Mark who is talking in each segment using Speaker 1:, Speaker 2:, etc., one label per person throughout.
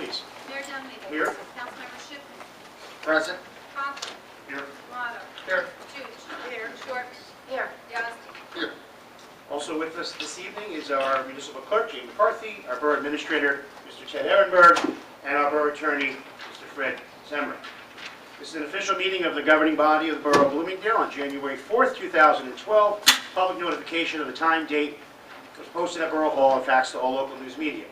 Speaker 1: please.
Speaker 2: Mayor Dunleavy.
Speaker 1: Here.
Speaker 2: Councilmember Schiffman.
Speaker 3: Present.
Speaker 2: Conklin.
Speaker 1: Here.
Speaker 2: Tomato.
Speaker 3: Here.
Speaker 2: Toots. Here. Short. Here. Yazdi.
Speaker 3: Here.
Speaker 1: Also with us this evening is our municipal clerk, Jane McCarthy, our borough administrator, Mr. Ted Ehrenberg, and our borough attorney, Mr. Fred Zemmer. This is an official meeting of the governing body of the Borough of Bloomingdale on January 4th, 2012. Public notification of the time, date was posted at Borough Hall and faxed to all local news media.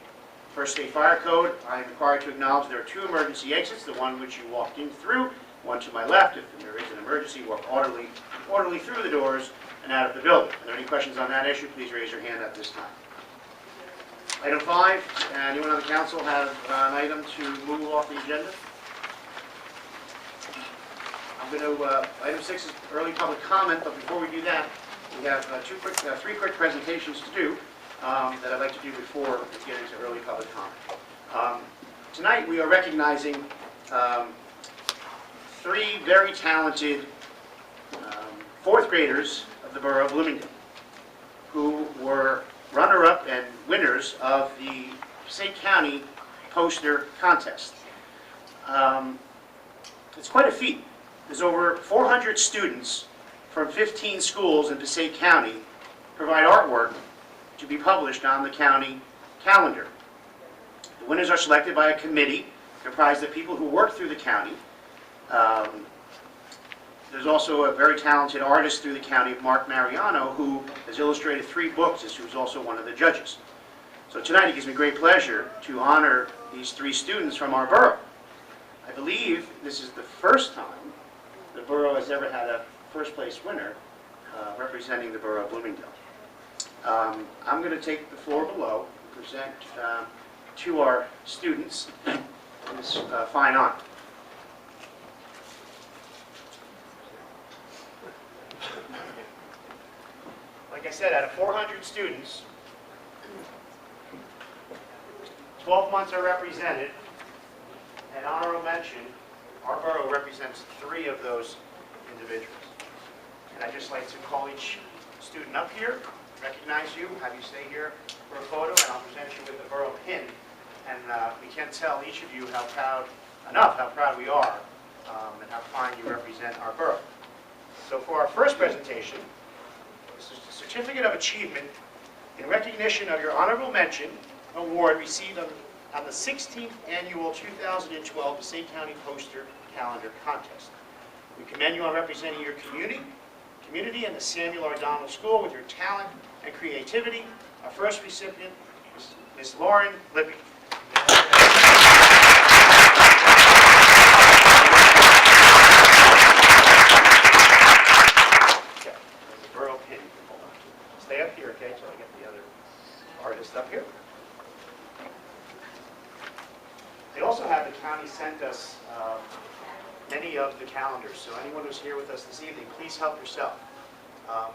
Speaker 1: First State Fire Code, I am required to acknowledge there are two emergency exits, the one which you walked in through, one to my left. If there is an emergency, walk orderly through the doors and out of the building. Are there any questions on that issue? Please raise your hand at this time. Item 5, anyone on the council have an item to move off the agenda? Item 6 is early public comment, but before we do that, we have three quick presentations to do that I'd like to do before we get into early public comment. Tonight we are recognizing 3 very talented 4th graders of the Borough of Bloomingdale who were runner-up and winners of the Passaic County poster contest. It's quite a feat. There's over 400 students from 15 schools in Passaic County provide artwork to be published on the county calendar. The winners are selected by a committee comprised of people who work through the county. There's also a very talented artist through the county, Mark Mariano, who has illustrated 3 books, and who's also one of the judges. So tonight it gives me great pleasure to honor these 3 students from our borough. I believe this is the first time the borough has ever had a first-place winner representing the Borough of Bloomingdale. I'm going to take the floor below and present to our students this fine honor. Like I said, out of 400 students, 12 months are represented, and honorable mention, our borough represents 3 of those individuals. And I'd just like to call each student up here, recognize you, have you stay here for a photo, and I'll present you with the borough pin. And we can't tell each of you how proud we are, and how fine you represent our borough. So for our first presentation, this is the Certificate of Achievement in recognition of your honorable mention award received on the 16th Annual 2012 Passaic County Poster Calendar Contest. We commend you on representing your community and the Samuel R. Donald School with your talent and creativity. Our first recipient is Ms. Lauren Libby. Okay, the borough pin. Hold on. Stay up here, okay, so I get the other artist up here. They also have, the county sent us many of the calendars, so anyone who's here with us this evening, please help yourself.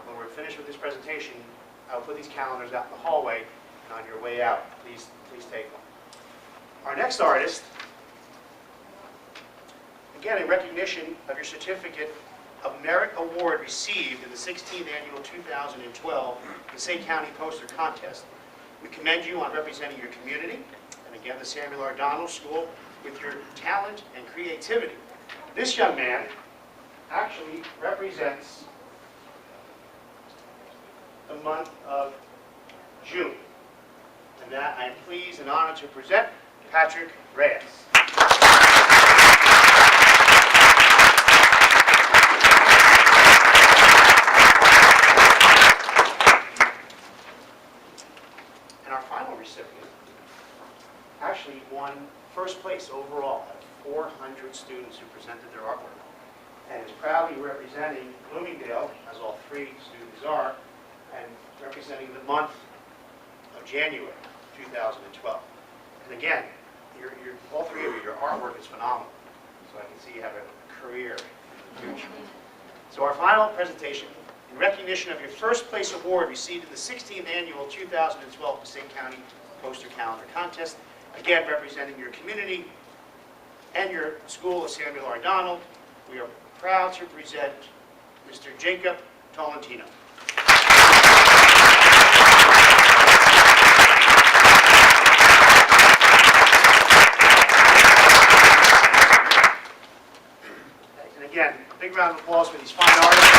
Speaker 1: When we're finished with this presentation, I'll put these calendars out in the hallway, and on your way out, please take one. Our next artist, again in recognition of your Certificate of Merit Award received in the 16th Annual 2012 Passaic County Poster Contest, we commend you on representing your community, and again the Samuel R. Donald School, with your talent and creativity. This young man actually represents the month of June. And that I am pleased and honored to present Patrick Reyes. And our final recipient actually won first place overall out of 400 students who presented their artwork, and is proudly representing Bloomingdale, as all 3 students are, and representing the month of January 2012. And again, all 3 of you, your artwork is phenomenal, so I can see you have a career in the future. So our final presentation, in recognition of your first place award received in the 16th Annual 2012 Passaic County Poster Calendar Contest, again representing your community and your school of Samuel R. Donald, we are proud to present Mr. Jacob Tolentino. again, big round of applause for these fine artists.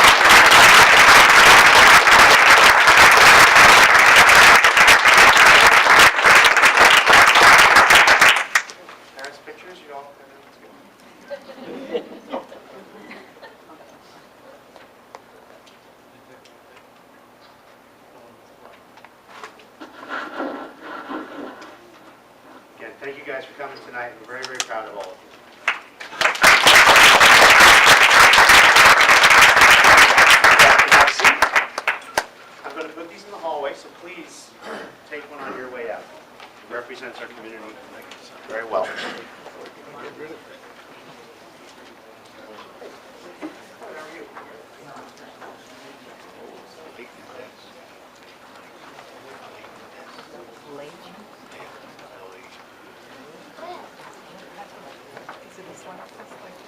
Speaker 1: Parents' pictures, you all, everyone's good. Again, thank you guys for coming tonight. We're very, very proud of all of you. Have a seat. I'm going to put these in the hallway, so please take one on your way out. It represents our community very well.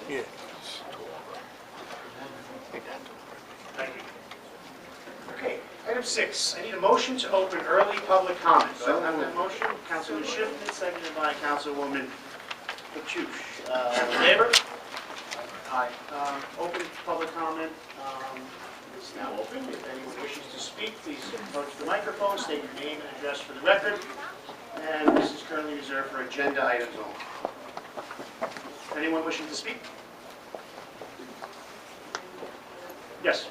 Speaker 3: Yeah.
Speaker 1: Thank you. Okay, item 6, I need a motion to open early public comment. So I have that motion, Councilman Schiffman, seconded by Councilwoman Kachush. All in favor? Aye. Open public comment is now open. If anyone wishes to speak, please approach the microphone, state your name and address for the record. And this is currently reserved for agenda items only. Anyone wishing to speak? Yes.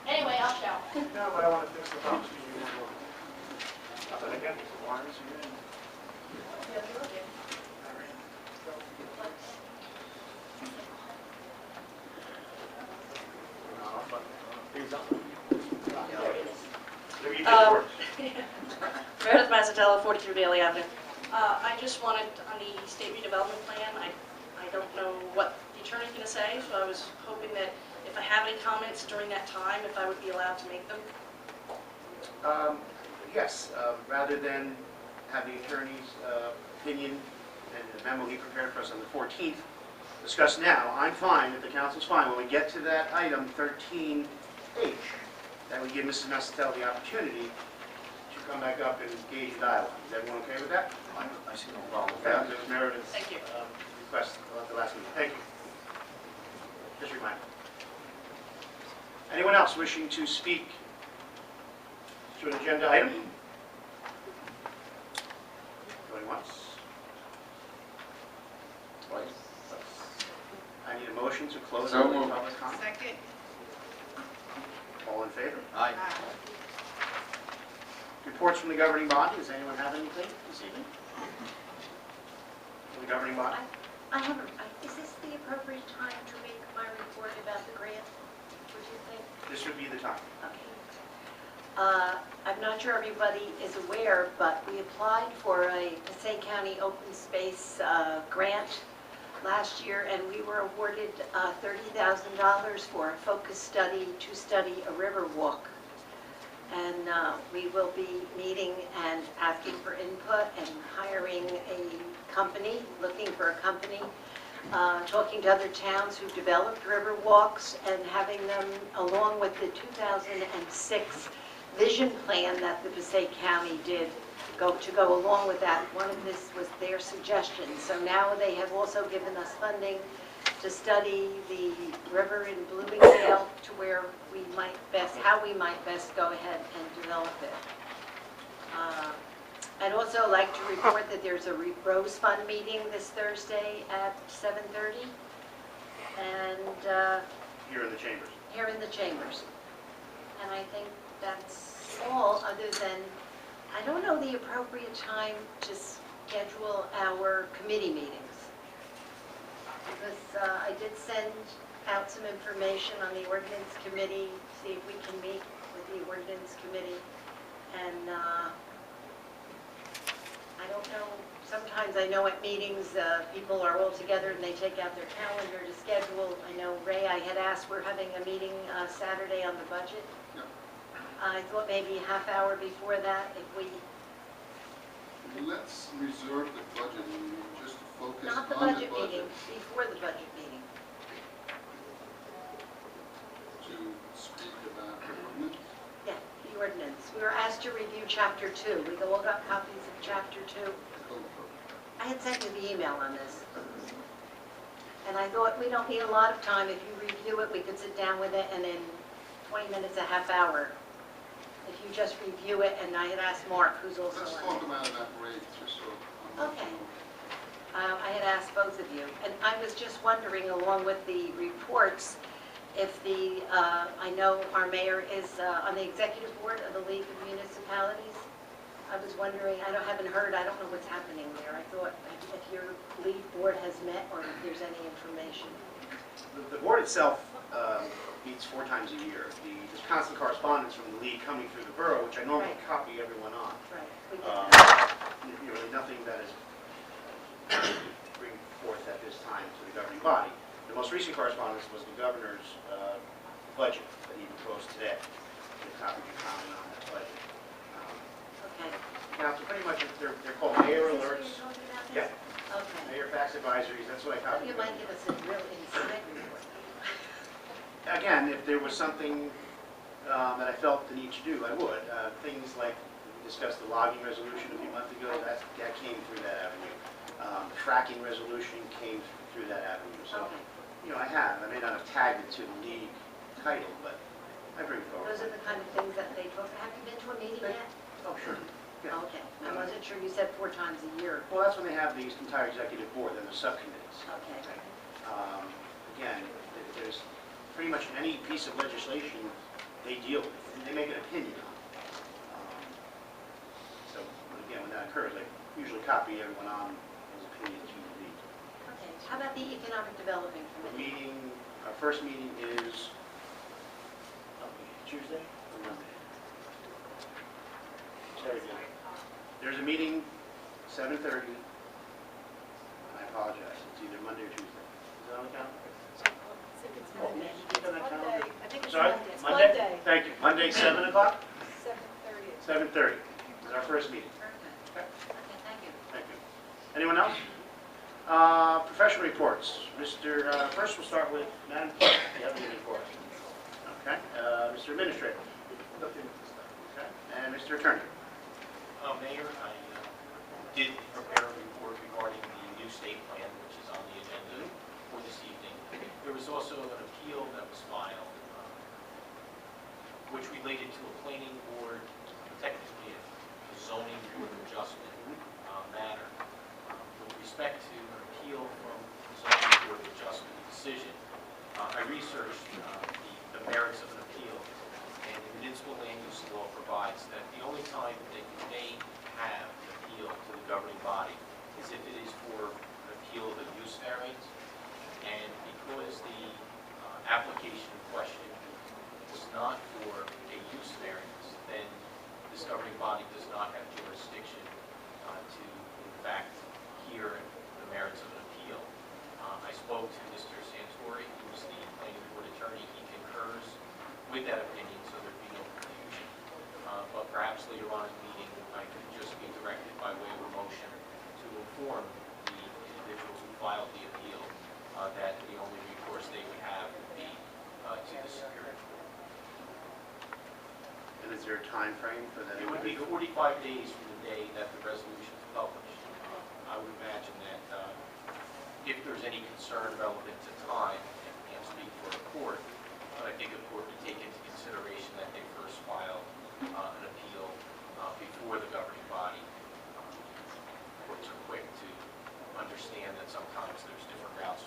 Speaker 2: Anyway, I'll show.
Speaker 1: No, but I want to fix the problems. Nothing against the wires.
Speaker 4: Meredith Mazzatello, 42 Daly Avenue.
Speaker 2: I just wanted, on the state redevelopment plan, I don't know what the attorney's going to say, so I was hoping that if I have any comments during that time, if I would be allowed to make them.
Speaker 1: Yes, rather than have the attorney's opinion and the memo he prepared for us on the 14th discussed now, I'm fine, if the council's fine, when we get to that item 13H, that would give Mrs. Macetel the opportunity to come back up and engage a dialogue. Is everyone okay with that?
Speaker 3: I see no problem with
Speaker 1: That
Speaker 3: that.
Speaker 1: was Meredith's
Speaker 2: Thank you.
Speaker 1: request at the last meeting. Thank you. Just a reminder. Anyone else wishing to speak to an agenda item? Going once? Twice? I need a motion to close
Speaker 3: So
Speaker 1: the
Speaker 3: moved.
Speaker 1: public comment.
Speaker 2: Second.
Speaker 1: All in favor?
Speaker 3: Aye.
Speaker 1: Reports from the governing body. Does anyone have anything this evening? From the governing body?
Speaker 5: Is this the appropriate time to make my report about the grant? Would you think?
Speaker 1: This would be the time.
Speaker 5: Okay. I'm not sure everybody is aware, but we applied for a Passaic County Open Space grant last year, and we were awarded $30,000 for a focus study to study a river walk. And we will be meeting and asking for input and hiring a company, looking for a company, talking to other towns who've developed river walks and having them, along with the 2006 vision plan that the Passaic County did, go along with that. One of this was their suggestion. So now they have also given us funding to study the river in Bloomingdale to where we might best, how we might best go ahead and develop it. I'd also like to report that there's a Rose Fund meeting this Thursday at 7:30, and
Speaker 1: Here in the chambers.
Speaker 5: here in the chambers. And I think that's all, other than, I don't know the appropriate time to schedule our committee meetings. Because I did send out some information on the ordinance committee, see if we can meet with the ordinance committee. And I don't know, sometimes I know at meetings, people are all together and they take out their calendar to schedule. I know Ray, I had asked, we're having a meeting Saturday on the budget.
Speaker 3: No.
Speaker 5: I thought maybe a half hour before that, if we,
Speaker 6: Let's reserve the budget meeting just to focus
Speaker 5: not the
Speaker 6: on the
Speaker 5: budget meeting,
Speaker 6: budget
Speaker 5: before the budget meeting.
Speaker 6: to speak about ordinance.
Speaker 5: Yeah, the ordinance. We were asked to review chapter 2. We all got copies of chapter 2.
Speaker 6: The code book.
Speaker 5: I had sent you the email on this. And I thought we don't need a lot of time. If you review it, we could sit down with it and in 20 minutes, a half hour. If you just review it, and I had asked Mark, who's also
Speaker 6: Let's
Speaker 5: on
Speaker 6: talk
Speaker 5: it.
Speaker 6: about that rate, just so I'm not,
Speaker 5: Okay. I had asked both of you. And I was just wondering, along with the reports, if the, I know our mayor is on the executive board of the League of Municipalities. I was wondering, haven't heard, I don't know what's happening there. I thought if your league board has met or if there's any information.
Speaker 1: The board itself meets 4 times a year. There's constant correspondence from the league coming through the borough, which I normally
Speaker 5: Right.
Speaker 1: copy everyone on.
Speaker 5: Right, we get that.
Speaker 1: Really nothing that is bring forth at this time to the governing body. The most recent correspondence was the governor's budget that he proposed today. The copy you comment on that budget.
Speaker 5: Okay.
Speaker 1: Council, pretty much, they're called mayor
Speaker 5: Is this what
Speaker 1: alerts,
Speaker 5: you're talking about
Speaker 1: Yeah.
Speaker 5: this? Okay.
Speaker 1: mayor fax advisories, that's what I
Speaker 5: Thought
Speaker 1: copied.
Speaker 5: you might give us a real inside report.
Speaker 1: Again, if there was something that I felt the need to do, I would. Things like, we discussed the logging resolution a few months ago, that came through that avenue. The fracking resolution came through that avenue. So,
Speaker 5: Okay.
Speaker 1: I may not have tagged it to the league title, but I bring it forward.
Speaker 5: Those are the kind of things that they talk, have you been to a meeting yet?
Speaker 1: Oh, sure. Yeah.
Speaker 5: Okay. I wasn't sure, you said 4 times a year.
Speaker 1: Well, that's when they have the entire executive board, then the subcommittees.
Speaker 5: Okay.
Speaker 1: Again, if there's pretty much any piece of legislation they deal with, they make an opinion on. So, again, when that occurs, I usually copy everyone on those opinions from the league.
Speaker 5: Okay. How about the Economic Development
Speaker 1: The
Speaker 5: Committee?
Speaker 1: meeting, our first meeting is Tuesday or Monday? Very good. There's a meeting, 7:30. I apologize, it's either Monday or Tuesday. Is that on the calendar?
Speaker 5: Monday.
Speaker 1: Is it on the calendar?
Speaker 3: I think it's
Speaker 1: Sorry?
Speaker 3: Monday. It's
Speaker 1: Monday?
Speaker 3: Monday,
Speaker 1: Thank you. Monday, 7 o'clock?
Speaker 3: 7:30.
Speaker 1: 7:30 is our first meeting.
Speaker 5: Okay, thank you.
Speaker 1: Thank you. Anyone else? Professional reports. First we'll start with Madam Clerk. Do you have anything for us? Okay. Mr. Administrator. Okay. And Mr. Attorney.
Speaker 7: Mayor, I did prepare a report regarding the new state plan, which is on the agenda for this evening. There was also an appeal that was filed, which related to a planning board, technically a zoning board of adjustment matter. With respect to an appeal from the zoning board of adjustment decision, I researched the merits of an appeal, and the municipal land use law provides that the only time that you may have an appeal to the governing body is if it is for an appeal of a use variance, and because the application in question was not for a use variance, then this governing body does not have jurisdiction to, in fact, hear the merits of an appeal. I spoke to Mr. Santori, who's the planning board attorney. He concurs with that opinion, so there'd be no confusion. But perhaps later on in the meeting, I could just be directed by way of a motion to inform the individuals who filed the appeal that the only recourse they would have would be to the Superior Court.
Speaker 1: And is there a time frame for that?
Speaker 7: It would be 45 days from the day that the resolution is published. I would imagine that if there's any concern relevant to time, I can't speak for a court, but I think a court would take into consideration that they first filed an appeal before the governing body. Courts are quick to understand that sometimes there's different routes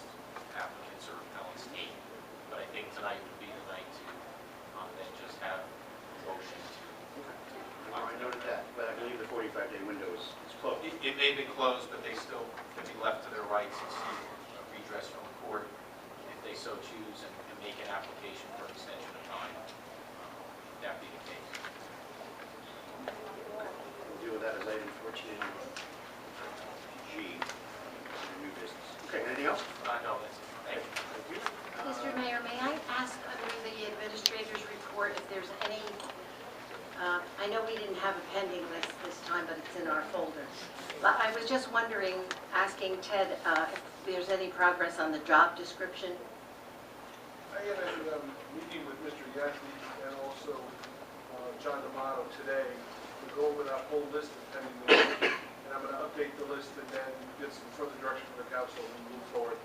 Speaker 7: applicants or appellants take, but I think tonight would be the night to then just have a motion to.
Speaker 1: I noted that, but I believe the 45-day window is closed.
Speaker 7: It may be closed, but they still can be left to their rights and seek redress from the court if they so choose and make an application for extension of time. That be the case.
Speaker 1: We'll deal with that as item 14G, new business. Okay, anything else?
Speaker 7: No, that's it. Thank you.
Speaker 1: Thank you.
Speaker 5: Mr. Mayor, may I ask under the administrator's report if there's any I know we didn't have a pending list this time, but it's in our folder. But I was just wondering, asking Ted if there's any progress on the job description.
Speaker 8: I had a meeting with Mr. Yaki and also John D'Amato today to go over that whole list of pending lists. And I'm going to update the list and then get some further direction from the council and move forward.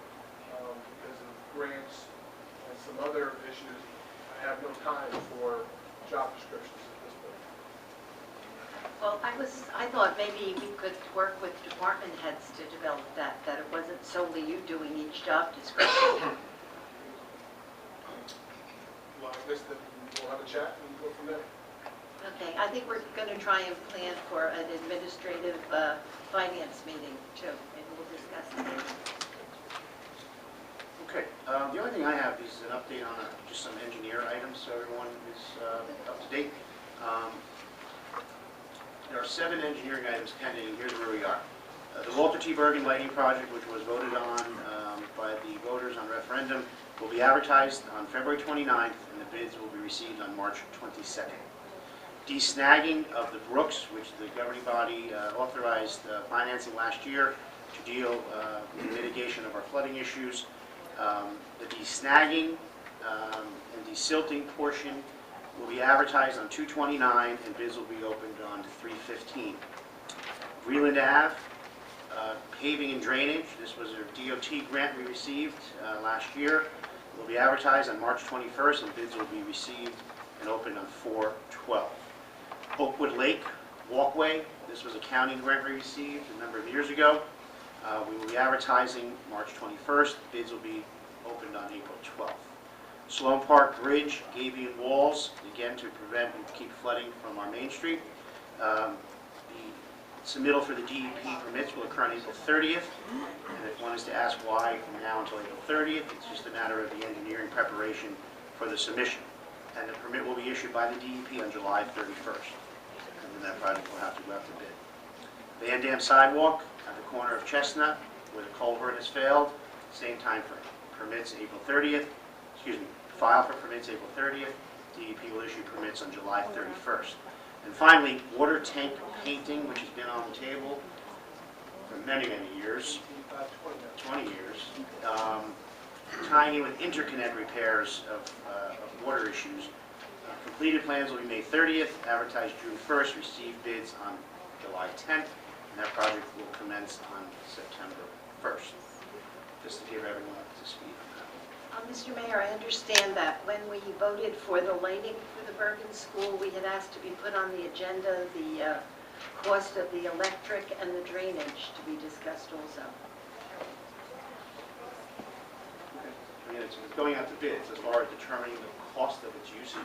Speaker 8: Because of grants and some other issues, I have no time for job descriptions at this point.
Speaker 5: Well, I thought maybe we could work with department heads to develop that it wasn't solely you doing each job description.
Speaker 8: Well, I guess then we'll have a chat and go from there.
Speaker 5: Okay, I think we're going to try and plan for an administrative finance meeting too, and we'll discuss it.
Speaker 1: Okay, the only thing I have is an update on just some engineer items, so everyone is up to date. There are 7 engineering items pending, and here's where we are. The Walter T. Bergen lighting project, which was voted on by the voters on referendum, will be advertised on February 29th, and the bids will be received on March 22nd. De-snagging of the brooks, which the governing body authorized financing last year to deal with mitigation of our flooding issues. The de-snagging and de-silting portion will be advertised on 2/29, and bids will be opened on 3/15. Breland Ave, paving and drainage. This was a DOT grant we received last year. It will be advertised on March 21st, and bids will be received and opened on 4/12. Oakwood Lake walkway. This was a county grant we received a number of years ago. We will be advertising March 21st. Bids will be opened on April 12th. Sloan Park Bridge, Gabion Walls, again to prevent and keep flooding from our Main Street. The submittal for the DEP permits will occur on April 30th. And if one is to ask why from now until April 30th, it's just a matter of the engineering preparation for the submission. And the permit will be issued by the DEP on July 31st. And then that project will have to go out to bid. Van Dam sidewalk at the corner of Chestnut, where the culvert has failed, same time frame. Permits April 30th, file for permits April 30th. DEP will issue permits on July 31st. And finally, water tank painting, which has been on the table for many, many years, 20 years, tying in with interconnect repairs of water issues. Completed plans will be May 30th, advertised June 1st, receive bids on July 10th, and that project will commence on September 1st. Just to give everyone up to speed on that.
Speaker 5: Mr. Mayor, I understand that when we voted for the lighting for the Bergen School, we had asked to be put on the agenda the cost of the electric and the drainage to be discussed also.
Speaker 1: Again, it's going out to bids as far as determining the cost of its usage.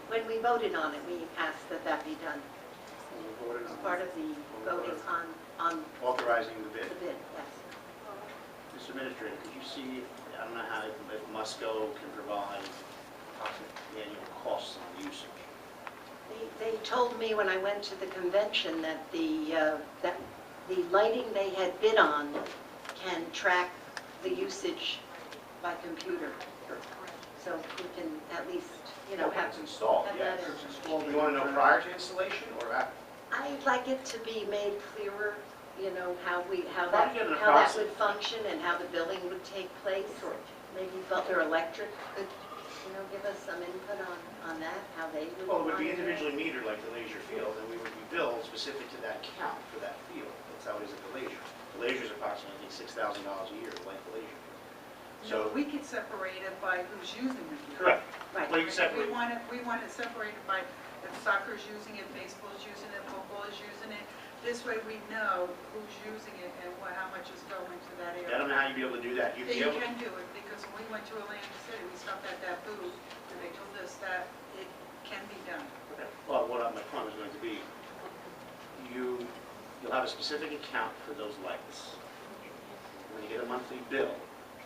Speaker 5: When we voted on it, we asked that that be done as part of the voting on
Speaker 1: Authorizing the bid.
Speaker 5: the bid, yes.
Speaker 1: Mr. Administrator, could you see, I don't know how, if Musco can provide approximate annual costs on the usage?
Speaker 5: They told me when I went to the convention that the lighting they had bid on can track the usage by computer. So we can at least, have...
Speaker 1: It's installed,
Speaker 5: have
Speaker 1: yes.
Speaker 5: that
Speaker 1: You want to know prior to installation or after?
Speaker 5: I'd like it to be made clearer, how
Speaker 1: Probably get an
Speaker 5: that
Speaker 1: approximate.
Speaker 5: would function and how the billing would take place.
Speaker 1: Sure.
Speaker 5: Maybe Butler Electric could, give us some input on that, how they would...
Speaker 1: Well, it would be
Speaker 5: monitor it.
Speaker 1: individually metered like the Leisure Field, and we would be billed specific to that count for that field. That's how it is at the Leisure. The Leisure's approximately $6,000 a year, like the Leisure Field. So,
Speaker 3: We could separate it by who's using it.
Speaker 1: correct.
Speaker 5: Right.
Speaker 1: Well, you can separate.
Speaker 3: We want it separated by if soccer's using it, baseball's using it, football is using it. This way we know who's using it and how much is going to that
Speaker 1: I
Speaker 3: area.
Speaker 1: don't know how you'd be able to do that. You'd be
Speaker 3: You
Speaker 1: able,
Speaker 3: can do it, because when we went to Atlantic City, we stopped at that booth, and they told us that it can be done.
Speaker 1: well, what my point was going to be, you'll have a specific account for those lights. When you get a monthly bill,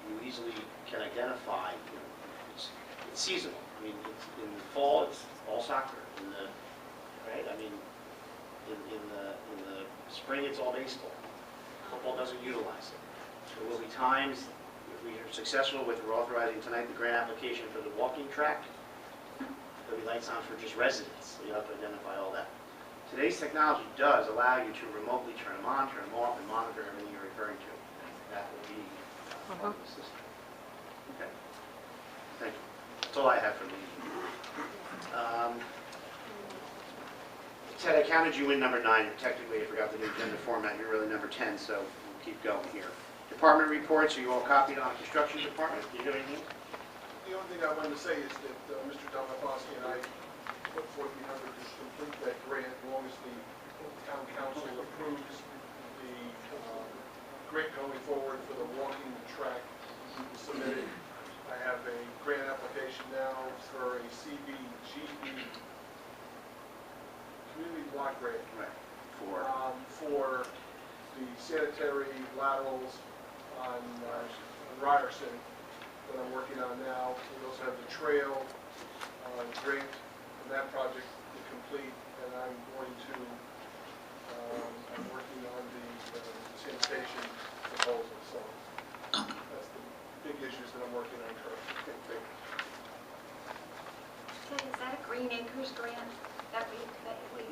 Speaker 1: you easily can identify, it's seasonal. I mean, in the fall, it's all soccer. Right? I mean, in the spring, it's all baseball. Football doesn't utilize it. There will be times, if we are successful with, we're authorizing tonight the grant application for the walking track. there'll be lights on for just residents, so you have to identify all that. Today's technology does allow you to remotely turn them on, turn them off, and monitor everything you're referring to. That will be part of the system. Okay. Thank you. That's all I have for me. Ted, I counted you in number 9. Technically, I forgot the new agenda format. You're really number 10, so we'll keep going here. Department reports, are you all copied on the construction department? Do you have anything?
Speaker 8: The only thing I wanted to say is that Mr. Domofsky and I put forth the effort to complete that grant as long as the town council approves the grant going forward for the walking track submitted. I have a grant application now for a CBGE community block grant
Speaker 1: Right.
Speaker 8: for the sanitary laterals on Ryerson that I'm working on now. We also have the trail grant and that project to complete, and I'm going to, I'm working on the sanitation proposal, so that's the big issues that I'm working on currently.
Speaker 5: Ted, is that a Green Acres grant that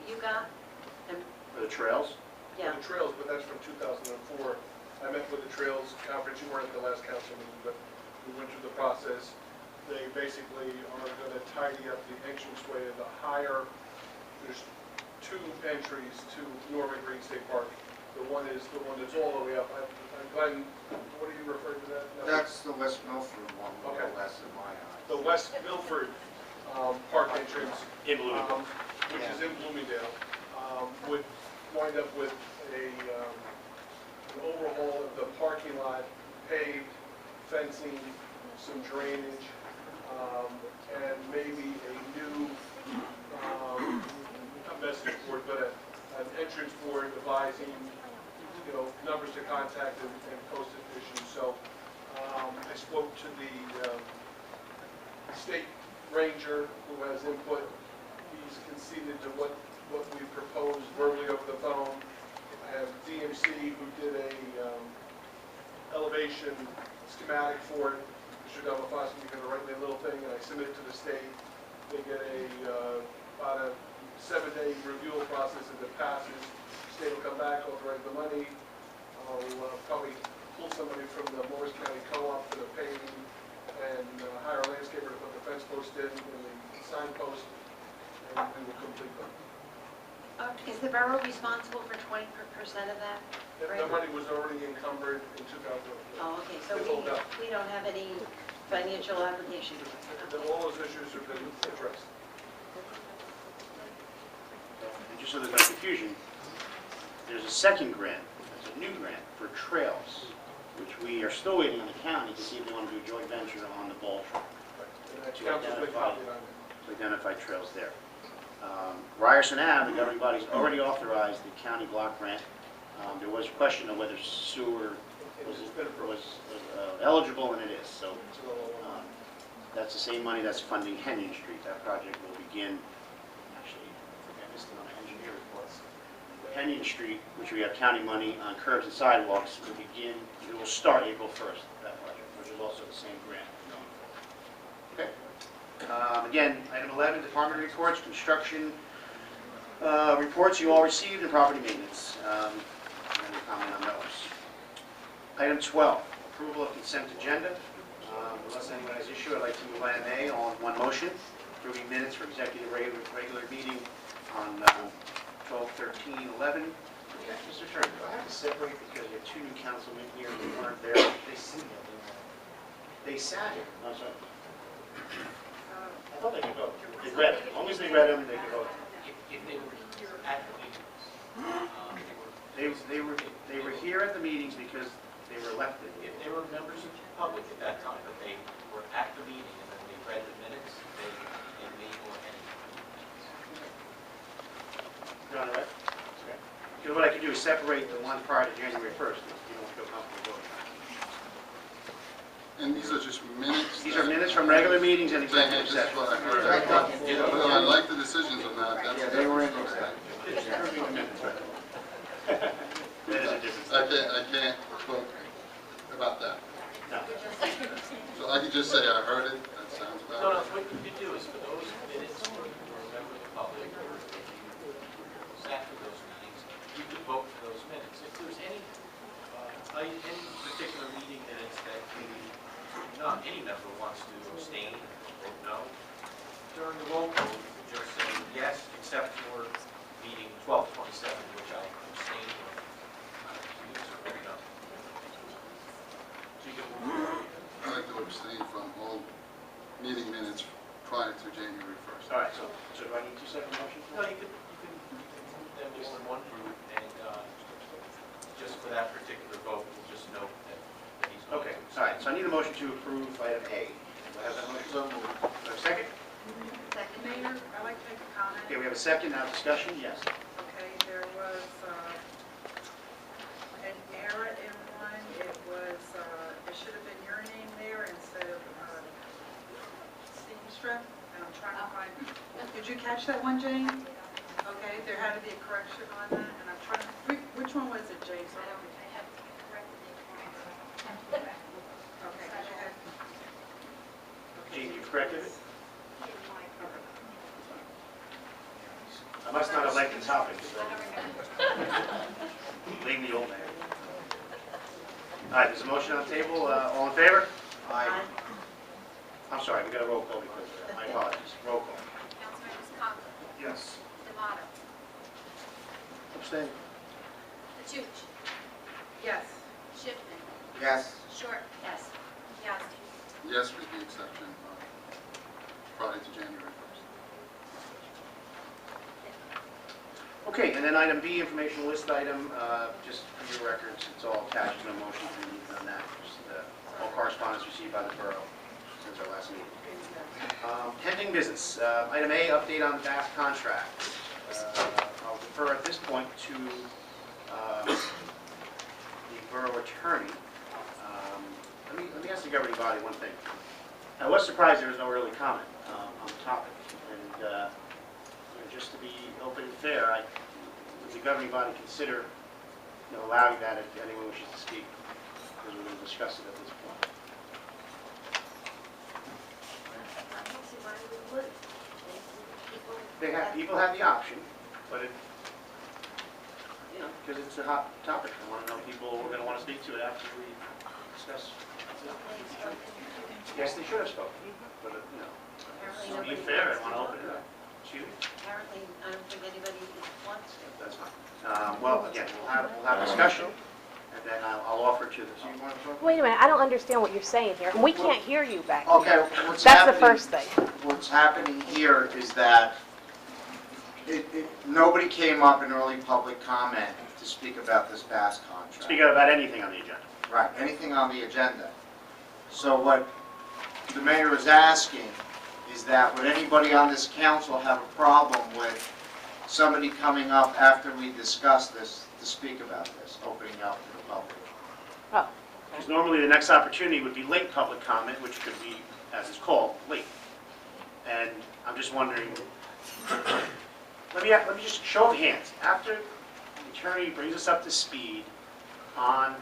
Speaker 5: you got? And-
Speaker 1: For the trails?
Speaker 5: Yeah.
Speaker 8: The trails, but that's from 2004. I met with the Trails Conference, you weren't at the last council meeting, but we went through the process. They basically are going to tidy up the entranceway of the higher, there's 2 entries to Norman Green State Park. The one is the one that's all the way up. Glenn, what are you referring to that? No.
Speaker 6: That's the West Milford one, more or
Speaker 8: Okay.
Speaker 6: less in my eyes.
Speaker 8: The West Milford Park entrance,
Speaker 1: In Bloomingdale.
Speaker 8: which is in Bloomingdale, would wind up with an overhaul of the parking lot, paved, fencing, some drainage, and maybe a new, not message board, but an entrance board advising, numbers to contact and posted issues. So I spoke to the state ranger who has input. He's conceded to what we proposed verbally over the phone. I have DMC who did a elevation schematic for it. Mr. Domofsky is going to write me a little thing, and I submit it to the state. They get about a 7-day review process. If it passes, the state will come back, authorize the money. I'll probably pull somebody from the Morris County Co-op for the paving and hire a landscaper to put the fence post in and the sign post, and we will complete them.
Speaker 5: Is the borough responsible for 20% of that?
Speaker 8: The money was already encumbered in 2004.
Speaker 5: Oh, okay, so
Speaker 8: It's all done.
Speaker 5: we don't have any financial obligation.
Speaker 8: All those issues have been addressed.
Speaker 1: And just so there's no confusion, there's a second grant, that's a new grant for trails, which we are still waiting on the county to see if they want to do a joint venture on the ball trail,
Speaker 8: And that council's been copied on it.
Speaker 1: to identify trails there. Ryerson Ave, the governing body's already authorized the county block grant. There was a question of whether sewer was eligible, and it is. So
Speaker 8: It's a little,
Speaker 1: that's the same money that's funding Henyon Street. That project will begin, actually, I missed it on my engineer reports. Henyon Street, which we have county money on curbs and sidewalks, will begin, it will start April 1st, that project, which is also the same grant going forward. Okay. Again, item 11, department reports, construction reports you all received, and property maintenance. Any comment on those? Item 12, approval of consent agenda. Unless anyone has issue, I'd like to move item A all in one motion. Approving minutes for executive regular meeting on 12/13/11. Mr. Attorney, do I have to separate because you have 2 new councilmen here who weren't there? They sat here. No, sorry. I thought they could vote. They read it. As long as they read them, they could vote.
Speaker 7: If they were at the meetings,
Speaker 1: They were here at the meetings because they were elected.
Speaker 7: if they were members of the public at that time, but they were at the meeting and then they read the minutes, they may or any.
Speaker 1: You're on the right? Okay. Because what I could do is separate the one prior to January 1st, if you don't feel comfortable voting.
Speaker 6: And these are just minutes?
Speaker 1: These are minutes from regular meetings and executive
Speaker 6: This is
Speaker 1: session.
Speaker 6: what I heard. Well, I like the decisions on that. That's
Speaker 1: Yeah, they were in those. Approving the minutes, right. That is a difference.
Speaker 6: I can't talk about that.
Speaker 1: No.
Speaker 6: So I could just say I heard it, that sounds
Speaker 7: No,
Speaker 6: about
Speaker 7: no,
Speaker 6: right.
Speaker 7: what you could do is for those minutes during the roll call, you could just say yes, except for meeting 1227, which I abstained from. You just bring it up. So you can move
Speaker 6: I'd like to abstain from all meeting minutes prior to January 1st.
Speaker 1: All right, so do I need two separate motions?
Speaker 7: No, you can move them all in one group, and just for that particular vote, we'll just note that he's going to.
Speaker 1: Okay, all right, so I need a motion to approve item A. Do I have that motion?
Speaker 7: So moved.
Speaker 1: Do I have a second?
Speaker 3: Second, Mayor, I'd like to make a comment.
Speaker 1: Okay, we have a second, now discussion, yes.
Speaker 3: Okay, there was an error in one. It was, it should have been your name there instead of Steenstra, and I'm trying to find, did you catch that one, Jane? Okay, there had to be a correction on that, and I'm trying to, which one was it, Jane? So I don't- Okay, go ahead.
Speaker 1: Gene, you've corrected it? I must not have liked the topic, so. Leave the old man. All right, there's a motion on the table, all in favor?
Speaker 5: Aye.
Speaker 1: I'm sorry, we got a roll call because of that, my apologies, roll call.
Speaker 9: Councilmembers Conklin,
Speaker 1: Yes.
Speaker 9: D'Amato,
Speaker 1: Abstain.
Speaker 9: Tatucci,
Speaker 3: Yes.
Speaker 9: Schiffman,
Speaker 1: Yes.
Speaker 9: Short,
Speaker 5: Yes.
Speaker 9: Yasti.
Speaker 6: Yes, with the exception prior to January 1st.
Speaker 1: Okay, and then item B, informational list item, just for your records, it's all attached to a motion for you on that. Just, all correspondence received by the borough since our last meeting. Pending business, item A, update on the BAS contract. I'll defer at this point to the borough attorney. Let me ask the governing body one thing. I was surprised there was no early comment on the topic, and just to be open and fair, would the governing body consider allowing that if anyone wishes to speak, because we're going to discuss it at this point.
Speaker 5: I don't see why we would.
Speaker 1: People have the option, but because it's a hot topic, I want to know people are going to want to speak to it after we discuss. Yes, they should have spoken, but to be fair, I want to open it up. Excuse me?
Speaker 5: Apparently, I don't think anybody wants to.
Speaker 1: That's fine. Well, again, we'll have discussion, and then I'll offer to the. So you want to talk?
Speaker 4: Wait a minute, I don't understand what you're saying here. We can't hear you back here.
Speaker 10: Okay, what's
Speaker 4: That's the
Speaker 10: happening?
Speaker 4: first thing.
Speaker 10: What's happening here is that nobody came up in early public comment to speak about this BAS contract.
Speaker 1: Speak about anything on the agenda.
Speaker 10: Right, anything on the agenda. So what the mayor is asking is that would anybody on this council have a problem with somebody coming up after we discuss this to speak about this, opening up to the public?
Speaker 4: Oh,
Speaker 1: Because normally the next opportunity would be late public comment, which could be, as it's called, late. And I'm just wondering, let me just show of hands. After the attorney brings us up to speed on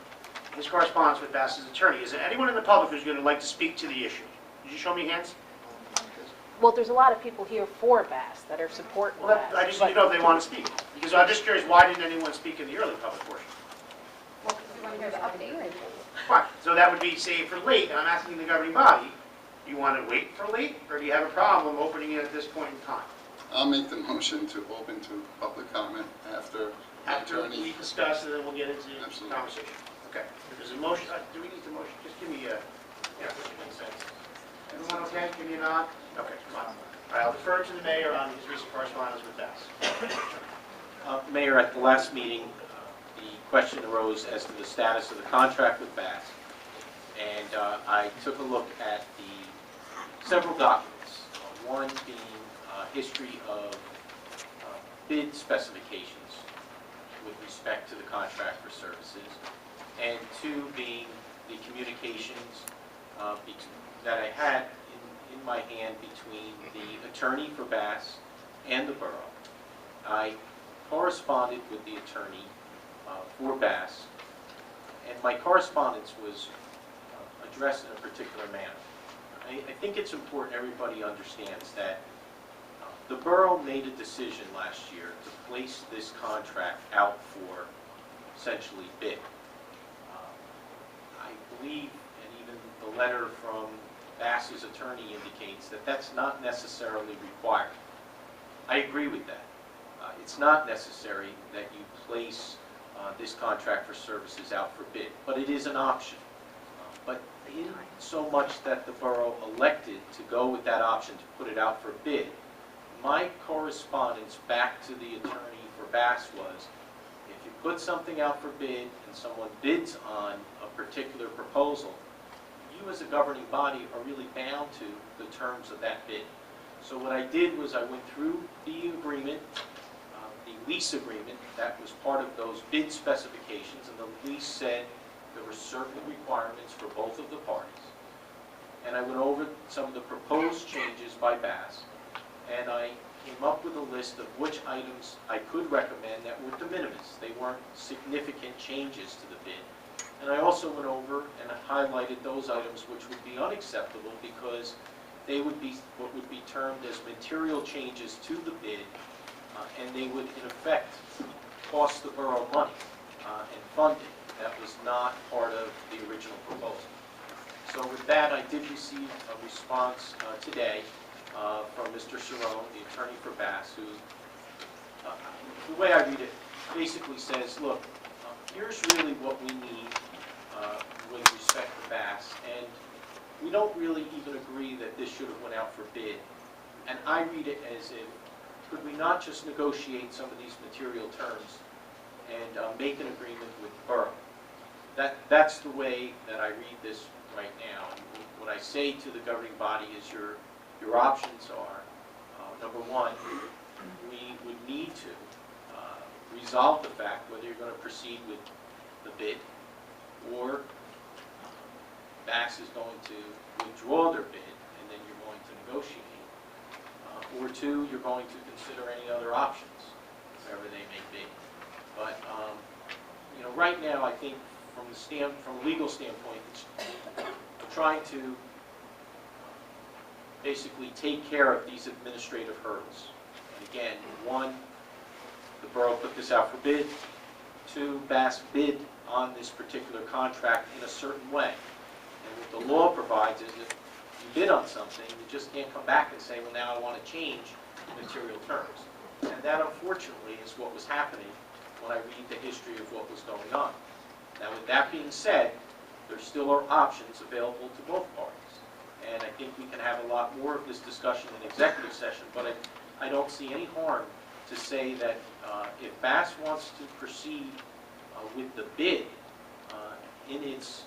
Speaker 1: his correspondence with Bass's attorney, is there anyone in the public who's going to like to speak to the issue? Did you show me hands?
Speaker 4: well, there's a lot of people here for Bass that are supporting
Speaker 1: Well,
Speaker 4: Bass.
Speaker 1: I just need to know if they want to speak. Because I'm just curious, why didn't anyone speak in the early public portion? Fine, so that would be, say, for late, and I'm asking the governing body, do you want to wait for late, or do you have a problem opening it at this point in time?
Speaker 6: I'll make the motion to open to public comment after the
Speaker 1: After
Speaker 6: attorney.
Speaker 1: we discuss, and then we'll get into the
Speaker 6: Absolutely.
Speaker 1: conversation. Okay, if there's a motion, do we need the motion? Just give me a, yeah, everyone okay? Give me a nod? Okay, come on. All right, I'll defer to the mayor on his recent correspondence with Bass.
Speaker 7: Mayor, at the last meeting, the question arose as to the status of the contract with Bass. And I took a look at the several documents, one being history of bid specifications with respect to the contract for services, and two being the communications that I had in my hand between the attorney for Bass and the borough. I corresponded with the attorney for Bass, and my correspondence was addressed in a particular manner. I think it's important everybody understands that the borough made a decision last year to place this contract out for essentially bid. I believe, and even the letter from Bass's attorney indicates that that's not necessarily required. I agree with that. It's not necessary that you place this contract for services out for bid, but it is an option. But in so much that the borough elected to go with that option to put it out for bid, my correspondence back to the attorney for Bass was, if you put something out for bid and someone bids on a particular proposal, you as a governing body are really bound to the terms of that bid. So what I did was I went through the agreement, the lease agreement that was part of those bid specifications, and the lease said there were certain requirements for both of the parties. And I went over some of the proposed changes by Bass, and I came up with a list of which items I could recommend that were de minimis. They weren't significant changes to the bid. And I also went over and highlighted those items which would be unacceptable because they would be what would be termed as material changes to the bid, and they would in effect cost the borough money and funding that was not part of the original proposal. So with that, I did receive a response today from Mr. Cerrone, the attorney for Bass, who, the way I read it, basically says, look, here's really what we need with respect to Bass, and we don't really even agree that this should have went out for bid. And I read it as if, could we not just negotiate some of these material terms and make an agreement with the borough? That's the way that I read this right now. What I say to the governing body is your options are, number one, we would need to resolve the fact whether you're going to proceed with the bid or Bass is going to withdraw their bid and then you're going to negotiate. Or two, you're going to consider any other options, whatever they may be. But right now, I think from a legal standpoint, it's trying to basically take care of these administrative hurdles. And again, one, the borough put this out for bid. Two, Bass bid on this particular contract in a certain way. And what the law provides is if you bid on something, you just can't come back and say, well, now I want to change material terms. And that, unfortunately, is what was happening when I read the history of what was going on. Now, with that being said, there still are options available to both parties. And I think we can have a lot more of this discussion in executive session, but I don't see any harm to say that if Bass wants to proceed with the bid in its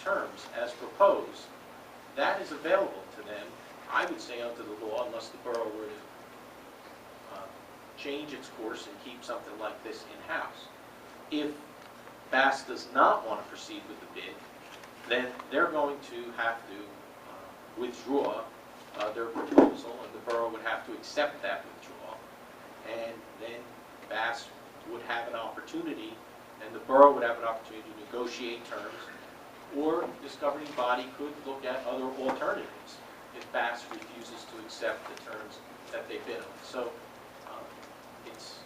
Speaker 7: terms as proposed, that is available to them, I would say, under the law, unless the borough were to change its course and keep something like this in-house. If Bass does not want to proceed with the bid, then they're going to have to withdraw their proposal, and the borough would have to accept that withdrawal. And then Bass would have an opportunity, and the borough would have an opportunity to negotiate terms, or this governing body could look at other alternatives if Bass refuses to accept the terms that they bid on. So it's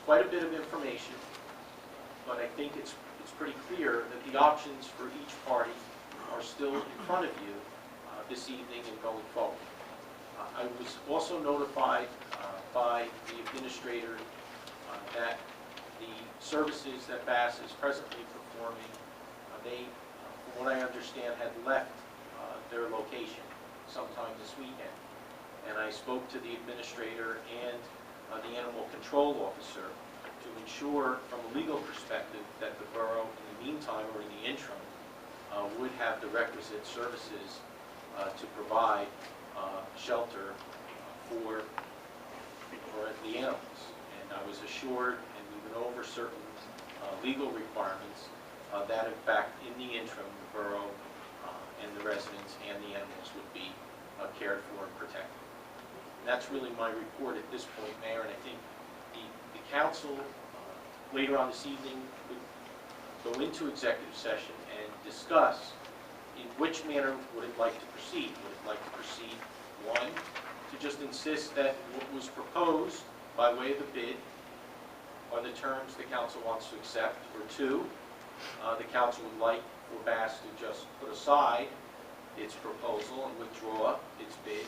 Speaker 7: quite a bit of information, but I think it's pretty clear that the options for each party are still in front of you this evening and going forward. I was also notified by the administrator that the services that Bass is presently performing, they, from what I understand, had left their location sometime this weekend. And I spoke to the administrator and the animal control officer to ensure, from a legal perspective, that the borough, in the meantime or in the interim, would have the requisite services to provide shelter for the animals. And I was assured, and we went over certain legal requirements, that in fact, in the interim, the borough and the residents and the animals would be cared for and protected. And that's really my report at this point, Mayor, and I think the council later on this evening would go into executive session and discuss in which manner would it like to proceed. Would it like to proceed, one, to just insist that what was proposed by way of the bid are the terms the council wants to accept, or two, the council would like for Bass to just put aside its proposal and withdraw its bid.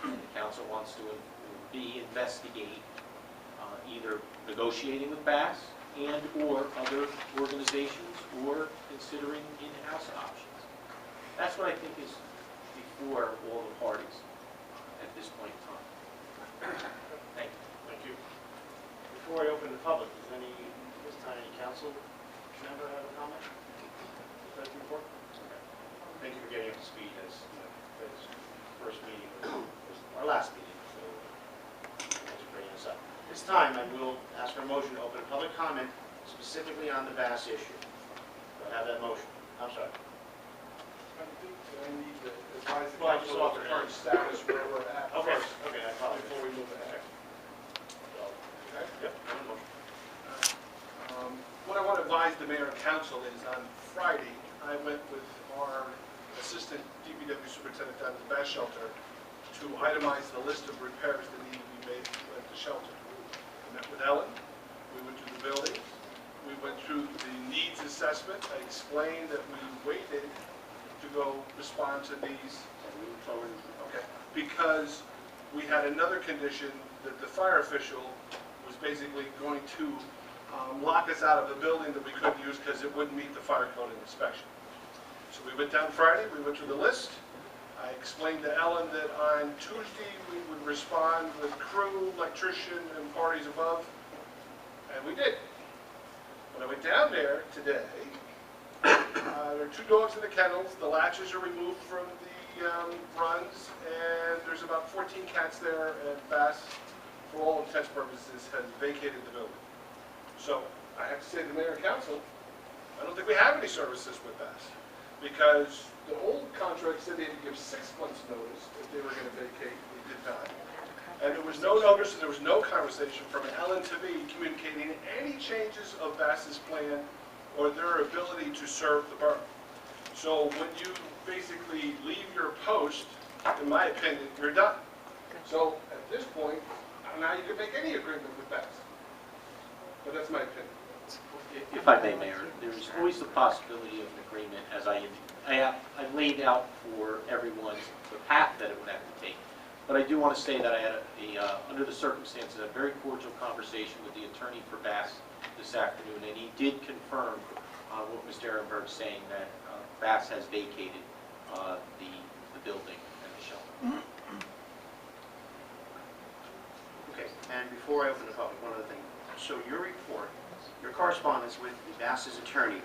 Speaker 7: And the council wants to investigate either negotiating with Bass and/or other organizations or considering in-house options. That's what I think is before all the parties at this point in time. Thank you.
Speaker 1: Thank you. Before I open the public, does this time any council member have a comment? Report? Okay. Thank you for getting up to speed as first meeting was our last meeting, so thanks for bringing us up. This time, I will ask for a motion to open a public comment specifically on the Bass issue. Do I have that motion? I'm sorry.
Speaker 8: I think I need to advise the
Speaker 1: Well, I just
Speaker 8: council of
Speaker 1: offered
Speaker 8: the
Speaker 1: it.
Speaker 8: current status where we're at
Speaker 1: Okay,
Speaker 8: first,
Speaker 1: okay, I apologize.
Speaker 8: before we move ahead. Okay?
Speaker 1: Yep, I have a motion.
Speaker 8: What I want to advise the mayor and council is on Friday, I went with our assistant DPW superintendent down at the Bass shelter to itemize the list of repairs that need to be made at the shelter. I met with Ellen, we went through the buildings, we went through the needs assessment. I explained that we waited to go respond to these. Okay, because we had another condition that the fire official was basically going to lock us out of the building that we couldn't use because it wouldn't meet the fire code inspection. So we went down Friday, we went through the list. I explained to Ellen that on Tuesday we would respond with crew, electrician, and parties above, and we did. When I went down there today, there are 2 dogs in the kennels, the latches are removed from the runs, and there's about 14 cats there, and Bass, for all intents and purposes, has vacated the building. So I have to say to the mayor and council, I don't think we have any services with Bass, because the old contract said they had to give 6 months' notice if they were going to vacate. They did not. And there was no notice and there was no conversation from Ellen to me communicating any changes of Bass's plan or their ability to serve the borough. So when you basically leave your post, in my opinion, you're done. So at this point, now you can make any agreement with Bass. But that's my opinion.
Speaker 7: If I may, Mayor, there's always the possibility of an agreement, as I laid out for everyone the path that it would have to take. But I do want to say that I had, under the circumstances, a very cordial conversation with the attorney for Bass this afternoon, and he did confirm what Mr. Ehrenberg's saying, that Bass has vacated the building and the shelter.
Speaker 1: Okay, and before I open the public, one other thing. So your report, your correspondence with Bass's attorney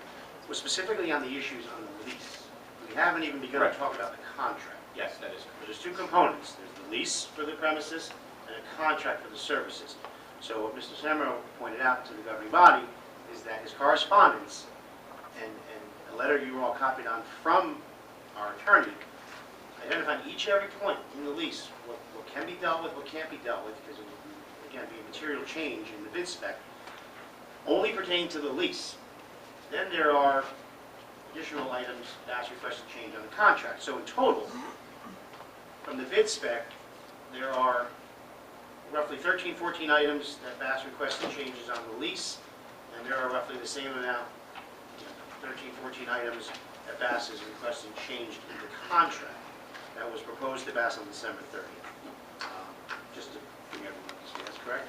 Speaker 1: was specifically on the issues on the lease. We haven't even begun to
Speaker 7: Correct.
Speaker 1: talk about the contract.
Speaker 7: Yes, that is correct.
Speaker 1: There's 2 components. There's the lease for the premises and a contract for the services. So what Mr. Semro pointed out to the governing body is that his correspondence and a letter you were all copied on from our attorney identifying each and every point in the lease, what can be dealt with, what can't be dealt with, because it would, again, be a material change in the bid spec, only pertaining to the lease. Then there are additional items Bass requested change on the contract. So in total, from the bid spec, there are roughly 13, 14 items that Bass requested changes on the lease, and there are roughly the same amount, 13, 14 items that Bass is requesting changed in the contract that was proposed to Bass on December 30th. Just to bring everyone up to speed, that's correct?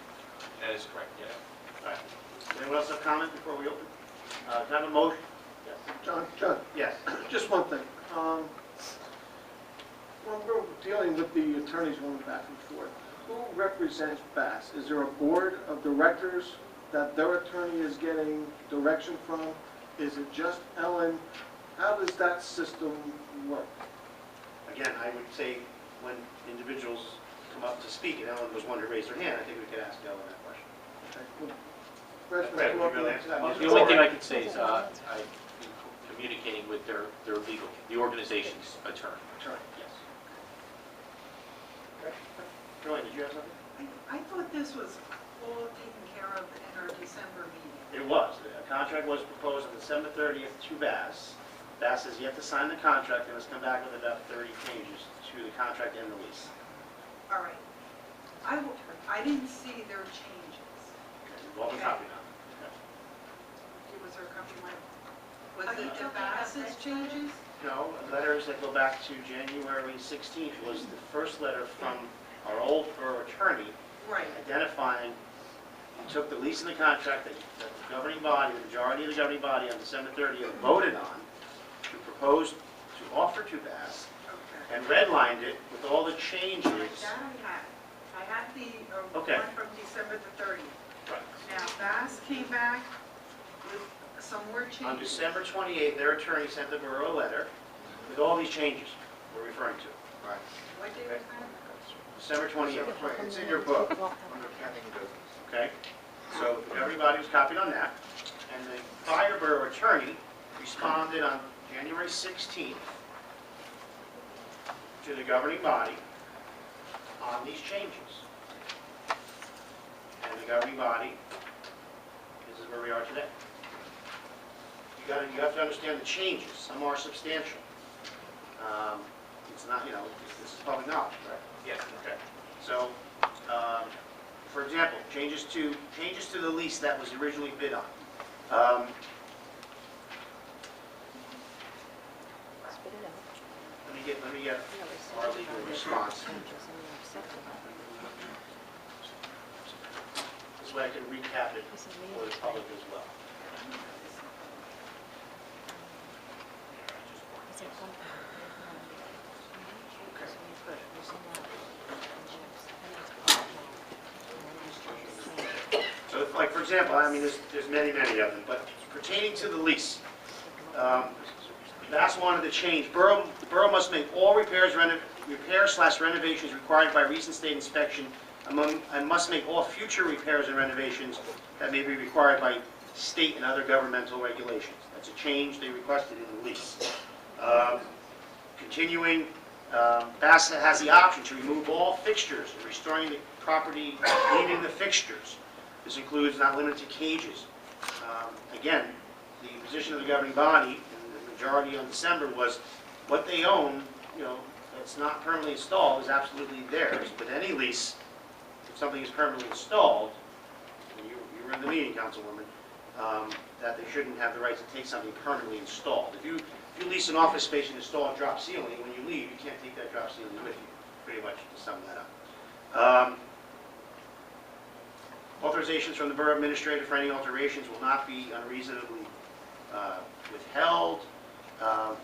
Speaker 7: That is correct, yes.
Speaker 1: All right. Does anyone else have a comment before we open? Can I have a motion? Yes.
Speaker 11: John,
Speaker 1: Yes.
Speaker 11: just one thing. When we're dealing with the attorneys going back and forth, who represents Bass? Is there a board of directors that their attorney is getting direction from? Is it just Ellen? How does that system work?
Speaker 1: Again, I would say when individuals come up to speak, and Ellen was one to raise her hand, I think we could ask Ellen that question.
Speaker 11: Okay, cool. Fred,
Speaker 1: Fred,
Speaker 11: Mr.
Speaker 1: would you
Speaker 11: Walker?
Speaker 1: really answer that?
Speaker 7: The only thing I can say is I've been communicating with their legal, the organization's attorney.
Speaker 1: Attorney.
Speaker 7: Yes.
Speaker 1: Joanne, did you have something?
Speaker 3: I thought this was all taken care of in our December meeting.
Speaker 1: It was. A contract was proposed on December 30th to Bass. Bass has yet to sign the contract and has come back with about 30 changes to the contract and the lease.
Speaker 3: All right. I didn't see their changes.
Speaker 1: We've all been copied on it.
Speaker 3: It was their company, was
Speaker 9: Are you
Speaker 3: it the
Speaker 9: talking about
Speaker 3: Bass's
Speaker 9: this
Speaker 3: changes?
Speaker 1: No, letters that go back to January 16th was the first letter from our old borough attorney
Speaker 3: Right.
Speaker 1: identifying, he took the lease and the contract that the governing body, the majority of the governing body on December 30th voted on, to propose to offer to Bass,
Speaker 3: Okay.
Speaker 1: and redlined it with all the changes.
Speaker 3: That I had. I had the
Speaker 1: Okay.
Speaker 3: one from December the 30th.
Speaker 1: Right.
Speaker 3: Now, Bass came back with some more
Speaker 1: On
Speaker 3: changes.
Speaker 1: December 28th, their attorney sent the borough a letter with all these changes we're referring to.
Speaker 6: Right.
Speaker 3: What day was that?
Speaker 1: December 28th,
Speaker 6: It's in your book,
Speaker 4: Well,
Speaker 6: under pending business.
Speaker 1: okay? So everybody was copied on that, and the prior borough attorney responded on January 16th to the governing body on these changes. And the governing body, this is where we are today. You have to understand the changes. Some are substantial. It's not, this is public knowledge, right?
Speaker 7: Yes.
Speaker 1: Okay. So, for example, changes to the lease that was originally bid on.
Speaker 4: spit it out.
Speaker 1: Let me get
Speaker 4: No, it's-
Speaker 1: our legal response.
Speaker 4: Changes, and you're upset about it.
Speaker 1: This way I can recap it for the public as well.
Speaker 4: Is there one-
Speaker 1: Okay.
Speaker 4: So you put this in that, and then it's all and then it's clean.
Speaker 1: So, like, for example, I mean, there's many of them, but pertaining to the lease, Bass wanted to change, the borough must make all repairs/renovations required by recent state inspection, and must make all future repairs and renovations that may be required by state and other governmental regulations. That's a change they requested in the lease. Continuing, Bass has the option to remove all fixtures and restoring the property, leaving the fixtures. This includes not limited to cages. Again, the position of the governing body, and the majority on December, was what they own, that's not permanently installed is absolutely theirs. With any lease, if something is permanently installed, and you were in the meeting, Councilwoman, that they shouldn't have the right to take something permanently installed. If you lease an office space and install a drop ceiling, when you leave, you can't take that drop ceiling with you, pretty much to sum that up. Authorizations from the borough administrator for any alterations will not be unreasonably withheld.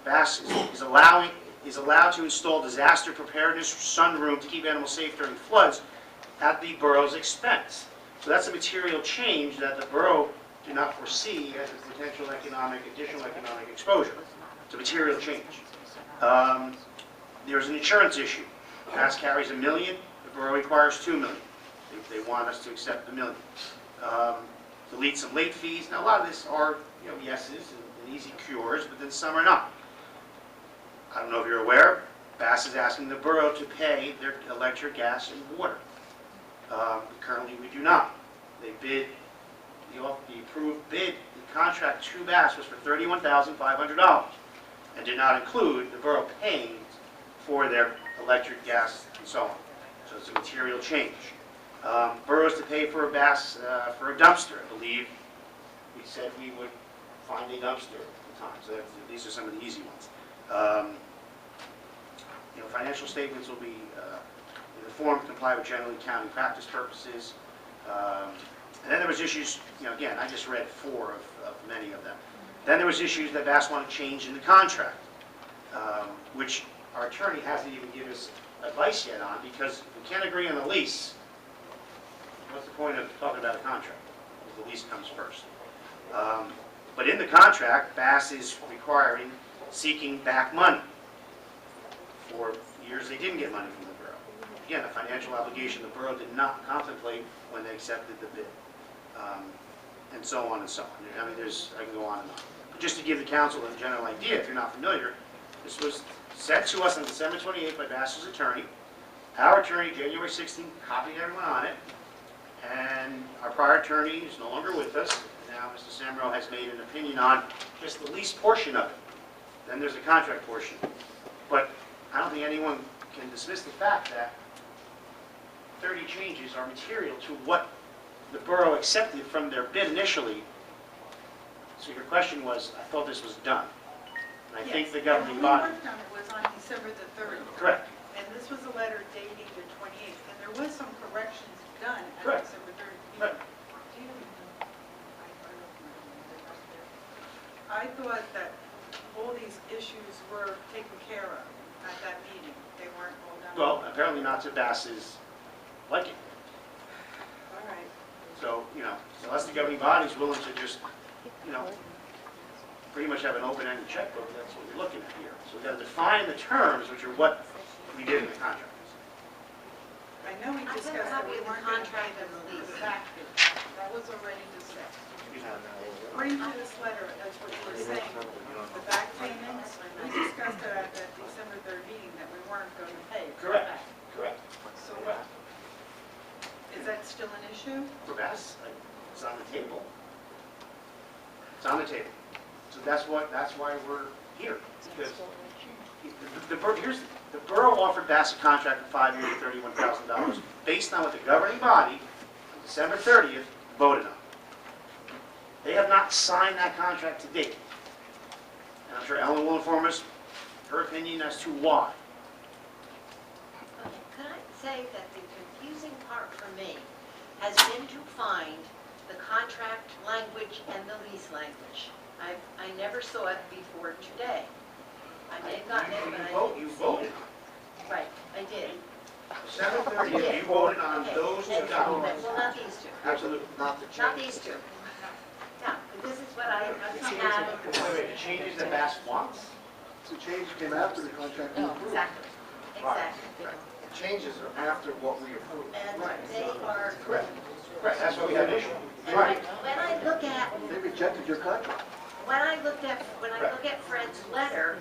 Speaker 1: Bass is allowed to install disaster preparedness sunroom to keep animals safe during floods at the borough's expense. So that's a material change that the borough did not foresee as a potential additional economic exposure. It's a material change. There's an insurance issue. Bass carries $1 million, the borough requires $2 million. They want us to accept $1 million. Delete some late fees. Now, a lot of this are, yeses and easy cures, but then some are not. I don't know if you're aware, Bass is asking the borough to pay their electric, gas, and water. Currently, we do not. They bid, the approved bid, the contract to Bass was for $31,500 and did not include the borough paying for their electric, gas, and so on. So it's a material change. Boroughs to pay for a Bass, for a dumpster. I believe we said we would find a dumpster at the time. So these are some of the easy ones. Financial statements will be in the form to comply with general county practice purposes. And then there was issues, again, I just read 4 of many of them. Then there was issues that Bass wanted to change in the contract, which our attorney hasn't even given us advice yet on, because if we can't agree on the lease, what's the point of talking about a contract? Because the lease comes first. But in the contract, Bass is seeking back money for years they didn't get money from the borough. Again, a financial obligation the borough did not contemplate when they accepted the bid, and so on and so on. I mean, I can go on and on. But just to give the council a general idea, if you're not familiar, this was sent to us on December 28th by Bass's attorney. Our attorney, January 16th, copied everyone on it, and our prior attorney is no longer with us. Now, Mr. Samro has made an opinion on just the lease portion of it. Then there's a contract portion. But I don't think anyone can dismiss the fact that 30 changes are material to what the borough accepted from their bid initially. So your question was, I thought this was done. And I think the
Speaker 3: Yes,
Speaker 1: governing
Speaker 3: and we
Speaker 1: body,
Speaker 3: worked on it was on December the 30th.
Speaker 1: correct,
Speaker 3: And this was a letter dating the 28th, and there was some corrections done at
Speaker 1: Correct.
Speaker 3: December 30th.
Speaker 1: Right.
Speaker 3: I thought that all these issues were taken care of at that meeting. They weren't all done.
Speaker 1: well, apparently not to Bass's liking.
Speaker 3: All right.
Speaker 1: So, unless the governing body's willing to just, pretty much have an open-ended checkbook, that's what we're looking at here. So we've got to define the terms, which are what we did in the contract.
Speaker 3: I know we
Speaker 5: I have a
Speaker 3: discussed that
Speaker 5: copy
Speaker 3: we
Speaker 5: of the
Speaker 3: weren't going to pay
Speaker 5: contract
Speaker 3: them
Speaker 5: and the
Speaker 3: the
Speaker 5: lease.
Speaker 3: back fee. That was already discussed.
Speaker 1: You have that.
Speaker 3: According to this letter, that's what you were saying, the back payments, we discussed it at that December 3rd meeting that we weren't going to pay.
Speaker 1: Correct, correct.
Speaker 3: So what? Is that still an issue?
Speaker 1: For Bass, it's on the table. It's on the table. So that's why we're here, because the borough offered Bass a contract for 5 years at $31,000 based on what the governing body on December 30th voted on. They have not signed that contract to date. And I'm sure Ellen will inform us her opinion as to why.
Speaker 5: Could I say that the confusing part for me has been to find the contract language and the lease language. I never saw it before today. I may have gotten it, but I didn't
Speaker 1: You
Speaker 5: see
Speaker 1: voted
Speaker 5: it.
Speaker 1: on
Speaker 5: Right, I did.
Speaker 1: it. December 30th, you voted on
Speaker 5: Okay.
Speaker 1: those two
Speaker 5: And-
Speaker 1: documents.
Speaker 5: Well, not these two.
Speaker 1: Absolutely.
Speaker 10: Not the
Speaker 5: Not
Speaker 10: change.
Speaker 5: these two. No, but this is what I have.
Speaker 1: The changes that Bass wants?
Speaker 11: The change came after the contract was approved.
Speaker 5: Exactly, exactly.
Speaker 10: The changes are after what we approved.
Speaker 5: And they are,
Speaker 1: Correct. Correct, that's why we have an issue.
Speaker 5: and when I look at,
Speaker 11: They rejected your contract.
Speaker 5: when I look at Fred's letter,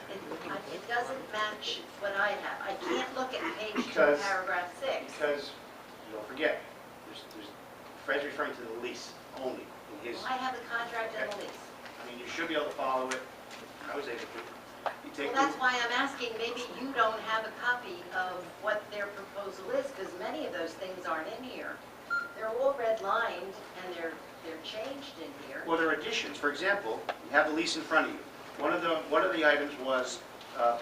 Speaker 5: it doesn't match what I have. I can't look at page 2,
Speaker 1: Because-
Speaker 5: paragraph 6.
Speaker 1: Because, don't forget, Fred's referring to the lease only in his,
Speaker 5: I have the contract and the lease.
Speaker 1: I mean, you should be able to follow it. I was able to. You take
Speaker 5: Well, that's why I'm asking, maybe you don't have a copy of what their proposal is, because many of those things aren't in here. They're all redlined, and they're changed in here.
Speaker 1: Well, there are additions. For example, you have the lease in front of you. One of the items was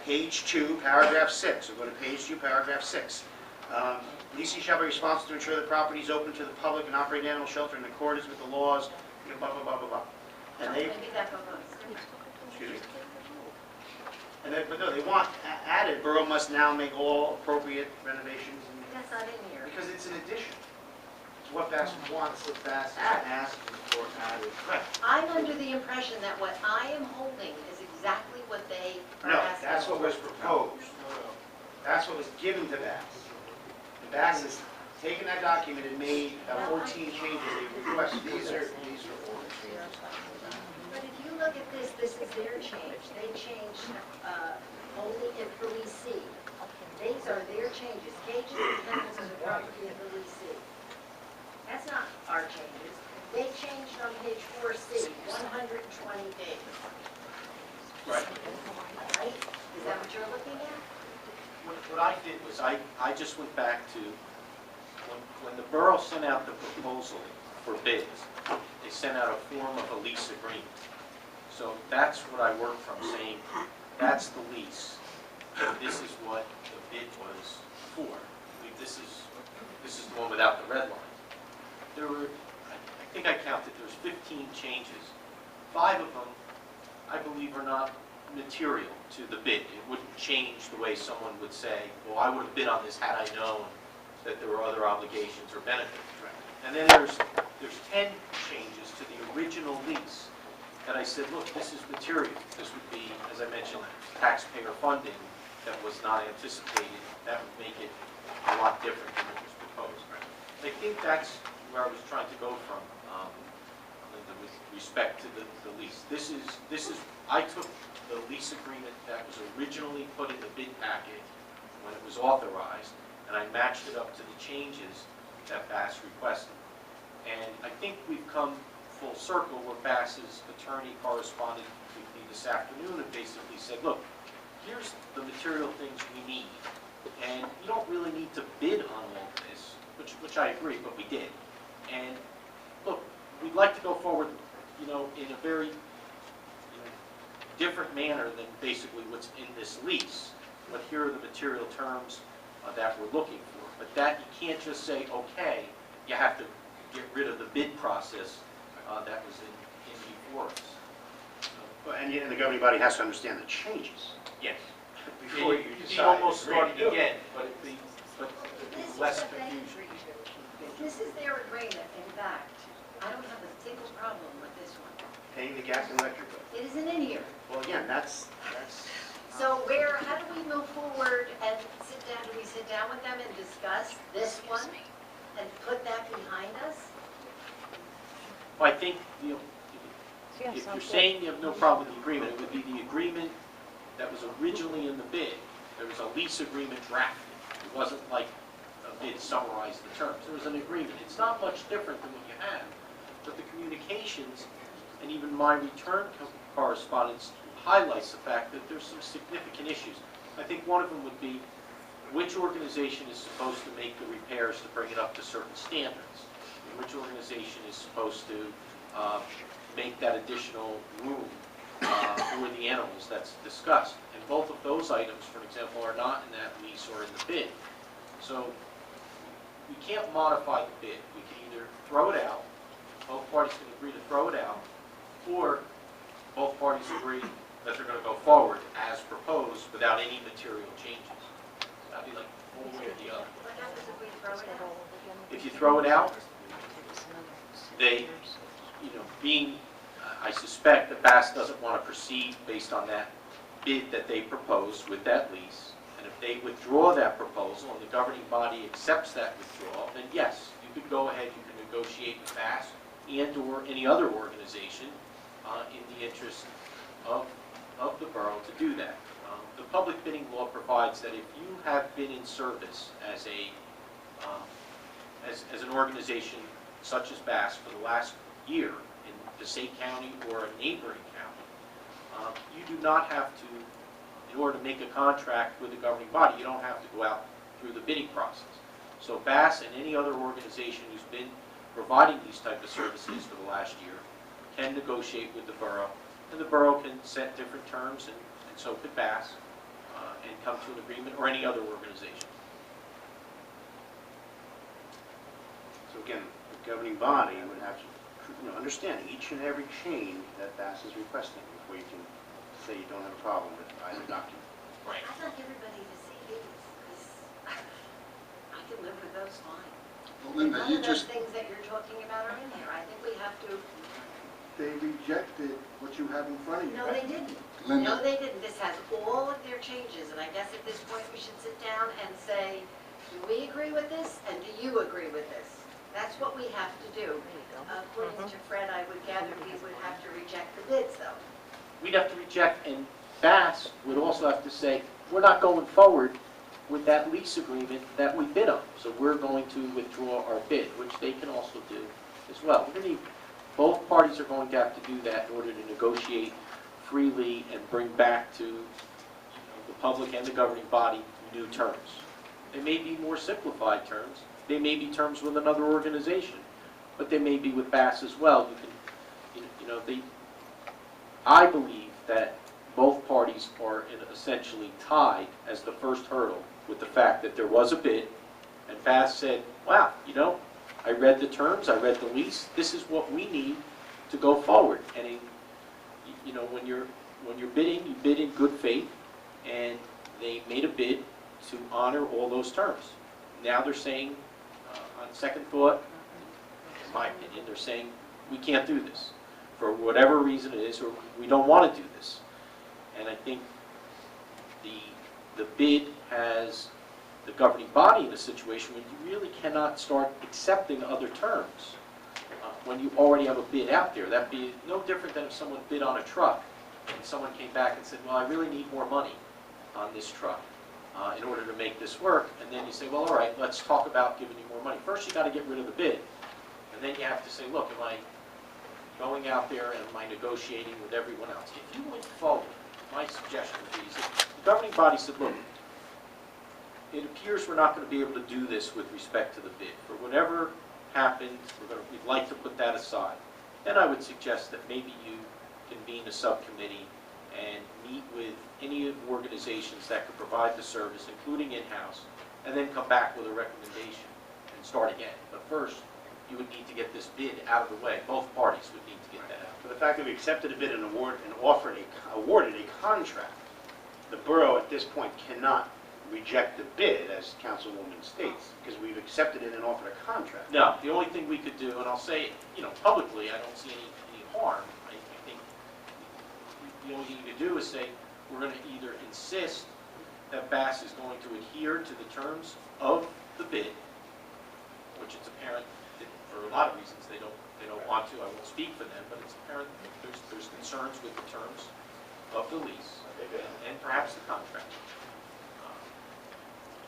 Speaker 1: page 2, paragraph 6. So go to page 2, paragraph 6. Leasing shall be responsible to ensure the property is open to the public and operate an animal shelter in accordance with the laws, blah, blah, blah, blah, blah. And they,
Speaker 5: Maybe that goes.
Speaker 1: excuse me. And then, but no, they want added, borough must now make all appropriate renovations,
Speaker 5: That's not in here.
Speaker 1: because it's an addition. It's what Bass wants.
Speaker 10: What Bass is asking for added.
Speaker 1: Correct.
Speaker 5: I'm under the impression that what I am holding is exactly what they are
Speaker 1: No,
Speaker 5: asking.
Speaker 1: that's what was proposed. That's what was given to Bass. And Bass has taken that document and made 14 changes they requested.
Speaker 10: These are all the changes.
Speaker 5: But if you look at this is their change. They changed only in the leasee. These are their changes. Cages and kennels are the property of the leasee. That's not our changes. They changed on page 4C, 120 days.
Speaker 1: Right.
Speaker 5: Right? Is that what you're looking at?
Speaker 7: What I did was I just went back to, when the borough sent out the proposal for bids, they sent out a form of a lease agreement. So that's what I worked from, saying, that's the lease. And this is what the bid was for. This is the one without the red line. There were, I think I counted, there's 15 changes. 5 of them, I believe, are not material to the bid. It wouldn't change the way someone would say, well, I would have bid on this had I known that there were other obligations or benefits. And then there's 10 changes to the original lease that I said, look, this is material. This would be, as I mentioned, taxpayer funding that was not anticipated. That would make it a lot different than what was proposed. I think that's where I was trying to go from, with respect to the lease. This is, I took the lease agreement that was originally put in the bid packet when it was authorized, and I matched it up to the changes that Bass requested. And I think we've come full circle where Bass's attorney corresponded with me this afternoon and basically said, look, here's the material things we need, and you don't really need to bid on all of this, which I agree, but we did. And look, we'd like to go forward, in a very different manner than basically what's in this lease, but here are the material terms that we're looking for. But that, you can't just say, okay, you have to get rid of the bid process that was in before us.
Speaker 1: Well, and the governing body has to understand the changes.
Speaker 7: Yes.
Speaker 1: Before you
Speaker 7: It'd be
Speaker 1: decide
Speaker 7: almost
Speaker 1: to agree to
Speaker 7: starting
Speaker 1: do it.
Speaker 7: again, but it'd be less confusion.
Speaker 5: If this is their agreement, in fact, I don't have a single problem with this one.
Speaker 1: Paying the gas and electric bill.
Speaker 5: It isn't in here.
Speaker 1: Well, again, that's,
Speaker 5: So how do we move forward and sit down, do we sit down with them and discuss this one and put that behind us?
Speaker 7: Well, I think, if you're saying you have no problem with the agreement, it would be the agreement that was originally in the bid. There was a lease agreement drafted. It wasn't like a bid summarized the terms. There was an agreement. It's not much different than what you have, but the communications and even my return correspondence highlights the fact that there's some significant issues. I think one of them would be which organization is supposed to make the repairs to bring it up to certain standards, and which organization is supposed to make that additional room for the animals that's discussed. And both of those items, for example, are not in that lease or in the bid. So we can't modify the bid. We can either throw it out, both parties can agree to throw it out, or both parties agree that they're going to go forward as proposed without any material changes. That'd be like one way or the other.
Speaker 5: What happens if we throw it out?
Speaker 7: If you throw it out, they, I suspect that Bass doesn't want to proceed based on that bid that they proposed with that lease. And if they withdraw that proposal and the governing body accepts that withdrawal, then yes, you could go ahead, you can negotiate with Bass and/or any other organization in the interest of the borough to do that. The public bidding law provides that if you have been in service as an organization such as Bass for the last year in Passaic County or a neighboring county, you do not have to, in order to make a contract with the governing body, you don't have to go out through the bidding process. So Bass and any other organization who's been providing these type of services for the last year can negotiate with the borough, and the borough can set different terms, and so could Bass, and come to an agreement, or any other organization.
Speaker 1: so again, the governing body would have to, understand each and every change that Bass is requesting before you can say you don't have a problem with either document.
Speaker 7: Right.
Speaker 5: I'd like everybody to see these, because I can live with those fine.
Speaker 6: Well, Linda,
Speaker 5: None
Speaker 6: you
Speaker 5: of those
Speaker 6: just,
Speaker 5: things that you're talking about are in here. I think we have to,
Speaker 11: They rejected what you have in front of you.
Speaker 5: no, they didn't. No,
Speaker 6: Linda,
Speaker 5: they didn't. This has all of their changes, and I guess at this point we should sit down and say, do we agree with this, and do you agree with this? That's what we have to do. According to Fred, I would gather we would have to reject the bids, though.
Speaker 7: We'd have to reject, and Bass would also have to say, we're not going forward with that lease agreement that we bid on, so we're going to withdraw our bid, which they can also do as well. We're going to need, both parties are going to have to do that in order to negotiate freely and bring back to the public and the governing body new terms. They may be more simplified terms. They may be terms with another organization, but they may be with Bass as well. I believe that both parties are essentially tied as the first hurdle with the fact that there was a bid, and Bass said, wow, I read the terms, I read the lease, this is what we need to go forward. And when you're bidding, you bid in good faith, and they made a bid to honor all those terms. Now they're saying, on second thought, in my opinion, they're saying, we can't do this for whatever reason it is, or we don't want to do this. And I think the bid has the governing body in a situation where you really cannot start accepting other terms when you already have a bid out there. That'd be no different than if someone bid on a truck and someone came back and said, well, I really need more money on this truck in order to make this work. And then you say, well, all right, let's talk about giving you more money. First, you got to get rid of the bid. And then you have to say, look, am I going out there and am I negotiating with everyone else? If you went forward, my suggestion would be, the governing body said, look, it appears we're not going to be able to do this with respect to the bid. For whatever happened, we'd like to put that aside. Then I would suggest that maybe you convene a subcommittee and meet with any of the organizations that could provide the service, including in-house, and then come back with a recommendation and start again. But first, you would need to get this bid out of the way. Both parties would need to get that out.
Speaker 1: For the fact that we accepted a bid and awarded a contract, the borough at this point cannot reject the bid, as Councilwoman states, because we've accepted it and offered a contract.
Speaker 7: No, the only thing we could do, and I'll say, publicly, I don't see any harm. I think the only thing you could do is say, we're going to either insist that Bass is going to adhere to the terms of the bid, which it's apparent that for a lot of reasons they don't want to. I won't speak for them, but it's apparent that there's concerns with the terms of the lease and perhaps the contract.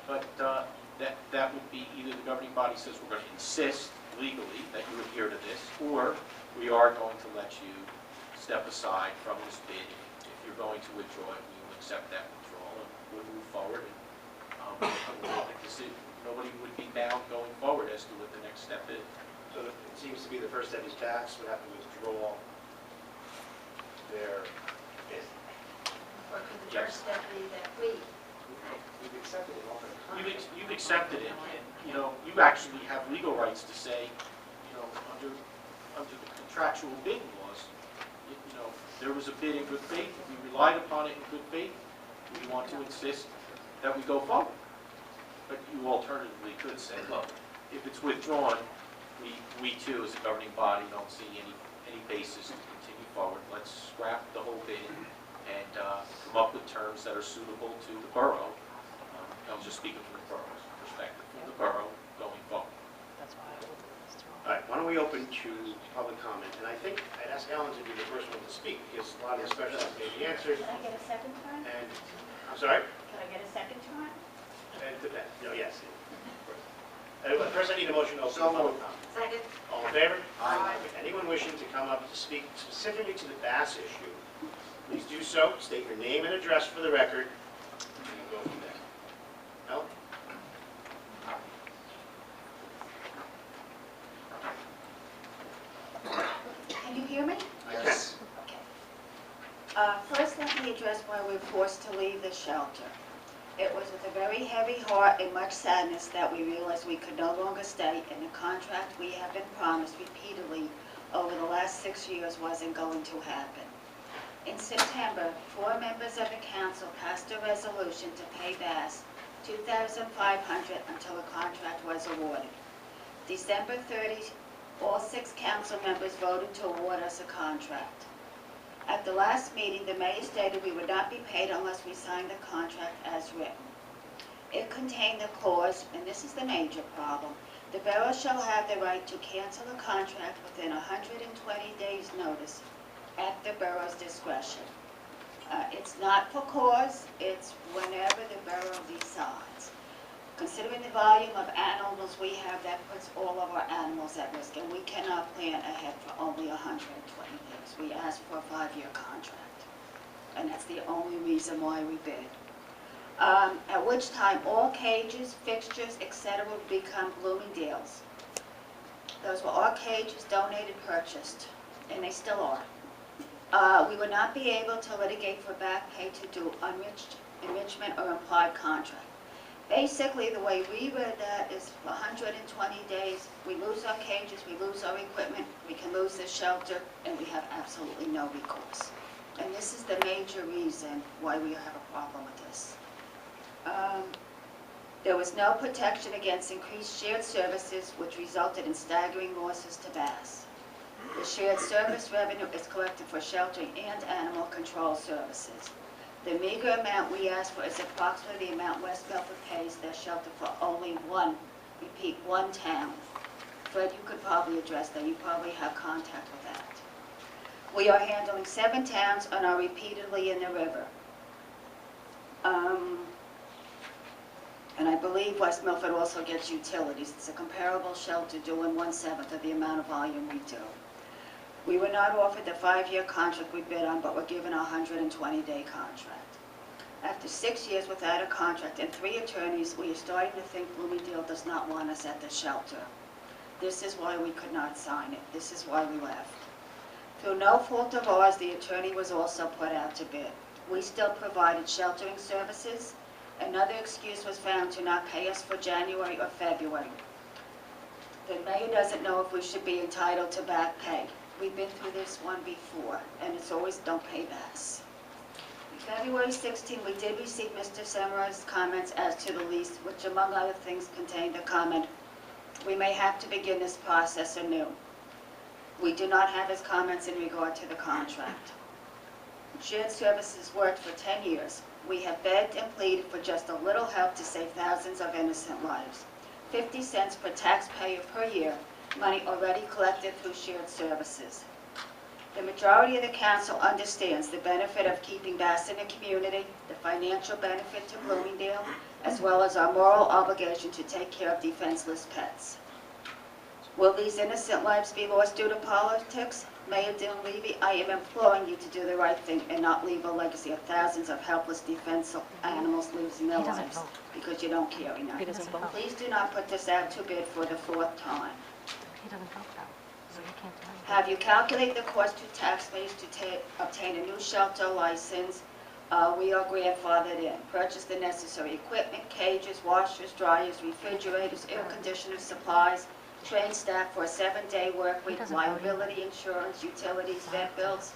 Speaker 7: But that would be either the governing body says we're going to insist legally that you adhere to this, or we are going to let you step aside from this bid. If you're going to withdraw it, we will accept that withdrawal and we'll move forward. And we'll make a decision. Nobody would be bound going forward as to what the next step is.
Speaker 1: So it seems to be the first step is Bass would have to withdraw their bid.
Speaker 5: Or could the first step be that we
Speaker 1: We've accepted it, offered a contract.
Speaker 7: You've accepted it, and, you actually have legal rights to say, under the contractual bidding laws, there was a bid in good faith, we relied upon it in good faith, we want to insist that we go forward. But you alternatively could say, look, if it's withdrawn, we too, as a governing body, don't see any basis to continue forward. Let's scrap the whole bid and come up with terms that are suitable to the borough. I'm just speaking from the borough's perspective, from the borough going forward.
Speaker 4: That's why I would withdraw.
Speaker 1: All right, why don't we open to public comment? And I think I'd ask Ellen to be the first one to speak, because a lot of the questions may be answered.
Speaker 9: Can I get a second time?
Speaker 1: And, I'm sorry?
Speaker 9: Can I get a second time?
Speaker 1: And the best, yes. First, I need a motion to open
Speaker 10: So
Speaker 1: public
Speaker 10: moved.
Speaker 1: comment.
Speaker 5: second?
Speaker 1: All in favor?
Speaker 10: Aye.
Speaker 1: Anyone wishing to come up to speak specifically to the Bass issue, please do so. State your name and address for the record, and we'll go from there. Ellen?
Speaker 12: Can you hear me?
Speaker 10: Yes.
Speaker 12: First, let me address why we were forced to leave the shelter. It was with a very heavy heart and much sadness that we realized we could no longer stay, and the contract we have been promised repeatedly over the last 6 years wasn't going to happen. In September, 4 members of the council passed a resolution to pay Bass $2,500 until the contract was awarded. December 30, all 6 council members voted to award us a contract. At the last meeting, the mayor stated we would not be paid unless we signed the contract as written. It contained the clause, and this is the major problem, the borough shall have the right to cancel the contract within 120 days' notice at the borough's discretion. It's not for cause, it's whenever the borough decides. Considering the volume of animals we have, that puts all of our animals at risk, and we cannot plan ahead for only 120 days. We asked for a 5-year contract, and that's the only reason why we bid. At which time all cages, fixtures, etc. would become Bloomingdale's. Those were all cages donated, purchased, and they still are. We would not be able to litigate for back pay to do enrichment or implied contract. Basically, the way we read that is for 120 days, we lose our cages, we lose our equipment, we can lose the shelter, and we have absolutely no recourse. And this is the major reason why we have a problem with this. There was no protection against increased shared services, which resulted in staggering losses to Bass. The shared service revenue is collected for sheltering and animal control services. The meager amount we ask for is approximately the amount West Milford pays their shelter for only one town. Fred, you could probably address that. You probably have contact with that. We are handling 7 towns and are repeatedly in the river. And I believe West Milford also gets utilities. It's a comparable shelter doing 1/7 of the amount of volume we do. We were not offered the 5-year contract we bid on, but were given a 120-day contract. After 6 years without a contract and 3 attorneys, we are starting to think Bloomingdale does not want us at the shelter. This is why we could not sign it. This is why we left. Through no fault of ours, the attorney was also put out to bid. We still provided sheltering services. Another excuse was found to not pay us for January or February. The mayor doesn't know if we should be entitled to back pay. We've been through this one before, and it's always don't pay bass. February 16, we did receive Mr. Semmer's comments as to the lease, which among other things contained a comment, "We may have to begin this process anew." We do not have his comments in regard to the contract. Shared Services worked for 10 years. We have begged and pleaded for just a little help to save thousands of innocent lives. 50 cents per taxpayer per year, money already collected through Shared Services. The majority of the council understands the benefit of keeping bass in the community, the financial benefit to Bloomingdale, as well as our moral obligation to take care of defenseless pets. Will these innocent lives be lost due to politics? Mayor Dinwiddie, I am imploring you to do the right thing and not leave a legacy of thousands of helpless defenseless animals losing their
Speaker 4: He doesn't
Speaker 12: lives
Speaker 4: vote.
Speaker 12: because you don't care enough.
Speaker 4: He doesn't vote.
Speaker 12: Please do not put this out to bid for the 4th time.
Speaker 4: He doesn't vote though, so you can't tell him.
Speaker 12: Have you calculated the cost to taxpayers to obtain a new shelter license? We are grandfathered in. Purchase the necessary equipment, cages, washers, dryers, refrigerators, air conditioners, supplies, train staff for a 7-day work week,
Speaker 4: doesn't vote either.
Speaker 12: liability insurance, utilities, vet bills.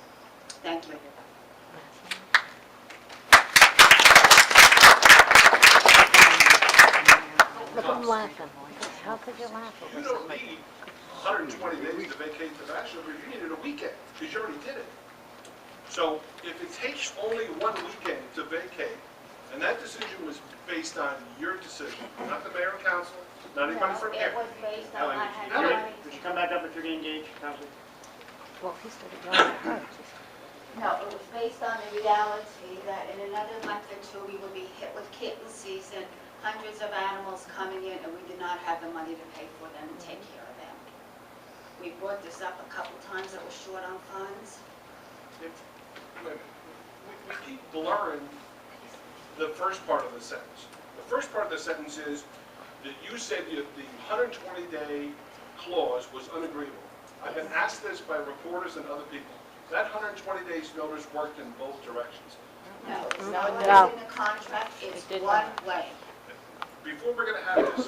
Speaker 12: Thank you.
Speaker 4: Look at him laughing. How could you laugh?
Speaker 8: You don't need 120 days to vacate the bachelor, but you needed a weekend, because you already did it. So if it takes only one weekend to vacate, and that decision was based on your decision, not the mayor and council, not anybody from here.
Speaker 12: It was based on, I had
Speaker 8: Ellen,
Speaker 12: money.
Speaker 1: Would you come back up if you're engaged, Council?
Speaker 4: Well, he said it was.
Speaker 12: No, it was based on the reality that in another month or two, we would be hit with kitten season, hundreds of animals coming in, and we did not have the money to pay for them and take care of them. We brought this up a couple times, that was short on funds.
Speaker 8: Wait a minute. We keep blurring the first part of the sentence. The first part of the sentence is that you said the 120-day clause was unagreeable. I've been asked this by reporters and other people. That 120 days notice worked in both directions.
Speaker 12: No, it's
Speaker 4: No.
Speaker 12: not in the contract, it's
Speaker 4: It did
Speaker 12: one
Speaker 4: not.
Speaker 12: way.
Speaker 8: Before we're gonna have this,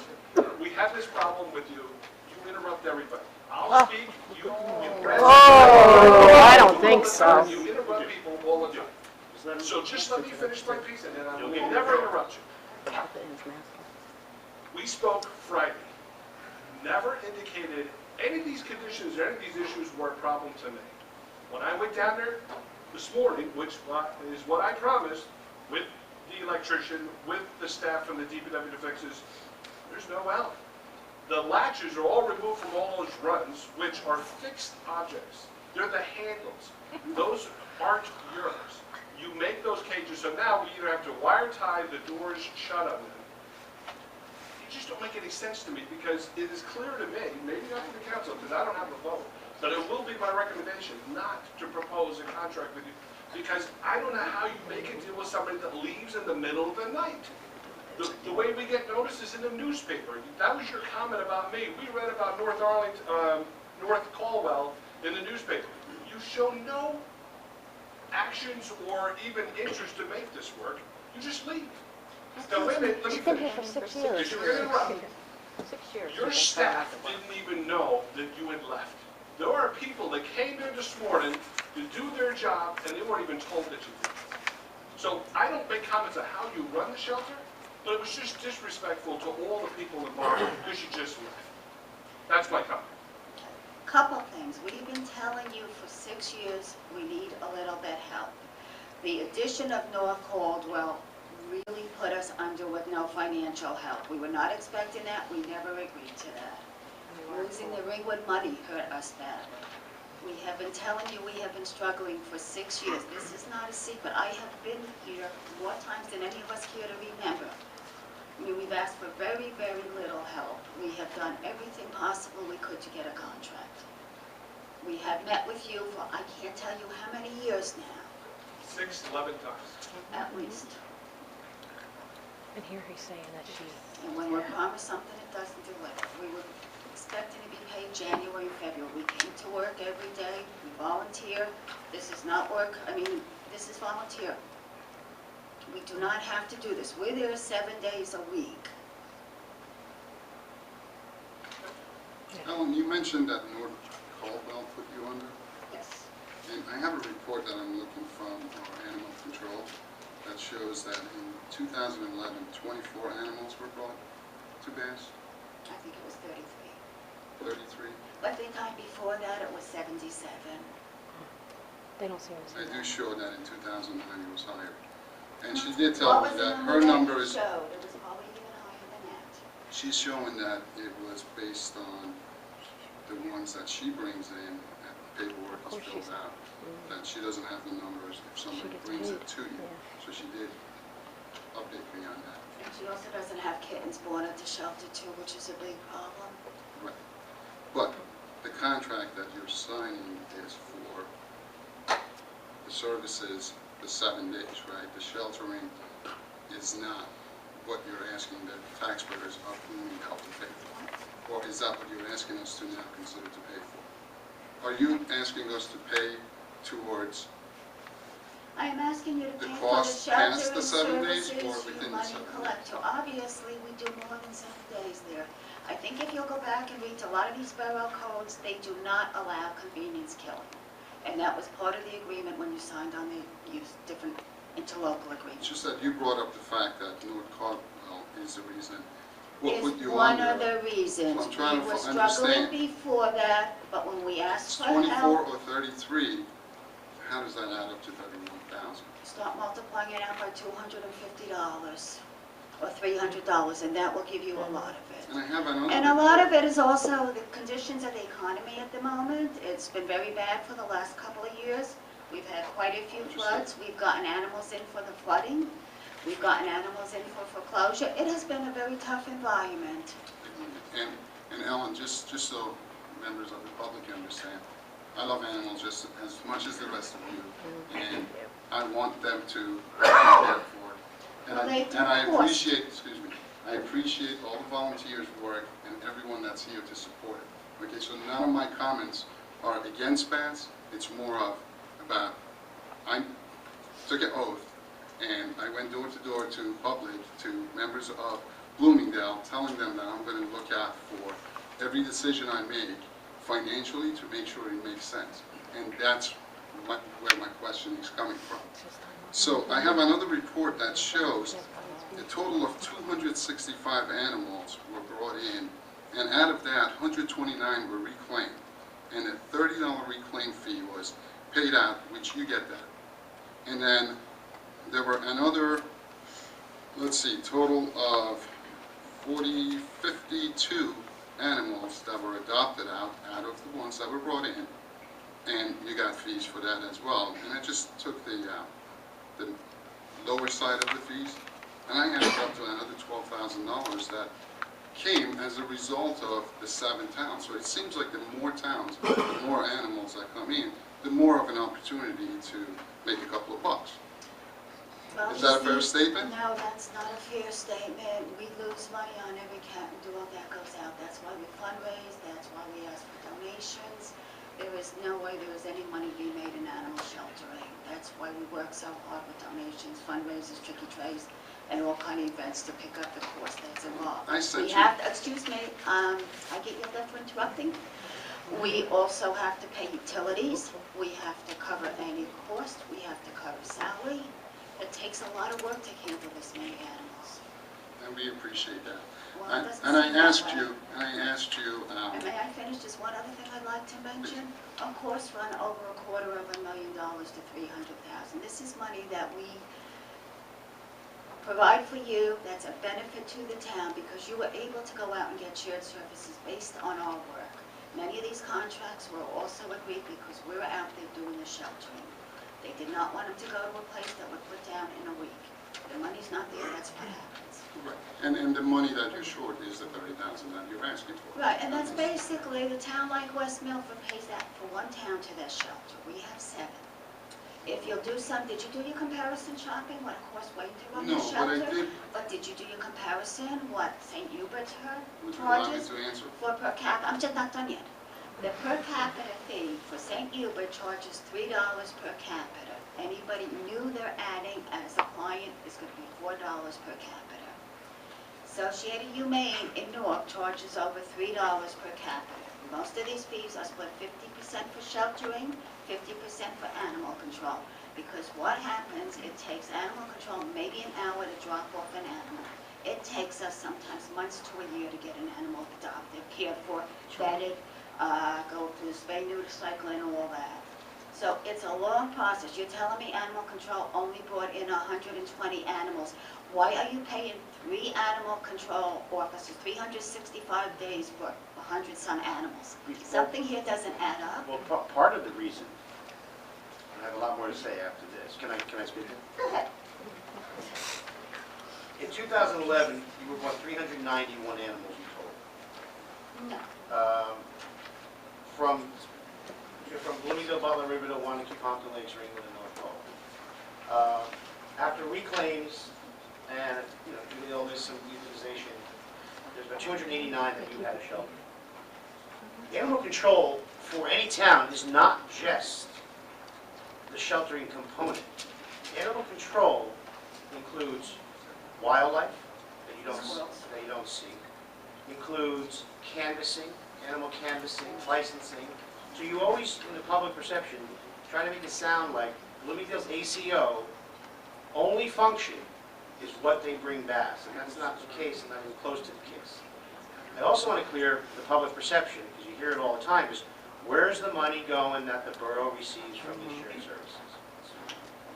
Speaker 8: we have this problem with you. You interrupt everybody. I'll speak, you
Speaker 4: Oh, I don't think so.
Speaker 8: You interrupt people all the time. So just let me finish my piece and then I will never interrupt you. We spoke Friday. Never indicated any of these conditions or any of these issues were a problem to me. When I went down there this morning, which is what I promised, with the electrician, with the staff from the DPW to fix this, there's no out. The latches are all removed from all those runs, which are fixed objects. They're the handles. Those aren't yours. You make those cages, so now we either have to wire tie the doors shut on them. It just don't make any sense to me, because it is clear to me, maybe not to the council, because I don't have a vote, but it will be my recommendation not to propose a contract with you, because I don't know how you make a deal with somebody that leaves in the middle of the night. The way we get notices in the newspaper, that was your comment about me. We read about North Arlington, North Caldwell in the newspaper. You show no actions or even interest to make this work. You just leave. Now, wait a minute, let me
Speaker 4: She's been here
Speaker 8: finish.
Speaker 4: for 6 years.
Speaker 8: Because you're going to interrupt me.
Speaker 4: 6 years.
Speaker 8: Your staff didn't even know that you had left. There are people that came there this morning to do their job, and they weren't even told that you did. So I don't make comments on how you run the shelter, but it was just disrespectful to all the people involved because you just left. That's my comment.
Speaker 12: Couple things. We've been telling you for 6 years we need a little bit help. The addition of North Caldwell really put us under with no financial help. We were not expecting that. We never agreed to that. Losing the Ringwood money hurt us badly. We have been telling you we have been struggling for 6 years. This is not a secret. I have been here more times than any of us here to remember. I mean, we've asked for very, very little help. We have done everything possible we could to get a contract. We have met with you for, I can't tell you how many years now,
Speaker 8: 11 times.
Speaker 12: at least.
Speaker 4: And here he's saying that she,
Speaker 12: And when we're promised something, it doesn't deliver. We were expecting to be paid January, February. We came to to work every day, we volunteer. This is not work, this is volunteer. We do not have to do this. We're there 7 days a week.
Speaker 6: Ellen, you mentioned that North Caldwell put you under,
Speaker 12: Yes.
Speaker 6: and I have a report that I'm looking from our animal control that shows that in 2011, 24 animals were brought to Bass,
Speaker 12: I think it was 33.
Speaker 6: 33.
Speaker 12: But the time before that, it was 77.
Speaker 4: They don't seem to
Speaker 6: I
Speaker 4: see
Speaker 6: do
Speaker 4: that.
Speaker 6: show that in 2009 it was higher. And she did
Speaker 12: What
Speaker 6: tell
Speaker 12: was
Speaker 6: me
Speaker 12: the
Speaker 6: that her
Speaker 12: that
Speaker 6: number
Speaker 12: you
Speaker 6: is,
Speaker 12: showed? It was probably even higher than that.
Speaker 6: she's showing that it was based on the ones that she brings in, and paperwork is
Speaker 4: course
Speaker 6: filled
Speaker 4: she's-
Speaker 6: out, that she doesn't have the numbers if somebody
Speaker 4: gets
Speaker 6: brings it
Speaker 4: paid,
Speaker 6: to you.
Speaker 4: yeah.
Speaker 6: So she did update me on that.
Speaker 12: And she also doesn't have kittens born at the shelter too, which is a big problem.
Speaker 6: Right. But the contract that you're signing is for the services, the 7 days, right? The sheltering is not what you're asking the taxpayers of Bloomingdale to pay for. Or is that what you're asking us to now consider to pay for? Are you asking us to pay towards,
Speaker 12: I am asking you to
Speaker 6: The
Speaker 12: pay for the
Speaker 6: cost past
Speaker 12: shelter
Speaker 6: the
Speaker 12: and
Speaker 6: 7 days
Speaker 12: services
Speaker 6: or
Speaker 12: you
Speaker 6: within the
Speaker 12: money
Speaker 6: 7 days?
Speaker 12: collect. So obviously, we do more than 7 days there. I think if you'll go back and read a lot of these borough codes, they do not allow convenience killing. And that was part of the agreement when you signed on the different interlocal
Speaker 6: it's
Speaker 12: agreements.
Speaker 6: just that you brought up the fact that North Caldwell is the reason. What
Speaker 12: Is
Speaker 6: put you
Speaker 12: one
Speaker 6: under?
Speaker 12: of the reasons.
Speaker 6: So I'm trying
Speaker 12: We
Speaker 6: to
Speaker 12: were
Speaker 6: understand.
Speaker 12: struggling before that, but when we asked
Speaker 6: It's
Speaker 12: for help,
Speaker 6: 24 or 33, how does that add up to 31,000?
Speaker 12: start multiplying it out by $250 or $300, and that will give you a lot of it.
Speaker 6: And I have another
Speaker 12: And a lot of
Speaker 6: report.
Speaker 12: it is also the conditions of the economy at the moment. It's been very bad for the last couple of years. We've had quite a few floods. We've gotten animals in for the flooding. We've gotten animals in for foreclosure. It has been a very tough environment.
Speaker 6: And Ellen, just so members of the public understand, I love animals just as much as the rest of you, and I want them to be cared for. And
Speaker 12: Well, they do
Speaker 6: and I
Speaker 12: cost.
Speaker 6: appreciate, excuse me, I appreciate all the volunteers' work and everyone that's here to support it. Okay, so none of my comments are against bats, it's more of about, I took an oath, and I went door to door to public, to members of Bloomingdale, telling them that I'm going to look out for every decision I make financially to make sure it makes sense. And that's where my question is coming from. So I have another report that shows a total of 265 animals were brought in, and out of that, 129 were reclaimed. And a $30 reclaim fee was paid out, which you get that. And then there were another, let's see, total of 52 animals that were adopted out of the ones that were brought in, and you got fees for that as well. And I just took the lower side of the fees, and I added up to another $12,000 that came as a result of the 7 towns. So it seems like the more towns, the more animals that come in, the more of an opportunity to make a couple of bucks.
Speaker 12: Well,
Speaker 6: Is
Speaker 12: you
Speaker 6: that a fair
Speaker 12: see,
Speaker 6: statement?
Speaker 12: No, that's not a fair statement. We lose money on every cat and dog that goes out. That's why we fundraise, that's why we ask for donations. There is no way there is any money being made in animal sheltering. That's why we work so hard with donations, fundraisers, tricky trays, and all kind of events to pick up the cost that's involved.
Speaker 6: I sent
Speaker 12: We
Speaker 6: you-
Speaker 12: have, excuse me, I get your left for interrupting. We also have to pay utilities. We have to cover any cost. We have to cover salary. It takes a lot of work to handle this many animals.
Speaker 6: And we appreciate that.
Speaker 12: Well, it doesn't
Speaker 6: And I
Speaker 12: seem that
Speaker 6: asked
Speaker 12: way.
Speaker 6: you,
Speaker 12: And may I finish just one other thing I'd like to mention? Of course, run over $250,000 to $300,000. This is money that we provide for you, that's a benefit to the town, because you were able to go out and get shared services based on our work. Many of these contracts were also agreed because we were out there doing the sheltering. They did not want them to go to a place that would put down in a week. The money's not there, that's what happens.
Speaker 6: right, and the money that you're short is the $30,000 that you're asking for.
Speaker 12: Right, and that's basically, the town like West Milford pays that for one town to their shelter. We have 7. If you'll do some, did you do your comparison shopping, what it costs way to run the
Speaker 6: No, but
Speaker 12: shelter?
Speaker 6: I did,
Speaker 12: But did you do your comparison, what St. Hubert
Speaker 6: would you allow me
Speaker 12: charges
Speaker 6: to answer?
Speaker 12: for per cap? I'm just not done yet. The per capita fee for St. Hubert charges $3 per capita. Anybody new they're adding as a client is going to be $4 per capita. Associated Humane in Newark charges over $3 per capita. Most of these fees are split 50% for sheltering, 50% for animal control. Because what happens, it takes animal control maybe an hour to drop off an animal. It takes us sometimes months to a year to get an animal adopted, cared for, vetted, go through the spay-neuter cycle and all that. So it's a long process. You're telling me animal control only brought in 120 animals. Why are you paying 3 animal control officers 365 days for 100-some animals? Something here doesn't add up.
Speaker 1: Well, part of the reason, and I have a lot more to say after this. Can I speak?
Speaker 12: Go ahead.
Speaker 1: In 2011, you were bought 391 animals in total.
Speaker 12: No.
Speaker 1: From Bloomingdale, Borough, Riverdale, Wanacue, Pompton Lakes, Ringwood, and North Pole. After reclaims and, due to illness and euthanization, there's about 289 that you had a shelter. Animal control for any town is not just the sheltering component. Animal control includes wildlife that you don't see, includes canvassing, animal canvassing, licensing. So you always, in the public perception, try to make it sound like Bloomingdale's ACO only function is what they bring bass, and that's not the case, and not even close to the case. I also want to clear the public perception, because you hear it all the time, is where's the money going that the borough receives from these shared services?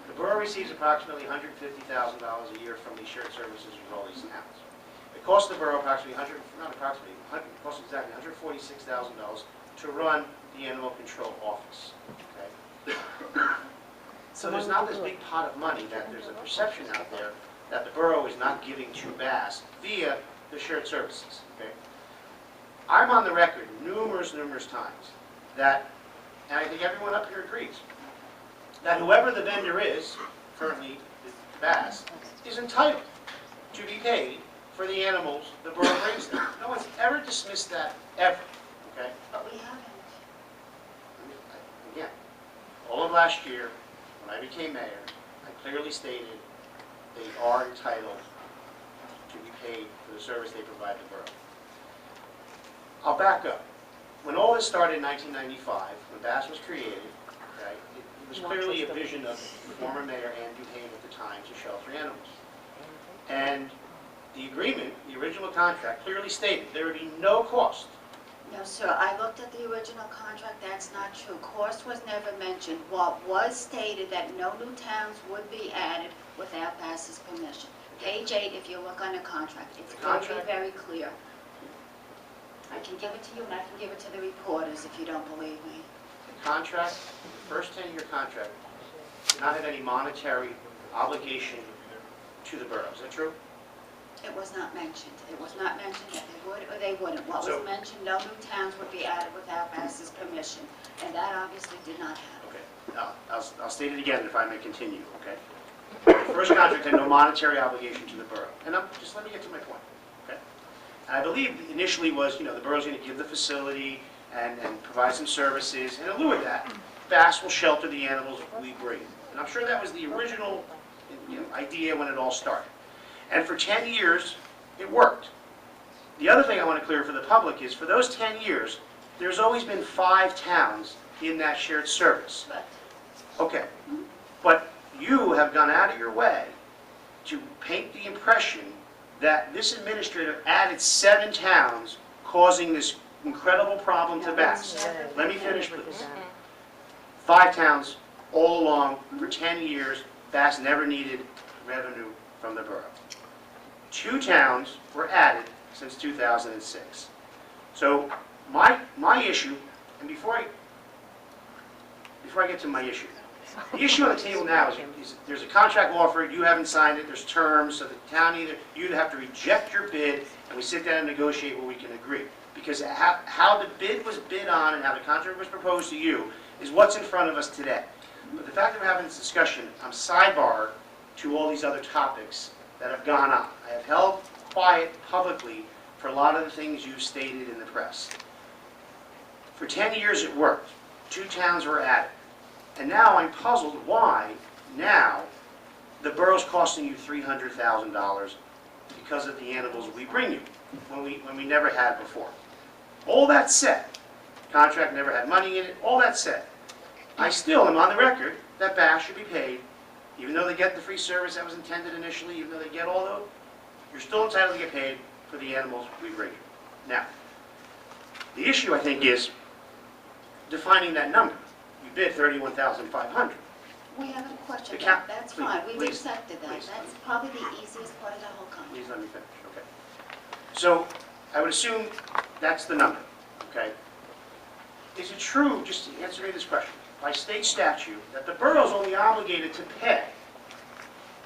Speaker 1: The borough receives approximately $150,000 a year from these shared services with all these towns. It costs the borough approximately it costs exactly $146,000 to run the animal control office. Okay? So there's not this big pot of money that there's a perception out there that the borough is not giving to Bass via the shared services. Okay? I'm on the record numerous times that, and I think everyone up here agrees, that whoever the vendor is, currently Bass, is entitled to be paid for the animals the borough brings them. No one's ever dismissed that, ever. Okay?
Speaker 12: But we haven't.
Speaker 1: Again, all of last year, when I became mayor, I clearly stated they are entitled to be paid for the service they provide the borough. I'll back up. When all this started in 1995, when Bass was created, okay, it was clearly a vision of former Mayor Ann Duhane at the time to shelter animals. And the agreement, the original contract, clearly stated there would be no cost.
Speaker 12: No, sir, I looked at the original contract, that's not true. Cost was never mentioned. What was stated that no new towns would be added without Bass's permission. Page 8, if you look on the contract, it's very clear. I can give it to you and I can give it to the reporters if you don't believe me.
Speaker 1: The contract, the first 10-year contract, did not have any monetary obligation to the borough. Is that true?
Speaker 12: It was not mentioned. It was not mentioned that they would or they wouldn't. What was
Speaker 1: So-
Speaker 12: mentioned, no new towns would be added without Bass's permission, and that obviously did not happen.
Speaker 1: Okay. Now, I'll state it again if I may continue, okay? The first contract had no monetary obligation to the borough. And just let me get to my point, okay? And I believe initially was, the borough's going to give the facility and provide some services. And in lieu of that, Bass will shelter the animals we bring. And I'm sure that was the original idea when it all started. And for 10 years, it worked. The other thing I want to clear for the public is for those 10 years, there's always been 5 towns in that shared service.
Speaker 12: But
Speaker 1: Okay, but you have gone out of your way to paint the impression that this administrator added 7 towns causing this incredible problem to Bass. Let me finish, please. 5 towns all along for 10 years, Bass never needed revenue from the borough. 2 towns were added since 2006. So my issue, and before I get to my issue, the issue on the table now is there's a contract offered, you haven't signed it, there's terms, so the town you either have to reject your bid, and we sit down and negotiate where we can agree. Because how the bid was bid on and how the contract was proposed to you is what's in front of us today. But the fact that we're having this discussion, I'm sidebar to all these other topics that have gone on. I have held quiet publicly for a lot of the things you've stated in the press. For 10 years it worked. 2 towns were added. And now I'm puzzled why now the borough's costing you $300,000 because of the animals we bring you, when we never had before. All that said, contract never had money in it, all that said, I still am on the record that Bass should be paid, even though they get the free service that was intended initially, even though they get all those, you're still entitled to get paid for the animals we bring you. Now, the issue, I think, is defining that number. You bid $31,500.
Speaker 12: We have a question,
Speaker 1: The cap-
Speaker 12: that's
Speaker 1: please,
Speaker 12: fine, we've
Speaker 1: please,
Speaker 12: accepted that,
Speaker 1: please.
Speaker 12: that's probably the easiest part of the whole contract.
Speaker 1: Please let me finish, okay? So, I would assume that's the number, okay? Is it true, just to answer me this question, by state statute, that the borough's only obligated to pay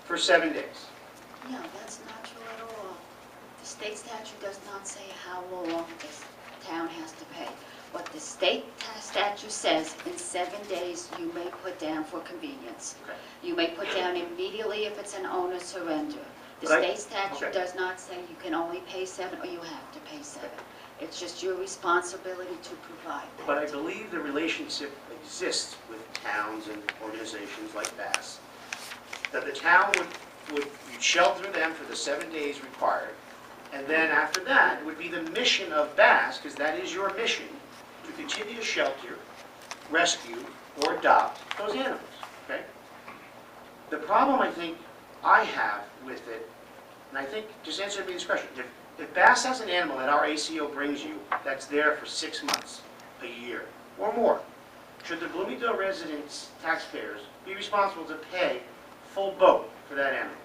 Speaker 1: for 7 days?
Speaker 12: No, that's not true at all. The state statute does not say how long this town has to pay. What the state statute says, in 7 days, you may put down for convenience.
Speaker 1: Okay.
Speaker 12: You may put down immediately if it's an owner surrender. The
Speaker 1: But
Speaker 12: state statute
Speaker 1: okay.
Speaker 12: does not say you can only pay 7 or you have to pay 7. It's just your responsibility to provide that.
Speaker 1: But I believe the relationship exists with towns and organizations like Bass, that the town would you'd shelter them for the 7 days required, and then after that, it would be the mission of Bass, because that is your mission, to continue to shelter, rescue, or adopt those animals, okay? The problem I think I have with it, and I think, just answer me this question, if Bass has an animal that our ACO brings you that's there for 6 months, a year, or more, should the Bloomingdale residents, taxpayers, be responsible to pay full boat for that animal?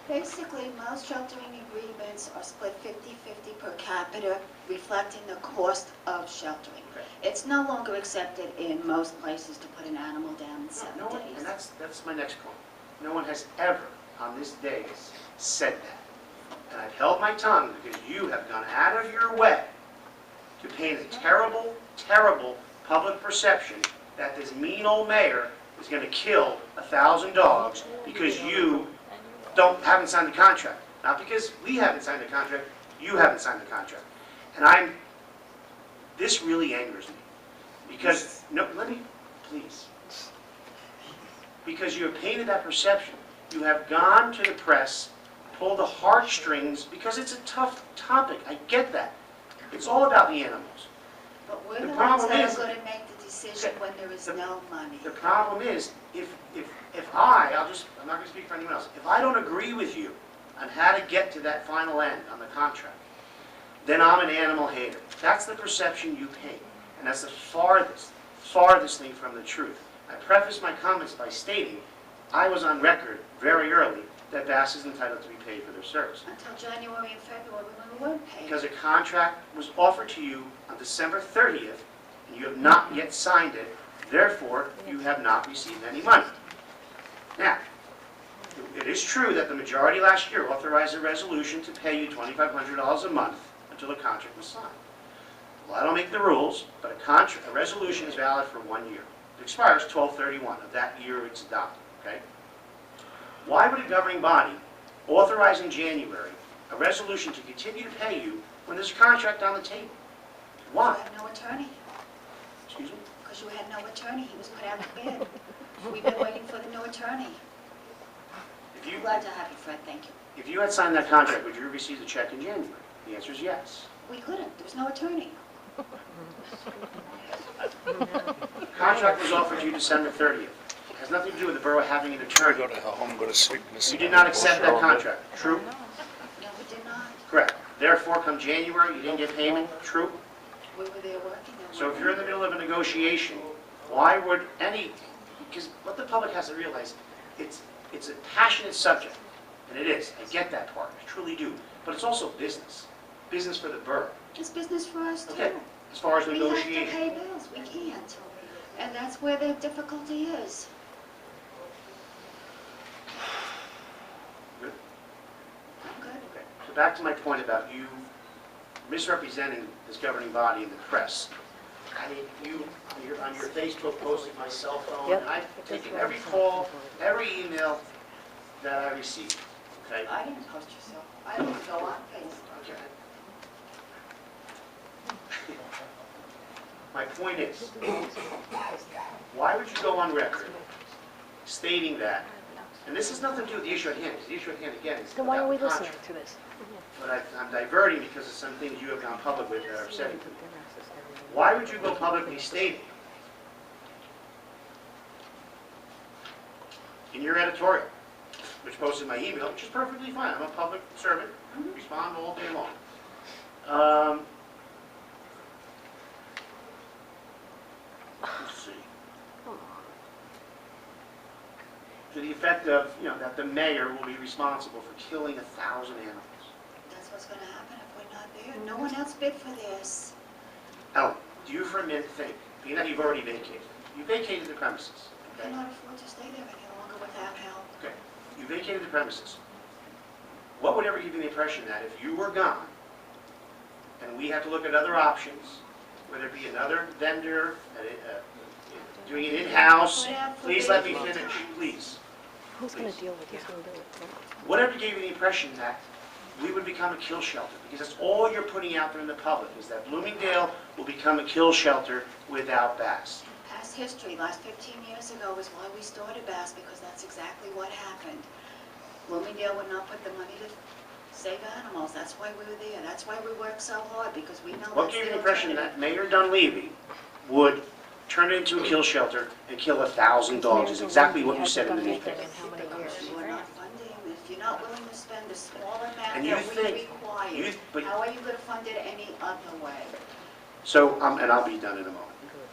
Speaker 12: Basically, most sheltering agreements are split 50-50 per capita, reflecting the cost of sheltering.
Speaker 1: Okay.
Speaker 12: It's no longer accepted in most places to put an animal down in 7
Speaker 1: No one,
Speaker 12: days.
Speaker 1: and that's my next point. No one has ever, on this day, said that. And I've held my tongue because you have gone out of your way to paint a terrible, terrible public perception that this mean old mayor is going to kill 1,000 dogs because you haven't signed the contract. Not because we haven't signed the contract, you haven't signed the contract. And this really angers me. Because, no, let me, please. Because you have painted that perception. You have gone to the press, pulled the heartstrings, because it's a tough topic. I get that. It's all about the animals.
Speaker 12: But we're
Speaker 1: The
Speaker 12: the ones
Speaker 1: problem
Speaker 12: that
Speaker 1: is-
Speaker 12: are going to make the decision when there is no money.
Speaker 1: The problem is, if I'm not going to speak for anyone else, if I don't agree with you on how to get to that final end on the contract, then I'm an animal hater. That's the perception you paint, and that's the farthest thing from the truth. I preface my comments by stating I was on record very early that Bass is entitled to be paid for their service.
Speaker 12: Until January and February when we weren't paid.
Speaker 1: Because a contract was offered to you on December 30th, and you have not yet signed it, therefore, you have not received any money. Now, it is true that the majority last year authorized a resolution to pay you $2,500 a month until the contract was signed. Well, I don't make the rules, but a resolution is valid for 1 year. It expires 12/31 of that year it's adopted, okay? Why would a governing body authorize in January a resolution to continue to pay you when there's a contract on the table? Why?
Speaker 12: You had no attorney,
Speaker 1: Excuse me?
Speaker 12: because you had no attorney. He was put out to bid. We've been waiting for the new attorney.
Speaker 1: If you,
Speaker 12: Glad to have you, Fred, thank you.
Speaker 1: if you had signed that contract, would you have received the check in January? The answer is yes.
Speaker 12: We couldn't, there was no attorney.
Speaker 1: The contract was offered to you December 30th. It has nothing to do with the borough having an attorney.
Speaker 13: Go to home, go to sleep.
Speaker 1: You did not accept that contract. True?
Speaker 12: No, we did not.
Speaker 1: Correct. Therefore, come January, you didn't get payment. True?
Speaker 12: We were there working. there
Speaker 1: So if
Speaker 12: weren't
Speaker 1: you're in the middle of a negotiation, why would because what the public has to realize, it's a passionate subject, and it is. I get that part, I truly do. But it's also business. Business for the borough.
Speaker 12: It's business for us too.
Speaker 1: Okay, as far as
Speaker 12: We have to
Speaker 1: negotiation.
Speaker 12: pay bills, we can't. And that's where the difficulty is.
Speaker 1: Good?
Speaker 12: I'm good.
Speaker 1: Okay. So back to my point about you misrepresenting this governing body in the press. I mean, you're on your Facebook post with my cell phone,
Speaker 4: Yep.
Speaker 1: and I've taken every call, every email that I received, okay?
Speaker 12: I didn't post yourself. I didn't go on Facebook.
Speaker 1: Okay. My point is, why would you go on record stating that, and this has nothing to do with the issue at hand, because the issue at hand, again, is
Speaker 4: Then why are
Speaker 1: about
Speaker 4: we
Speaker 1: the
Speaker 4: listening
Speaker 1: contract.
Speaker 4: to this?
Speaker 1: But I'm diverting because of some things you have gone public with that are upsetting to me. Why would you go publicly stating in your editorial, which posted my email, which is perfectly fine, I'm a public servant, respond all day long. Let's see. To the effect of, that the mayor will be responsible for killing 1,000 animals.
Speaker 12: That's what's gonna happen if we're not there. No one else bid for this.
Speaker 1: Ellen, do you for a minute think, being that you've already vacated, you vacated the premises,
Speaker 12: I
Speaker 1: okay?
Speaker 12: cannot afford to stay there any longer without help.
Speaker 1: Okay, you vacated the premises. What would ever give you the impression that if you were gone, and we had to look at other options, whether it be another vendor, doing it in-house, please let me finish, please.
Speaker 4: Who's going to deal with this? Who's going to do it?
Speaker 1: Whatever gave you the impression that we would become a kill shelter, because that's all you're putting out there in the public, is that Bloomingdale will become a kill shelter without bass.
Speaker 12: Past history, last 15 years ago is why we started Bass, because that's exactly what happened. Bloomingdale would not put the money to save animals. That's why we were there. That's why we worked so hard, because we know
Speaker 1: What
Speaker 12: that's
Speaker 1: gave you
Speaker 12: the
Speaker 1: the impression
Speaker 12: alternative.
Speaker 1: that Mayor Dunleavy would turn it into a kill shelter and kill 1,000 dogs, is exactly what you said in the newspaper.
Speaker 12: Because you are not funding, if you're not willing to spend the small amount
Speaker 1: And you
Speaker 12: that we
Speaker 1: think-
Speaker 12: require,
Speaker 1: but-
Speaker 12: how are you gonna fund it any other way?
Speaker 1: So, and I'll be done in a moment.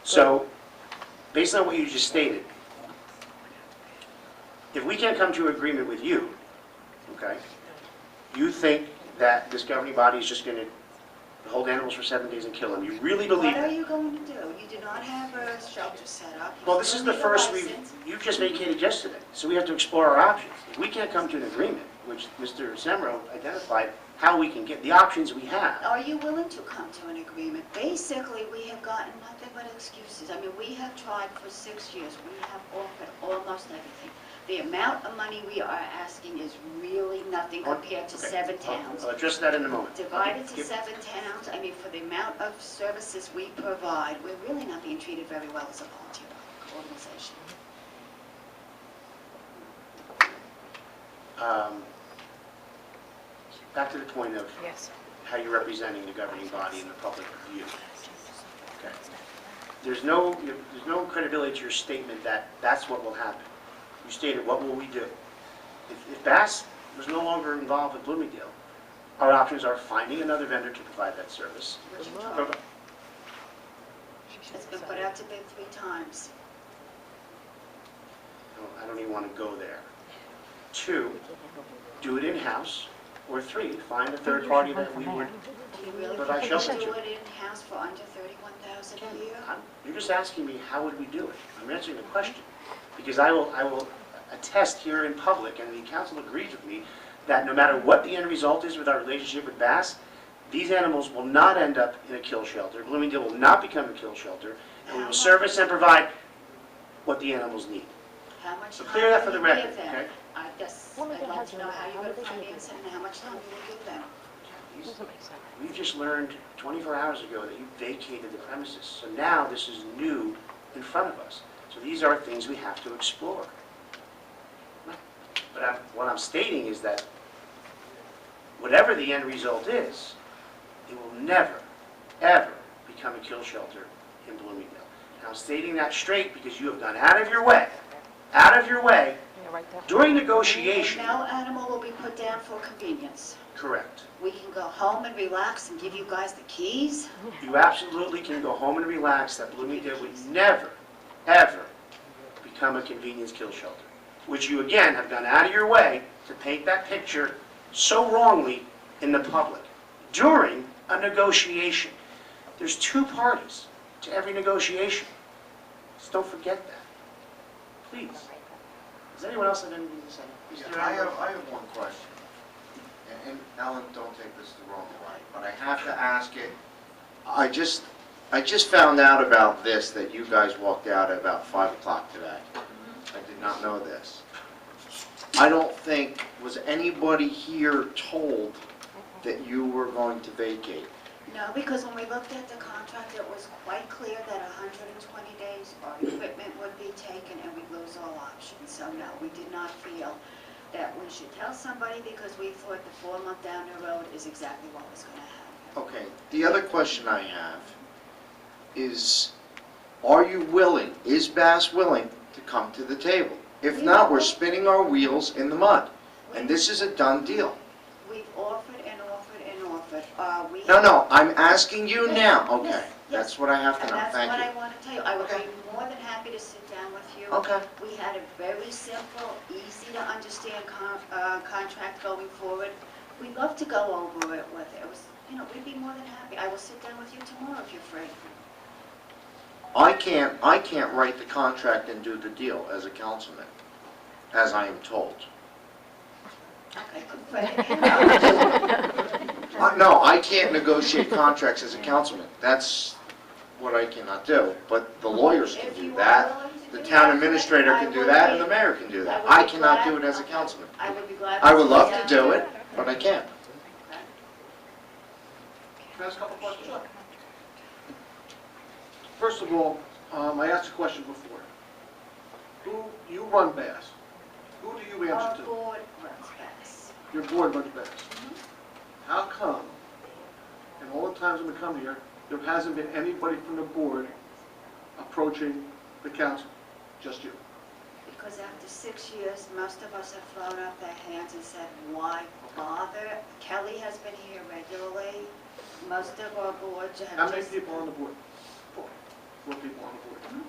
Speaker 1: So, based on what you just stated, if we can't come to an agreement with you, okay, you think that this governing body is just going to hold animals for 7 days and kill them? You really believe
Speaker 12: What are
Speaker 1: that?
Speaker 12: you going to do? You do not have a shelter set up. You
Speaker 1: Well, this
Speaker 12: still
Speaker 1: is the
Speaker 12: need a
Speaker 1: first
Speaker 12: license.
Speaker 1: you've just vacated yesterday, so we have to explore our options. If we can't come to an agreement, which Mr. Semro identified, how we can get the options we have.
Speaker 12: Are you willing to come to an agreement? Basically, we have gotten nothing but excuses. I mean, we have tried for 6 years. We have offered almost everything. The amount of money we are asking is really nothing compared to
Speaker 1: Okay.
Speaker 12: 7 towns.
Speaker 1: I'll address that in a moment.
Speaker 12: Divided to
Speaker 1: Give-
Speaker 12: 7 towns, I mean, for the amount of services we provide, we're really not being treated very well as a volunteer organization.
Speaker 1: Back to the point of
Speaker 4: Yes.
Speaker 1: how you're representing the governing body and the public view. Okay. There's no credibility to your statement that that's what will happen. You stated, what will we do? If Bass was no longer involved with Bloomingdale, our options are finding another vendor to provide that service.
Speaker 12: Which you tried. It's been put out to bid 3 times.
Speaker 1: I don't even want to go there. 2, do it in-house, or 3, find a third party that we would.
Speaker 12: Do you really
Speaker 1: But I
Speaker 12: think we
Speaker 1: shall
Speaker 12: should do
Speaker 1: do.
Speaker 12: it in-house for under $31,000 a year?
Speaker 1: You're just asking me, how would we do it? I'm answering the question. Because I will attest here in public, and the council agrees with me, that no matter what the end result is with our relationship with Bass, these animals will not end up in a kill shelter. Bloomingdale will not become a kill shelter, and we will service and provide what the animals need.
Speaker 12: How much
Speaker 1: So
Speaker 12: time
Speaker 1: clear that
Speaker 12: will
Speaker 1: for the
Speaker 12: you
Speaker 1: record,
Speaker 12: give them?
Speaker 1: okay?
Speaker 12: I guess
Speaker 4: Well,
Speaker 12: I'd
Speaker 4: it
Speaker 12: like
Speaker 4: has
Speaker 12: to know
Speaker 4: no-
Speaker 12: how you're
Speaker 4: how
Speaker 12: going to
Speaker 4: does it
Speaker 12: finance it and how much time you will give them.
Speaker 4: Doesn't make sense.
Speaker 1: We've just learned 24 hours ago that you vacated the premises. So now this is new in front of us. So these are things we have to explore. But what I'm stating is that whatever the end result is, it will never, ever become a kill shelter in Bloomingdale. And I'm stating that straight because you have gone out of your way,
Speaker 4: Yeah, right there.
Speaker 1: during
Speaker 12: And
Speaker 1: negotiation.
Speaker 12: no animal will be put down for convenience.
Speaker 1: Correct.
Speaker 12: We can go home and relax and give you guys the keys.
Speaker 1: You absolutely can go home and relax that Bloomingdale would never, ever become a convenience kill shelter, which you again have gone out of your way to paint that picture so wrongly in the public during a negotiation. There's 2 parties to every negotiation. Just don't forget that. Please. Does anyone else have anything to say? Mr.
Speaker 10: I
Speaker 1: Adler?
Speaker 10: have one question. And Ellen, don't take this the wrong way, but I have to ask it. I just found out about this, that you guys walked out at about 5 o'clock today. I did not know this. I don't think, was anybody here told that you were going to vacate?
Speaker 12: No, because when we looked at the contract, it was quite clear that 120 days our equipment would be taken and we'd lose all options. So no, we did not feel that we should tell somebody because we thought the 4 month down the road is exactly what was going to happen.
Speaker 10: Okay, the other question I have is, are you willing, is Bass willing to come to the table? If not, we're spinning our wheels in the mud, and this is a done deal.
Speaker 12: We've offered and offered and offered.
Speaker 10: No, I'm asking you now.
Speaker 12: Yes,
Speaker 10: Okay,
Speaker 12: yes.
Speaker 10: that's what I have to
Speaker 12: And
Speaker 10: know,
Speaker 12: that's
Speaker 10: thank
Speaker 12: what
Speaker 10: you.
Speaker 12: I want to tell you. I would
Speaker 10: Okay.
Speaker 12: be more than happy to sit down with you.
Speaker 10: Okay.
Speaker 12: We had a very simple, easy to understand contract going forward. We'd love to go over it with it. It was, we'd be more than happy. I will sit down with you tomorrow if you're free.
Speaker 10: I can't write the contract and do the deal as a councilman, as I am told.
Speaker 12: Okay, good.
Speaker 10: No, I can't negotiate contracts as a councilman. That's what I cannot do. But the lawyers can
Speaker 12: If
Speaker 10: do
Speaker 12: you are
Speaker 10: that,
Speaker 12: willing to
Speaker 10: the
Speaker 12: do
Speaker 10: town
Speaker 12: that,
Speaker 10: administrator
Speaker 12: I
Speaker 10: can do
Speaker 12: would
Speaker 10: that,
Speaker 12: be-
Speaker 10: and the mayor can do that.
Speaker 12: would
Speaker 10: I
Speaker 12: be
Speaker 10: cannot
Speaker 12: glad-
Speaker 10: do it as a
Speaker 12: okay.
Speaker 10: councilman.
Speaker 12: I would be glad.
Speaker 10: I
Speaker 12: to
Speaker 10: would
Speaker 12: sit
Speaker 10: love
Speaker 12: down
Speaker 10: to do
Speaker 12: with
Speaker 10: it, but I can't.
Speaker 12: you. Okay.
Speaker 11: Can I ask a couple questions? First of all, I asked a question before. You run Bass. Who do you
Speaker 12: Our
Speaker 11: answer to?
Speaker 12: board runs Bass.
Speaker 11: Your board runs Bass. How come, in all the times when we come here, there hasn't been anybody from the board approaching the council? Just you.
Speaker 12: Because after 6 years, most of us have thrown up their hands and said, why bother? Kelly has been here regularly. Most of our boards have
Speaker 11: How many
Speaker 12: just...
Speaker 11: people on the board?
Speaker 12: 4.
Speaker 11: 4 people on the board.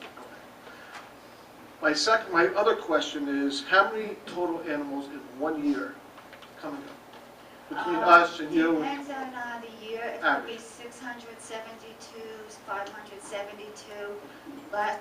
Speaker 11: Okay. My other question is, how many total animals in 1 year come and go? Between us and you?
Speaker 12: Depends on the year. It could
Speaker 11: Average.
Speaker 12: be 672, 572.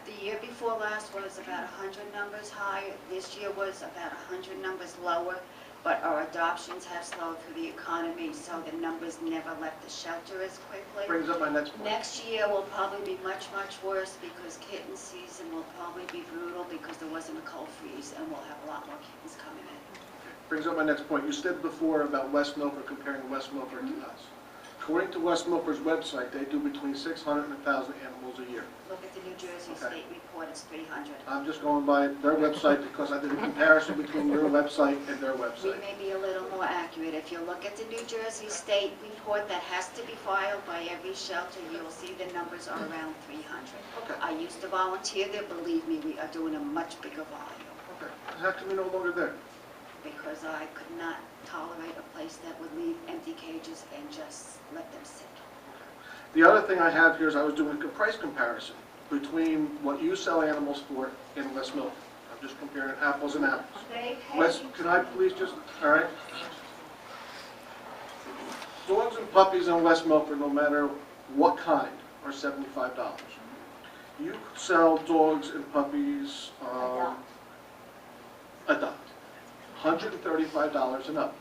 Speaker 12: The year before last was about 100 numbers higher. This year was about 100 numbers lower. But our adoptions have slowed through the economy, so the numbers never left the shelter as quickly.
Speaker 11: Brings up my next point.
Speaker 12: Next year will probably be much, much worse because kitten season will probably be brutal because there wasn't a cold freeze and we'll have a lot more kittens coming in.
Speaker 11: Brings up my next point. You said before about West Milford, comparing West Milford to us. According to West Milford's website, they do between 600 and 1,000 animals a year.
Speaker 12: Look at the New Jersey
Speaker 11: Okay.
Speaker 12: State report, it's 300.
Speaker 11: I'm just going by their website because I did a comparison between your website and their
Speaker 12: We
Speaker 11: website.
Speaker 12: may be a little more accurate. If you look at the New Jersey State report that has to be filed by every shelter, you'll see the numbers are around 300.
Speaker 11: Okay.
Speaker 12: I used to volunteer there, believe me, we are doing a much bigger volume
Speaker 11: Okay. How come you're no longer there?
Speaker 12: because I could not tolerate a place that would leave empty cages and just let them sit.
Speaker 11: The other thing I have here is I was doing a price comparison between what you sell animals for in West Milford. I'm just comparing apples and apples.
Speaker 12: They pay
Speaker 11: Wes, can I please just, all right? Dogs and puppies in West Milford, no matter what kind, are $75. You sell dogs and puppies, adopt, $135 and up.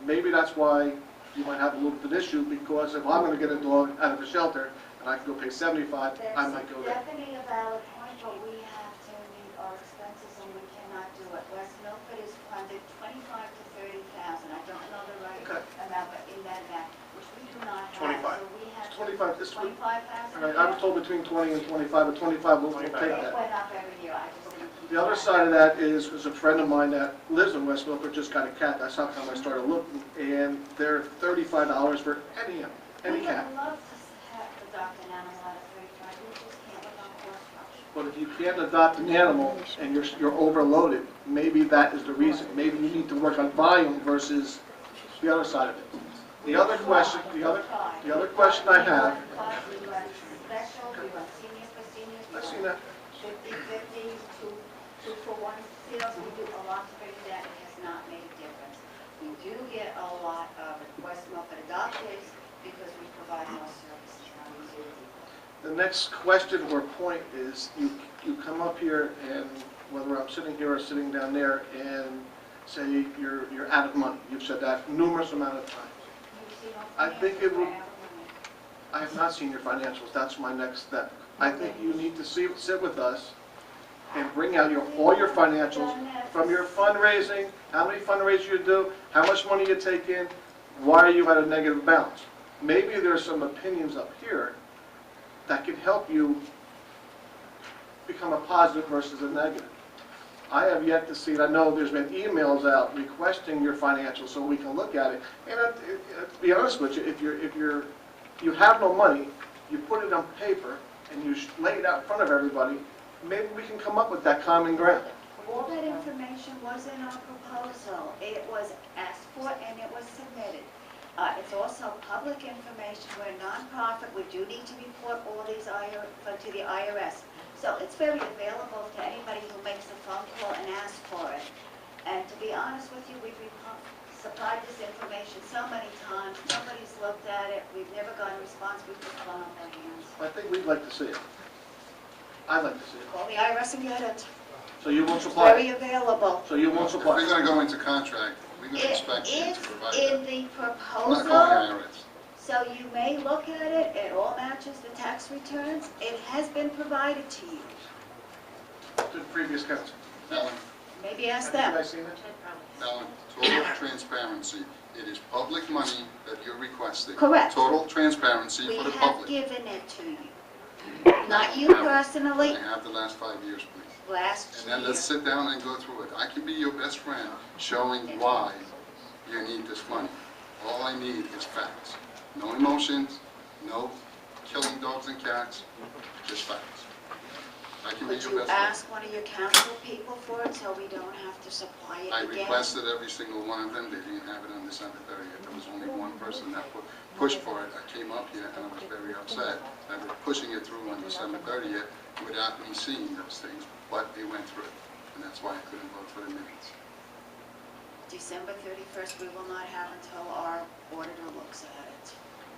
Speaker 11: Maybe that's why you might have a little bit of an issue, because if I'm gonna get a dog out of a shelter, and I can go pay $75, I might go there.
Speaker 12: That's definitely a valid point, but we have to meet our expenses and we cannot do it. West Milford is funded 25 to 30,000. I don't know the right
Speaker 11: Okay.
Speaker 12: amount, but in that amount, which we do not have.
Speaker 1: 25.
Speaker 12: So we have
Speaker 11: 25, this one,
Speaker 12: 25,000.
Speaker 11: all right, I was told between 20 and 25, but 25, we'll take
Speaker 1: 25.
Speaker 12: It
Speaker 11: that.
Speaker 12: went up every year. I just didn't keep
Speaker 11: The other
Speaker 12: track.
Speaker 11: side of that is a friend of mine that lives in West Milford just got a cat. That's how come I started looking, and they're $35 for any cat.
Speaker 12: We would love to adopt an animal out of 35. We just can't without cost structure.
Speaker 11: But if you can't adopt an animal and you're overloaded, maybe that is the reason. Maybe you need to work on volume versus the other side of it. The other question I have,
Speaker 12: We run special, we run senior for seniors.
Speaker 11: I've seen that.
Speaker 12: 50/50, two-for-one sales, we do a lot to bring that, it has not made a difference. We do get a lot of West Milford adoptees because we provide more services than we do.
Speaker 11: The next question or point is, you come up here and whether I'm sitting here or sitting down there and say you're out of money. You've said that numerous amount of times.
Speaker 12: You've seen
Speaker 11: I
Speaker 12: our
Speaker 11: think it
Speaker 12: financials,
Speaker 11: would-
Speaker 12: we're out of money.
Speaker 11: I have not seen your financials. That's my next step. I think you need to sit with us and bring out all your financials from your fundraising, how many fundraisers you do, how much money you take in, why are you at a negative balance? maybe there's some opinions up here that can help you become a positive versus a negative. I have yet to see it. I know there's been emails out requesting your financials so we can look at it. And to be honest with you, if you have no money, you put it on paper and you lay it out in front of everybody, maybe we can come up with that common ground.
Speaker 12: All that information was in our proposal. It was asked for and it was submitted. It's also public information. We're a nonprofit. We do need to report all these to the IRS. So it's very available to anybody who makes a phone call and asks for it. And to be honest with you, we've supplied this information so many times. Nobody's looked at it. We've never gotten a response. We've just gone on their hands.
Speaker 11: I think we'd like to see it. I'd like to see it.
Speaker 12: Call the IRS and get it.
Speaker 11: So you won't
Speaker 12: It's
Speaker 11: supply
Speaker 12: very
Speaker 11: it?
Speaker 12: available.
Speaker 11: So you won't
Speaker 6: If
Speaker 11: supply
Speaker 6: we're
Speaker 11: it?
Speaker 6: gonna go into contract, we're gonna
Speaker 12: It
Speaker 6: expect you
Speaker 12: is
Speaker 6: to provide
Speaker 12: in
Speaker 6: that.
Speaker 12: the
Speaker 6: I'm not calling
Speaker 12: proposal.
Speaker 6: IRS.
Speaker 12: So you may look at it, it all matches the tax returns. It has been provided to you.
Speaker 11: To the previous council.
Speaker 6: Ellen,
Speaker 12: Maybe ask
Speaker 11: Have you
Speaker 12: them.
Speaker 11: guys seen it?
Speaker 6: Ellen, total transparency. It is public money that you're requesting.
Speaker 12: Correct.
Speaker 6: Total transparency
Speaker 12: We
Speaker 6: for the
Speaker 12: have
Speaker 6: public.
Speaker 12: given it to you. Not you personally,
Speaker 6: I have the last 5 years, please.
Speaker 12: last
Speaker 6: And then let's
Speaker 12: year.
Speaker 6: sit down and go through it. I can be your best friend showing why you need this money. All I need is facts. No emotions, no killing dogs and cats, just facts. I can be
Speaker 12: Could
Speaker 6: your
Speaker 12: you
Speaker 6: best friend.
Speaker 12: ask one of your council people for it so we don't have to supply it
Speaker 6: I
Speaker 12: again?
Speaker 6: requested every single one of them. They didn't have it on December 30th. There was only one person that pushed for it. I came up here and I was very upset that we're pushing it through on December 30th without me seeing those things, but they went through. And that's why I couldn't vote for the minutes.
Speaker 12: December 31st, we will not have until our auditor looks at it.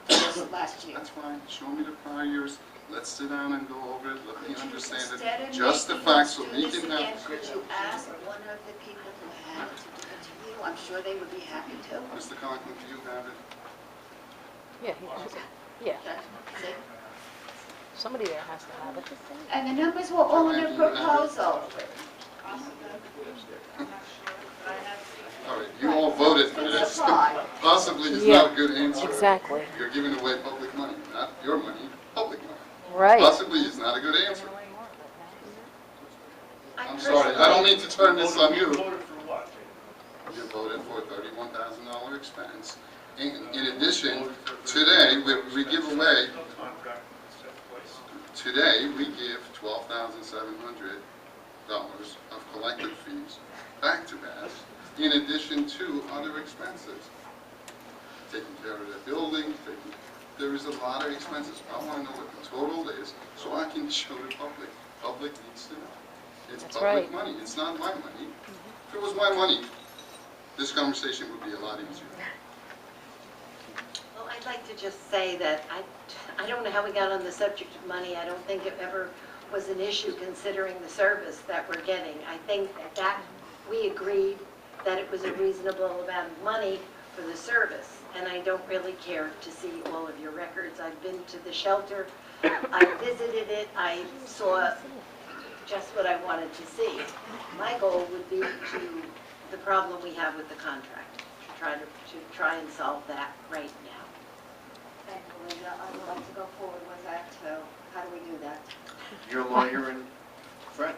Speaker 12: This last year.
Speaker 6: That's fine. Show me the prior years. Let's sit down and go over it. Let me
Speaker 12: Could you,
Speaker 6: understand
Speaker 12: instead
Speaker 6: it.
Speaker 12: of
Speaker 6: Just the
Speaker 12: making
Speaker 6: facts
Speaker 12: us
Speaker 6: so
Speaker 12: do
Speaker 6: we
Speaker 12: this
Speaker 6: can
Speaker 12: again,
Speaker 6: have.
Speaker 12: could you ask one of the people who had it to give it to you? I'm sure they would be happy to.
Speaker 6: Mr. Conklin, do you have it?
Speaker 4: Yeah, he has it. Yeah,
Speaker 12: Okay, see?
Speaker 4: somebody there has to have it.
Speaker 12: And the numbers were all in the
Speaker 6: Joanne, do you have it?
Speaker 12: proposal.
Speaker 6: All right, you all voted for
Speaker 12: It's
Speaker 6: this.
Speaker 12: applied.
Speaker 6: Possibly is
Speaker 4: Yeah,
Speaker 6: not a good answer.
Speaker 4: exactly.
Speaker 6: You're giving away public money, not your money, public money.
Speaker 4: Right.
Speaker 6: Possibly is not a good answer.
Speaker 12: I
Speaker 6: I'm sorry, I don't mean to turn this on you.
Speaker 1: Voted for what?
Speaker 6: You voted for a $31,000 expense. In addition, today, we give away,
Speaker 1: No contract set in place.
Speaker 6: today, we give $12,700 of collective fees back to Bass, in addition to other expenses. Taking care of the building, there is a lot of expenses. I want to know what the total is, so I can show the public. Public needs to know. It's
Speaker 4: That's
Speaker 6: public
Speaker 4: right.
Speaker 6: money, it's not my money. If it was my money, this conversation would be a lot easier.
Speaker 5: Well, I'd like to just say that I don't know how we got on the subject of money. I don't think it ever was an issue considering the service that we're getting. I think that we agreed that it was a reasonable amount of money for the service, and I don't really care to see all of your records. I've been to the shelter, I visited it, I saw just what I wanted to see. My goal would be to, the problem we have with the contract, to try and solve that right now.
Speaker 12: Thank you, Linda. I would like to go forward with that too. How do we do that?
Speaker 10: Your lawyer and friend.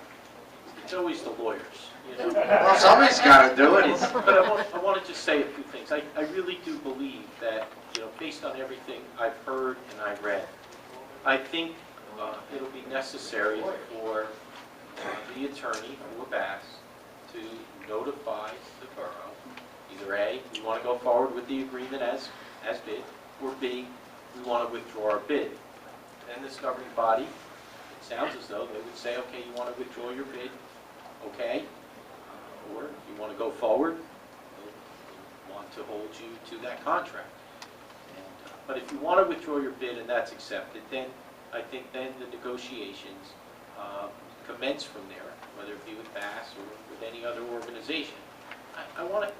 Speaker 7: It's always the lawyers, you know.
Speaker 10: Well, somebody's got to do it. It's-
Speaker 7: But I want to just say a few things. I really do believe that, you know, based on everything I've heard and I've read, I think it'll be necessary for the attorney for Bass to notify the borough, either A, we want to go forward with the agreement as bid, or B, we want to withdraw our bid. Then this governing body, it sounds as though they would say, okay, you want to withdraw your bid, okay, or if you want to go forward, we'll want to hold you to that contract. And, but if you want to withdraw your bid and that's accepted, then I think then the negotiations commence from there, whether it be with Bass or with any other organization. I want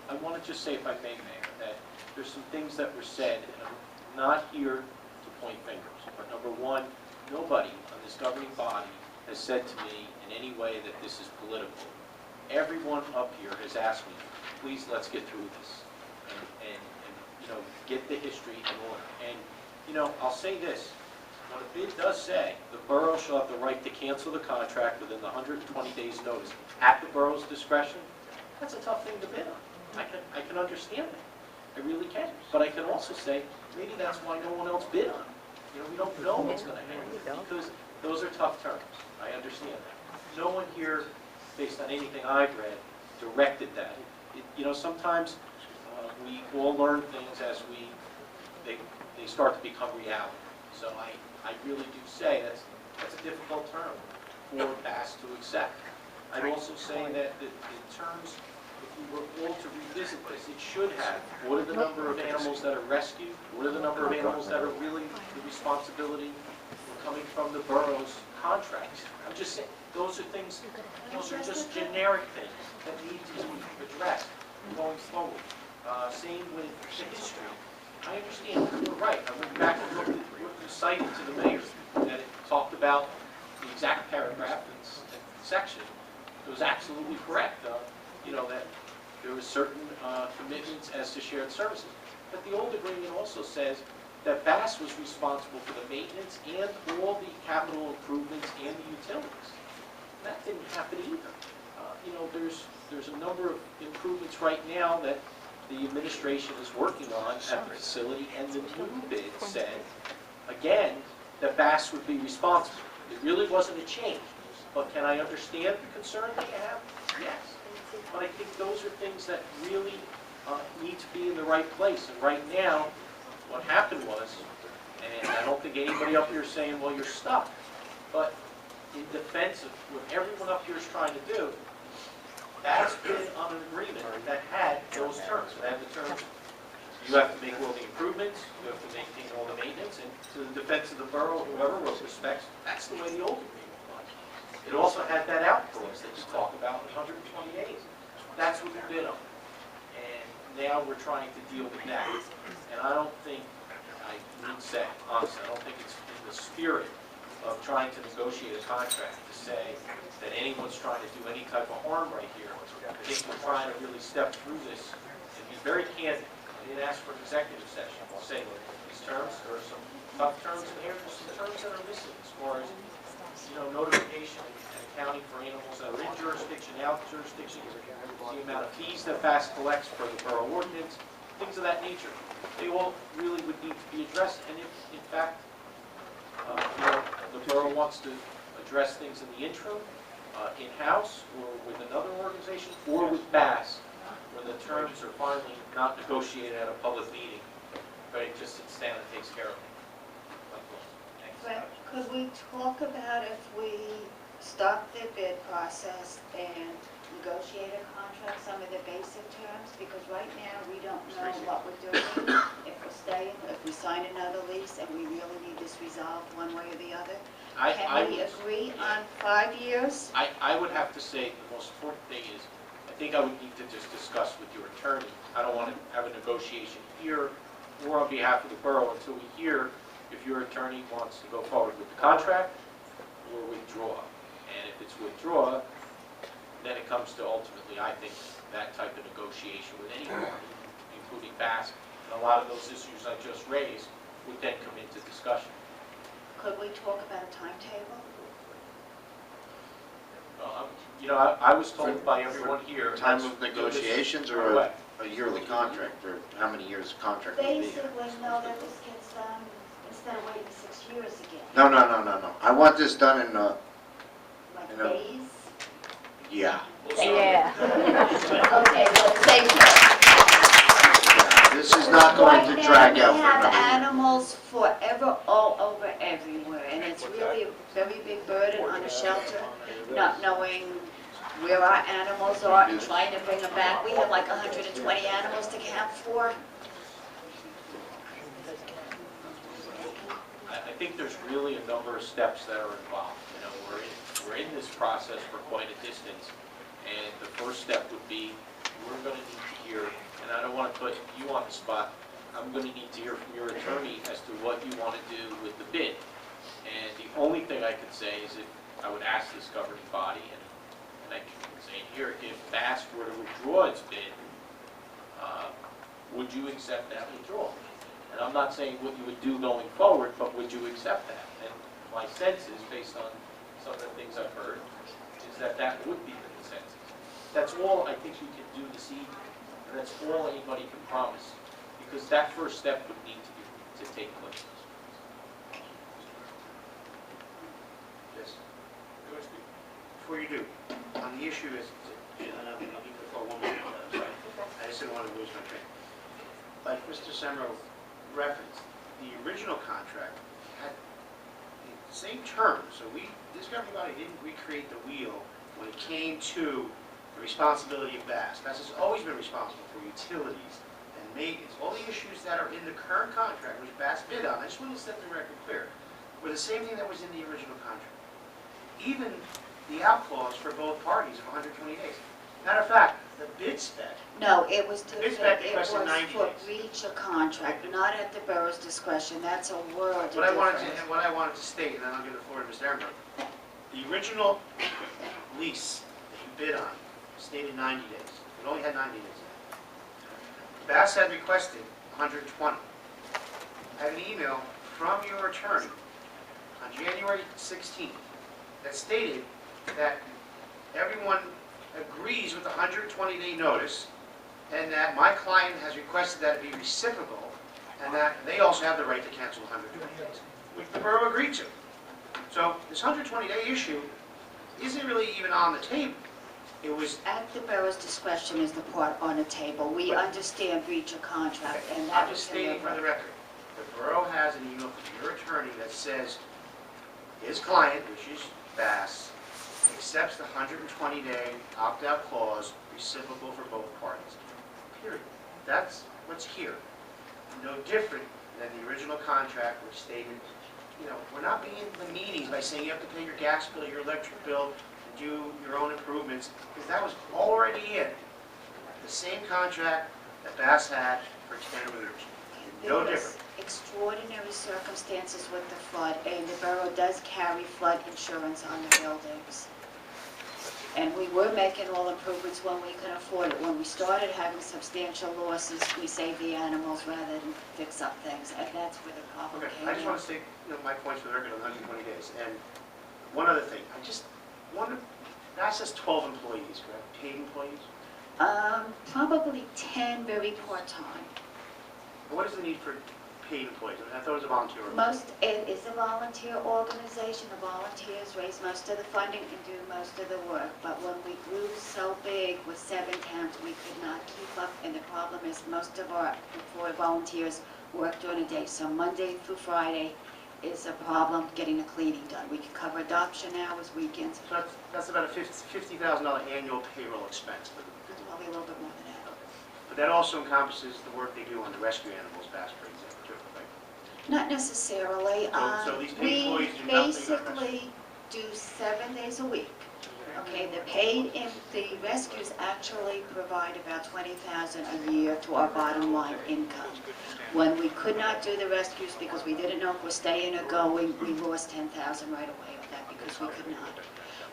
Speaker 7: to just say, if I may, Mayor, that there's some things that were said, and I'm not here to point fingers, but number one, nobody on this governing body has said to me in any way that this is political. Everyone up here has asked me, please, let's get through this. And get the history in order. And, I'll say this, when a bid does say the borough shall have the right to cancel the contract within the 120 days notice at the borough's discretion, that's a tough thing to bid on. I can understand that. I really can. But I can also say, maybe that's why no one else bid on it. We don't know what's going to happen, because those are tough terms. I understand that. No one here, based on anything I've read, directed that. Sometimes we all learn things as they start to become reality. So I really do say that's a difficult term for BAS to accept. I'd also say that in terms, if we were all to revisit this, it should have, what are the number of animals that are rescued? What are the number of animals that are really the responsibility coming from the borough's contracts? I'm just saying, those are just generic things that need to be addressed going forward. Same with the history. I understand, you're right. I went back and looked at what you cited to the mayor, that it talked about the exact paragraph and section. It was absolutely correct, that there was certain commitments as to shared services. But the old agreement also says that BAS was responsible for the maintenance and all the capital improvements and the utilities. And that didn't happen either. There's a number of improvements right now that the administration is working on at the facility, and the new bid said, again, that BAS would be responsible. It really wasn't a change. But can I understand the concern that you have? Yes. But I think those are things that really need to be in the right place. And right now, what happened was, and I don't think anybody up here is saying, well, you're stuck. But in defense of what everyone up here is trying to do, that's been on an agreement that had those terms. It had the terms, you have to make all the improvements, you have to maintain all the maintenance, and to the defense of the borough, whoever wrote the specs, that's the way the old agreement was. It also had that out clause that you talk about in 120 days. That's what we bid on. And now we're trying to deal with that. And I don't think, I would say, honestly, I don't think it's in the spirit of trying to negotiate a contract to say that anyone's trying to do any type of harm right here. I think we're trying to really step through this and be very candid. I didn't ask for an executive session. I'll say, look, these terms, there are some tough terms in here, there's some terms that are missing as far as, notification and accounting for animals that are in jurisdiction, out of jurisdiction, the amount of fees that BAS collects for the borough ordinance, things of that nature. They all really would need to be addressed, and if, in fact, the borough wants to address things in the interim, in-house, or with another organization, or with BAS, where the terms are finally not negotiated at a public meeting, but it just sits down and takes care of it.
Speaker 12: But could we talk about if we stop the bid process and negotiate a contract, some of the basic terms? Because right now, we don't know what we're doing, if we're staying, if we sign another lease, and we really need this resolved one way or the other. Can we agree on 5 years?
Speaker 7: I would have to say the most important thing is, I think I would need to just discuss with your attorney. I don't want to have a negotiation here or on behalf of the borough until we hear if your attorney wants to go forward with the contract or withdraw. And if it's withdraw, then it comes to ultimately, I think, that type of negotiation with any party, including BAS. And a lot of those issues I just raised would then come into discussion.
Speaker 12: Could we talk about a timetable?
Speaker 7: I was told by everyone here.
Speaker 10: Time of negotiations or a yearly contract, or how many years a contract would be?
Speaker 12: Basically, no, that this gets done instead of waiting 6 years again.
Speaker 10: No. I want this done in,
Speaker 12: Like days?
Speaker 10: yeah.
Speaker 4: Yeah.
Speaker 12: Okay, well, same
Speaker 10: This is not going to drag out for
Speaker 12: Right now, we have
Speaker 10: another year.
Speaker 12: animals forever, all over, everywhere, and it's really a very big burden on the shelter, not knowing where our animals are and trying to bring them back. We have like 120 animals to count for.
Speaker 7: I think there's really a number of steps that are involved. We're in this process for quite a distance, and the first step would be, we're going to need to hear, and I don't want to put you on the spot, I'm going to need to hear from your attorney as to what you want to do with the bid. And the only thing I could say is if I would ask this governing body, and I can say here, if BAS were to withdraw its bid, would you accept that withdrawal? And I'm not saying what you would do going forward, but would you accept that? And my sense is, based on some of the things I've heard, is that that would be the consensus. That's all I think we can do this evening, and that's all anybody can promise, because that first step would need to take place.
Speaker 1: Yes. Before you do, on the issue is, and I'll give the floor one minute, sorry. I just didn't want to lose my train. Like Mr. Semro referenced, the original contract had the same terms, so this governing body didn't recreate the wheel when it came to the responsibility of BAS. BAS has always been responsible for utilities and maintenance. All the issues that are in the current contract, which BAS bid on, I just want to set the record clear, were the same thing that was in the original contract. Even the out clause for both parties of 120 days. Matter of fact, the bid spec,
Speaker 12: No, it was
Speaker 1: The bid
Speaker 12: different.
Speaker 1: spec
Speaker 12: It was
Speaker 1: requested 90
Speaker 12: for
Speaker 1: days.
Speaker 12: breach of contract, not at the borough's discretion. That's a world of
Speaker 1: what I wanted
Speaker 12: difference.
Speaker 1: to state, and then I'll give the floor to Mr. Ehrenberg. The original lease that you bid on stated 90 days. It only had 90 days. BAS had requested 120. I have an email from your attorney on January 16th that stated that everyone agrees with the 120-day notice, and that my client has requested that it be reciprocal, and that they also have the right to cancel 120 days, which the borough agreed to. So this 120-day issue isn't really even on the table. It was,
Speaker 12: At the borough's discretion is the part on the table. We understand breach of contract, and that
Speaker 1: I'm
Speaker 12: was
Speaker 1: just
Speaker 12: in the
Speaker 1: stating for the record, the borough has an email from your attorney that says his client, which is BAS, accepts the 120-day opt-out clause reciprocal for both parties. Period. That's what's here. No different than the original contract which stated, we're not being the meanies by saying you have to pay your gas bill, your electric bill, and do your own improvements, because that was already in the same contract that BAS had for 10 years. No
Speaker 12: There was
Speaker 1: different.
Speaker 12: extraordinary circumstances with the flood, and the borough does carry flood insurance on the buildings. And we were making all improvements when we could afford it. When we started having substantial losses, we saved the animals rather than fix up things, and that's where the problem
Speaker 1: Okay,
Speaker 12: came
Speaker 1: I just
Speaker 12: in.
Speaker 1: want to state, my points for the record on 120 days. And one other thing, I just wonder, BAS has 12 employees, correct? Paid employees?
Speaker 12: Probably 10 very part-time.
Speaker 1: And what is the need for paid employees? I thought it was a volunteer organization.
Speaker 12: It is a volunteer organization. The volunteers raise most of the funding and do most of the work. But when we grew so big with 7 towns, we could not keep up. And the problem is most of our employee volunteers work during the day. So Monday through Friday is a problem getting the cleaning done. We can cover adoption hours, weekends,
Speaker 1: So that's about a $50,000 annual payroll expense for the
Speaker 12: probably a little bit more than that.
Speaker 1: But that also encompasses the work they do on the rescue animals, BAS, for example, too, right?
Speaker 12: Not necessarily.
Speaker 1: So these paid
Speaker 12: We
Speaker 1: employees do nothing on
Speaker 12: basically do 7 days a week. Okay, the rescues actually provide about $20,000 a year to our bottom line income. When we could not do the rescues because we didn't know if we're staying or going, we lost $10,000 right away on that because we could not.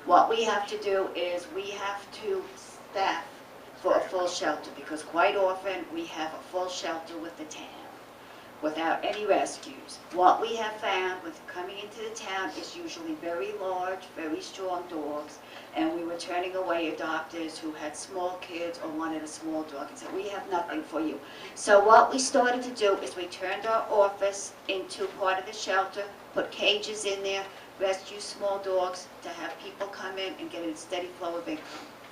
Speaker 12: What we have to do is we have to staff for a full shelter because quite often we have a full shelter with the town without any rescues. What we have found with coming into the town is usually very large, very strong dogs, and we were turning away adopters who had small kids or wanted a small dog and said, we have nothing for you. So what we started to do is we turned our office into part of the shelter, put cages in there, rescue small dogs to have people come in and get a steady flow of income.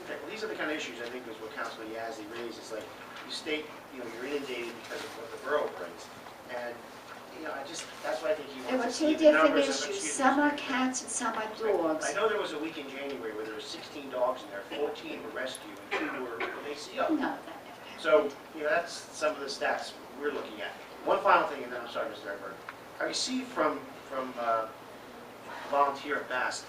Speaker 1: Okay, well, these are the kind of issues I think is what Councilman Yazdi raised. It's like you state, you're inundated because of what the borough brings. And, that's why I think he
Speaker 12: There
Speaker 1: wants
Speaker 12: were
Speaker 1: to see
Speaker 12: two
Speaker 1: the
Speaker 12: different
Speaker 1: numbers of,
Speaker 12: issues.
Speaker 1: excuse me,
Speaker 12: Some are cats and some are dogs.
Speaker 1: I know there was a week in January where there were 16 dogs in there, 14 were rescued, and 2 were ACO.
Speaker 12: No, that never happened.
Speaker 1: So, that's some of the stats we're looking at. One final thing, and then I'm sorry, Mr. Ehrenberg. I received from a volunteer at BAS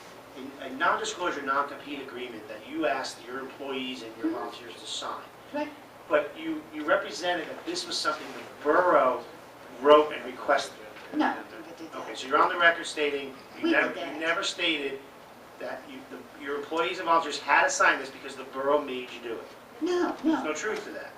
Speaker 1: a non-disclosure, non-compete agreement that you asked your employees and your volunteers to sign.
Speaker 12: Right.
Speaker 1: But you represented that this was something the borough wrote and requested.
Speaker 12: No, I never did
Speaker 1: Okay,
Speaker 12: that.
Speaker 1: so you're on the record stating,
Speaker 12: We
Speaker 1: you
Speaker 12: did that.
Speaker 1: never stated that your employees and volunteers had to sign this because the borough made you do it.
Speaker 12: No,
Speaker 1: There's
Speaker 12: no.
Speaker 1: no truth to that.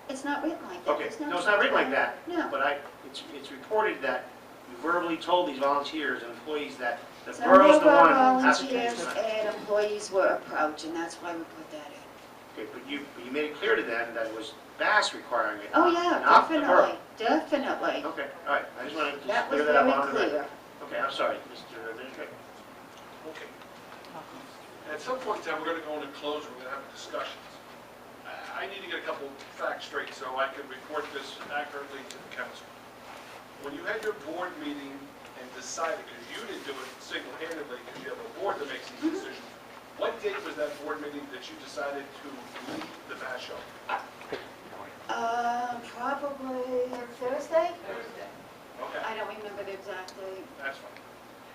Speaker 12: It's not written like that.
Speaker 1: Okay,
Speaker 12: There's
Speaker 1: no, it's not written like that.
Speaker 12: No.
Speaker 1: But it's reported that you verbally told these volunteers and employees that the
Speaker 12: Some
Speaker 1: borough's
Speaker 12: of
Speaker 1: the one
Speaker 12: our
Speaker 1: who has to change
Speaker 12: volunteers
Speaker 1: that.
Speaker 12: and employees were approached, and that's why we put that in.
Speaker 1: Okay, but you made it clear to them that it was Bass requiring it.
Speaker 12: Oh, yeah,
Speaker 1: not the borough.
Speaker 12: definitely.
Speaker 1: Okay, all right, I just wanted to
Speaker 12: That was
Speaker 1: clear that up
Speaker 12: very
Speaker 1: on the record.
Speaker 12: clear.
Speaker 1: Okay, I'm sorry, Mr. Administrator.
Speaker 8: Okay. At some point in time, we're going to go into close, we're going to have discussions. I need to get a couple facts straight so I can report this accurately to the council. When you had your board meeting and decided, because you didn't do it single-handedly, because you have a board that makes these decisions, what date was that board meeting that you decided to leave the Bass Show?
Speaker 12: Probably Thursday?
Speaker 8: Okay,
Speaker 12: I don't remember the exact date.
Speaker 8: that's fine.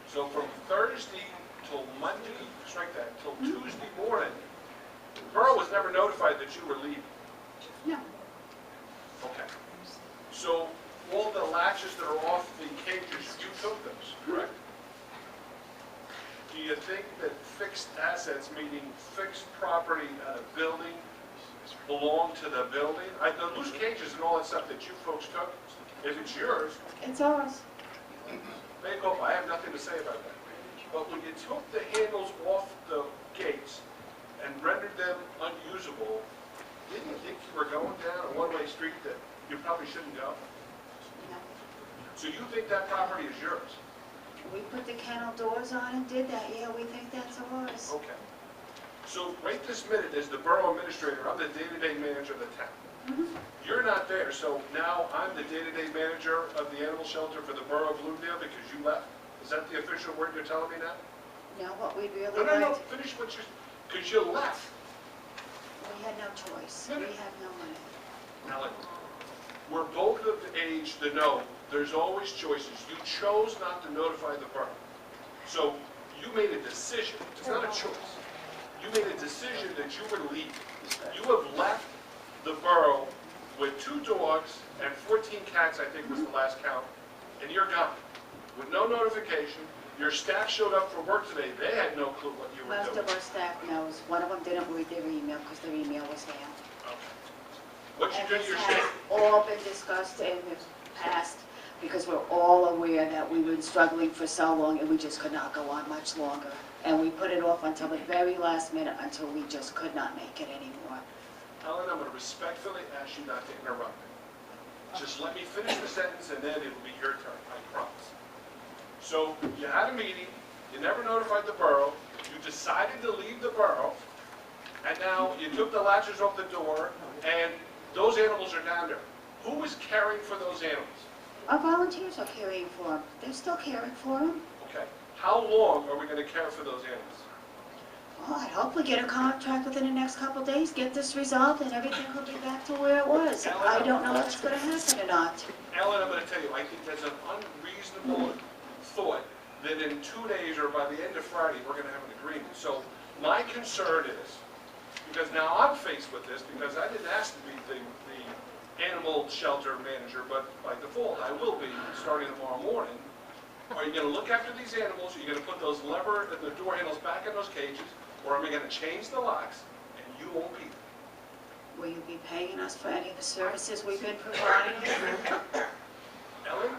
Speaker 8: So from Thursday till Monday, strike that, till Tuesday morning, the borough was never notified that you were leaving.
Speaker 12: No.
Speaker 8: Okay. So all the latches that are off the cages, you took those, correct? Do you think that fixed assets, meaning fixed property at a building, belong to the building? The loose cages and all that stuff that you folks took, if it's yours,
Speaker 12: It's ours.
Speaker 8: make up, I have nothing to say about that. But when you took the handles off the gates and rendered them unusable, didn't you think you were going down a one-way street that you probably shouldn't go?
Speaker 12: No.
Speaker 8: So you think that property is yours?
Speaker 12: We put the kennel doors on and did that, yeah, we think that's ours.
Speaker 8: Okay. So right this minute, as the borough administrator, I'm the day-to-day manager of the town. You're not there, so now I'm the day-to-day manager of the animal shelter for the borough of Bloomingdale because you left? Is that the official word you're telling me now?
Speaker 12: No, what we'd really
Speaker 8: No,
Speaker 12: like,
Speaker 8: finish what you, because you left.
Speaker 12: we had no choice. We have no money.
Speaker 8: Ellen, we're both of the age to know there's always choices. You chose not to notify the borough. So you made a decision, it's not a choice. You made a decision that you were leaving. You have left the borough with 2 dogs and 14 cats, I think was the last count, and you're gone. With no notification, your staff showed up for work today, they had no clue what you were
Speaker 12: Most
Speaker 8: doing.
Speaker 12: of our staff knows. One of them didn't read their email because their email was down.
Speaker 8: Okay. What you
Speaker 12: And
Speaker 8: do to
Speaker 12: this
Speaker 8: your
Speaker 12: has
Speaker 8: staff?
Speaker 12: all been discussed in the past because we're all aware that we've been struggling for so long and we just could not go on much longer. And we put it off until the very last minute until we just could not make it anymore.
Speaker 8: Ellen, I'm going to respectfully ask you not to interrupt me. Just let me finish the sentence and then it'll be your turn, I promise. So you had a meeting, you never notified the borough, you decided to leave the borough, and now you took the latches off the door, and those animals are down there. Who is caring for those animals?
Speaker 12: Our volunteers are caring for them. They're still caring for them.
Speaker 8: Okay. How long are we going to care for those animals?
Speaker 12: Well, I hope we get a contract within the next couple of days, get this resolved, and everything will be back to where it was. I don't know if it's going to happen or not.
Speaker 8: Ellen, I'm going to tell you, I think that's an unreasonable thought that in 2 days or by the end of Friday, we're going to have an agreement. So my concern is, because now I'm faced with this, because I didn't ask to be the animal shelter manager, but by default, I will be starting tomorrow morning. Are you going to look after these animals? Are you going to put those lever and the door handles back in those cages? Or am I going to change the locks and you won't be there?
Speaker 12: Will you be paying us for any of the services we've been providing?
Speaker 8: Ellen,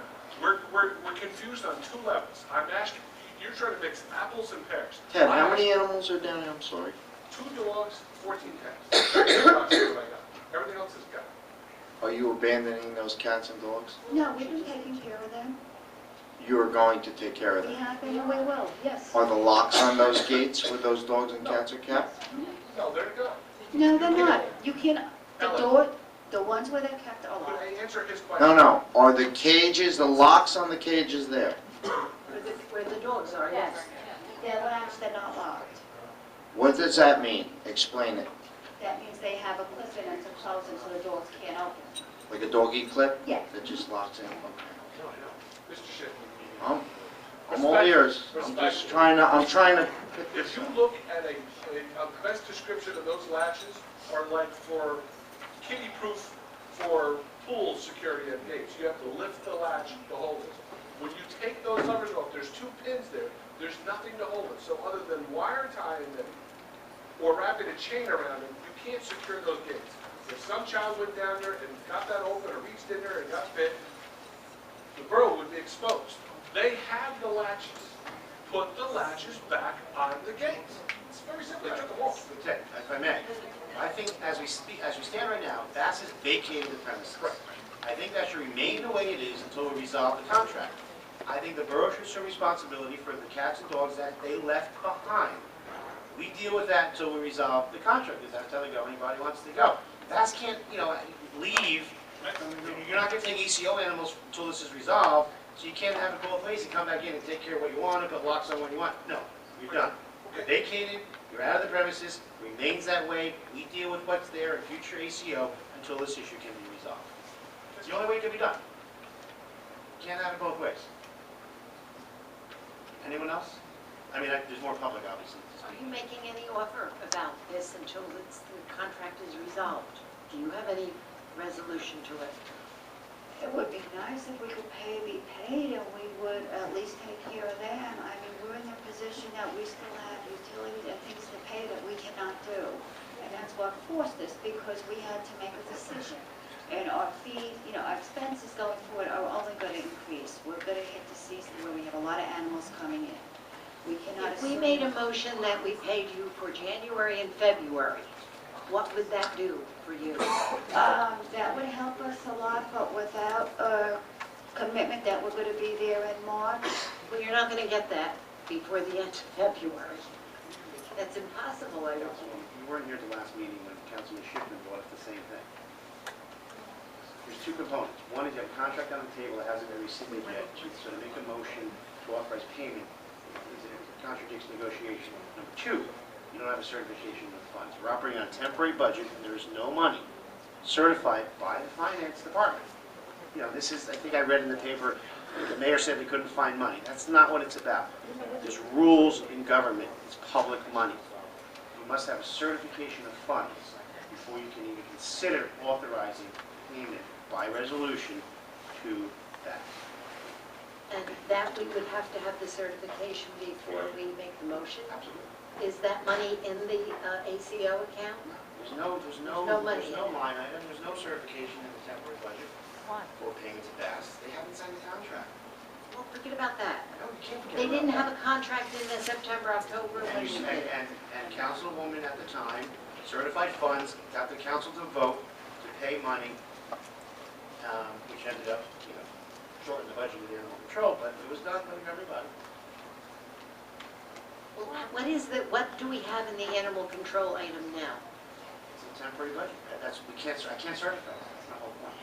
Speaker 8: we're confused on 2 levels. I'm asking, you're trying to mix apples and pears.
Speaker 10: Ted, how many animals are down there? I'm sorry.
Speaker 8: 2 dogs, 14 cats. That's what I got. Everything else is gone.
Speaker 10: Are you abandoning those cats and dogs?
Speaker 12: No, we've been taking care of them.
Speaker 10: You are going to take care of
Speaker 12: We
Speaker 10: them.
Speaker 12: have been and we will, yes.
Speaker 10: Are the locks on those gates where those dogs and cats are kept?
Speaker 8: No, they're gone.
Speaker 12: No, they're not. You can, the ones where they're kept are
Speaker 8: Could
Speaker 12: locked.
Speaker 8: I answer his question?
Speaker 10: No. Are the cages, the locks on the cages there?
Speaker 12: Where the dogs are, yes. They're latched, they're not locked.
Speaker 10: What does that mean? Explain it.
Speaker 12: That means they have a clip in it to close them so the dogs can't open.
Speaker 10: Like a doggy clip?
Speaker 12: Yes.
Speaker 10: That just locks in? Okay.
Speaker 8: Mr. Shipley,
Speaker 10: I'm all ears. I'm just trying to,
Speaker 8: if you look at a best description of those latches are like for kiddie-proof for pool security at gates. You have to lift the latch to hold it. When you take those levers off, there's 2 pins there. There's nothing to hold it. So other than wire tying them or wrapping a chain around them, you can't secure those gates. If some child went down there and got that open or reached in there and got bit, the borough would be exposed. They have the latches. Put the latches back on the gates. It's very simple. They took them off.
Speaker 1: Okay, if I may, I think as we stand right now, Bass has vacated the premises.
Speaker 8: Correct.
Speaker 1: I think that should remain the way it is until we resolve the contract. I think the borough should show responsibility for the cats and dogs that they left behind. We deal with that until we resolve the contract, because that's how they go, anybody wants to go. Bass can't, leave, you're not gonna take ACO animals until this is resolved, so you can't have it both ways and come back in and take care of what you want, and put locks on what you want. No, you're done. You're vacated, you're out of the premises, remains that way, we deal with what's there in future ACO until this issue can be resolved. It's the only way it can be done. Can't have it both ways. Anyone else? I mean, there's more public, obviously.
Speaker 5: Are you making any offer about this until the contract is resolved? Do you have any resolution to it?
Speaker 12: It would be nice if we could be paid, and we would at least take care of them. I mean, we're in the position that we still have utilities and things to pay that we cannot do. And that's what forced us, because we had to make a decision. And our fees, our expenses going forward are only going to increase. We're going to hit the season where we have a lot of animals coming in. We cannot
Speaker 5: If we
Speaker 12: assume-
Speaker 5: made a motion that we paid you for January and February, what would that do for you?
Speaker 12: That would help us a lot, but without a commitment that we're going to be there in March.
Speaker 5: Well, you're not going to get that before the end of February. That's impossible, I would think.
Speaker 1: You weren't here at the last meeting when Councilman Schiffman brought up the same thing. There's two components. One is you have a contract on the table that hasn't been rescinded yet, so to make a motion to authorize payment contradicts negotiation. Number two, you don't have a certification of funds. We're operating on a temporary budget, and there is no money certified by the finance department. This is, I think I read in the paper, the mayor said they couldn't find money. That's not what it's about. There's rules in government. It's public money. You must have a certification of funds before you can even consider authorizing payment by resolution to that.
Speaker 5: And that we would have to have the certification before we make the motion?
Speaker 1: Absolutely.
Speaker 5: Is that money in the ACO account?
Speaker 1: There's no
Speaker 5: money in it.
Speaker 1: line item, there's no certification in the temporary budget for payment to Bass. They haven't signed the contract.
Speaker 5: Well, forget about that.
Speaker 1: No, you can't forget
Speaker 5: They
Speaker 1: about
Speaker 5: didn't
Speaker 1: that.
Speaker 5: have a contract in the September, October when we did it.
Speaker 1: And Councilwoman at the time certified funds, got the council to vote to pay money, which ended up, shorting the budget with animal control, but it was done with everybody.
Speaker 5: What do we have in the animal control item now?
Speaker 1: It's a temporary budget. I can't certify that. That's the whole point.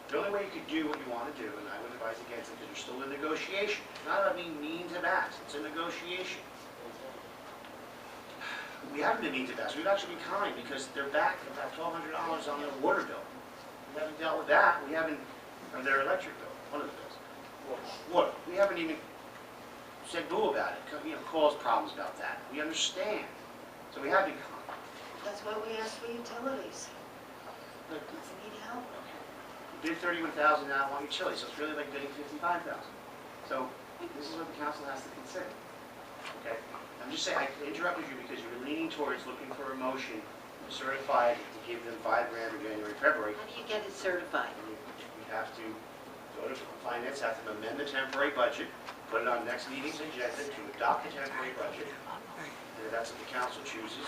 Speaker 1: The only way you could do what you want to do, and I would advise against it, because you're still in negotiation. It's not about being mean to Bass, it's a negotiation. We haven't been mean to Bass, we've actually been kind, because they're back about $1,200 on their water bill. We haven't dealt with that, we haven't, or their electric bill, one of the bills. Water, we haven't even said boo about it, caused problems about that. We understand, so we have been kind.
Speaker 12: That's why we asked for utilities.
Speaker 1: But
Speaker 12: We need help.
Speaker 1: you bid $31,000 now on your chili, so it's really like bidding $55,000. So this is what the council has to consider. Okay? I'm just saying, I interrupted you because you were leaning towards looking for a motion to certify it to give them $5,000 for January, February.
Speaker 5: How do you get it certified?
Speaker 1: And we have to go to finance, have to amend the temporary budget, put it on next meeting's agenda to adopt the temporary budget. And if that's what the council chooses,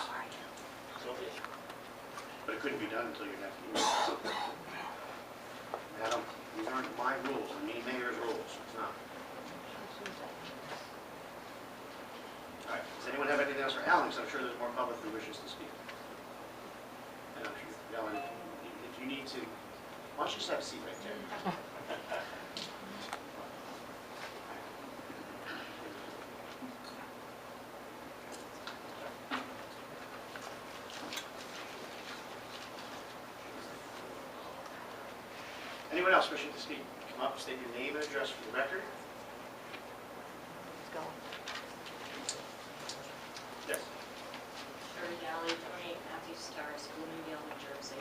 Speaker 1: so be it. But it couldn't be done until your next meeting. Madam, these aren't my rules, the mayor's rules, it's not. All right, does anyone have anything else for Alan? Because I'm sure there's more public who wishes to speak. And I'm sure, Alan, if you need to, why don't you just have a seat right there? Anyone else wishing to speak? Come up, state your name and address for the record.
Speaker 4: Let's go.
Speaker 1: Yes.
Speaker 4: Sherry Daly, 28 Matthew Stars, Bloomingdale, New Jersey.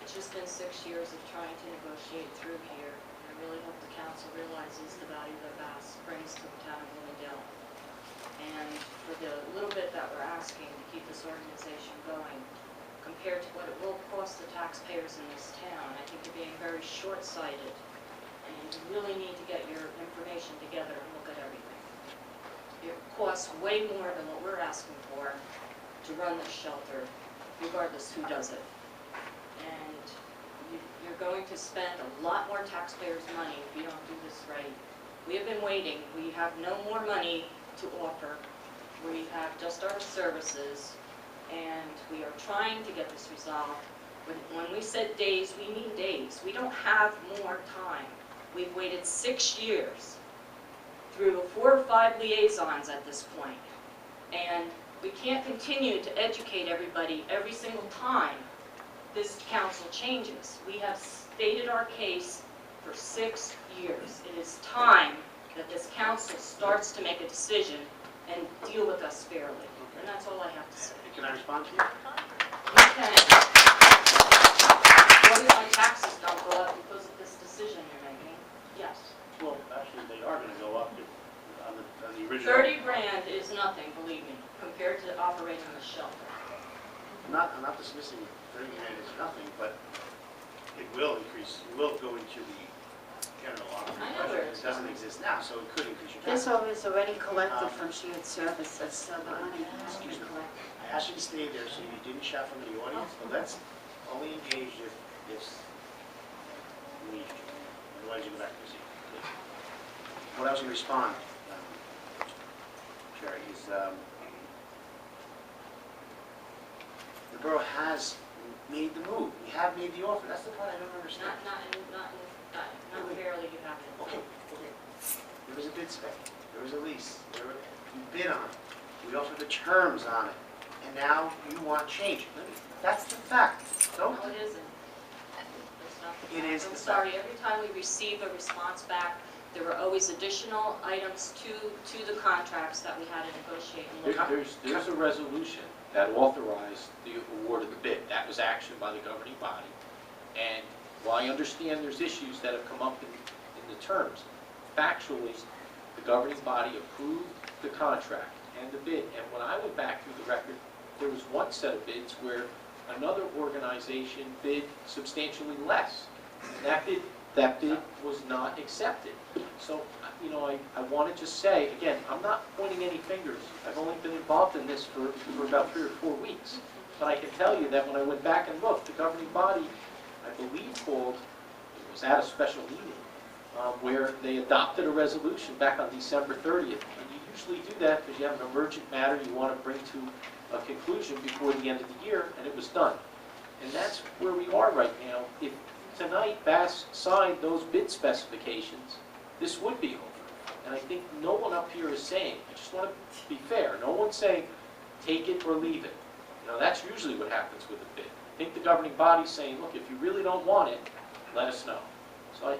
Speaker 4: It's just been 6 years of trying to negotiate through here. I really hope the council realizes the value that Bass brings to the town of Bloomingdale. And for the little bit that we're asking to keep this organization going, compared to what it will cost the taxpayers in this town, I think you're being very short-sighted, and you really need to get your information together and look at everything. It costs way more than what we're asking for to run this shelter, regardless who does it. And you're going to spend a lot more taxpayers' money if you don't do this right. We have been waiting. We have no more money to offer. We have just our services, and we are trying to get this resolved. When we said days, we mean days. We don't have more time. We've waited 6 years through 4 or 5 liaisons at this point, and we can't continue to educate everybody every single time this council changes. We have stated our case for 6 years. It is time that this council starts to make a decision and deal with us fairly. And that's all I have to say.
Speaker 1: Can I respond to you?
Speaker 4: You can. What if my taxes don't go up because of this decision you're making? Yes.
Speaker 1: Well, actually, they are going to go up on the original.
Speaker 4: 30 grand is nothing, believe me, compared to operating the shelter.
Speaker 1: I'm not dismissing 30 grand is nothing, but it will increase, it will go into the general operating
Speaker 4: I know where
Speaker 1: budget.
Speaker 4: it's
Speaker 1: It doesn't
Speaker 4: going.
Speaker 1: exist now, so it could increase your
Speaker 5: This
Speaker 1: taxes.
Speaker 5: is already collected from shared services, so the money has to be
Speaker 1: Excuse me.
Speaker 5: collected.
Speaker 1: I asked you to stay there so you didn't shout from the audience, but let's only engage if we need you. Otherwise, you go back to your seat, please. What I was going to respond, Sherry, is the borough has made the move. We have made the offer. That's the part I don't understand.
Speaker 4: Not fairly, you haven't.
Speaker 1: Okay. There was a bid spec, there was a lease, we bid on it, we offered the terms on it, and now you want change. That's the fact.
Speaker 4: No,
Speaker 1: Don't,
Speaker 4: it isn't. It's not the
Speaker 1: It
Speaker 4: fact.
Speaker 1: is
Speaker 4: I'm
Speaker 1: the
Speaker 4: sorry, every time we receive a response back, there were always additional items to the contracts that we had to negotiate and look at.
Speaker 7: There's a resolution that authorized the award of the bid. That was action by the governing body. And while I understand there's issues that have come up in the terms, factually, the governing body approved the contract and the bid. And when I went back through the record, there was one set of bids where another organization bid substantially less. And that bid was not accepted. So, I want to just say, again, I'm not pointing any fingers. I've only been involved in this for about 3 or 4 weeks. But I can tell you that when I went back and looked, the governing body, I believe it was at a special meeting, where they adopted a resolution back on December 30th. And you usually do that because you have an emergent matter you want to bring to a conclusion before the end of the year, and it was done. And that's where we are right now. If tonight Bass signed those bid specifications, this would be over. And I think no one up here is saying, I just want to be fair, no one's saying take it or leave it. That's usually what happens with a bid. I think the governing body's saying, look, if you really don't want it, let us know. So I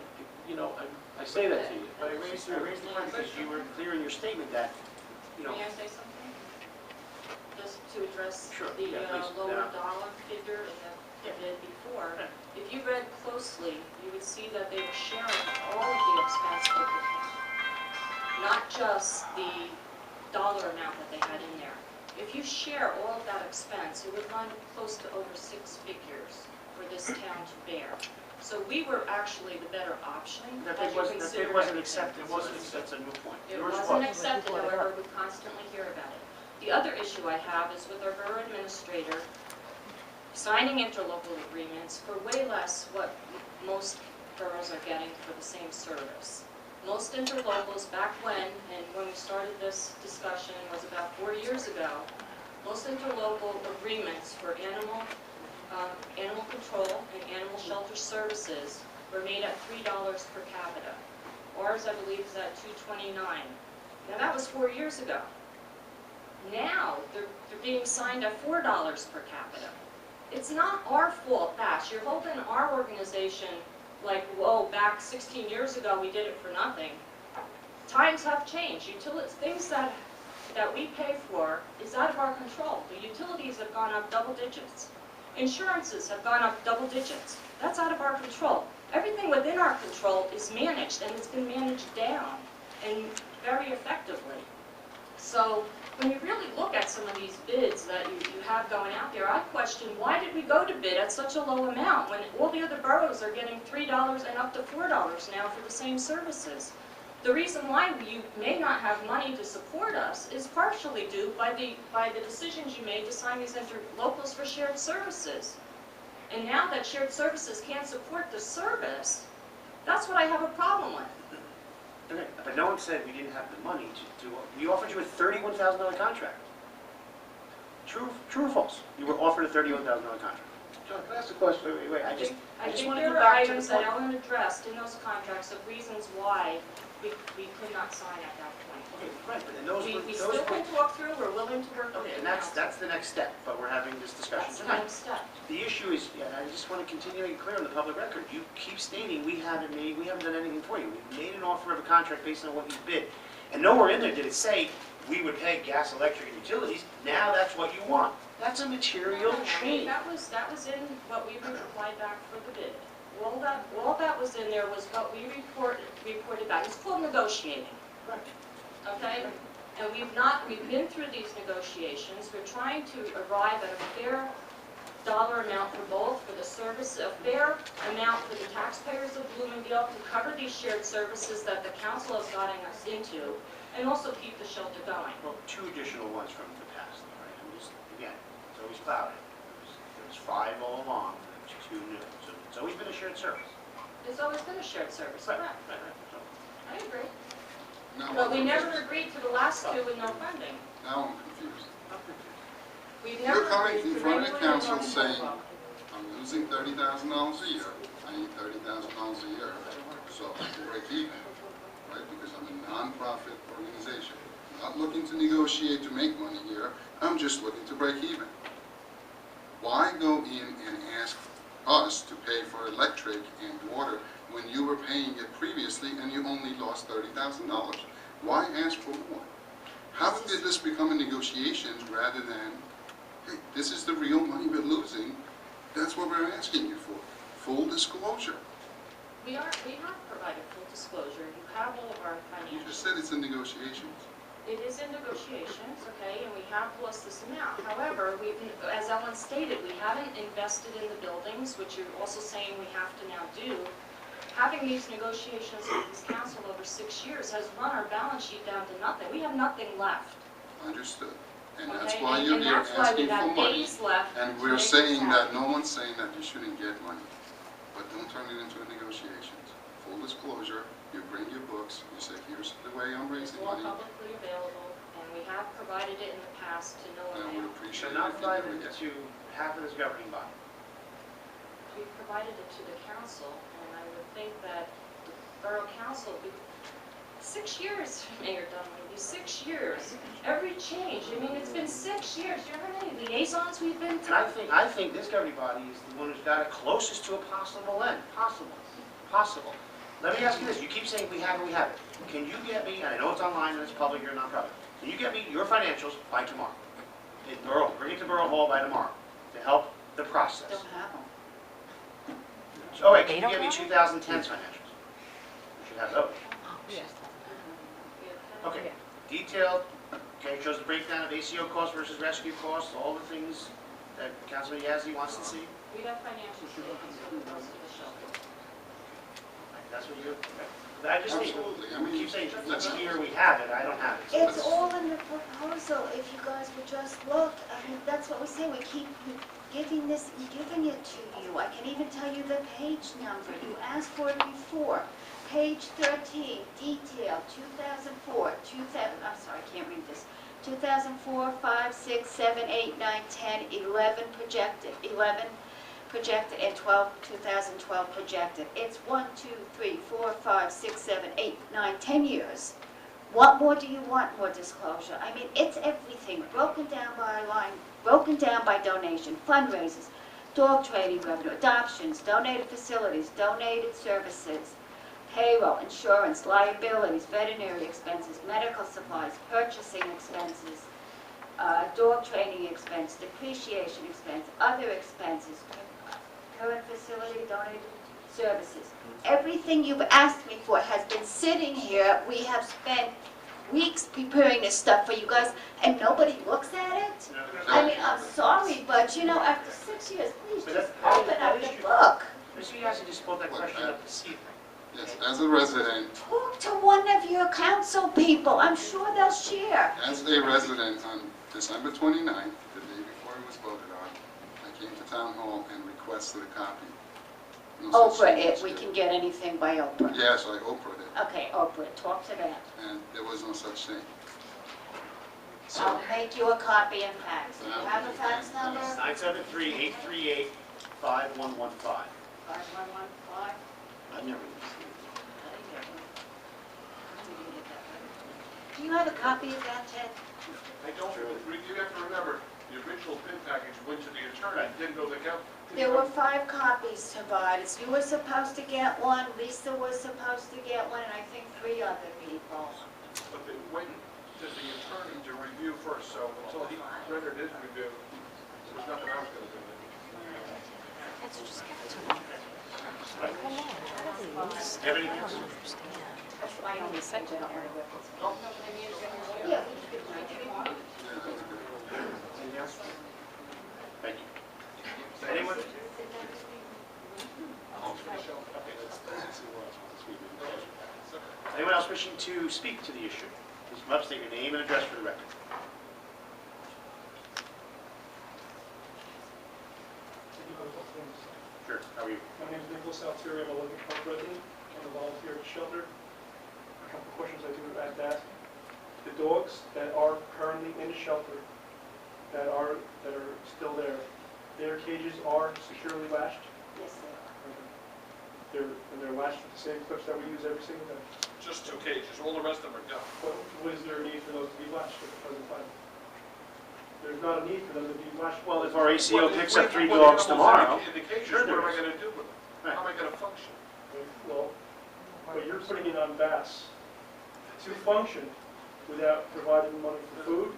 Speaker 7: say that to you.
Speaker 1: but I raised the point because you were clear in your statement that,
Speaker 4: May I say something? Just to address
Speaker 1: Sure,
Speaker 4: the
Speaker 1: yeah, please.
Speaker 4: lower
Speaker 1: Yeah.
Speaker 4: dollar figure that they did before. If you read closely, you would see that they were sharing all of the expense with the town, not just the dollar amount that they had in there. If you share all of that expense, it would run close to over 6 figures for this town to bear. So we were actually the better option.
Speaker 1: that
Speaker 4: had
Speaker 1: bid
Speaker 4: you
Speaker 1: wasn't
Speaker 4: considered
Speaker 1: accepted.
Speaker 4: everything.
Speaker 1: It wasn't accepted, that's a new point.
Speaker 4: It
Speaker 1: Yours
Speaker 4: wasn't
Speaker 1: was.
Speaker 4: accepted, however, we constantly hear about it. The other issue I have is with our borough administrator signing interlocal agreements for way less what most boroughs are getting for the same service. Most interlocals back when, and when we started this discussion was about 4 years ago, most interlocal agreements for animal control and animal shelter services were made at $3 per capita. Ours, I believe, is at $2.29. Now, that was 4 years ago. Now, they're being signed at $4 per capita. It's not our fault, Bash. You're holding our organization like, whoa, back 16 years ago, we did it for nothing. Times have changed. Things that we pay for is out of our control. The utilities have gone up double digits. Insurances have gone up double digits. That's out of our control. Everything within our control is managed, and it's been managed down, and very effectively. So when you really look at some of these these bids that you have going out there, I question, why did we go to bid at such a low amount when all the other boroughs are getting $3 and up to $4 now for the same services? The reason why you may not have money to support us is partially due by the decisions you made to sign these interlocals for shared services. And now that shared services can't support the service, that's what I have a problem with.
Speaker 1: Okay, but no one said we didn't have the money to, we offered you a $31,000 contract. True or false? You were offered a $31,000 contract.
Speaker 11: John, can I ask a question?
Speaker 1: Wait, I
Speaker 4: I
Speaker 1: just
Speaker 4: think
Speaker 1: want to
Speaker 4: there
Speaker 1: go
Speaker 4: are
Speaker 1: back to the
Speaker 4: items that
Speaker 1: point.
Speaker 4: Ellen addressed in those contracts of reasons why we could not sign at that point.
Speaker 1: Okay, right, but then those
Speaker 4: We
Speaker 1: were,
Speaker 4: still can talk through, we're willing to work with
Speaker 1: okay,
Speaker 4: you.
Speaker 1: and that's the next step, but we're having this discussion
Speaker 4: That's the
Speaker 1: tonight.
Speaker 4: next step.
Speaker 1: The issue is, yeah, I just want to continue to make it clear on the public record, you keep stating we haven't done anything for you. We made an offer of a contract based on what you bid. And nowhere in there did it say we would pay gas, electric, and utilities, now that's what you want. That's a material change.
Speaker 4: That was in what we replied back for the bid. All that was in there was what we reported back. It's called negotiating.
Speaker 1: Right.
Speaker 4: Okay? And we've been through these negotiations. We're trying to arrive at a fair dollar amount for both, for the service, a fair amount for the taxpayers of Bloomingdale to cover these shared services that the council has gotten us into, and also keep the shelter going.
Speaker 1: Well, two additional ones from the past, all right? I'm just, again, it's always clouded. There was 5 all along, there's 2 new. So it's always been a shared service.
Speaker 4: There's always been a shared service,
Speaker 1: Right,
Speaker 4: correct?
Speaker 1: right. So,
Speaker 4: I agree.
Speaker 6: Now
Speaker 4: But we
Speaker 6: I'm
Speaker 4: never
Speaker 6: confused.
Speaker 4: agreed to the last 2 with no funding.
Speaker 6: Now I'm confused.
Speaker 4: We've
Speaker 6: You're
Speaker 4: never
Speaker 6: coming
Speaker 4: agreed
Speaker 6: in
Speaker 4: to
Speaker 6: front of the
Speaker 4: regular
Speaker 6: council
Speaker 4: government
Speaker 6: saying,
Speaker 4: law.
Speaker 6: I'm losing $30,000 a year. I need $30,000 a year, so I can break even, right? Because I'm a non-profit organization. I'm not looking to negotiate to make money here. I'm just looking to break even. Why go in and ask us to pay for electric and water when you were paying it previously and you only lost $30,000? Why ask for more? How did this become a negotiations rather than, hey, this is the real money we're losing, that's what we're asking you for, full disclosure.
Speaker 4: We have provided full disclosure. You have all of our
Speaker 6: You
Speaker 4: financials.
Speaker 6: just said it's in negotiations.
Speaker 4: It is in negotiations, okay, and we have lost this amount. However, as Ellen stated, we haven't invested in the buildings, which you're also saying we have to now do. Having these negotiations with this council over 6 years has run our balance sheet down to nothing. We have nothing left.
Speaker 6: Understood. And that's
Speaker 4: Okay,
Speaker 6: why you're
Speaker 4: and
Speaker 6: here
Speaker 4: that's why we
Speaker 6: asking for
Speaker 4: got
Speaker 6: money.
Speaker 4: days left
Speaker 6: And
Speaker 4: to
Speaker 6: we're
Speaker 4: make this
Speaker 6: saying that,
Speaker 4: happen.
Speaker 6: no one's saying that you shouldn't get money, but don't turn it into a negotiations. Full disclosure, you bring your books, you say, here's the way I'm
Speaker 4: It's
Speaker 6: raising
Speaker 4: all
Speaker 6: money,
Speaker 4: publicly available, and we have provided it in the past to no
Speaker 6: and I would
Speaker 4: amount.
Speaker 1: Should
Speaker 6: appreciate
Speaker 1: not
Speaker 6: it if you
Speaker 1: provide
Speaker 6: never
Speaker 1: it
Speaker 6: get.
Speaker 1: to half of this governing body.
Speaker 4: We provided it to the council, and I would think that the borough council, 6 years, Mayor Dunleavy, 6 years. Every change, I mean, it's been 6 years. Do you know how many liaisons we've been
Speaker 1: And
Speaker 4: to?
Speaker 1: I think this governing body is the one who's got it closest to a possible end. Possible. Let me ask you this, you keep saying we have it. Can you get me, and I know it's online and it's public, you're a nonprofit, can you get me your financials by tomorrow? In Borough, bring it to Borough Hall by tomorrow to help the process.
Speaker 12: Don't have them.
Speaker 1: Oh wait, can you get me 2010's financials? We should have those. Okay, detailed, okay, shows the breakdown of ACO costs versus rescue costs, all the things that Councilman Yazdi wants to see.
Speaker 4: We have financial statements for the cost of the shelter.
Speaker 1: That's what you, I just think,
Speaker 6: Absolutely. I
Speaker 1: we
Speaker 6: mean,
Speaker 1: keep saying,
Speaker 6: that's-
Speaker 1: here we have it, I don't have it. So
Speaker 12: It's
Speaker 1: let's-
Speaker 12: all in the proposal, if you guys would just look, I mean, that's what we say, we keep giving it to you. I can even tell you the page number, you asked for it before. Page 13, detail, 2004, I'm sorry, I can't read this. 2004, 5, 6, 7, 8, 9, 10, 11 projected, and 2012 projected. It's 1, 2, 3, 4, 5, 6, 7, 8, 9, 10 years. What more do you want, more disclosure? I mean, it's everything, broken down by line, broken down by donation, fundraisers, dog training revenue, adoptions, donated facilities, donated services, payroll, insurance, liabilities, veterinary expenses, medical supplies, purchasing expenses, dog training expense, depreciation expense, other expenses, current facility, donated services. Everything you've asked me for has been sitting here. We have spent weeks preparing this stuff for you guys, and nobody looks at it?
Speaker 1: No,
Speaker 12: But you know, after 6 years, please
Speaker 1: But
Speaker 12: just
Speaker 1: that-
Speaker 12: open
Speaker 1: that
Speaker 12: up
Speaker 1: is
Speaker 12: the
Speaker 1: true.
Speaker 12: book.
Speaker 1: Mr. Yasi just brought that question up this evening.
Speaker 6: Yes, as a resident,
Speaker 12: Talk to one of your council people. I'm sure they'll share.
Speaker 6: as a resident on December 29th, the day before it was voted on, I came to Town Hall and requested a copy. No such
Speaker 12: Oprah
Speaker 6: thing
Speaker 12: it.
Speaker 6: was
Speaker 12: We
Speaker 6: given.
Speaker 12: can get anything by Oprah.
Speaker 6: Yes, I Oprah'd it,
Speaker 12: Okay, Oprah, talk to them.
Speaker 6: and there was no such thing. So,
Speaker 12: I'll make you a copy and fax. Do you have a fax number?
Speaker 1: 973-838-5115.
Speaker 12: 5115?
Speaker 10: I've never received it.
Speaker 12: Do you have a copy of that, Ted?
Speaker 8: I don't, you have to remember, the original bid package went to the attorney, didn't go to the council.
Speaker 12: There were 5 copies provided. You were supposed to get one, Lisa was supposed to get one, and I think 3 other people.
Speaker 8: But they went to the attorney to review first, so until he rendered his review, there was nothing I was gonna do.
Speaker 1: Everything else?
Speaker 12: That's why I only said I don't want to work with. Yeah.
Speaker 6: yeah, that was good.
Speaker 1: Anything else? Thank you. Anyone? Anyone else wishing to speak to the issue? Please come up, state your name and address for the record. Sure, how are you?
Speaker 13: My name is Nicholas Altieri. I'm a Lincoln Park resident. I'm a volunteer at the shelter. A couple of questions I do have to ask. The dogs that are currently in the shelter, that are still there, their cages are securely latched?
Speaker 12: Yes, they are.
Speaker 13: They're latched with the same clips that we use every single day.
Speaker 8: Just 2 cages, all the rest of them are gone.
Speaker 13: What is there a need for those to be latched at the present time? There's not a need for them to be latched.
Speaker 1: Well, if our ACO
Speaker 8: Well,
Speaker 1: picks
Speaker 8: if
Speaker 1: up 3
Speaker 8: we put
Speaker 1: dogs
Speaker 8: animals
Speaker 1: tomorrow,
Speaker 8: in the cages,
Speaker 1: sure
Speaker 8: what am I
Speaker 1: there is.
Speaker 8: gonna do with them? How am I gonna function?
Speaker 13: Well, but you're putting it on Bass to function without providing money for food,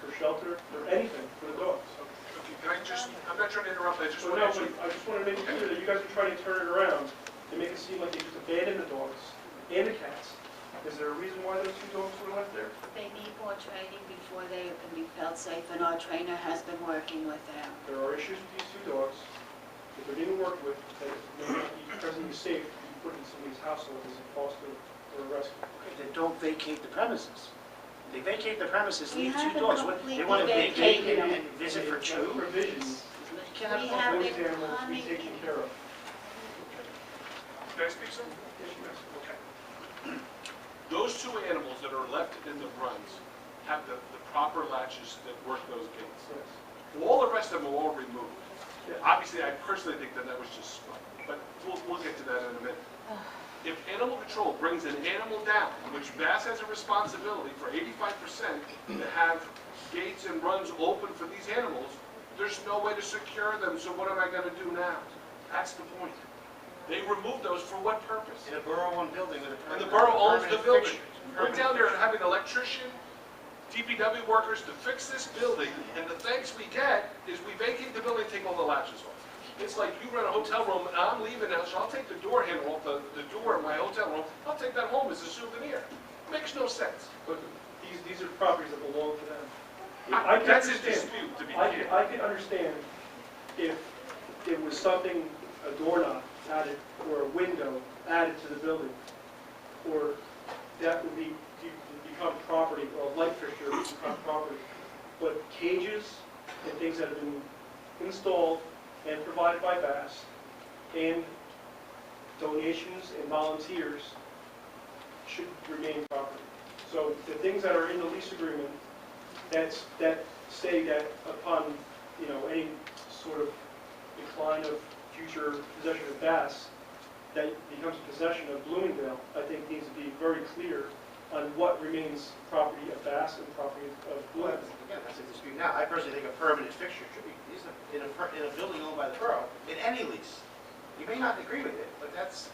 Speaker 13: for shelter, for anything for the dogs.
Speaker 8: Okay, can I just, I'm not trying to interrupt, I just
Speaker 13: So
Speaker 8: want
Speaker 13: no,
Speaker 8: to
Speaker 13: but I just want to make it clear that you guys are trying to turn it around and make it seem like they just abandoned the dogs and the cats. Is there a reason why those 2 dogs were left there?
Speaker 12: They need more training before they can be felt safe, and our trainer has been working with them.
Speaker 13: There are issues with these 2 dogs. If they're being worked with, that may not be presently safe to be put in somebody's household as a foster or a rescue.
Speaker 1: okay, then don't vacate the premises. They vacate the premises,
Speaker 12: We
Speaker 1: leave 2
Speaker 12: haven't
Speaker 1: dogs. What, they want to
Speaker 12: completely
Speaker 1: vacate
Speaker 12: vacated
Speaker 1: and visit for 2?
Speaker 13: Provisions,
Speaker 1: You can't have
Speaker 12: We
Speaker 1: both
Speaker 12: have
Speaker 1: ways.
Speaker 13: those animals to be
Speaker 12: coming.
Speaker 13: taken care of.
Speaker 8: Can I speak some? Okay. Those 2 animals that are left in the runs have the proper latches that work those gates.
Speaker 13: Yes.
Speaker 8: All the rest of them are all removed.
Speaker 13: Yeah.
Speaker 8: Obviously, I personally think that that was just smart, but we'll get to that in a minute. If animal control brings an animal down, which Bass has a responsibility for 85% to have gates and runs open for these animals, there's no way to secure them, so what am I gonna do now? That's the point. They removed those for what purpose?
Speaker 1: In a borough-owned building with a
Speaker 8: And
Speaker 1: permanent...
Speaker 8: the borough owns the
Speaker 1: permanent
Speaker 8: building.
Speaker 1: fixture.
Speaker 8: We're down there having an electrician, DPW workers to fix this building, and the thanks we get is we vacate the building, take all the latches off. It's like you rent a hotel room, and I'm leaving now, so I'll take the door handle off the door of my hotel room, I'll take that home as a souvenir. Makes no sense.
Speaker 13: But these are properties that belong to them. I can
Speaker 8: That's in
Speaker 13: understand.
Speaker 8: dispute, to be
Speaker 13: I
Speaker 8: clear.
Speaker 13: can understand if it was something, a doorknob added, or a window added to the building, or that would become property, or a light fixture would become property. But cages and things that have been installed and provided by Bass, and donations and volunteers should remain property. So the things that are in the lease agreement, that say that upon, any sort of decline of future possession of Bass, that becomes possession of Bloomingdale, I think needs to be very clear on what remains property of Bass and property of
Speaker 1: Well,
Speaker 13: Bloomingdale.
Speaker 1: again, that's a dispute now. I personally think a permanent fixture should be in a building owned by the borough, in any lease. You may not agree with it, but that's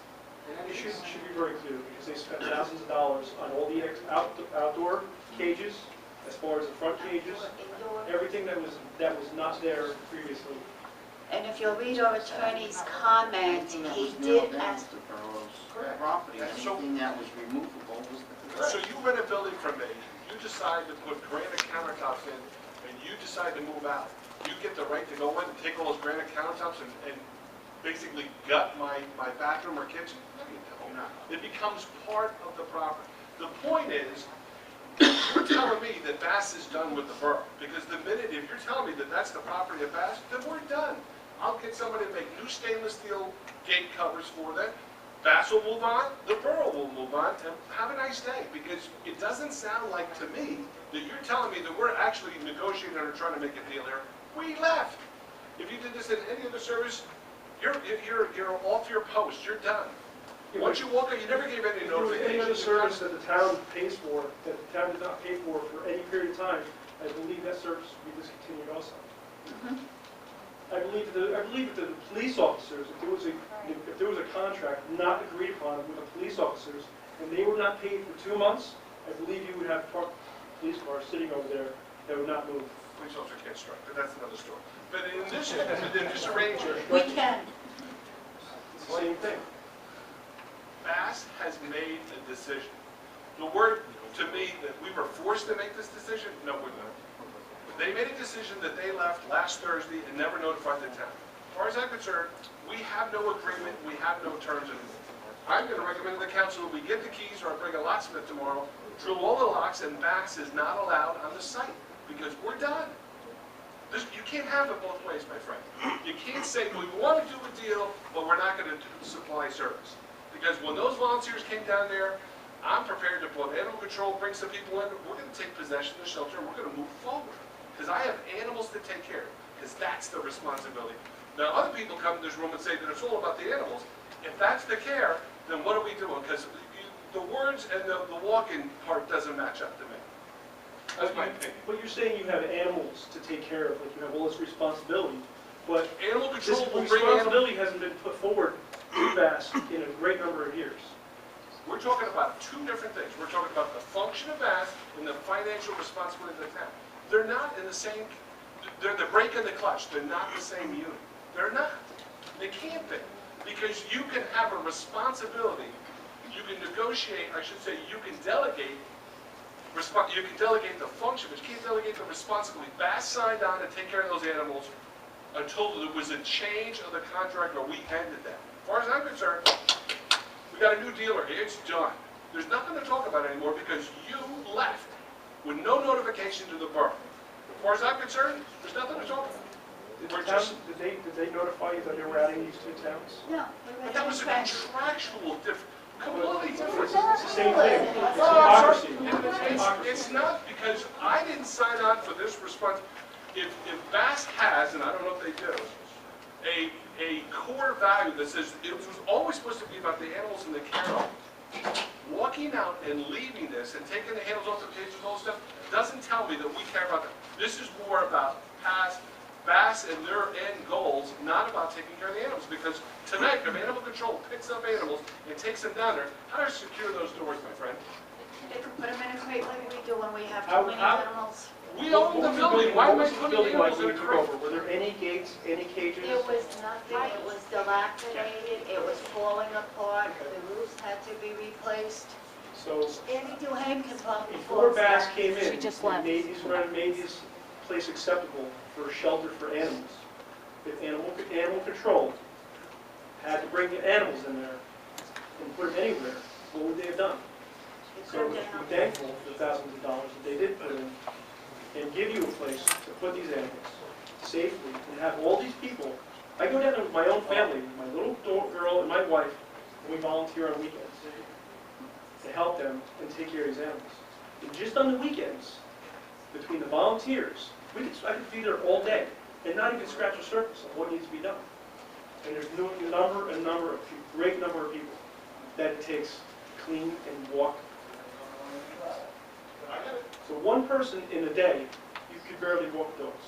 Speaker 1: in any
Speaker 13: It
Speaker 1: lease.
Speaker 13: should be very clear, because they spent thousands of dollars on all the outdoor cages, as far as the front cages, everything that was not there previously.
Speaker 12: And if you'll read our attorney's comment, he did ask,
Speaker 10: The borough's property,
Speaker 8: So-
Speaker 10: anything that was removable was the...
Speaker 8: So you rent a building from me, you decide to put granite countertops in, and you decide to move out. you get the right to go in and take all those granite countertops and basically gut my bathroom or kitchen? No, you don't. It becomes part of the property. The point is, you're telling me that Bass is done with the borough, because the minute, if you're telling me that that's the property of Bass, then we're done. I'll get somebody to make new stainless steel gate covers for them. Bass will move on, the borough will move on, and have a nice day, because it doesn't sound like to me that you're telling me that we're actually negotiating or trying to make a deal here. We left. If you did this in any other service, you're off your post, you're done. Once you walk out, you never gave any
Speaker 13: If there was any other
Speaker 8: notification.
Speaker 13: service that the town pays for, that the town does not pay for any period of time, I believe that service would be discontinued also. I believe that the police officers, if there was a contract not agreed upon with the police officers, and they were not paid for 2 months, I believe you would have police cars sitting over there that would not move.
Speaker 8: Police officer can't strike, but that's another story. But in this arrangement,
Speaker 12: We can.
Speaker 13: It's the same thing.
Speaker 8: Bass has made a decision. The word to me that we were forced to make this decision, no, we're not. They made a decision that they left last Thursday and never notified the town. As far as I'm concerned, we have no agreement, we have no terms anymore. I'm going to recommend to the council that we get the keys, or I bring a locksmith tomorrow, drill all the locks, and Bass is not allowed on the site, because we're done. You can't have it both ways, my friend. You can't say, we want to do a deal, but we're not going to supply service. Because when those volunteers came down there, I'm prepared to put animal control, bring some people in, we're going to take possession of the shelter, and we're going to move forward. Because I have animals to take care of, because that's the responsibility. Now, other people come in this room and say that it's all about the animals. If that's the care, then what are we doing? Because the words and the walking part doesn't match up to me. That's my opinion.
Speaker 13: But you're saying you have animals to take care of, like you have all this responsibility, but
Speaker 8: Animal
Speaker 13: this
Speaker 8: control will bring animals.
Speaker 13: responsibility hasn't been put forward to Bass in a great number of years.
Speaker 8: We're talking about two different things. We're talking about the function of Bass and the financial responsibility of the town. They're not in the same, they're the brake and the clutch. They're not the same unit. They're not. They can't be. Because you can have a responsibility, you can negotiate, I should say, you can delegate the function, but you can't delegate the responsibility. Bass signed on to take care of those animals until there was a change of the contract or we ended that. As far as I'm concerned, we got a new dealer here, it's done. There's nothing to talk about anymore because you left with no notification to the borough. As far as I'm concerned, there's nothing to talk about.
Speaker 13: Did they notify you that they were adding these 2 towns?
Speaker 12: No.
Speaker 8: But that was a contractual difference, completely different.
Speaker 13: It's the same thing. It's
Speaker 8: Oh,
Speaker 13: hypocrisy.
Speaker 8: It's not because I didn't sign on for this response. If Bass has, and I don't know if they do, a core value that says it was always supposed to be about the animals and the care of them. Walking out and leaving this and taking the handles off the cages and all this stuff doesn't tell me that we care about them. This is more about Bass and their end goals, not about taking care of the animals. Because tonight, if animal control picks up animals and takes them down there, how do you secure those doors, my friend?
Speaker 12: They can put them in a crate like we do when we have
Speaker 13: How-
Speaker 12: too many
Speaker 13: how-
Speaker 12: animals.
Speaker 8: We own the building, why am I
Speaker 13: What was the
Speaker 8: putting
Speaker 13: building like
Speaker 8: animals
Speaker 13: when
Speaker 8: in
Speaker 13: you
Speaker 8: a
Speaker 13: took
Speaker 8: crate?
Speaker 13: over? Were there any gates, any cages?
Speaker 12: It was nothing, it was dilapidated, it was falling apart, the roofs had to be replaced.
Speaker 13: So
Speaker 12: Andy Duhame can probably.
Speaker 13: before Bass
Speaker 12: that.
Speaker 13: came in, and made this place acceptable for a shelter for animals, if animal control had to bring the animals in there and put them anywhere, what would they have done?
Speaker 12: It
Speaker 13: So
Speaker 12: couldn't
Speaker 13: we're
Speaker 12: have happened.
Speaker 13: thankful for the thousands of dollars that they did put in and give you a place to put these animals safely and have all these people. I go down there with my own family, my little girl and my wife, and we volunteer on weekends to help them and take care of these animals. And just on the weekends, between the volunteers, I could be there all day and not even scratch the surface of what needs to be done. And there's a great number of people that it takes to clean and walk. So one person in a day, you could barely walk dogs.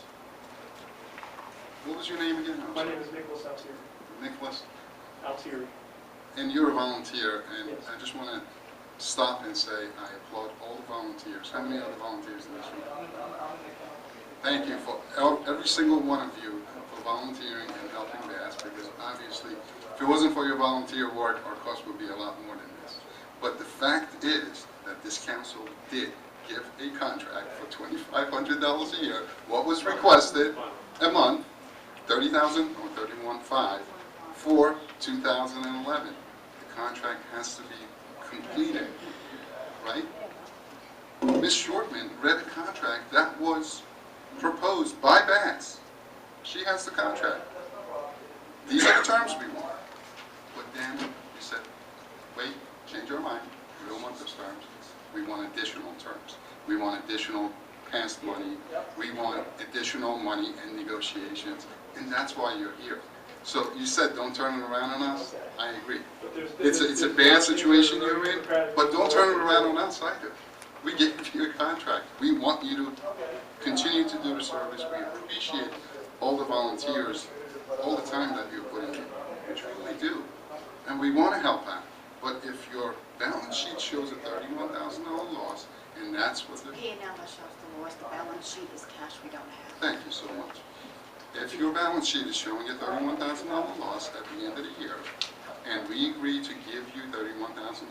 Speaker 6: What was your name again?
Speaker 13: My name is Nicholas Altieri.
Speaker 6: Nicholas.
Speaker 13: Altieri.
Speaker 6: And you're a volunteer, and
Speaker 13: Yes.
Speaker 6: I just want to stop and say I applaud all the volunteers. How many other volunteers in this room? Thank you for every single one of you for volunteering and helping Bass, because obviously, if it wasn't for your volunteer work, our cost would be a lot more than this. But the fact is that this council did give a contract for $2,500 a year, what was requested, a month, 30,000 or 31,500 for 2011. The contract has to be completed, right? Ms. Shortman read a contract that was proposed by Bass. She has the contract. These are the terms we want. But then we said, wait, change our mind. We don't want those terms. We want additional terms. We want additional past money. We want additional money in negotiations. And that's why you're here. So you said don't turn it around on us. I agree. It's a bad situation you're in, but don't turn it around on us either. We gave you a contract. We want you to continue to do the service. We appreciate all the volunteers, all the time that you're putting in. We truly do. And we want to help out. But if your balance sheet shows a $31,000 loss, and that's what the...
Speaker 12: P&L shows the loss, the balance sheet is cash we don't have.
Speaker 6: Thank you so much. If your balance sheet is showing a $31,000 loss at the end of the year, and we agree to give you $31,000,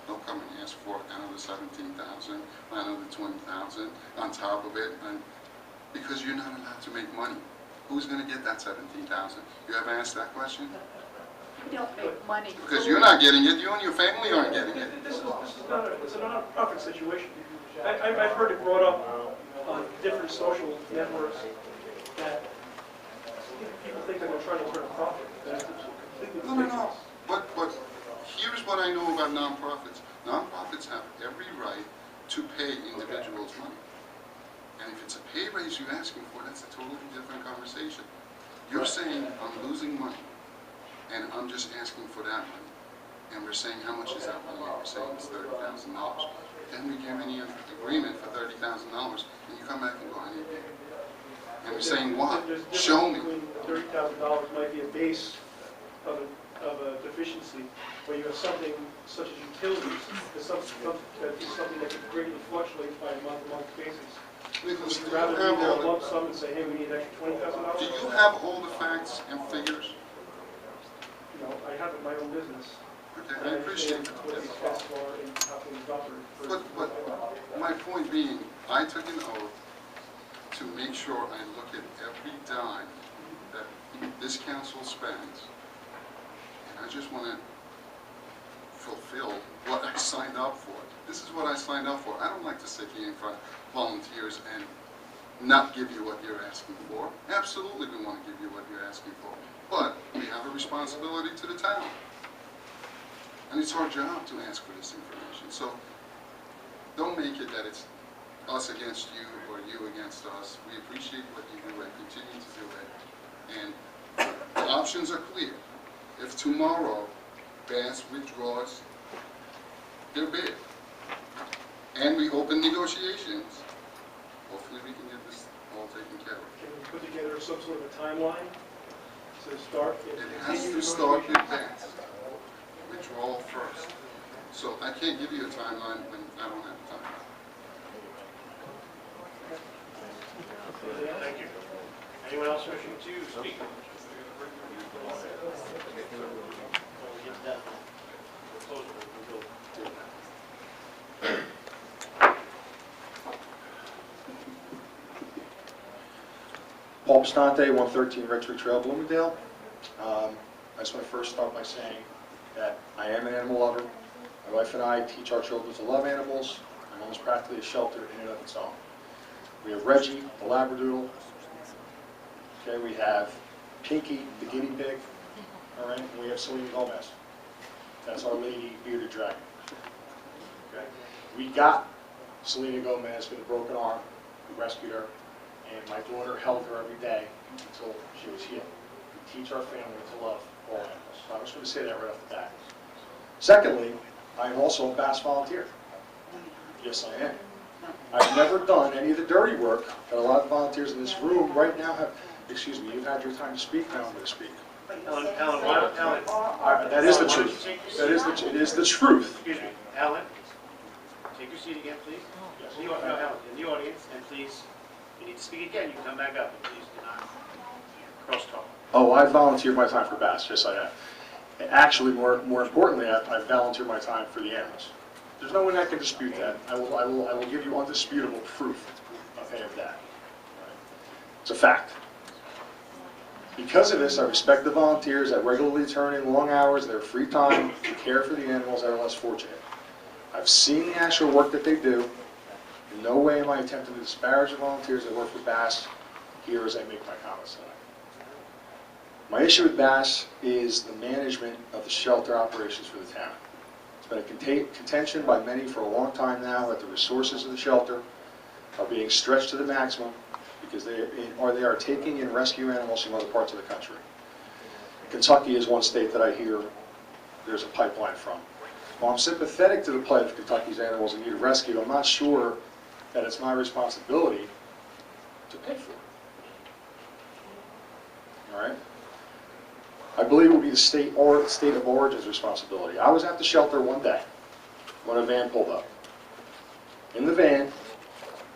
Speaker 6: don't come and ask for another $17,000, another $20,000 on top of it, and because you're not allowed to make money. Who's going to get that $17,000? You ever asked that question?
Speaker 12: We don't make money.
Speaker 6: Because you're not getting it, you and your family aren't getting it.
Speaker 13: This is not it's a non-profit situation. I've heard it brought up on different social networks that people think that we're trying to turn a profit. That's completely ridiculous.
Speaker 6: No. But here's what I know about nonprofits. Nonprofits have every right to pay individuals money. And if it's a pay raise you're asking for, that's a totally different conversation. You're saying I'm losing money, and I'm just asking for that money. And we're saying, how much is that money? And we're saying it's $30,000. Then we give any agreement for $30,000, and you come back and go, I need it. And we're saying, what? Show me.
Speaker 13: $30,000 might be a base of a deficiency, where you have something such as utilities, that's something that could greatly fluctuate by a month-to-month basis.
Speaker 6: Nicholas, do
Speaker 13: Would
Speaker 6: you
Speaker 13: you rather
Speaker 6: have
Speaker 13: be there
Speaker 6: all
Speaker 13: a
Speaker 6: the,
Speaker 13: lump sum and say, hey, we need an extra $20,000?
Speaker 6: do you have all the facts and figures?
Speaker 13: You know, I have my own business.
Speaker 6: Okay,
Speaker 13: And
Speaker 6: I appreciate
Speaker 13: understand what
Speaker 6: that.
Speaker 13: these costs are and how things operate.
Speaker 6: But my point being, I took an oath to make sure I look at every dime that this council spends. And I just want to fulfill what I signed up for. This is what I signed up for. I don't like to sit here in front of volunteers and not give you what you're asking for. Absolutely we want to give you what you're asking for. But we have a responsibility to the town. And it's our job to ask for this information. So don't make it that it's us against you or you against us. We appreciate what you do and continue to do it. And the options are clear. If tomorrow Bass withdraws their bid and we open negotiations, hopefully we can get this all taken care of.
Speaker 13: Can we put together some sort of a timeline to start?
Speaker 6: It has to start with Bass. Withdrawal first. So I can't give you a timeline when I don't have a timeline.
Speaker 1: Thank you. Anyone else wishing to speak?
Speaker 14: Paul Bastante, 113 Red Tree Trail, Bloomingdale. I just want to first start by saying that I am an animal lover. My wife and I teach our children to love animals. My home is practically a shelter in and of its own. We have Reggie, the Labradoodle. Okay, we have Pinky, the guinea pig. All right, and we have Selena Gomez. That's our lady bearded dragon. Okay, we got Selena Gomez with a broken arm. We rescued her, and my daughter held her every day until she was healed. We teach our family to love all animals. So I'm just going to say that right off the bat. Secondly, I am also a Bass volunteer. Yes, I am. I've never done any of the dirty work that a lot of volunteers in this room right now have. Excuse me, you've had your time to speak, now I'm going to speak.
Speaker 1: Ellen, why don't, Ellen,
Speaker 14: That is the truth. It is the truth.
Speaker 1: excuse me, Ellen, take your seat again, please.
Speaker 14: Yes.
Speaker 1: No, Ellen, in the audience, and please, if you need to speak again, you can come back up, and please do not cross-talk.
Speaker 14: Oh, I volunteered my time for Bass, yes I have. Actually, more importantly, I volunteered my time for the animals. There's no one that can dispute that. I will give you undisputable proof of any of that. It's a fact. Because of this, I respect the volunteers that regularly turn in long hours, their free time to care for the animals that are less fortunate. I've seen the actual work that they do. In no way am I attempting to disparage the volunteers that work for BASS here as I make my comments tonight. My issue with BASS is the management of the shelter operations for the town. It's been a contention by many for a long time now that the resources of the shelter are being stretched to the maximum because they are taking in rescue animals from other parts of the country. Kentucky is one state that I hear there's a pipeline from. While I'm sympathetic to the plight of Kentucky's animals in need of rescue, I'm not sure that it's my responsibility to pay for it. All right? I believe it will be the state of origin's responsibility. I was at the shelter one day when a van pulled up. In the van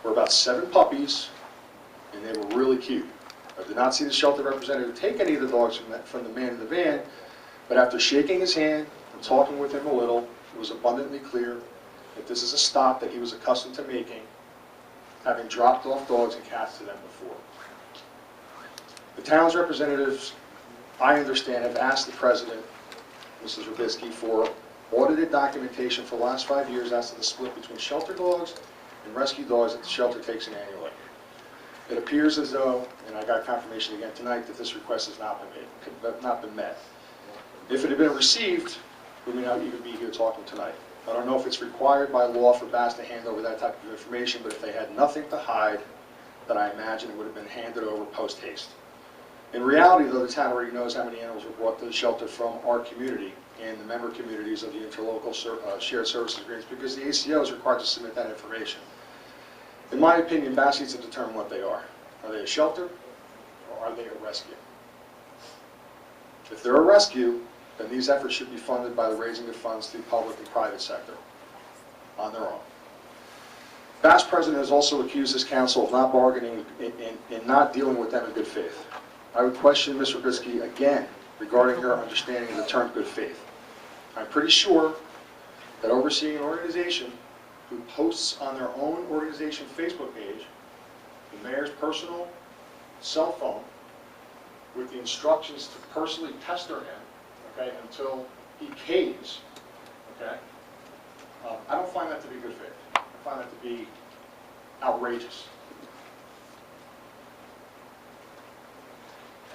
Speaker 14: were about 7 puppies, and they were really cute. I did not see the shelter representative take any of the dogs from the man in the van, but after shaking his hand and talking with him a little, it was abundantly clear that this is a stop that he was accustomed to making, having dropped off dogs and cats to them before. The town's representatives, I understand, have asked the president, Mrs. Rubitsky, for audited documentation for the last 5 years as to the split between shelter dogs and rescue dogs that the shelter takes in annually. It appears as though, and I got confirmation again tonight, that this request has not been met. If it had been received, we may not even be here talking tonight. I don't know if it's required by law for BASS to hand over that type of information, but if they had nothing to hide, then I imagine it would have been handed over post-haste. In reality, though, the town already knows how many animals were brought to the shelter from our community and the member communities of the interlocal shared services agreements because the ACO is required to submit that information. In my opinion, BASS needs to determine what they are. Are they a shelter or are they a rescue? If they're a rescue, then these efforts should be funded by the raising of funds through public and private sector on their own. BASS president has also accused this council of not bargaining and not dealing with them in good faith. I would question Ms. Rubitsky again regarding her understanding of the term good faith. I'm pretty sure that overseeing an organization who posts on their own organization Facebook page the mayor's personal cell phone with the instructions to personally pester him, okay, until he caves, okay, I don't find that to be good faith. I find that to be outrageous.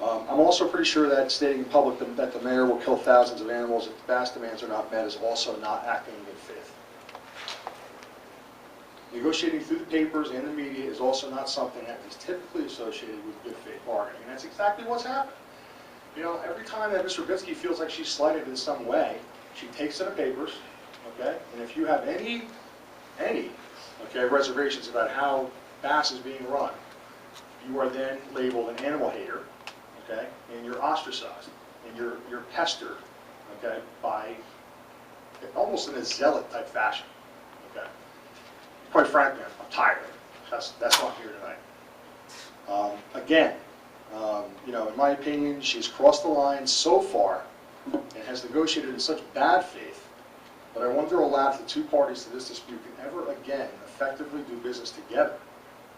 Speaker 14: I'm also pretty sure that stating in public that the mayor will kill thousands of animals if the BASS demands are not met is also not acting in good faith. Negotiating through the papers and the media is also not something that is typically associated with good faith bargaining, and that's exactly what's happened. You know, every time that Ms. Rubitsky feels like she's slighted in some way, she takes to the papers, okay? And if you have any reservations about how BASS is being run, you are then labeled an animal hater, okay? And you're ostracized, and you're pestered, okay, by almost in a zealot type fashion, okay? Quite frankly, I'm tired of it. That's why I'm here tonight. Again, you know, in my opinion, she's crossed the line so far and has negotiated in such bad faith that I wonder aloud if the two parties to this dispute can ever again effectively do business together,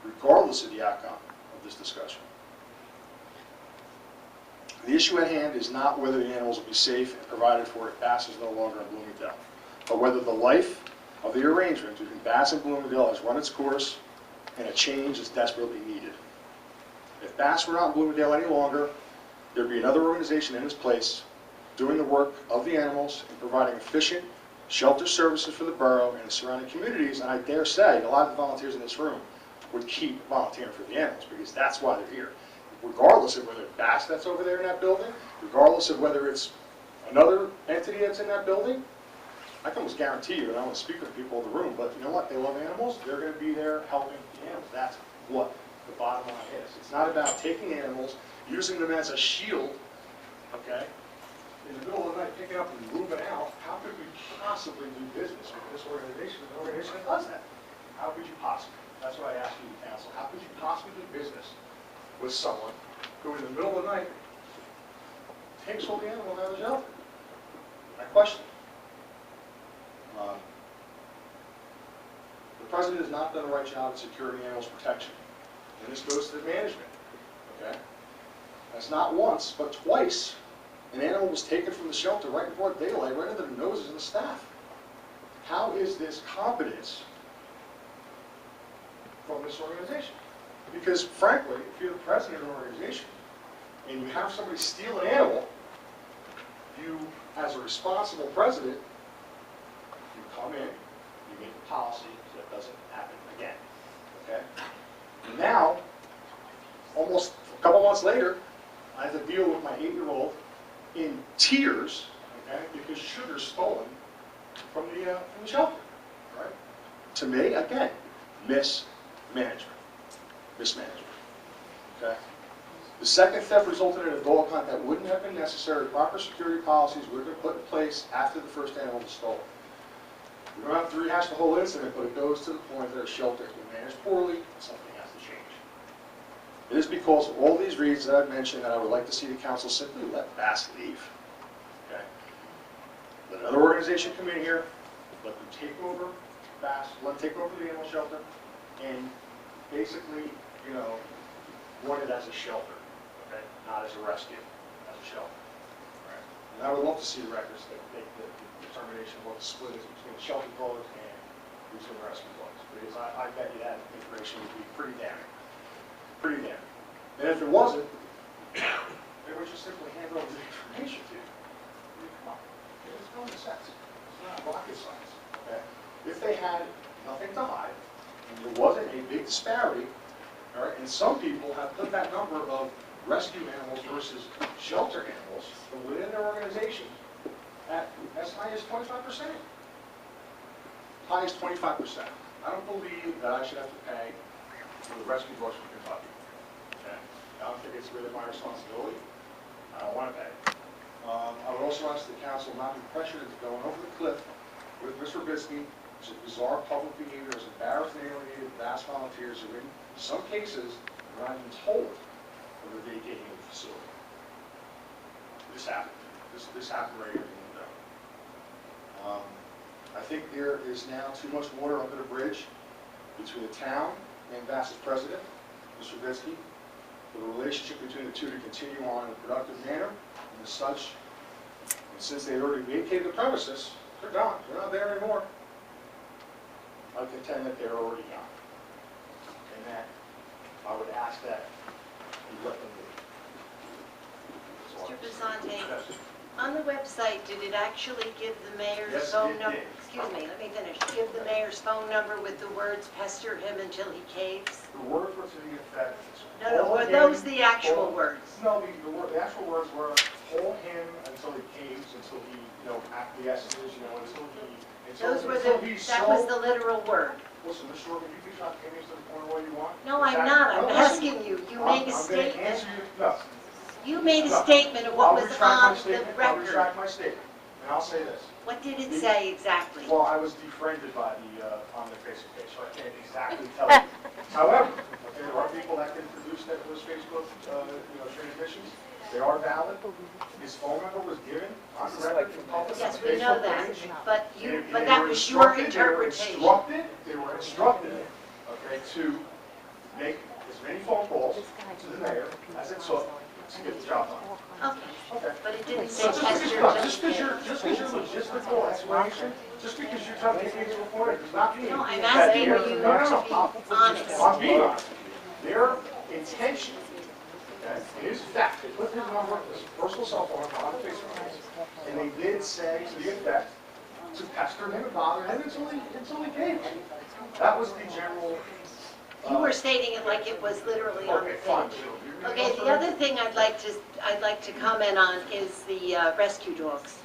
Speaker 14: regardless of the outcome of this discussion. The issue at hand is not whether the animals will be safe and provided for if BASS is no longer in Bloomingdale, but whether the life of the arrangement between BASS and Bloomingdale has run its course and a change is desperately needed. If BASS were not in Bloomingdale any longer, there would be another organization in its place doing the work of the animals and providing efficient shelter services for the borough and the surrounding communities, and I dare say a lot of the volunteers in this room would keep volunteering for the animals because that's why they're here. Regardless of whether it's BASS that's over there in that building, regardless of whether it's another entity that's in that building, I can almost guarantee you, and I want to speak with the people in the room, but you know what? They love animals. They're going to be there helping the animals. That's what the bottom line is. It's not about taking animals, using them as a shield, okay? In the middle of the night, picking up and moving out. How could we possibly do business with this organization, an organization that does that? How could you possibly? That's what I ask you, council. How could you possibly do business with someone who, in the middle of the night, takes all the animals out of the shelter? I question. The president has not done the right job in securing animals' protection, and this goes to the management. Okay, That's not once, but twice. An animal was taken from the shelter right in broad daylight, right under the noses of the staff. How is this competence from this organization? Because frankly, if you're the president of an organization and you have somebody steal an animal, you, as a responsible president, you come in, you make a policy so it doesn't happen again. Okay? And now, almost a couple months later, I have to deal with my 8-year-old in tears, okay, because sugar's stolen from the shelter. Right? To me, again, mismanagement. Mismanagement. Okay? The second theft resulted in a dog hunt that wouldn't have been necessary. Proper security policies would have been put in place after the first animal was stolen. We don't have to rehash the whole incident, but it goes to the point that our shelter has been managed poorly, and something has to change. It is because of all these reasons that I've mentioned that I would like to see the council simply let Bass leave. Okay? Let another organization come in here, let them take over Bass, let them take over the animal shelter, and basically, you know, run it as a shelter, okay? Not as a rescue, as a shelter. Right? And I would love to see the records that make the determination of what the split is between shelter dogs and between rescue dogs. Because I bet you that information would be pretty damning. Pretty damning. And if it wasn't, they would just simply hand over the information to you. I mean, come on. It's common sense. It's not rocket science. Okay? If they had nothing to hide, and there wasn't a big disparity, all right, and some people have put that number of rescue animals versus shelter animals from within their organization at as high as 25%. High as 25%. I don't believe that I should have to pay for the rescue dogs from Kentucky. Okay? I don't think it's really my responsibility. I don't want to pay. I would also ask the council not to be pressured into going over the cliff with Mr. Bisky, which is bizarre public behavior as embarrassed and alienated Bass volunteers who in some cases are not even told of the vacating of the facility. This happened. This happened right here in the window. I think there is now too much water under the bridge between the town and Bass's president, Mr. Bisky, for the relationship between the two to continue on in a productive manner, and as such, and since they already vacated the premises, they're gone. They're not there anymore. I contend that they're already gone. And that I would ask that you let them leave.
Speaker 5: Mr. Basante, on the website, did it actually give the mayor's
Speaker 1: Yes,
Speaker 5: phone
Speaker 1: it
Speaker 5: number?
Speaker 1: did.
Speaker 5: Excuse me, let me finish. Give the mayor's phone number with the words "pester him until he caves"?
Speaker 14: The words were to the effect.
Speaker 5: No, were those the actual words?
Speaker 14: No, the actual words were, hold him until he caves, until he, acquiesces, until
Speaker 5: Those were
Speaker 14: until
Speaker 5: the,
Speaker 14: he's
Speaker 5: that
Speaker 14: so-
Speaker 5: was the literal word.
Speaker 14: Listen, Mr. Short, you can try to take me to the point where you want.
Speaker 5: No, I'm not. I'm asking you. You made a
Speaker 14: I'm
Speaker 5: statement.
Speaker 14: going to answer you, no.
Speaker 5: You made a
Speaker 14: No.
Speaker 5: statement of what
Speaker 14: I'll
Speaker 5: was
Speaker 14: retract my
Speaker 5: on the
Speaker 14: statement. I'll
Speaker 5: record.
Speaker 14: retract my statement, and I'll say this.
Speaker 5: What did it say exactly?
Speaker 14: Well, I was defriended by on the Facebook page, so I can't exactly tell you. However, okay, there are people that can produce those Facebook, transmissions. They are valid. His phone number was given on the record in public.
Speaker 5: Yes,
Speaker 14: on the
Speaker 5: we know
Speaker 14: Facebook
Speaker 5: that,
Speaker 14: page.
Speaker 5: but
Speaker 14: They
Speaker 5: that
Speaker 14: were
Speaker 5: was your
Speaker 14: instructed-
Speaker 5: interpretation.
Speaker 14: They were instructed, okay, to make as many phone calls to the mayor as it took to get the job done.
Speaker 5: Okay,
Speaker 14: Okay.
Speaker 5: but it didn't say
Speaker 14: So
Speaker 5: pester him.
Speaker 14: just because your logistical explanation, just because you're trying to take me to a point, it does not mean.
Speaker 5: No, I'm
Speaker 14: that
Speaker 5: asking
Speaker 14: they're-
Speaker 5: you
Speaker 14: no,
Speaker 5: to be honest.
Speaker 14: I'm being honest. Their intention, okay, it is fact, they put his number, his personal cell phone number on the Facebook page, and they did say to the effect to pester him and bother him until he came. That was the general.
Speaker 5: You were stating it like it was literally on the
Speaker 14: Okay, fine.
Speaker 5: page. Okay, the other thing I'd like to comment on is the rescue dogs.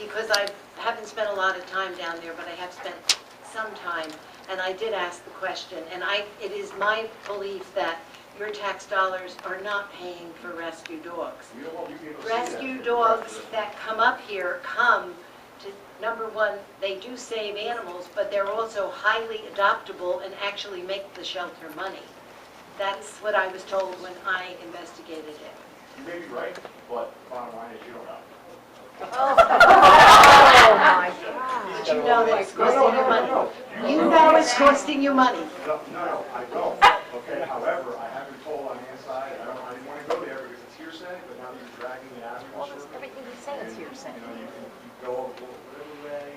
Speaker 5: Because I haven't spent a lot of time down there, but I have spent some time, and I did ask the question, and it is my belief that your tax dollars are not paying for rescue dogs.
Speaker 14: You know what, you can see that.
Speaker 5: Rescue dogs that come up here come to, number one, they do save animals, but they're also highly adoptable and actually make the shelter money. That's what I was told when I investigated it.
Speaker 14: You may be right, but bottom line is you don't know.
Speaker 5: Did you know that it's costing you money? You know it's costing you money.
Speaker 14: No, I don't. Okay, however, I have been told on the inside, I didn't want to go there because it's hearsay. you can go over whatever way.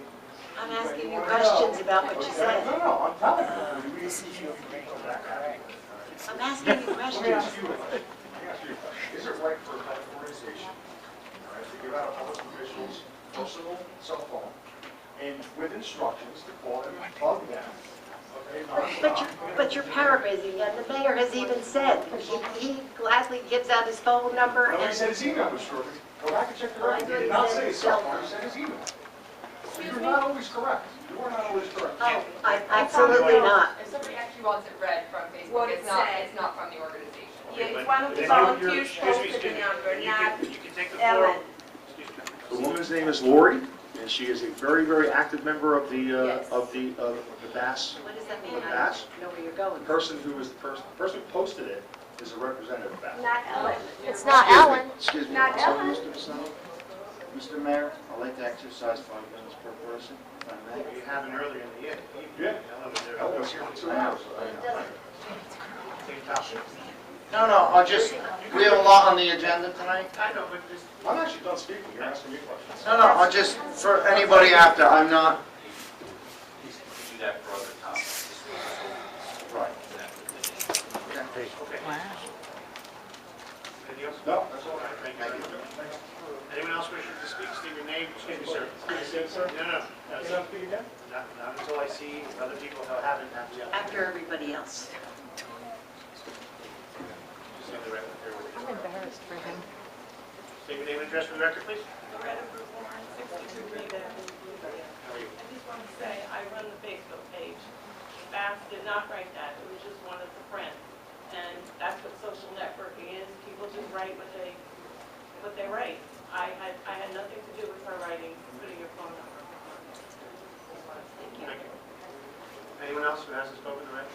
Speaker 5: I'm asking you questions about what you said.
Speaker 14: No, I'm telling you. We see you go back afterwards.
Speaker 5: I'm asking you
Speaker 14: Let me
Speaker 5: questions.
Speaker 14: ask you a question. Is it right for a public organization, all right, to give out a public official's personal cell phone and with instructions to call them and bug them? Okay,
Speaker 5: But you're paraphrasing, and the mayor has even said, he gladly gives out his phone number
Speaker 14: No, he
Speaker 5: and...
Speaker 14: said his email was short. Go back and check the
Speaker 5: Oh, I
Speaker 14: record. He
Speaker 5: thought
Speaker 14: did
Speaker 5: he
Speaker 14: not
Speaker 5: said
Speaker 14: say
Speaker 5: his
Speaker 14: his cell
Speaker 5: cell
Speaker 14: phone, he said his email. So you're not always correct. You are not always correct.
Speaker 5: Oh, absolutely not.
Speaker 15: If somebody actually wants it read from Facebook,
Speaker 9: What it
Speaker 15: it's not,
Speaker 9: said.
Speaker 15: it's not from the organization.
Speaker 9: Yeah,
Speaker 1: But
Speaker 9: it's one of the
Speaker 1: then
Speaker 9: volunteers
Speaker 1: excuse me,
Speaker 9: posted the number,
Speaker 1: you
Speaker 9: not
Speaker 1: can take the floor.
Speaker 9: Ellen.
Speaker 1: Excuse me.
Speaker 16: The woman's name is Lori, and she is a very, very active member of the,
Speaker 9: Yes.
Speaker 16: of the BAS.
Speaker 5: What does that mean?
Speaker 16: Of
Speaker 5: I
Speaker 16: BAS.
Speaker 5: don't know where you're
Speaker 16: The
Speaker 5: going.
Speaker 16: person who is the person who posted it is a representative of BAS.
Speaker 9: Not Ellen.
Speaker 10: It's not Ellen. Excuse me,
Speaker 9: Not
Speaker 10: sorry,
Speaker 9: Ellen.
Speaker 10: Mr. Vasselli. Mr. Mayor, I'd like to exercise 5 minutes per person, if I may.
Speaker 1: You have an earlier in the year.
Speaker 14: Yeah.
Speaker 1: Ellen was there.
Speaker 14: I was here for 2 hours.
Speaker 1: Same topic.
Speaker 10: No, I'll just, we have a lot on the agenda tonight.
Speaker 1: I know, but just,
Speaker 14: I'm actually done speaking. You're asking me questions.
Speaker 10: No, I'll just, for anybody after, I'm not,
Speaker 7: We do that for other topics. This was so-
Speaker 10: right.
Speaker 1: okay. Anything else?
Speaker 14: No, that's all.
Speaker 1: Thank you. Anyone else wishing to speak, state your name, excuse me, sir.
Speaker 13: Yes, sir.
Speaker 1: No.
Speaker 13: Can I speak again?
Speaker 1: Not until I see other people who haven't yet.
Speaker 5: After everybody else.
Speaker 1: Just have the record there with you.
Speaker 9: I'm embarrassed for him.
Speaker 1: State your name and address for the record, please.
Speaker 17: Loretta Brookline, 62 Green Avenue, Bloomingdale.
Speaker 1: How are you?
Speaker 17: I just want to say, I run the Facebook page. Bass did not write that, it was just one of the friends. And that's what social networking is, people just write what they write. I had nothing to do with her writing, putting your phone number.
Speaker 1: Thank you. Anyone else who hasn't spoken already?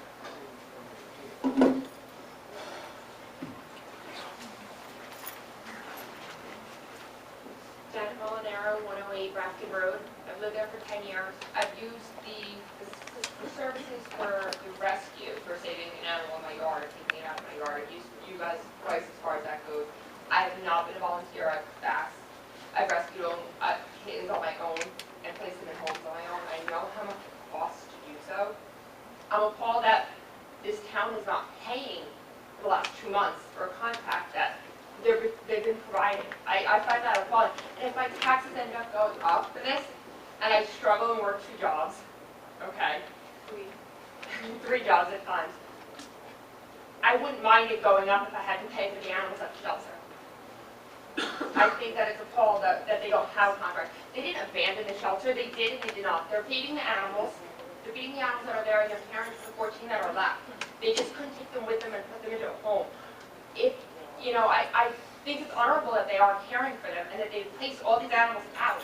Speaker 15: Janet Molinaro, 108 Grafton Road. I've lived there for 10 years. I've used the services for the rescue, for saving an animal in my yard, taking it out of my yard. I've used you guys twice as far as that goes. I have not been a volunteer. I've rescued kittens on my own and placed them in homes on my own. I know how much it costs to do so. I'm appalled that this town is not paying for the last 2 months for a contract that they've been providing. I find that appalling. And if my taxes end up going up for this, and I struggle and work 2 jobs, okay, 3 jobs at times, I wouldn't mind it going up if I had to pay for the animals at the shelter. I think that it's appalled that they don't have a contract. They didn't abandon the shelter, they did and they did not. They're feeding the animals. They're feeding the animals that are there and their parents, the 14 that are left. They just couldn't take them with them and put them into a home. I think it's honorable that they are caring for them and that they place all these animals out.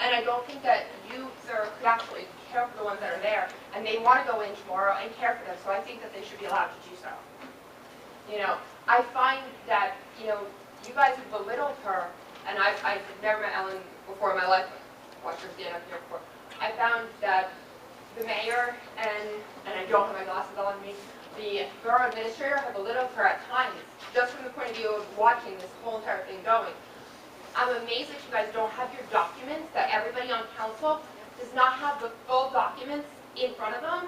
Speaker 15: And I don't think that you, sir, could actually care for the ones that are there. And they want to go in tomorrow and care for them, so I think that they should be allowed to do so. I find that, you guys have belittled her, and I've never met Ellen before in my life, watched her stand up here before. I found that the mayor and I don't have my glasses on me, the borough administrator have belittled her at times, just from the point of view of watching this whole entire thing going. I'm amazed that you guys don't have your documents, that everybody on council does not have the full documents in front of them.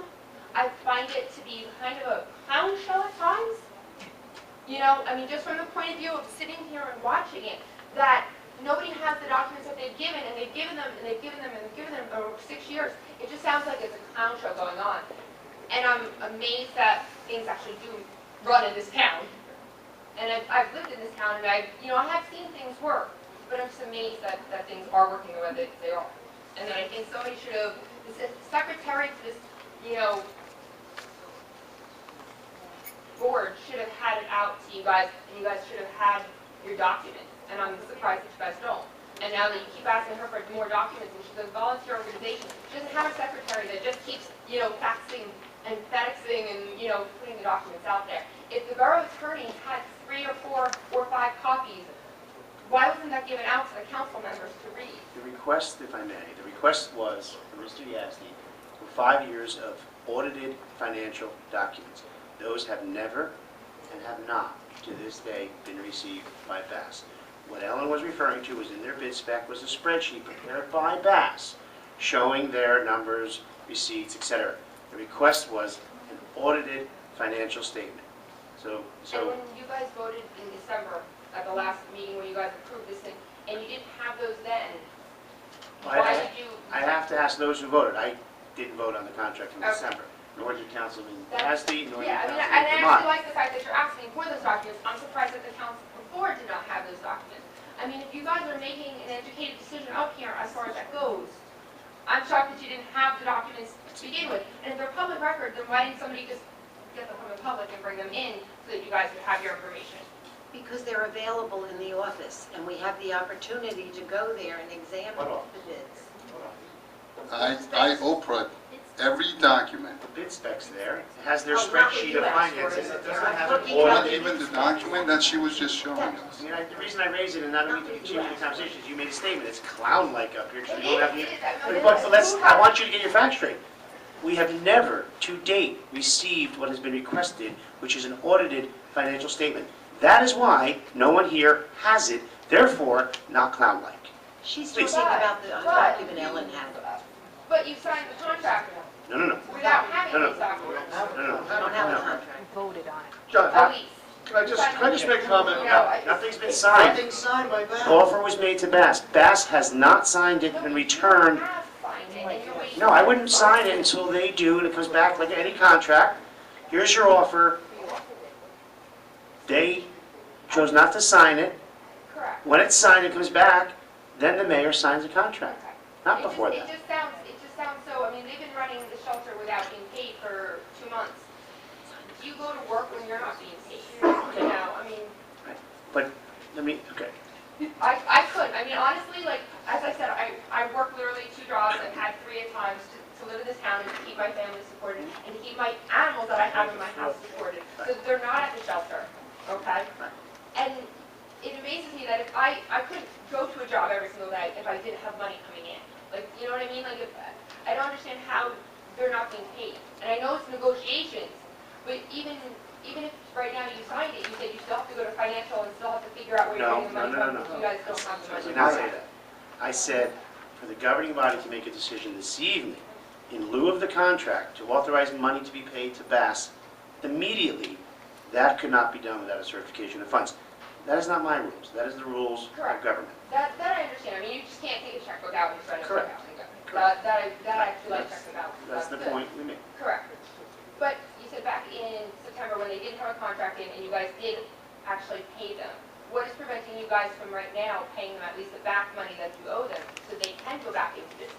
Speaker 15: I find it to be kind of a clown show at times. Just from the point of view of sitting here and watching it, that nobody has the documents that they've given, and they've given them, and they've given them, and they've given them over 6 years. It just sounds like it's a clown show going on. And I'm amazed that things actually do run in this town. And I've lived in this town, and I have seen things work, but I'm just amazed that things are working the way they are. And then I think somebody should have, the secretary to this, board should have had it out to you guys, and you guys should have had your documents. And I'm surprised that you guys don't. And now that you keep asking her for more documents, and she's a volunteer organization, she doesn't have a secretary that just keeps, faxing and FedExing and, putting the documents out there. If the borough attorney had 3 or 4 or 5 copies, why wasn't that given out to the council members to read?
Speaker 18: The request, if I may, the request was for Mr. Yasny for 5 years of audited financial documents. Those have never and have not, to this day, been received by BAS. what Ellen was referring to was in their bid spec was a spreadsheet prepared by Bass showing their numbers, receipts, etc. The request was an audited financial statement.
Speaker 15: And when you guys voted in December at the last meeting where you guys approved this thing, and you didn't have those then, why did you?
Speaker 18: I have to ask those who voted. I didn't vote on the contract in
Speaker 15: Okay.
Speaker 18: December, nor did Councilman Cassidy, nor did
Speaker 15: Yeah, I mean,
Speaker 18: Councilman
Speaker 15: and I
Speaker 18: Demott.
Speaker 15: actually like the fact that you're asking for those documents. I'm surprised that the council before did not have those documents. I mean, if you guys are making an educated decision up here as far as that goes, I'm shocked that you didn't have the documents to begin with. And if they're public record, then why didn't somebody just get them from the public and bring them in so that you guys would have your information?
Speaker 5: Because they're available in the office, and we have the opportunity to go there and examine
Speaker 18: What
Speaker 5: the bids.
Speaker 6: I Oprah every document,
Speaker 18: The bid spec's there. It has their
Speaker 5: Oh, not what
Speaker 18: spreadsheet
Speaker 5: you
Speaker 18: of
Speaker 5: asked for,
Speaker 18: finances.
Speaker 5: is
Speaker 18: It
Speaker 5: it?
Speaker 18: doesn't
Speaker 5: I'm
Speaker 18: have
Speaker 5: looking
Speaker 18: it all
Speaker 5: at
Speaker 18: in
Speaker 5: the
Speaker 18: it.
Speaker 6: even the document that she was just showing us.
Speaker 18: I mean, the reason I raised it, and not to continue the conversation, is you made a statement. It's clown-like up here. 'Cause you don't have the- I want you to get your facts straight. We have never, to date, received what has been requested, which is an audited financial statement. That is why no one here has it, therefore, not clown-like.
Speaker 5: She's
Speaker 18: Please.
Speaker 5: talking about the document Ellen had.
Speaker 15: But you signed the contract
Speaker 18: No.
Speaker 15: without having
Speaker 18: No.
Speaker 15: these documents.
Speaker 5: We don't have a contract.
Speaker 11: John,
Speaker 15: A lease.
Speaker 11: can I just make a comment?
Speaker 18: Nothing's been signed.
Speaker 10: Nothing's signed by Bass.
Speaker 18: Offer was made to Bass. Bass has not signed it and returned.
Speaker 15: You have signed it, and you're waiting.
Speaker 18: No, I wouldn't sign it until they do, and it comes back like any contract. Here's your offer. They chose not to sign it.
Speaker 15: Correct.
Speaker 18: When it's signed, it comes back, then the mayor signs the contract. Not before
Speaker 15: It
Speaker 18: that.
Speaker 15: just sounds so, I mean, they've been running the shelter without being paid for 2 months. Do you go to work when you're not being paid? You know, I mean,
Speaker 18: But, okay.
Speaker 15: I couldn't, I mean, honestly, like, as I said, I work literally 2 jobs. I've had 3 at times to live in this town and to keep my family supported and to keep my animals that I have in my house supported. So that they're not at the shelter, okay? And it amazes me that if I couldn't go to a job every single day if I didn't have money coming in. Like, you know what I mean? Like, I don't understand how they're not being paid. And I know it's negotiations, but even if right now you signed it, you said you still have to go to financial and still have to figure out where you're getting the money from, because you guys don't have the
Speaker 18: I
Speaker 15: money.
Speaker 18: did not say that. I said, for the governing body to make a decision this evening, in lieu of the contract, to authorize money to be paid to Bass immediately, that could not be done without a certification of funds. That is not my rules. That is the rules of
Speaker 15: Correct.
Speaker 18: government.
Speaker 15: That I understand. I mean, you just can't take a checkbook out and send a check
Speaker 18: Correct.
Speaker 15: out.
Speaker 18: Correct.
Speaker 15: That I actually like checking out.
Speaker 18: That's the
Speaker 15: good.
Speaker 18: point we made.
Speaker 15: Correct. But you said back in September when they didn't have a contract in and you guys did actually pay them, what is preventing you guys from right now paying them at least the back money that you owe them so they can go back into business?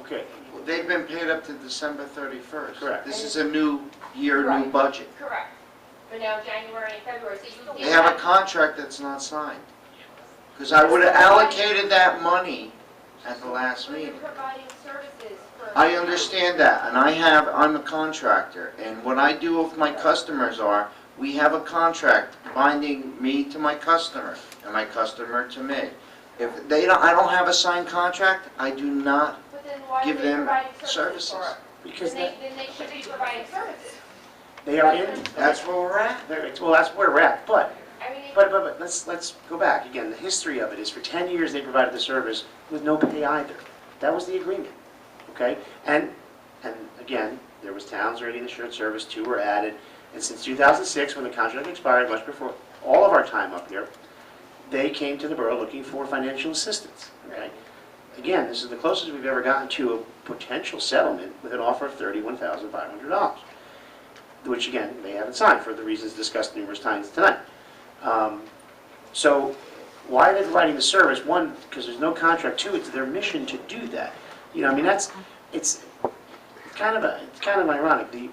Speaker 18: Okay.
Speaker 10: They've been paid up to December 31st.
Speaker 18: Correct.
Speaker 10: This is a new year, new
Speaker 15: Right.
Speaker 10: budget.
Speaker 15: Correct. But now January and February, so you
Speaker 10: They have a contract that's not signed. Because I would have allocated that money at the last
Speaker 15: But you're
Speaker 10: meeting.
Speaker 15: providing services for.
Speaker 10: I understand that, and I'm a contractor, and what I do with my customers are, we have a contract binding me to my customer, and my customer to me. If I don't have a signed contract, I do not
Speaker 15: But then why are
Speaker 10: give
Speaker 15: they
Speaker 10: them
Speaker 15: providing
Speaker 10: services.
Speaker 15: for it?
Speaker 18: Because
Speaker 15: Then they should be providing services.
Speaker 18: they are in.
Speaker 10: That's where we're at.
Speaker 18: Well, that's where we're at, but
Speaker 15: I mean,
Speaker 18: But let's go back. Again, the history of it is for 10 years they provided the service with no pay either. That was the agreement, okay? And again, there was towns already in the shared service, 2 were added, and since 2006, when the contract expired, much before all of our time up here, they came to the borough looking for financial assistance, okay? Again, this is the closest we've ever gotten to a potential settlement with an offer of $31,500, which again, they haven't signed for the reasons discussed numerous times tonight. So why are they providing the service? One, because there's no contract. 2, it's their mission to do that. You know, I mean, it's kind of ironic. The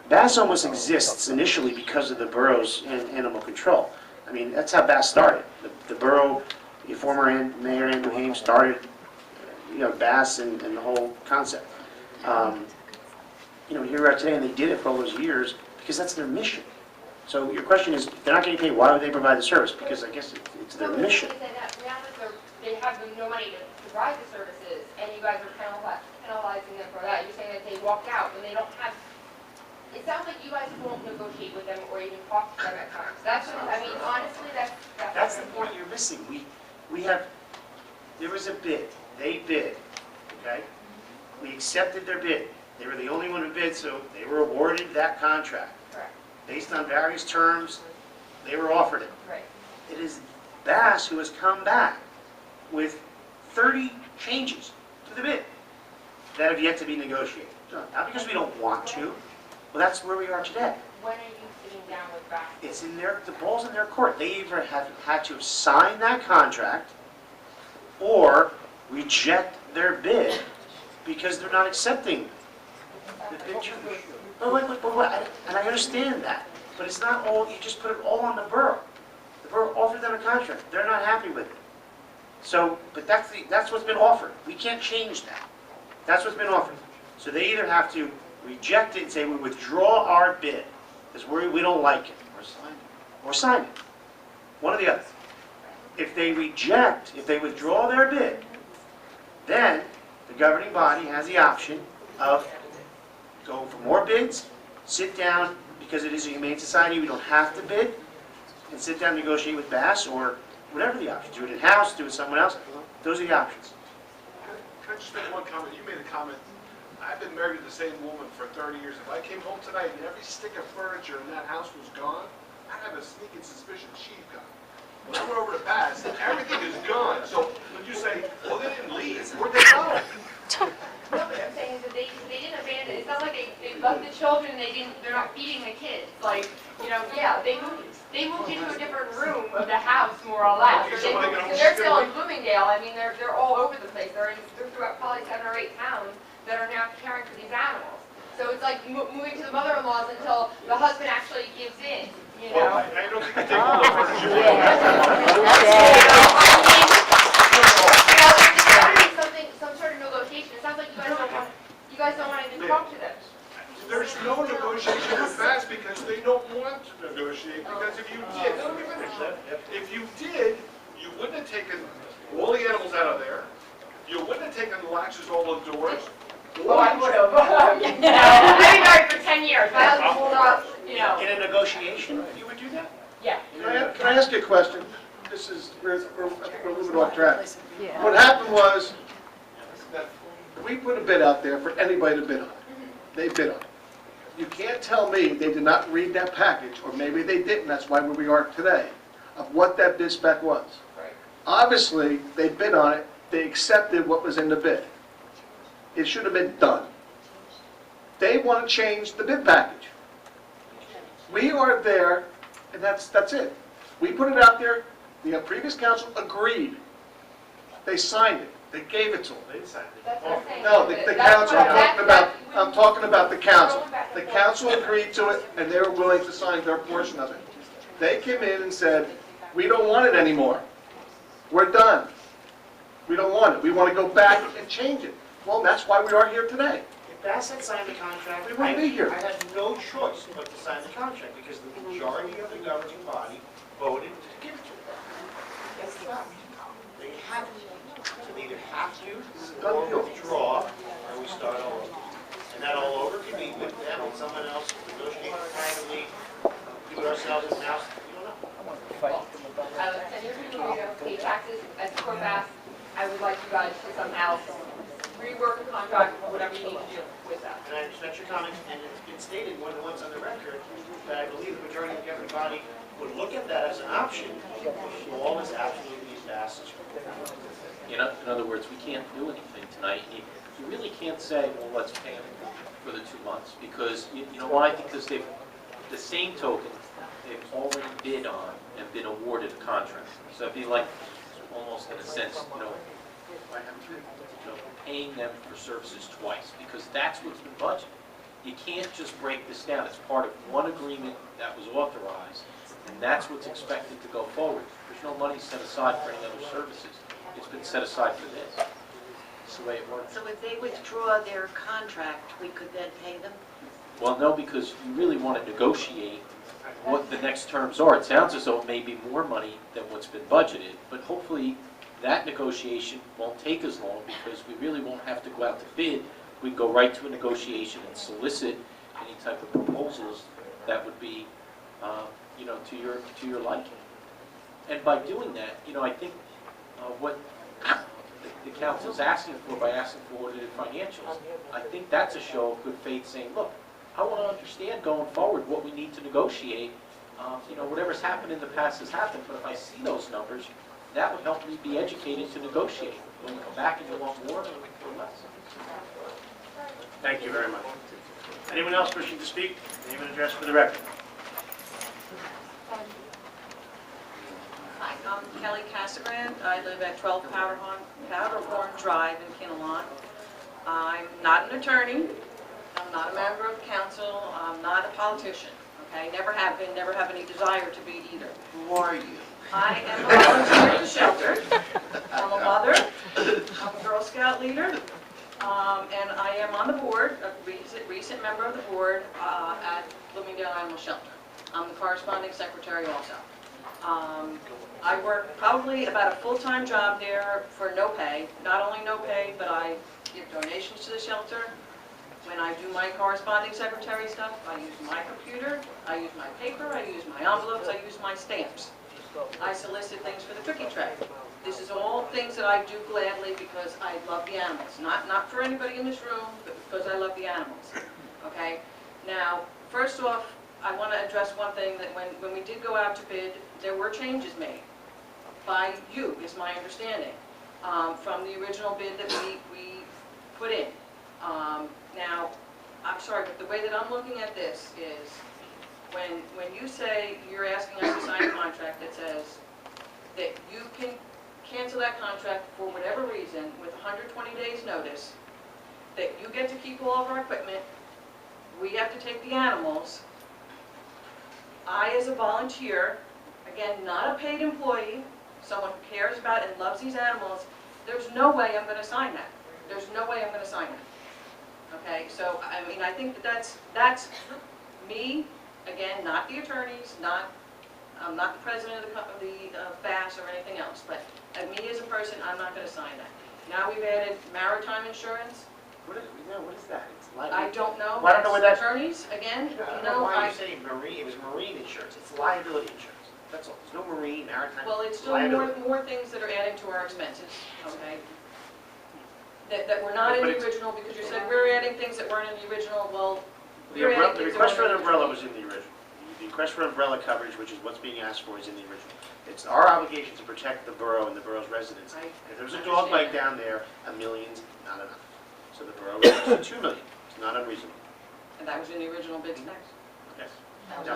Speaker 18: Bass almost exists initially because of the borough's animal control. I mean, that's how Bass started. The borough, the former Mayor Andrew Hames started, Bass and the whole concept. Here we are today, and they did it for all those years because that's their mission. So your question is, if they're not getting paid, why would they provide the service? Because I guess it's their mission.
Speaker 15: Now that they have no money to provide the services, and you guys are penalizing them for that, you're saying that they walked out when they don't have, it sounds like you guys won't negotiate with them or even talk to them at times. That's, I mean, honestly,
Speaker 18: That's the point you're missing. there was a bid, they bid, okay? We accepted their bid. They were the only one who bid, so they were awarded that contract.
Speaker 15: Correct.
Speaker 18: Based on various terms, they were offered it.
Speaker 15: Right.
Speaker 18: It is Bass who has come back with 30 changes to the bid that have yet to be negotiated. Not because we don't want to, well, that's where we are today.
Speaker 15: When are you sitting down with Bass?
Speaker 18: It's in their, the ball's in their court. They either have had to sign that contract or reject their bid because they're not accepting the bid terms. And I understand that, but it's not all, you just put it all on the borough. The borough offered them a contract. They're not happy with it. So, but that's what's been offered. We can't change that. That's what's been offered. So they either have to reject it and say, we withdraw our bid, because we don't like it, or sign it. One or the other. If they reject, if they withdraw their bid, then the governing body has the option of going for more bids, sit down, because it is a humane society, we don't have to bid, and sit down and negotiate with Bass, or whatever the options. Do it in-house, do it with someone else. Those are the options.
Speaker 8: Can I just make one comment? You made a comment. I've been married to the same woman for 30 years. If I came home tonight and every stick of furniture in that house was gone, I'd have a sneaking suspicion she'd gone. When I went over to Bass, everything is gone. So when you say, well, they didn't leave, where'd they go?
Speaker 15: No, but I'm saying is that they didn't abandon it. It's not like they left the children and they're not feeding the kids. Like, you know, yeah, they moved into a different room of the house, more or less. Because they're still in Bloomingdale. I mean, they're all over the place. They're throughout probably 7 or 8 towns that are now caring for these animals. So it's like moving to the mother-in-laws until the husband actually gives in, you know?
Speaker 8: Well, I don't think you take all the furniture.
Speaker 15: You know, there's got to be some sort of negotiation. It sounds like you guys don't want to even talk to them.
Speaker 8: There's no negotiation with Bass because they don't want to negotiate, because if you did, let me finish that. If you did, you wouldn't have taken all the animals out of there, you wouldn't have taken the latches all the doors.
Speaker 15: Oh, I would have. I've been married for 10 years. My husband will not, you know.
Speaker 18: In a negotiation, you would do that?
Speaker 15: Yeah.
Speaker 11: Can I ask you a question? This is, we're a little bit off track. What happened was, that we put a bid out there for anybody to bid on. They bid on it. You can't tell me they did not read that package, or maybe they didn't, that's why we are today, of what that bid spec was.
Speaker 15: Right.
Speaker 11: Obviously, they bid on it, they accepted what was in the bid. It should have been done. They want to change the bid package. We are there, and that's it. We put it out there, the previous council agreed. They signed it, they gave it to them.
Speaker 8: They decided.
Speaker 15: That's what I'm saying.
Speaker 11: No, the council, I'm talking about the council. The council agreed to it, and they were willing to sign their portion of it. They came in and said, we don't want it anymore. We're done. We don't want it. We want to go back and change it. Well, that's why we are here today.
Speaker 18: If Bass had signed the contract,
Speaker 11: We wouldn't be here.
Speaker 18: I had no choice but to sign the contract, because the majority of the governing body voted to give it to them. That's the fact. They have to. So they either have to, or withdraw, or we start all over. And that all over could be with them and someone else, negotiate privately, do it ourselves in-house, we don't know.
Speaker 15: 10 years ago, we don't pay taxes as Corp Bass. I would like you guys to somehow rework the contract, or whatever you need to do with that.
Speaker 18: And I respect your comments, and it's been stated, one of the ones on the record, that I believe the majority of the governing body would look at that as an option. The law is absolutely Bass's.
Speaker 7: You know, in other words, we can't do anything tonight. You really can't say, well, let's pay them for the 2 months, because, you know why? Because they've, the same token, they've already bid on and been awarded a contract. So it'd be like, almost in a sense, paying them for services twice, because that's what's been budgeted. You can't just break this down. It's part of one agreement that was authorized, and that's what's expected to go forward. There's no money set aside for any other services. It's been set aside for this. That's the way it works.
Speaker 5: So if they withdraw their contract, we could then pay them?
Speaker 7: Well, no, because you really want to negotiate what the next terms are. It sounds as though it may be more money than what's been budgeted, but hopefully that negotiation won't take as long, because we really won't have to go out to bid. We can go right to a negotiation and solicit any type of proposals that would be, you know, to your liking. And by doing that, you know, I think what the council's asking for by asking for audited financials. I think that's a show of good faith saying, look, I want to understand going forward what we need to negotiate. Whatever's happened in the past has happened, but if I see those numbers, that would help me be educated to negotiate. When we come back and you want more, or less.
Speaker 1: Thank you very much. Anyone else wishing to speak? Name and address for the record.
Speaker 2: Hi, I'm Kelly Casagrande. I live at 12 Powderhorn Drive in Kinnelon. I'm not an attorney. I'm not a member of council. I'm not a politician. Okay, never have been, never have any desire to be either.
Speaker 10: Who are you?
Speaker 2: I am a volunteer at the shelter. I'm a mother. I'm a Girl Scout leader. And I am on the board, a recent member of the board at Bloomingdale Animal Shelter. I'm the corresponding secretary also. I work probably about a full-time job there for no pay. Not only no pay, but I give donations to the shelter. When I do my corresponding secretary stuff, I use my computer, I use my paper, I use my envelopes, I use my stamps. I solicit things for the cookie tray. This is all things that I do gladly because I love the animals. Not for anybody in this room, but because I love the animals. Okay? Now, first off, I want to address one thing, that when we did go out to bid, there were changes made. By you, is my understanding, from the original bid that we put in. Now, I'm sorry, but the way that I'm looking at this is, when you say you're asking us to sign a contract that says that you can cancel that contract for whatever reason with 120 days notice, that you get to keep all of our equipment, we have to take the animals. I, as a volunteer, again, not a paid employee, someone who cares about and loves these animals, there's no way I'm going to sign that. There's no way I'm going to sign that. Okay, so, I mean, I think that's me, again, not the attorneys, I'm not the president of the BAS or anything else, but me as a person, I'm not going to sign that. Now we've added maritime insurance.
Speaker 18: What is that? It's
Speaker 2: I don't know.
Speaker 18: Well, I don't know what that-
Speaker 2: Attorneys, again,
Speaker 1: I don't know why you say marine, it was marine insurance, it's liability insurance. That's all, there's no marine, maritime.
Speaker 2: Well, it's still more things that are adding to our expenses, okay? That were not in the original, because you said we're adding things that weren't in the original, well,
Speaker 1: The request for an umbrella was in the original. The request for umbrella coverage, which is what's being asked for, is in the original. It's our obligation to protect the borough and the borough's residents. And if there's a dog bite down there, $1 million's not enough. So the borough requested $2 million. It's not unreasonable.
Speaker 2: and that was in the original bid specs.
Speaker 1: Yes. Now,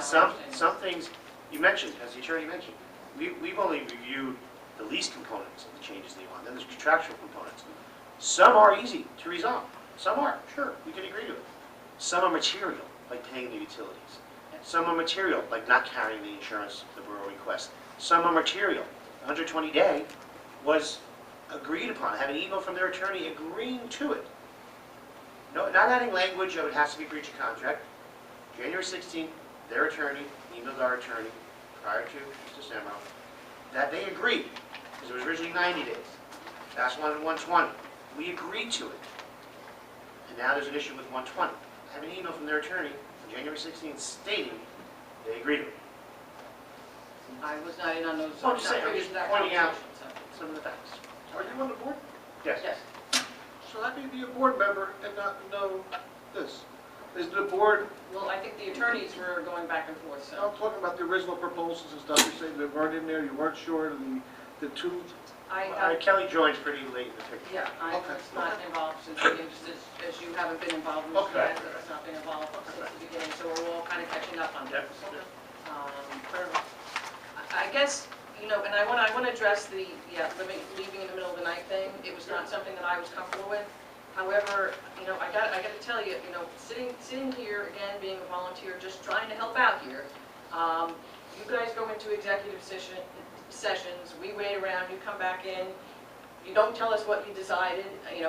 Speaker 1: some things, you mentioned, as the attorney mentioned, we've only reviewed the least components of the changes they want. Then there's contractual components. Some are easy to resolve. Some are, sure, we can agree to it. Some are material, like paying the utilities. Some are material, like not carrying the insurance the borough requests. Some are material. 120-day was agreed upon. I have an email from their attorney agreeing to it. No, not adding language of it has to be breach of contract. January 16th, their attorney emailed our attorney prior to Mr. Semro that they agreed, because it was originally 90 days. That's wanted 120. We agreed to it. And now there's an issue with 120. I have an email from their attorney on January 16th stating they agreed to it.
Speaker 2: I was not in on those.
Speaker 1: I'm just saying, I'm just pointing out
Speaker 2: conversation,
Speaker 1: some of the facts.
Speaker 11: Are you on the board?
Speaker 1: Yes.
Speaker 2: Yes.
Speaker 11: So how can you be a board member and not know this? Is the board,
Speaker 2: Well, I think the attorneys were going back and forth, so.
Speaker 11: I'm talking about the original proposals and stuff, you say they weren't in there, you weren't sure, the two,
Speaker 1: Kelly joins pretty late in the picture.
Speaker 2: Yeah, I was not involved since the beginning, just as you haven't been involved in this,
Speaker 1: Okay.
Speaker 2: I've not been involved since the beginning, so we're all kind of catching up on
Speaker 1: Yep.
Speaker 2: this. I guess, and I want to address the, leaving in the middle of the night thing. It was not something that I was comfortable with. However, I got to tell you, sitting here, again, being a volunteer, just trying to help out here, you guys go into executive sessions, we wait around, you come back in, you don't tell us what you decided,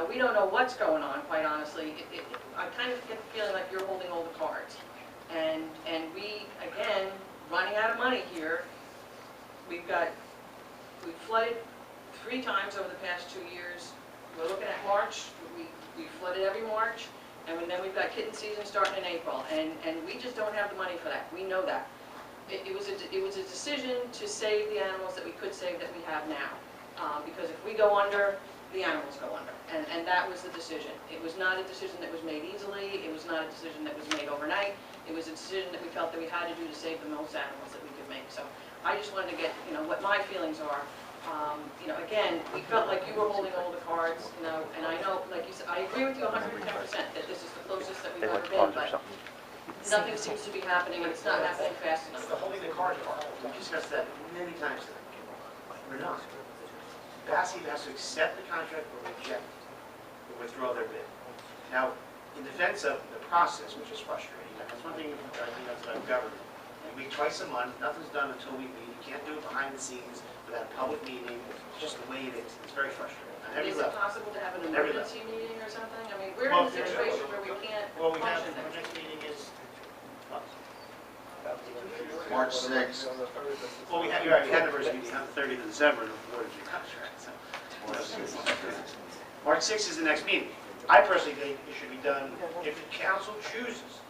Speaker 2: we don't know what's going on, quite honestly. I kind of get the feeling like you're holding all the cards. And we, again, running out of money here. We've flooded 3 times over the past 2 years. We're looking at March, we flooded every March, and then we've got kitten season starting in April, and we just don't have the money for that. We know that. It was a decision to save the animals that we could save that we have now. Because if we go under, the animals go under. And that was the decision. It was not a decision that was made easily, it was not a decision that was made overnight, it was a decision that we felt that we had to do to save the most animals that we could make. So I just wanted to get, what my feelings are. Again, we felt like you were holding all the cards, and I know, like you said, I agree with you 110% that this is the closest that we've ever been, but nothing seems to be happening, and it's not happening fast enough.
Speaker 1: The holding the cards part, we discussed that many times tonight. We're not. Bass either has to accept the contract or reject it, or withdraw their bid. Now, in defense of the process, which is frustrating, that's one thing I think that's about government. We meet twice a month, nothing's done until we meet. You can't do it behind the scenes without a public meeting. It's just the way it is. It's very frustrating. On every
Speaker 2: Is it
Speaker 1: level.
Speaker 2: possible to have an
Speaker 1: Every
Speaker 2: emergency meeting or something? I mean, we're
Speaker 1: Well,
Speaker 2: in a situation where we can't
Speaker 1: Well, we have,
Speaker 2: function.
Speaker 1: our next meeting is,
Speaker 10: March 6th.
Speaker 1: well, we had the first meeting on the 30th of December, and awarded your contract, so. March 6th is the next meeting. I personally think it should be done, if the council chooses,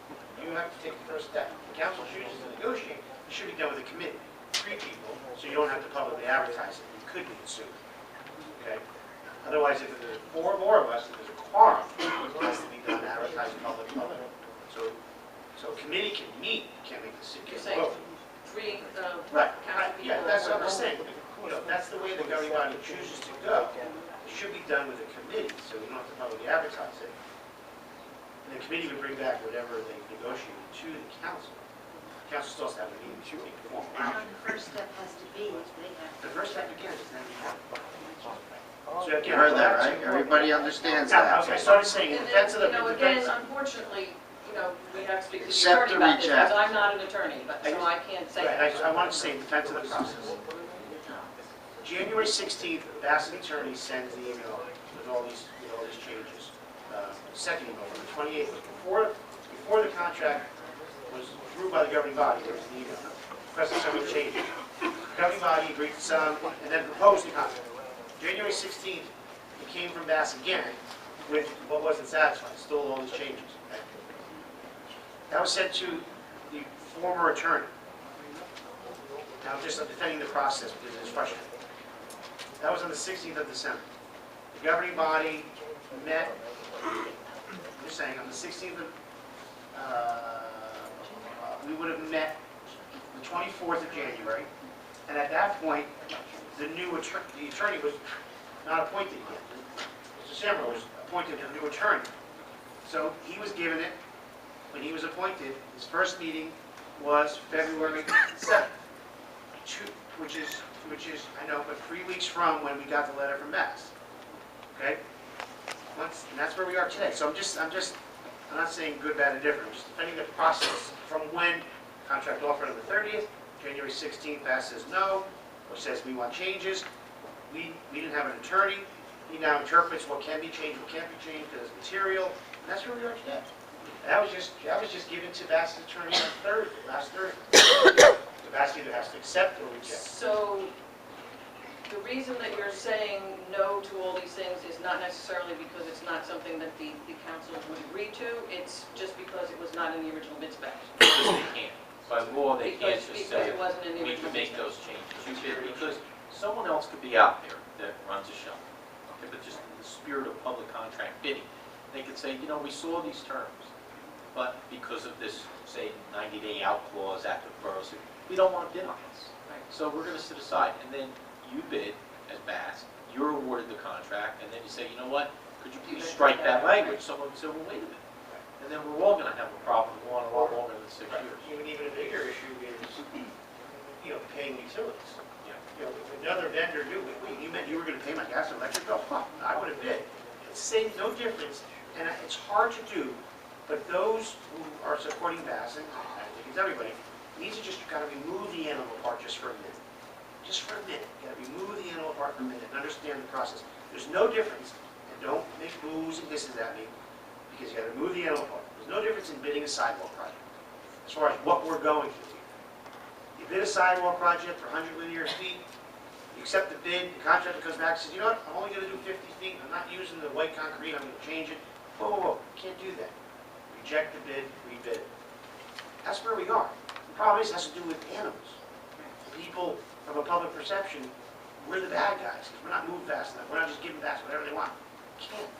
Speaker 1: you have to take the first step. If the council chooses to negotiate, it should be done with a committee, 3 people, so you don't have to publicly advertise it. You could be sued, okay? Otherwise, if there's 4 or more of us, if there's a quorum, it has to be done, advertised public. So a committee can meet, can't make the city
Speaker 2: You're saying
Speaker 1: vote.
Speaker 2: 3
Speaker 1: Right,
Speaker 2: council people.
Speaker 1: yeah, that's what I'm saying. That's the way the governing body chooses to go. It should be done with a committee, so we don't have to publicly advertise it. And the committee would bring back whatever they negotiated to the council. The council still has to have a meeting to take the formal action.
Speaker 5: The first step has to be, they have
Speaker 1: The first step again is then we have. So
Speaker 10: You
Speaker 1: again,
Speaker 10: heard that, right? Everybody understands that.
Speaker 1: I started saying, in
Speaker 2: And
Speaker 1: defense of
Speaker 2: then,
Speaker 1: the,
Speaker 2: again, unfortunately, we have to speak to the
Speaker 10: Accept
Speaker 2: attorney
Speaker 10: or
Speaker 2: about this, because
Speaker 10: reject.
Speaker 2: I'm not an attorney, but, so I can't say
Speaker 1: right,
Speaker 2: that.
Speaker 1: I wanted to say in defense of the process. January 16th, the Bassett attorney sends the email with all these changes. Second email from the 28th, before the contract was approved by the governing body, there was an email requesting some changes. The governing body agreed to some, and then proposed the contract. January 16th, it came from Bass again with what wasn't satisfied, still all these changes. Okay? That was sent to the former attorney. Now, I'm defending the process because it's frustrating. That was on the 16th of December. The governing body met, I'm just saying, on the 16th of, we would have met the 24th of January, and at that point, the attorney was not appointed yet. Mr. Sammer was appointed a new attorney. So he was given it, when he was appointed, his first meeting was February 7th, which is, I know, but 3 weeks from when we got the letter from Bass. Okay? And that's where we are today. So I'm not saying good, bad, and different. I'm just defending the process from when contract offered on the 30th, January 16th, Bass says no, or says we want changes. We didn't have an attorney. He now interprets what can be changed, what can't be changed because it's material. And that's where we are today. And that was just given to Bass's attorney on last Thursday. So Bass either has to accept or reject.
Speaker 2: So, the reason that you're saying no to all these things is not necessarily because it's not something that the council would agree to, it's just because it was not in the original bid spec.
Speaker 7: Because they can't. By law, they can't just
Speaker 2: Because
Speaker 7: say,
Speaker 2: it wasn't in the
Speaker 7: we
Speaker 2: original
Speaker 7: can
Speaker 2: bid
Speaker 7: make
Speaker 2: spec.
Speaker 7: those changes. You bid, because someone else could be out there that runs a shelter. Okay, but just in the spirit of public contract bidding, they could say, we saw these terms, but because of this, say, 90-day out clause at the borough, we don't want to bid on this. So we're going to sit aside, and then you bid as Bass, you're awarded the contract, and then you say, you know what, could you please strike that language? Someone would say, well, wait a minute. And then we're all going to have a problem going a lot longer than 6 years.
Speaker 1: Even a bigger issue is, paying utilities.
Speaker 7: Yeah.
Speaker 1: Another vendor knew, you meant you were going to pay my gas and electric bill? Huh, I would have bid. It's same, no difference, and it's hard to do, but those who are supporting Bass, and I think it's everybody, needs to just kind of remove the animal part just for a minute. Just for a minute. You got to remove the animal part for a minute and understand the process. There's no difference, and don't make moves and hisses at me, because you got to remove the animal part. There's no difference in bidding a sidewalk project, as far as what we're going to do. You bid a sidewalk project for 100 linear feet, you accept the bid, the contractor comes back and says, you know what, I'm only going to do 50 feet, I'm not using the white concrete, I'm going to change it. Whoa, whoa, whoa, can't do that. Reject the bid, rebid. That's where we are. The problem is, it has to do with animals. People, from a public perception, we're the bad guys, because we're not moving fast enough, we're not just giving backs whatever they want. We can't.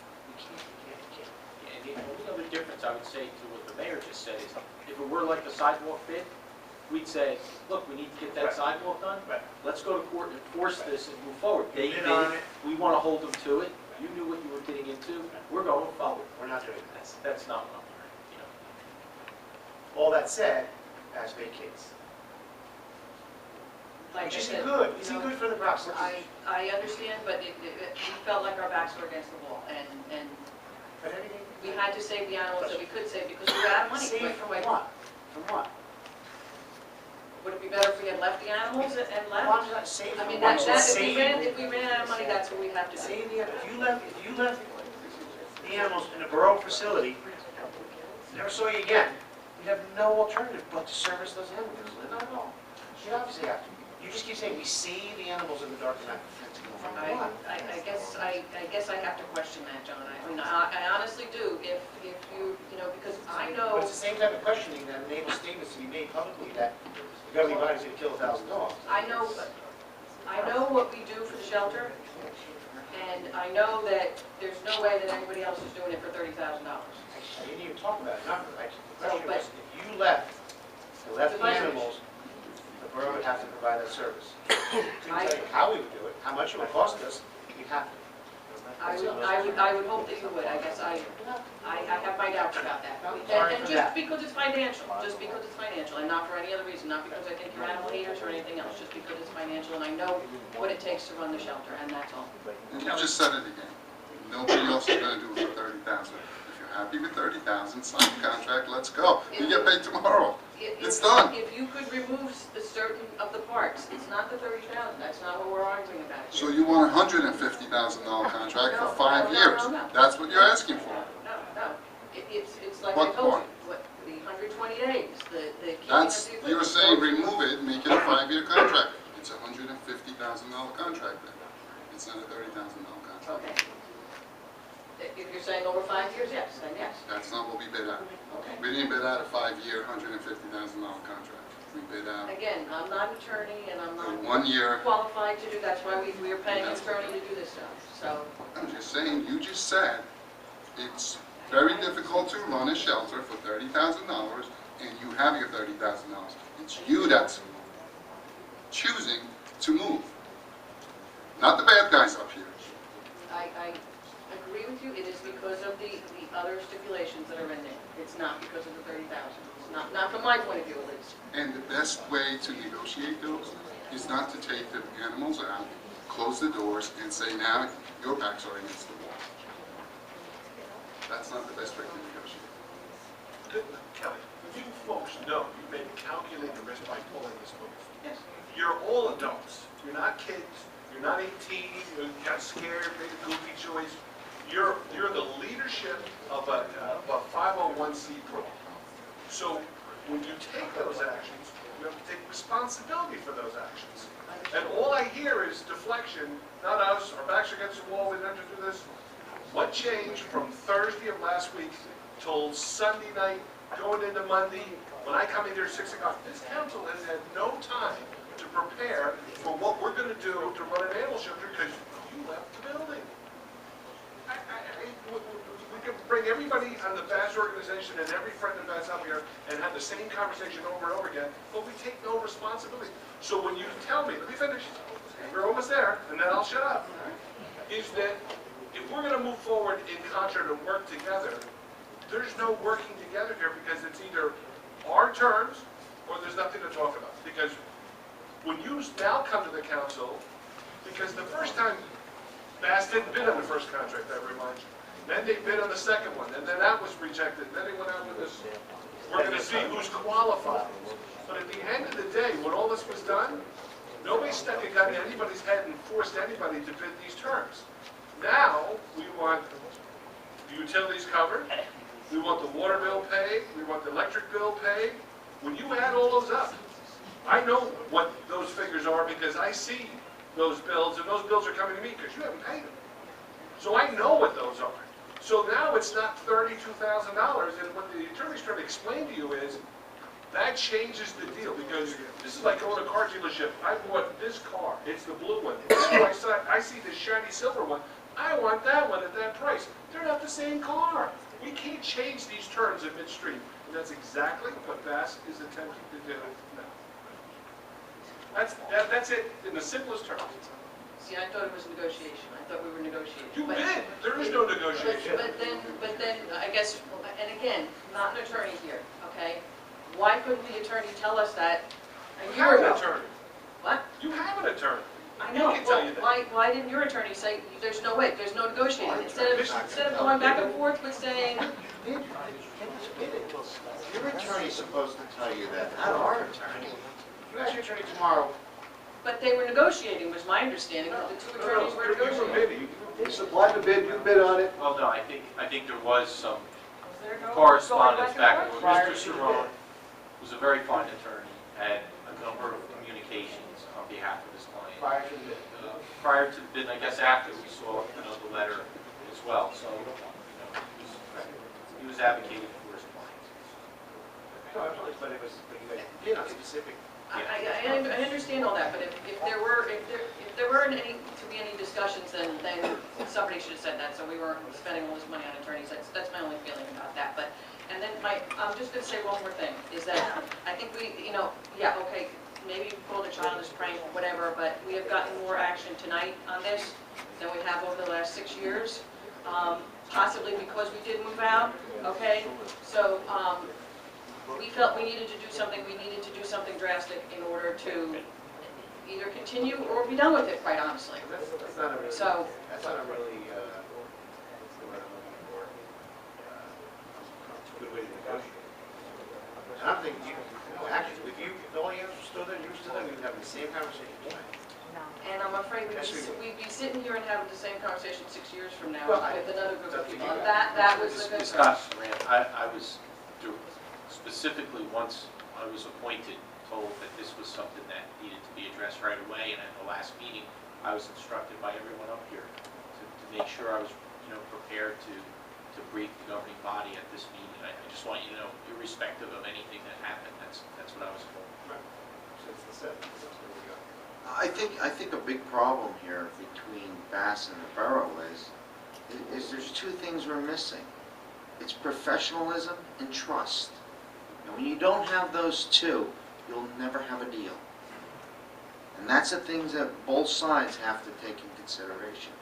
Speaker 7: And the only other difference I would say to what the mayor just said is, if it were like the sidewalk bid, we'd say, look, we need to get that
Speaker 1: Right.
Speaker 7: sidewalk done.
Speaker 1: Right.
Speaker 7: Let's go to court and enforce this and move forward. They
Speaker 1: Bid
Speaker 7: did,
Speaker 1: on it.
Speaker 7: we want to hold them to it. You knew what you were getting into. We're going forward.
Speaker 1: We're not doing that.
Speaker 7: That's not what I'm hearing, you know.
Speaker 1: All that said, as vacates.
Speaker 2: Like
Speaker 1: Which
Speaker 2: I
Speaker 1: isn't
Speaker 2: said,
Speaker 1: good,
Speaker 2: you
Speaker 1: isn't
Speaker 2: know,
Speaker 1: good for the process.
Speaker 2: I understand, but we felt like our backs were against the wall, and
Speaker 1: But anything.
Speaker 2: we had to save the animals that we could save because we were out of money.
Speaker 1: Save from what? From what?
Speaker 2: Would it be better if we had left the animals and
Speaker 1: Why
Speaker 2: left?
Speaker 1: don't you save
Speaker 2: I
Speaker 1: from
Speaker 2: mean,
Speaker 1: what?
Speaker 2: if we ran out of money, that's what we have to do.
Speaker 1: Save the, if you left the animals in a borough facility, never saw you again, you'd have no alternative but to service those animals. Not at all. You obviously have to. You just keep saying, we save the animals in the dark night. From what?
Speaker 2: I guess I have to question that, John. I mean, I honestly do, if you, because I
Speaker 1: But
Speaker 2: know,
Speaker 1: it's the same type of questioning that enables statements to be made publicly that the governing body's gonna kill 1,000 dogs.
Speaker 2: I know what we do for the shelter, and I know that there's no way that anybody else is doing it for $30,000.
Speaker 1: I didn't even talk about it, number. The
Speaker 2: No,
Speaker 1: question
Speaker 2: but-
Speaker 1: was, if you left the animals, the borough would have to provide that service. Couldn't tell you how we would do it, how much it would cost us, we'd have to.
Speaker 2: I would hope that you would, I guess I have my doubts about that.
Speaker 1: Sorry
Speaker 2: And
Speaker 1: for
Speaker 2: just
Speaker 1: that.
Speaker 2: because it's financial, and not for any other reason, not because I think you're animal haters or anything else, just because it's financial, and I know what it takes to run the shelter, and that's all.
Speaker 6: And you just said it again. Nobody else is gonna do it for 30,000. If you're happy with 30,000, sign the contract, let's go. You get paid tomorrow. It's done.
Speaker 2: If you could remove the certain of the parts, it's not the 30,000, that's not what we're arguing about here.
Speaker 6: So you want a $150,000 contract for
Speaker 2: No,
Speaker 6: 5
Speaker 2: no,
Speaker 6: years.
Speaker 2: no, no.
Speaker 6: That's what you're asking for.
Speaker 2: No, it's like I
Speaker 6: What
Speaker 2: told
Speaker 6: part?
Speaker 2: you, the 120 days, the keeping of
Speaker 6: That's,
Speaker 2: the
Speaker 6: you're
Speaker 2: equipment.
Speaker 6: saying remove it, make it a 5-year contract. It's a $150,000 contract then. It's not a $30,000 contract.
Speaker 2: Okay. If you're saying over 5 years, yes, then yes.
Speaker 6: That's not what we bid out.
Speaker 2: Okay.
Speaker 6: We didn't bid out a 5-year, $150,000 contract. We bid out
Speaker 2: Again, I'm not an attorney and I'm
Speaker 6: a
Speaker 2: not
Speaker 6: 1-year.
Speaker 2: qualified to do, that's why we are paying an attorney to do this stuff, so.
Speaker 6: I'm just saying, you just said it's very difficult to run a shelter for $30,000 and you have your $30,000. It's you that's choosing to move, not the bad guys up here.
Speaker 2: I agree with you, it is because of the other stipulations that are in there. It's not because of the 30,000. It's not from my point of view at least.
Speaker 6: And the best way to negotiate those is not to take the animals out, close the doors, and say, now your backs are against the wall. That's not the best way to negotiate.
Speaker 8: Kelly, you folks know you made a calculated risk by pulling this move.
Speaker 2: Yes.
Speaker 8: You're all adults. You're not kids. You're not 18. You got scared, made a goofy choice. You're the leadership of a 501c program. So when you take those actions, you have to take responsibility for those actions. And all I hear is deflection, not us, our backs are against the wall, we didn't have to do this. What changed from Thursday of last week till Sunday night, going into Monday, when I come in here at 6 o'clock? This council has had no time to prepare for what we're going to do to run an animal shelter because you left the building. We can bring everybody on the Bass organization and every friend of Bass up here and have the same conversation over and over again, but we take no responsibility. So when you tell me, let me finish, we're almost there, and then I'll shut up, is that if we're going to move forward in concert and work together, there's no working together here because it's either our terms or there's nothing to talk about. Because when you now come to the council, because the first time Bass didn't bid on the first contract, I remind you. Then they bid on the second one, and then that was rejected. Then they went out with this, we're going to see who's qualified. But at the end of the day, when all this was done, nobody stuck a gun in anybody's head and forced anybody to bid these terms. Now, we want the utilities covered, we want the water bill paid, we want the electric bill paid. When you add all those up, I know what those figures are because I see those bills, and those bills are coming to me because you haven't paid them. So I know what those are. So now it's not $32,000, and what the attorney's trying to explain to you is That changes the deal, because this is like going to a car dealership. I bought this car, it's the blue one. So I see the shiny silver one, I want that one at that price. They're not the same car. We can't change these terms at midstream, and that's exactly what Bass is attempting to do now. That's it, in the simplest terms.
Speaker 2: See, I thought it was negotiation. I thought we were negotiating.
Speaker 8: You
Speaker 2: But-
Speaker 8: bid, there is no negotiation.
Speaker 2: But then, I guess, and again, not an attorney here, okay? Why couldn't the attorney tell us that a
Speaker 8: You
Speaker 2: year
Speaker 8: have an
Speaker 2: ago?
Speaker 8: attorney.
Speaker 2: What?
Speaker 8: You have an attorney.
Speaker 2: I
Speaker 8: He
Speaker 2: know,
Speaker 8: can tell
Speaker 2: well,
Speaker 8: you that.
Speaker 2: why didn't your attorney say, there's no way, there's no negotiating? Instead of going back and forth with saying,
Speaker 10: Your attorney's supposed to tell you that, not our attorney.
Speaker 1: You ask your attorney tomorrow,
Speaker 2: but they were negotiating, was my understanding, that the two attorneys were
Speaker 8: You were
Speaker 2: negotiating.
Speaker 8: bidding.
Speaker 11: He supplied the bid, you bid on it.
Speaker 7: Well, no, I think there was some
Speaker 2: Was there no
Speaker 7: correspondence
Speaker 2: going
Speaker 7: back
Speaker 2: and
Speaker 7: and
Speaker 2: forth?
Speaker 7: forth. Mr. Cerrone was a very fine attorney, had a number of communications on behalf of his client.
Speaker 1: prior to the bid.
Speaker 7: Prior to the bid, and I guess after, we saw, the letter as well, so, he was advocating for his client.
Speaker 1: No, absolutely, but it was, but you guys did on specific.
Speaker 2: I understand all that, but if there weren't any, to be any discussions, then somebody should have said that, so we weren't spending all this money on attorneys. That's my only feeling about that. But, and then I'm just gonna say one more thing, is that I think we, yeah, okay, maybe you pulled a childish prank, whatever, but we have gotten more action tonight on this than we have over the last 6 years, possibly because we did move out, okay? So, we felt we needed to do something drastic in order to either continue or be done with it, quite honestly.
Speaker 1: That's not a really,
Speaker 2: So-
Speaker 1: that's not a really, what's the word I'm looking for? Good way to negotiate. And I'm thinking, actually, if all you stood there, you stood there, we would have the same conversation tonight.
Speaker 2: And I'm afraid
Speaker 1: Yes, we would.
Speaker 2: we'd be sitting here and having the same conversation 6 years from now
Speaker 1: Well,
Speaker 2: with another group of
Speaker 1: that's
Speaker 2: people.
Speaker 1: what you
Speaker 2: That was the
Speaker 7: Ms.
Speaker 2: concern.
Speaker 7: Scott, I was specifically, once I was appointed, told that this was something that needed to be addressed right away, and at the last meeting, I was instructed by everyone up here to make sure I was, prepared to brief the governing body at this meeting. I just want you to know, irrespective of anything that happened, that's what I was told.
Speaker 1: Since the 70s, that's where we got.
Speaker 10: I think a big problem here between Bass and the borough is there's two things we're missing. It's professionalism and trust. And when you don't have those two, you'll never have a deal. And that's the things that both sides have to take in consideration.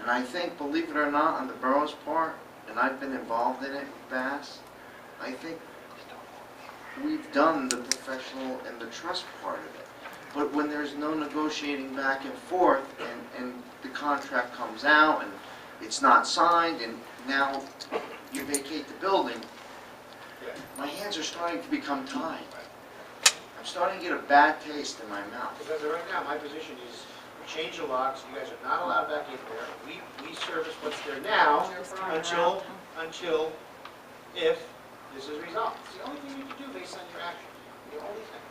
Speaker 10: And I think, believe it or not, on the borough's part, and I've been involved in it with Bass, I think we've done the professional and the trust part of it. But when there's no negotiating back and forth, and the contract comes out, and it's not signed, and now you vacate the building, my hands are starting to become tied. I'm starting to get a bad taste in my mouth.
Speaker 1: Because right now, my position is, change the locks, you guys are not allowed back in there. We service what's there now until if this is resolved. It's the only thing you can do based on your action. The only thing.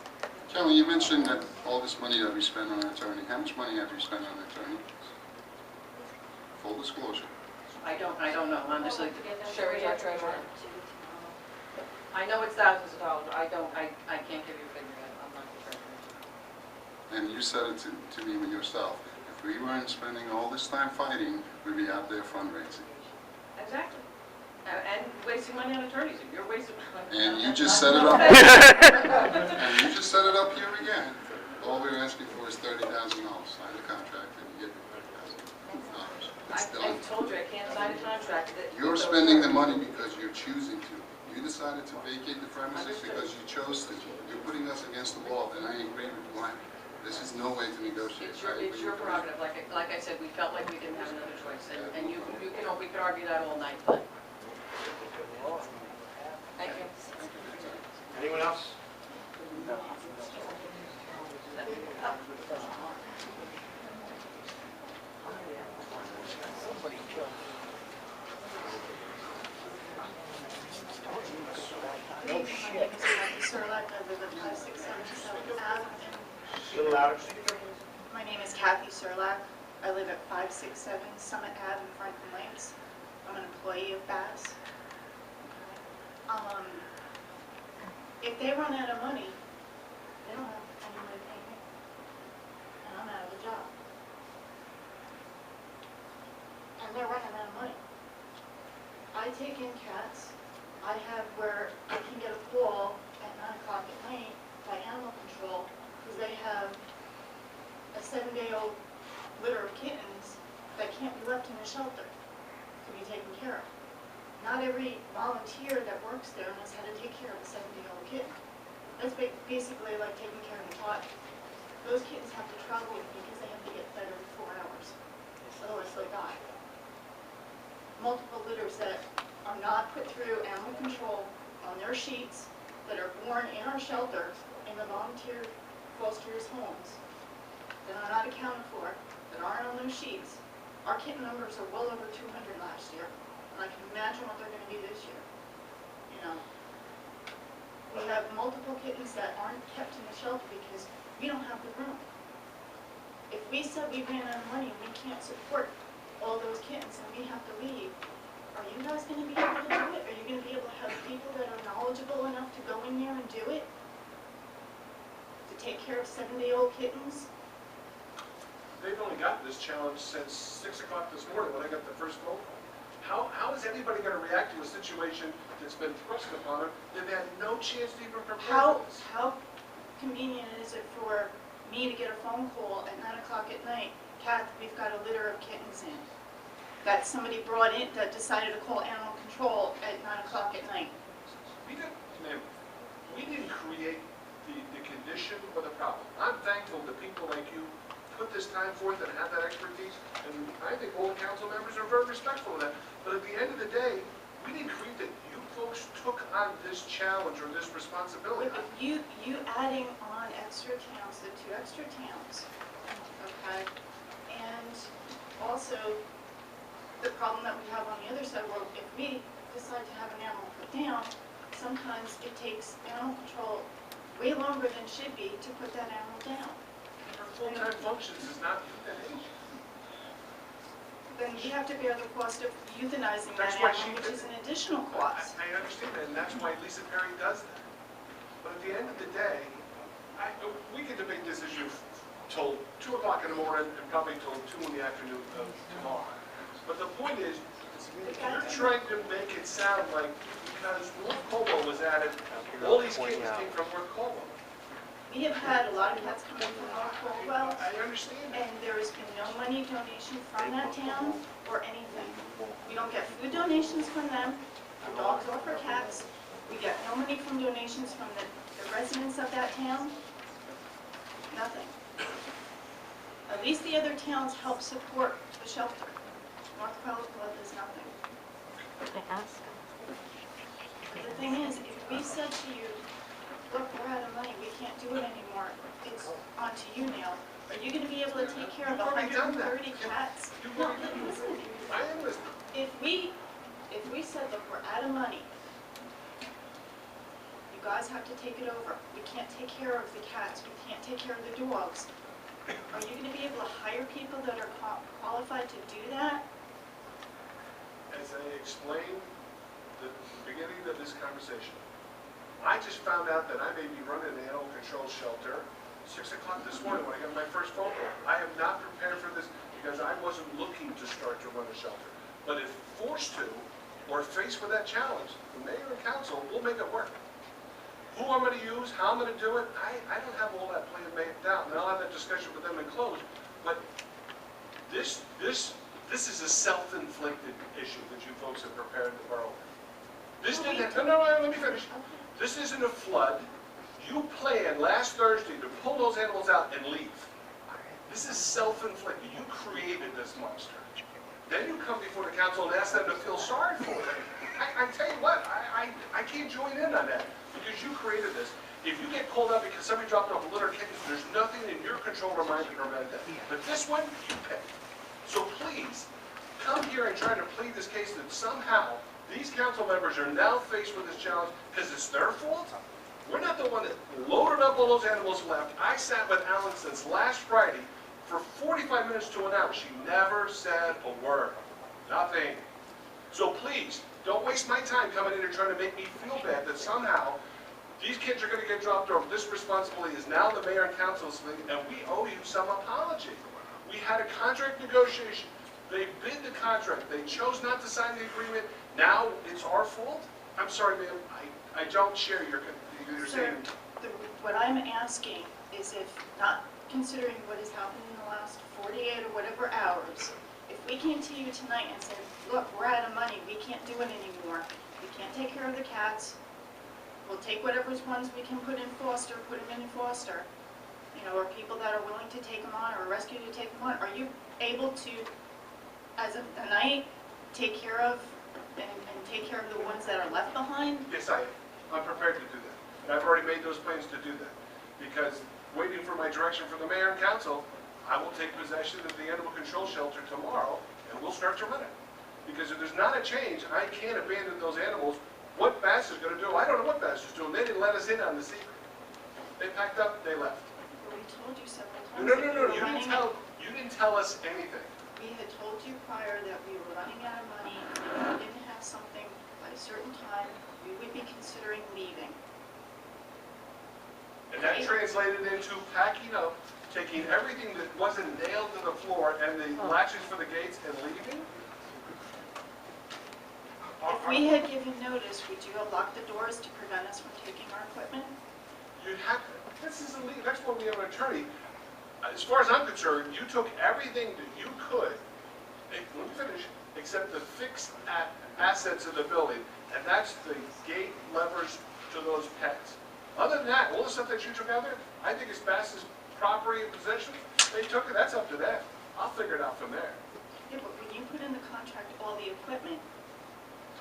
Speaker 6: Kelly, you mentioned that all this money that we spend on an attorney. How much money have you spent on an attorney? Full disclosure.
Speaker 2: I don't know, honestly. Sherry's our treasurer. I know it's thousands of dollars. I can't give you a figure yet. I'm not the treasurer.
Speaker 6: And you said it to me yourself. If we weren't spending all this time fighting, we'd be out there fundraising.
Speaker 2: Exactly. And wasting money on attorneys. You're wasting money.
Speaker 6: And you just set it up. And you just set it up here again. All we're asking for is $30,000. Sign the contract and you get $30,000. It's
Speaker 2: I
Speaker 6: done.
Speaker 2: told you, I can't sign a contract.
Speaker 6: You're spending the money because you're choosing to. You decided to vacate the premises because you chose to. You're putting us against the wall, and I agree with you. This is no way to negotiate.
Speaker 2: It's your prerogative. Like I said, we felt like we didn't have another choice, and we could argue that all night, but. Thank you.
Speaker 1: Anyone else? No shit. A little louder.
Speaker 12: My name is Kathy Serlak. I live at 567 Summit Ave in Franklin Lakes. I'm an employee of Bass.
Speaker 9: If they run out of money, they don't have anyone to pay me. And I'm out of a job. And they're running out of money. I take in cats. I have where I can get a call at 9 o'clock at night by animal control because they have a 7-day-old litter of kittens that can't be left in a shelter to be taken care of. Not every volunteer that works there knows how to take care of a 7-day-old kitten. That's basically like taking care of a toddler. Those kittens have to travel because they have to get fed every 4 hours. Otherwise they die. Multiple litters that are not put through animal control on their sheets, that are born in our shelter in the volunteer fosterers' homes, that are not accounted for, that aren't on those sheets. Our kitten numbers are well over 200 last year, and I can imagine what they're going to be this year. You know, we have multiple kittens that aren't kept in the shelter because we don't have the room. If we said we ran out of money and we can't support all those kittens and we have to leave, are you guys going to be able to do it? Are you going to be able to have people that are knowledgeable enough to go in there and do it? To take care of 7-day-old kittens?
Speaker 8: They've only gotten this challenge since 6 o'clock this morning when I got the first phone call. How is anybody going to react to a situation that's been thrust upon them? They've had no chance to even prepare for this.
Speaker 9: How convenient is it for me to get a phone call at 9 o'clock at night? Kath, we've got a litter of kittens in. That somebody brought in, that decided to call animal control at 9 o'clock at night.
Speaker 8: We didn't create the condition or the problem. I'm thankful that people like you put this time forth and have that expertise, and I think all council members are very respectful of that. But at the end of the day, we didn't create it. You folks took on this challenge or this responsibility.
Speaker 9: But you adding on extra towns, the 2 extra towns, okay? And also, the problem that we have on the other side, well, if we decide to have an animal put down, sometimes it takes animal control way longer than should be to put that animal down.
Speaker 8: For full-time functions is not euthanasia.
Speaker 9: Then we have to bear the cost of euthanizing that
Speaker 8: That's why
Speaker 9: animal, which
Speaker 8: she-
Speaker 9: is an additional cost.
Speaker 8: I understand that, and that's why Lisa Perry does that. But at the end of the day, we could debate this issue till 2 o'clock in the morning and probably till 2 in the afternoon of tomorrow. But the point is, you're trying to make it sound like because North Colwell was added, all these kittens came from North Colwell.
Speaker 9: We have had a lot of cats coming from North Colwell,
Speaker 8: I understand that.
Speaker 9: and there has been no money donation from that town or anything. We don't get food donations from them, for dogs or for cats. We get no money from donations from the residents of that town. Nothing. At least the other towns help support the shelter. North Colwell does nothing. But the thing is, if we said to you, look, we're out of money, we can't do it anymore, it's on to you now. Are you going to be able to take care of
Speaker 8: You've already done that.
Speaker 9: 130 cats?
Speaker 8: You've
Speaker 9: No,
Speaker 8: already done
Speaker 9: listen to me.
Speaker 8: I am listening.
Speaker 9: If we said, look, we're out of money, you guys have to take it over. We can't take care of the cats, we can't take care of the dogs. Are you going to be able to hire people that are qualified to do that?
Speaker 8: As I explained at the beginning of this conversation, I just found out that I may be running an animal control shelter 6 o'clock this morning when I got my first phone call. I am not prepared for this because I wasn't looking to start to run a shelter. But if forced to, or faced with that challenge, the mayor and council will make it work. Who I'm going to use, how I'm going to do it, I don't have all that plan made out. And I'll have that discussion with them in close. But this is a self-inflicted issue that you folks have prepared the borough. This didn't, no, let me finish. This isn't a flood. You planned last Thursday to pull those animals out and leave. This is self-inflicted. You created this monster. Then you come before the council and ask them to feel sorry for it. I tell you what, I can't join in on that because you created this. If you get called up because somebody dropped off a litter of kittens, there's nothing in your control to prevent that. But this one, you pick. So please, come here and try to plead this case that somehow these council members are now faced with this challenge because it's their fault. We're not the one that loaded up all those animals and left. I sat with Alan since last Friday for 45 minutes to an hour. She never said a word. Nothing. So please, don't waste my time coming in and trying to make me feel bad that somehow These kids are gonna get dropped off. This responsibility is now the mayor and council's thing, and we owe you some apology. We had a contract negotiation. They bid the contract. They chose not to sign the agreement. Now it's our fault? I'm sorry, ma'am, I don't share your
Speaker 9: Sir,
Speaker 8: statement.
Speaker 9: what I'm asking is if, not considering what has happened in the last 48 or whatever hours, if we came to you tonight and said, look, we're out of money, we can't do it anymore, we can't take care of the cats, we'll take whatever ones we can put in foster, put them in foster, you know, or people that are willing to take them on, or a rescue to take them on, are you able to, as of tonight, take care of, and take care of the ones that are left behind?
Speaker 8: Yes, I am. I'm prepared to do that. And I've already made those plans to do that. Because waiting for my direction from the mayor and council, I will take possession of the animal control shelter tomorrow, and we'll start to run it. Because if there's not a change, I can't abandon those animals. What Bass is gonna do, I don't know what Bass is doing. They didn't let us in on the secret. They packed up, they left.
Speaker 9: We told you several times.
Speaker 8: No,
Speaker 9: that
Speaker 8: no,
Speaker 9: we
Speaker 8: no,
Speaker 9: were running-
Speaker 8: you didn't tell us anything.
Speaker 9: We had told you prior that we were running out of money, and if we didn't have something by a certain time, we would be considering leaving.
Speaker 8: And that translated into packing up, taking everything that wasn't nailed to the floor and the latches for the gates and leaving?
Speaker 9: If we had given notice, would you have locked the doors to prevent us from taking our equipment?
Speaker 8: You'd have, this is illegal, that's why we have an attorney. As far as I'm concerned, you took everything that you could, let me finish, except the fixed assets of the building, and that's the gate levers to those pets. Other than that, all the stuff that you took out there, I think it's Bass's property and possession. They took it, that's up to them. I'll figure it out from there.
Speaker 9: Yeah, but when you put in the contract all the equipment,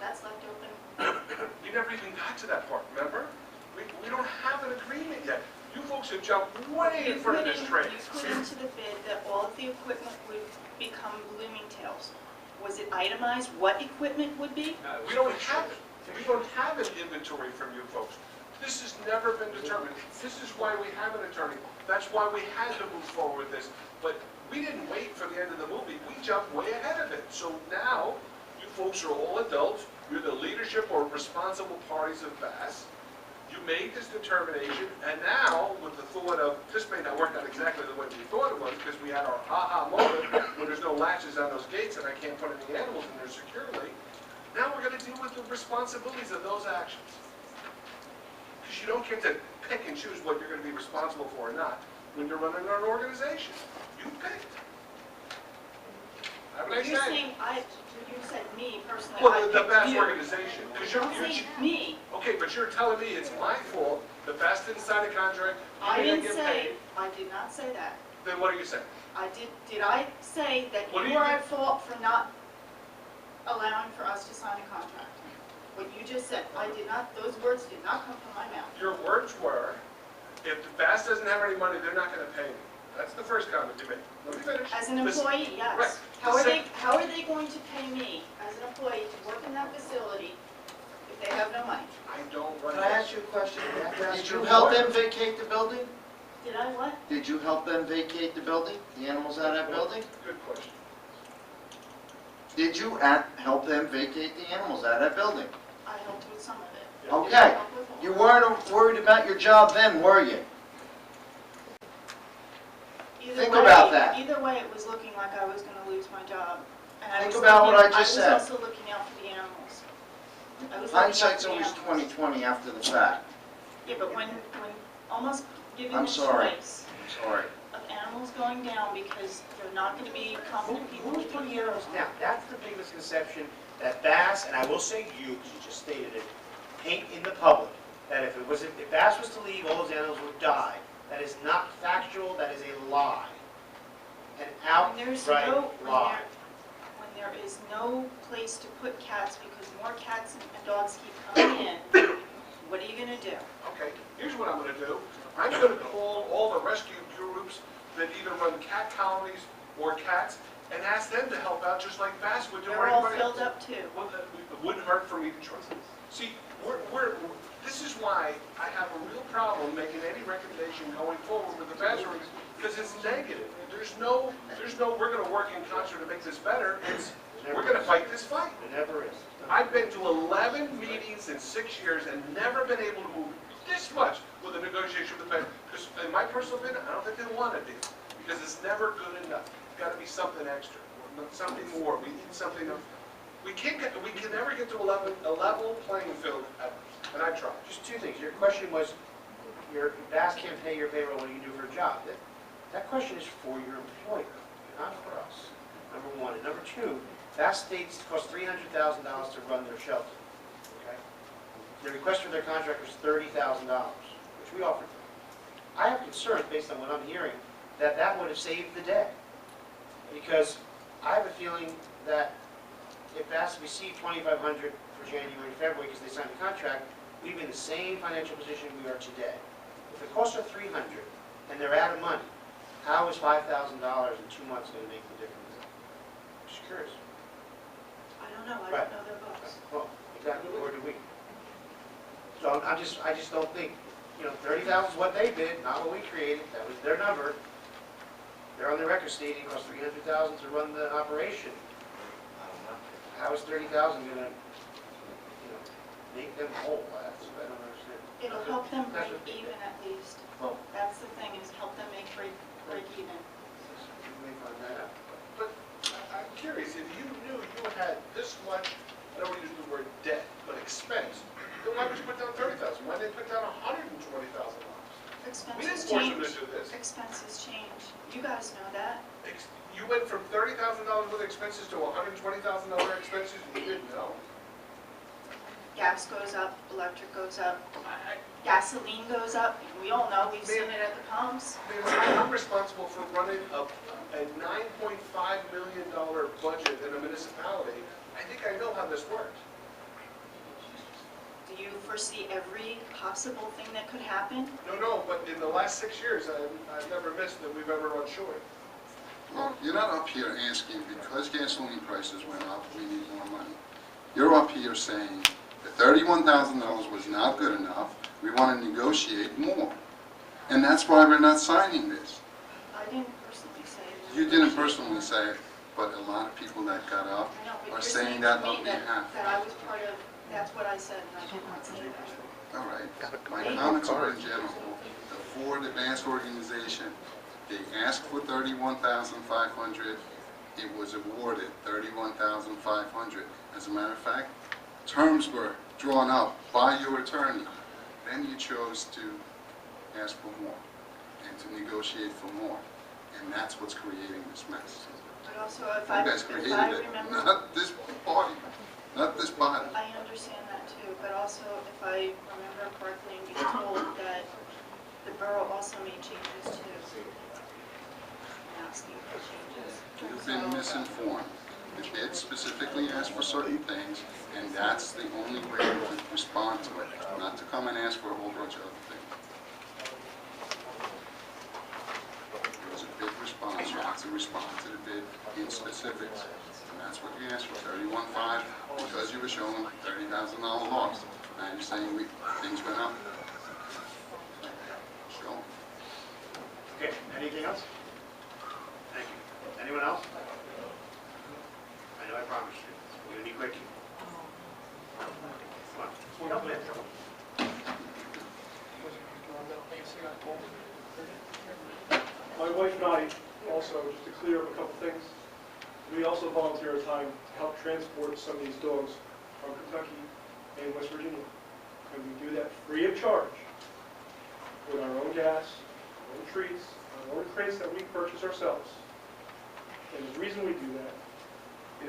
Speaker 9: that's left open.
Speaker 8: We never even got to that part, remember? We don't have an agreement yet. You folks have jumped way in front of this train.
Speaker 9: You put into the bid that all of the equipment would become Bloomingdale's. Was it itemized what equipment would be?
Speaker 8: We don't have it. We don't have an inventory from you folks. This has never been determined. This is why we have an attorney. That's why we had to move forward with this. But we didn't wait for the end of the movie. We jumped way ahead of it. So now, you folks are all adults. You're the leadership or responsible parties of Bass. You made this determination, and now, with the thought of, this may not work out exactly the way we thought it was, because we had our aha moment when there's no latches on those gates and I can't put any animals in there securely. Now we're going to deal with the responsibilities of those actions. Because you don't get to pick and choose what you're going to be responsible for or not when you're running an organization. You picked. Have a nice
Speaker 9: You're
Speaker 8: day.
Speaker 9: saying you said me personally.
Speaker 8: Well,
Speaker 9: I
Speaker 8: the
Speaker 9: picked
Speaker 8: Bass
Speaker 9: you.
Speaker 8: organization. Because
Speaker 9: Don't say me.
Speaker 8: okay, but you're telling me it's my fault. The Bass didn't sign a contract. You
Speaker 9: I
Speaker 8: didn't
Speaker 9: didn't
Speaker 8: get
Speaker 9: say,
Speaker 8: paid.
Speaker 9: I did not say that.
Speaker 8: Then what are you saying?
Speaker 9: Did I say that
Speaker 8: What do
Speaker 9: you
Speaker 8: you
Speaker 9: were
Speaker 8: do?
Speaker 9: at fault for not allowing for us to sign a contract? What you just said, I did not, those words did not come from my mouth.
Speaker 8: Your words were, if the Bass doesn't have any money, they're not going to pay me. That's the first comment you made. Let me finish.
Speaker 9: As an
Speaker 8: The-
Speaker 9: employee, yes.
Speaker 8: Right.
Speaker 9: How
Speaker 8: The
Speaker 9: are
Speaker 8: sec-
Speaker 9: they going to pay me as an employee to work in that facility if they have no money?
Speaker 8: I don't run
Speaker 10: Can I
Speaker 8: this.
Speaker 10: ask you a question? Did you
Speaker 8: your
Speaker 10: help
Speaker 8: lawyer.
Speaker 10: them vacate the building?
Speaker 9: Did I what?
Speaker 10: Did you help them vacate the building, the animals out of that building?
Speaker 8: Good question.
Speaker 10: Did you help them vacate the animals out of that building?
Speaker 9: I helped with some of it.
Speaker 10: Okay.
Speaker 9: Did I help with all?
Speaker 10: You weren't worried about your job then, were you?
Speaker 9: Either
Speaker 10: Think
Speaker 9: way-
Speaker 10: about that.
Speaker 9: Either way, it was looking like I was going to lose my job. And I
Speaker 10: Think
Speaker 9: was
Speaker 10: about what
Speaker 9: looking-
Speaker 10: I just said.
Speaker 9: I was also looking out for the animals. I was looking out
Speaker 10: Hindsight's
Speaker 9: for the
Speaker 10: always
Speaker 9: animals.
Speaker 10: 20/20 after the fact.
Speaker 9: Yeah, but when almost given
Speaker 10: I'm
Speaker 9: the
Speaker 10: sorry.
Speaker 9: choice
Speaker 10: I'm sorry.
Speaker 9: of animals going down because they're not going to be competent people
Speaker 1: Who's
Speaker 9: taking
Speaker 1: putting
Speaker 9: care of
Speaker 1: animals
Speaker 9: them.
Speaker 1: down? That's the big misconception that Bass, and I will say you, because you just stated it, paint in the public. That if Bass was to leave, all those animals would die. That is not factual, that is a lie. An
Speaker 9: When there's
Speaker 1: outright
Speaker 9: no,
Speaker 1: lie.
Speaker 9: when there is no place to put cats because more cats and dogs keep coming in, what are you going to do?
Speaker 8: Okay, here's what I'm going to do. I'm going to call all the rescue groups that either run cat colonies or cats and ask them to help out just like Bass would do or
Speaker 9: They're all
Speaker 8: anybody else.
Speaker 9: filled up too.
Speaker 8: Well, it wouldn't hurt for me to trust them. See, this is why I have a real problem making any recommendation going forward with the Bass organization, because it's negative. There's no, we're going to work in concert to make this better. It's, we're going to fight this fight.
Speaker 1: It never is.
Speaker 8: I've been to 11 meetings in 6 years and never been able to move this much with a negotiation with the bank. Because in my personal opinion, I don't think they want a deal, because it's never good enough. It's gotta be something extra, something more. We need something of, we can never get to a level playing field ever, and I try.
Speaker 1: Just two things. Your question was, your BAS can't pay your payroll, what do you do for a job? That question is for your employer, not for us, number one. And number two, BAS states it costs $300,000 to run their shelter, okay? The request for their contract was $30,000, which we offered them. I have concerns, based on what I'm hearing, that that would have saved the day. Because I have a feeling that if BAS received $2,500 for January and February because they signed the contract, we'd be in the same financial position we are today. If the costs are $300 and they're out of money, how is $5,000 in 2 months going to make the difference? Just curious.
Speaker 2: I don't know, I
Speaker 1: Right.
Speaker 2: don't know their books.
Speaker 1: Well, exactly, or do we? So I just don't think, 30,000 is what they bid, not what we created, that was their number. They're on the record stating it costs $300,000 to run the operation. How is $30,000 gonna, make them whole? That's what I don't understand.
Speaker 9: It'll help them
Speaker 1: That's
Speaker 9: break
Speaker 1: what-
Speaker 9: even at least.
Speaker 1: Well,
Speaker 9: That's the thing, is help them make break even.
Speaker 1: you may find that out.
Speaker 8: But I'm curious, if you knew you had this much, I don't want to use the word debt, but expense, then why would you put down $30,000? Why did they put down $120,000? We didn't
Speaker 9: Expenses
Speaker 8: force them
Speaker 9: change.
Speaker 8: to do this.
Speaker 9: Expenses change. You guys know that.
Speaker 8: You went from $30,000 worth of expenses to $120,000 expenses, and you didn't know.
Speaker 9: Gas goes up, electric goes up, gasoline goes up. We all know, we've seen it at the pumps.
Speaker 8: I'm responsible for running a $9.5 million budget in a municipality. I think I know how this works.
Speaker 9: Do you foresee every possible thing that could happen?
Speaker 8: No, but in the last 6 years, I've never missed that we've ever run short.
Speaker 6: Look, you're not up here asking, because gasoline prices went up, we need more money. You're up here saying that $31,000 was not good enough, we want to negotiate more. And that's why we're not signing this.
Speaker 9: I didn't personally say it.
Speaker 6: You didn't personally say it, but a lot of people that got up
Speaker 9: I know, but
Speaker 6: are
Speaker 9: you're
Speaker 6: saying
Speaker 9: to
Speaker 6: that
Speaker 9: me
Speaker 6: on behalf.
Speaker 9: that I was part of, that's what I said, and I did not say that.
Speaker 6: All right, my comments are in general. The Ford Advanced Organization, they asked for $31,500, it was awarded $31,500. As a matter of fact, terms were drawn up by your attorney. Then you chose to ask for more and to negotiate for more. And that's what's creating this mess.
Speaker 9: But also,
Speaker 6: You guys created it,
Speaker 9: remember,
Speaker 6: not this party, not this body.
Speaker 9: I understand that too, but also if I remember correctly and being told that the borough also made changes too. Asking for changes.
Speaker 6: You've been misinformed. The bid specifically asked for certain things, and that's the only way to respond to it, not to come and ask for a whole bunch of other things. It was a bid response, you have to respond to the bid in specifics, and that's what you asked for, $31,500, because you were showing $30,000 loss. Now you're saying things went up. Sure.
Speaker 1: Okay, anything else? Thank you. Anyone else? I know I promised you. We're going to be quick. Come on. Couple minutes.
Speaker 13: My wife and I also, just to clear up a couple things, we also volunteer our time to help transport some of these dogs from Kentucky and West Virginia. And we do that free of charge with our own gas, our own treats, our own crates that we purchase ourselves. And the reason we do that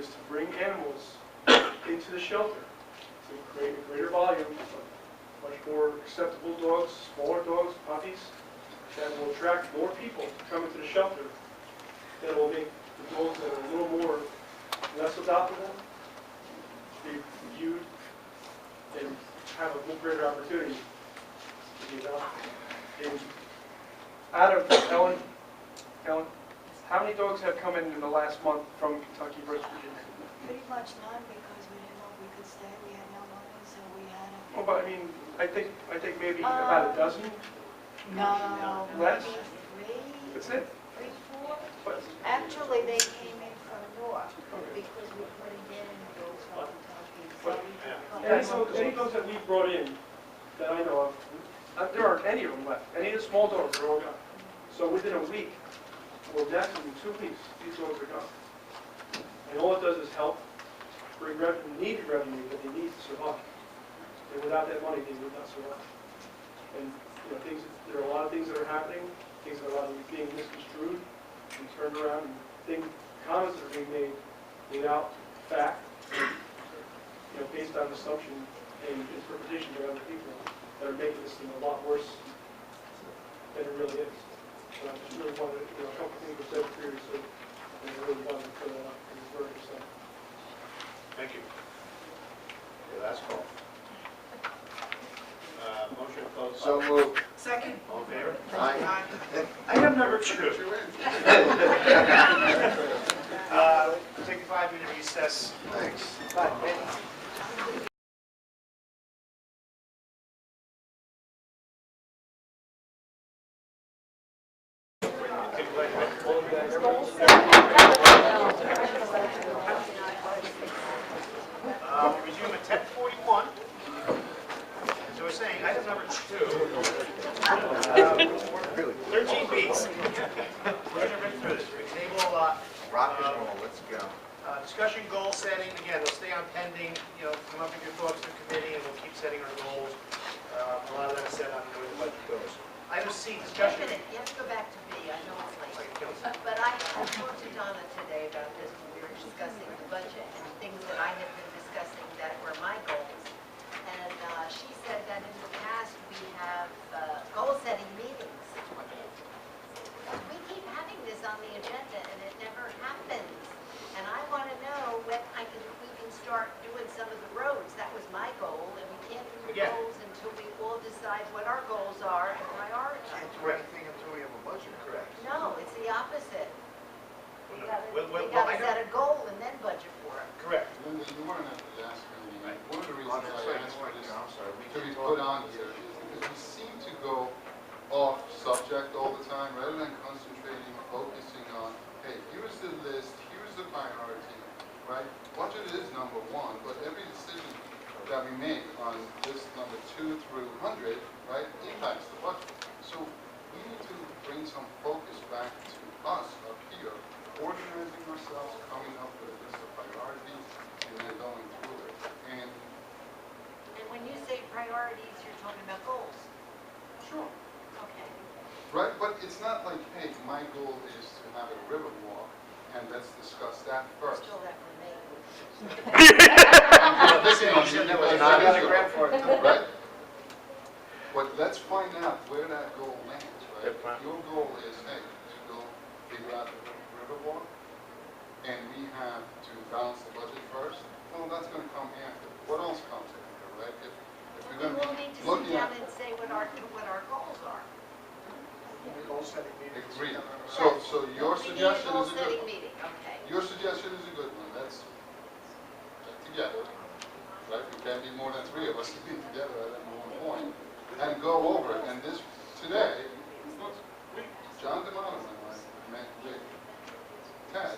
Speaker 13: is to bring animals into the shelter, to create a greater volume of much more acceptable dogs, smaller dogs, puppies, that will attract more people to come into the shelter, that will make the dogs that are a little more, less adoptable, be viewed and have a little greater opportunity to be adopted. And out of, Ellen, how many dogs have come in the last month from Kentucky, West Virginia?
Speaker 12: Pretty much none, because we didn't know if we could stay, we had no money, so we had to.
Speaker 13: Well, but I mean, I think maybe about a dozen.
Speaker 12: No,
Speaker 13: Less?
Speaker 12: maybe
Speaker 13: That's it.
Speaker 12: 3, 4.
Speaker 13: But
Speaker 12: Actually, they came in from north, because we couldn't get any dogs from Kentucky. So we took
Speaker 13: any dogs that we brought in, that I know of, There aren't any of them left. Any of the small dogs are all gone. So within a week, or maximum 2 weeks, these dogs are gone. And all it does is help bring needed revenue that they need to survive. And without that money, they would not survive. And there are a lot of things that are happening, things that are being misconstrued and turned around, and comments that are being made without fact, based on assumption and interpretation by other people that are making this seem a lot worse than it really is. And I just really wanted, a couple of things were said previously, and I really wanted to put that up in the word to say.
Speaker 1: Thank you. Okay, last call. Motion to close.
Speaker 10: So moved.
Speaker 3: Second.
Speaker 1: All in favor?
Speaker 10: Aye.
Speaker 1: Item number 2. Take a 5-minute recess.
Speaker 10: Thanks.
Speaker 1: 5 minutes. Resume at 10:41. As I was saying, item number 2. 13 Bs. We're going to run through this. We're going to table
Speaker 10: Rock and roll, let's go.
Speaker 1: discussion, goal setting. Again, they'll stay on pending. Come up with your thoughts to the committee, and we'll keep setting our goals. A lot of that is set on where the budget goes. Item C,
Speaker 5: Wait a
Speaker 1: discussion.
Speaker 5: minute, you have to go back to B, I know it's late.
Speaker 1: Okay.
Speaker 5: But I talked to Donna today about this when we were discussing the budget and things that I had been discussing that were my goals. And she said that in the past we have goal-setting meetings. We keep having this on the agenda and it never happens. And I want to know when we can start doing some of the roads. That was my goal, and we can't do the
Speaker 1: Again.
Speaker 5: goals until we all decide what our goals are and prioritize.
Speaker 1: Correct.
Speaker 10: Until we have a budget.
Speaker 1: Correct.
Speaker 5: No, it's the opposite. We
Speaker 1: Well,
Speaker 5: gotta
Speaker 1: I know-
Speaker 5: set a goal and then budget for it.
Speaker 1: Correct.
Speaker 6: Linda, you weren't at the last meeting.
Speaker 1: Right.
Speaker 6: One of the reasons I asked for this
Speaker 10: I'm sorry.
Speaker 6: to be put on here is because we seem to go off subject all the time rather than concentrating, focusing on, hey, here's the list, here's the priority, right? Budget is number 1, but every decision that we make on list number 2 through 100, right, impacts the budget. So we need to bring some focus back to us up here, organizing ourselves, coming up with a list of priorities, and then going through it. And
Speaker 5: And when you say priorities, you're talking about goals.
Speaker 6: sure.
Speaker 5: Okay.
Speaker 6: Right, but it's not like, hey, my goal is to have a river walk, and let's discuss that first.
Speaker 5: Still that for me.
Speaker 6: Listen,
Speaker 10: I got a grant for it.
Speaker 6: right? But let's find out where that goal lands, right?
Speaker 1: Good plan.
Speaker 6: Your goal is, hey, to go figure out the river walk, and we have to balance the budget first. Well, that's gonna come after. What else comes after, right? If
Speaker 5: We
Speaker 6: we're gonna
Speaker 5: will
Speaker 6: be
Speaker 5: need to sit
Speaker 6: looking
Speaker 5: down
Speaker 6: at.
Speaker 5: and say what our goals are.
Speaker 11: Goal-setting meetings.
Speaker 6: Agreed. So your
Speaker 5: We need a
Speaker 6: suggestion is a
Speaker 5: goal-setting
Speaker 6: good one.
Speaker 5: meeting, okay.
Speaker 6: Your suggestion is a good one. Let's get together, right? We can't be more than 3 of us to be together at one point and go over it. And this, today, John DeMono and I met with Ted,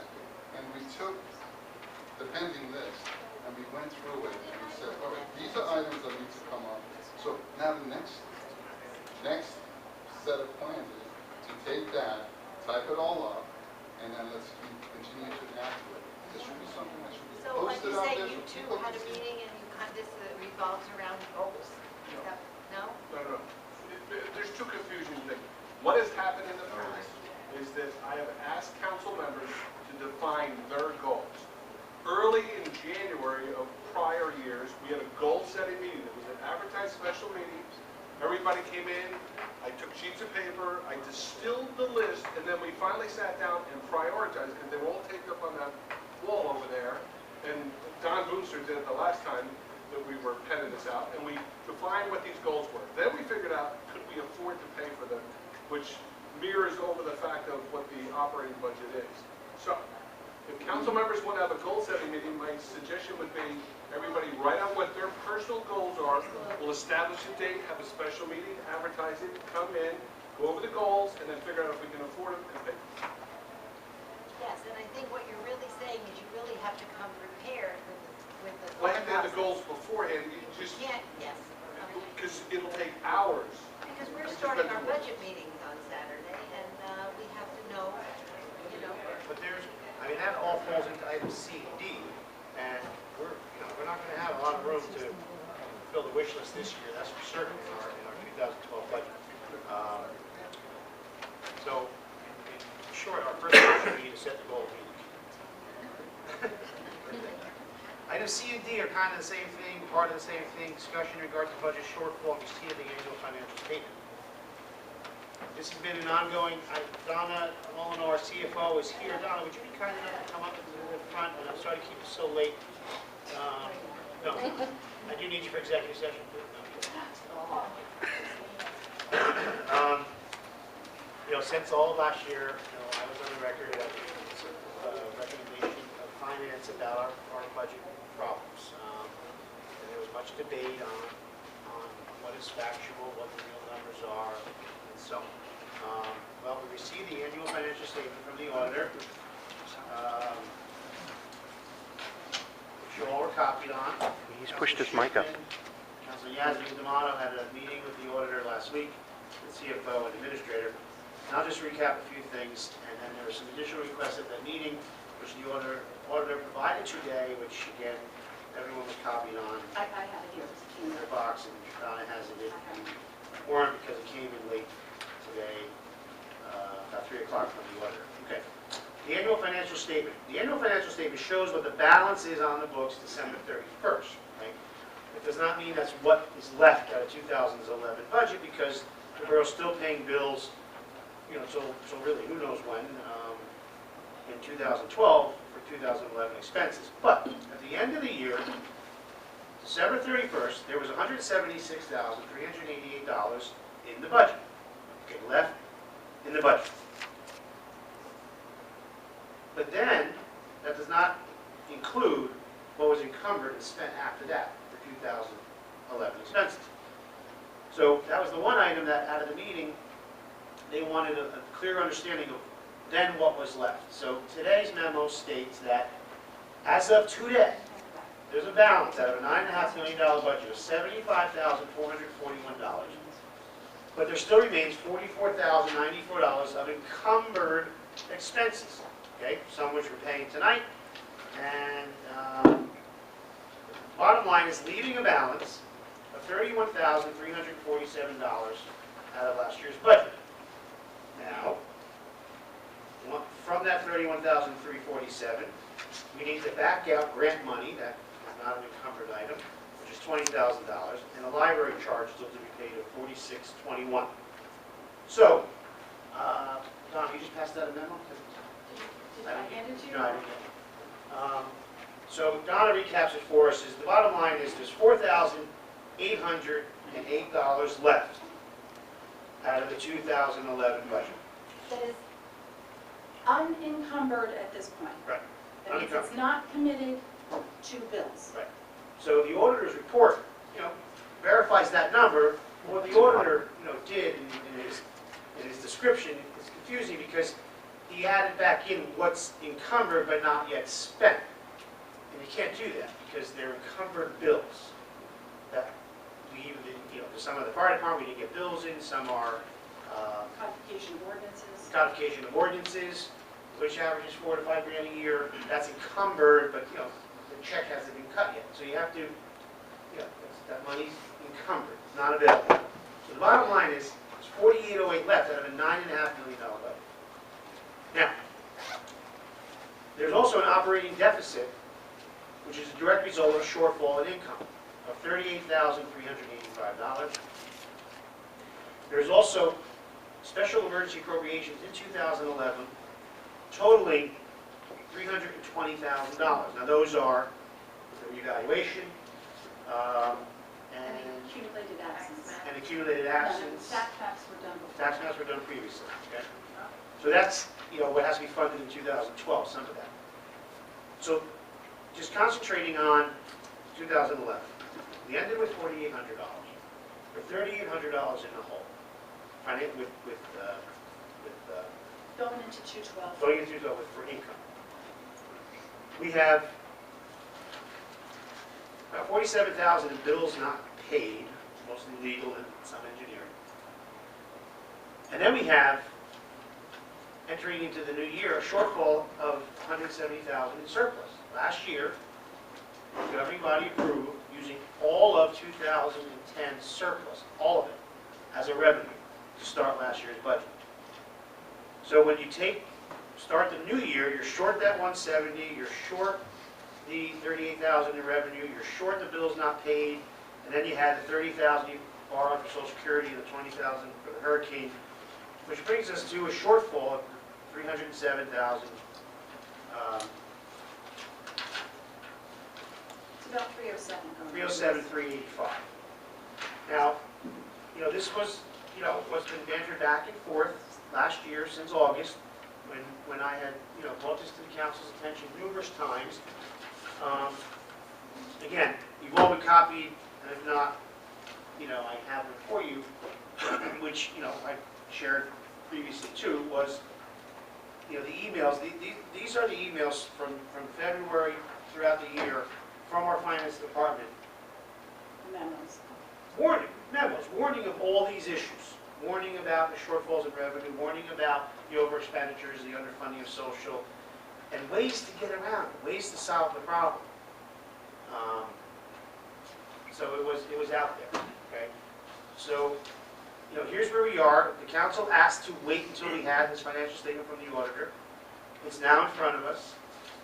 Speaker 6: and we took the pending list and we went through it and we said, all right, these are items that need to come up. So now the next set of plans is to take that, type it all up, and then let's continue to add to it. This should be something that should be
Speaker 5: So like
Speaker 6: posted
Speaker 5: you
Speaker 6: out
Speaker 5: say,
Speaker 6: there.
Speaker 5: you
Speaker 6: for
Speaker 5: two
Speaker 6: people
Speaker 5: had
Speaker 6: to
Speaker 5: a
Speaker 6: see.
Speaker 5: meeting and you this revolves around goals? No?
Speaker 8: No. There's 2 confusion things. What has happened in the past is that I have asked council members to define their goals. Early in January of prior years, we had a goal-setting meeting. It was an advertised special meeting. Everybody came in. I took sheets of paper. I distilled the list, and then we finally sat down and prioritized because they were all taped up on that wall over there. And Don Boonster did it the last time that we were penning this out, and we defined what these goals were. Then we figured out, could we afford to pay for them, which mirrors over the fact of what the operating budget is. So, if council members want to have a goal-setting meeting, my suggestion would be everybody write out what their personal goals are. We'll establish a date, have a special meeting, advertise it, come in, go over the goals, and then figure out if we can afford them and pay.
Speaker 5: Yes, and I think what you're really saying is you really have to come prepared with the
Speaker 8: Well, I have to have the
Speaker 5: process.
Speaker 8: goals beforehand, you just,
Speaker 5: You can't, yes. Okay.
Speaker 8: because it'll take hours
Speaker 5: because we're starting our budget meetings on Saturday, and we have to know, you know.
Speaker 1: But there's, I mean, that all falls into item C and D, and we're not gonna have a lot of room to fill the wish list this year, that's for certain, in our 2012 budget. So, in short, our first step should be to set the goal meeting. Item C and D are kind of the same thing, part of the same thing, discussion in regard to budget shortfall, and receipt of the annual financial statement. This has been an ongoing, Donna Mullen, our CFO, is here. Donna, would you be kind enough to come up to the front? And I'm sorry to keep you so late. No, I do need you for executive session. Since all of last year, I was on the record of recommendation of finance about our budget problems. And there was much debate on what is factual, what the real numbers are, and so on. Well, we received the annual financial statement from the auditor, which you all were copied on.
Speaker 18: He's pushed his mic up.
Speaker 1: Councilor Yazdi and D'Amato had a meeting with the auditor last week, the CFO and administrator. And I'll just recap a few things, and then there were some additional requests at that meeting, which the auditor provided today, which again, everyone was copied on
Speaker 5: I have it here.
Speaker 1: in their box, and Donna has it in warrant because it came in late today, about 3 o'clock from the auditor. Okay. The annual financial statement. The annual financial statement shows what the balance is on the books December 31st. Right? It does not mean that's what is left out of 2011 budget because the borough's still paying bills, so really, who knows when, in 2012 for 2011 expenses. But at the end of the year, December 31st, there was $176,388 in the budget. Okay, left in the budget. But then, that does not include what was encumbered and spent after that for 2011 expenses. So that was the one item that out of the meeting, they wanted a clear understanding of then what was left. So today's memo states that as of today, there's a balance out of a $9.5 million budget of $75,441. But there still remains $44,094 of encumbered expenses. Okay, some which we're paying tonight. And bottom line is leaving a balance of $31,347 out of last year's budget. Now, from that $31,347, we need to back out grant money, that is not an encumbered item, which is $20,000, and the library charge still to be paid of $46.21. So, Don, you just passed out a memo?
Speaker 2: Did I hand it to you?
Speaker 1: No, I didn't. So Donna recaps it for us. The bottom line is there's $4,808 left out of the 2011 budget.
Speaker 19: That is unencumbered at this point.
Speaker 1: Right.
Speaker 19: That means it's not committed to bills.
Speaker 1: Right. So the auditor's report, verifies that number. What the auditor, did in his description is confusing because he added back in what's encumbered but not yet spent. And you can't do that because they're encumbered bills. That we even, some of the fire department, we didn't get bills in, some are
Speaker 19: Codification of ordinances.
Speaker 1: codification of ordinances, which averages $4 to $5 grand a year. That's encumbered, but the check hasn't been cut yet. So you have to, that money's encumbered, it's not available. So the bottom line is, there's $4,808 left out of a $9.5 million budget. Now, there's also an operating deficit, which is a direct result of shortfall in income of $38,385. There's also special emergency appropriations in 2011 totaling $320,000. Now those are the revaluation
Speaker 19: And accumulated absence.
Speaker 1: and accumulated absence.
Speaker 19: Tax maps were done before.
Speaker 1: Tax maps were done previously. Okay? So that's what has to be funded in 2012, some of that. So just concentrating on 2011, we ended with $4,800. We're $3,800 in the hole.
Speaker 19: Going into 212.
Speaker 1: Going into 212 for income. We have about $47,000 in bills not paid, mostly legal and some engineering. And then we have, entering into the new year, a shortfall of $170,000 in surplus. Last year, the governing body approved using all of 2010 surplus, all of it, as a revenue to start last year's budget. So when you start the new year, you're short that 170, you're short the 38,000 in revenue, you're short the bills not paid, and then you had the 30,000 you borrowed for Social Security and the 20,000 for the hurricane, which brings us to a shortfall of 307,000.
Speaker 19: It's about 307 going.
Speaker 1: 307, 385. Now, this was, what's been bantered back and forth last year since August, when I had, brought this to the council's attention numerous times. Again, you've all been copied, and if not, I have it for you, which, I shared previously too, was, the emails, these are the emails from February throughout the year from our finance department.
Speaker 19: Memos.
Speaker 1: Warning of all these issues. Warning about the shortfalls in revenue, warning about the over expenditures, the underfunding of social, and ways to get around it, ways to solve the problem. So it was out there, okay? So, here's where we are. The council asked to wait until we had this financial statement from the auditor. It's now in front of us.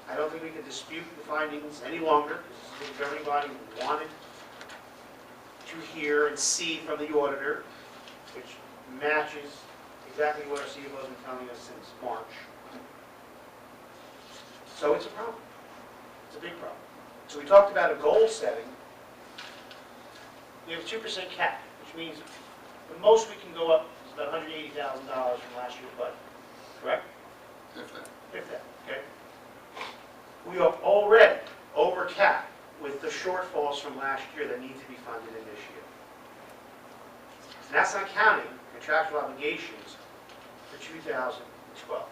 Speaker 1: I don't think we can dispute the findings any longer. This is what the governing body wanted to hear and see from the auditor, which matches exactly what our CFO has been telling us since March. So it's a problem. It's a big problem. So we talked about a goal setting. We have a 2% cap, which means the most we can go up is about $180,000 from last year's budget. Correct?
Speaker 6: If that.
Speaker 1: If that, okay? We are already over cap with the shortfalls from last year that need to be funded in this year. And that's not counting contractual obligations for 2012.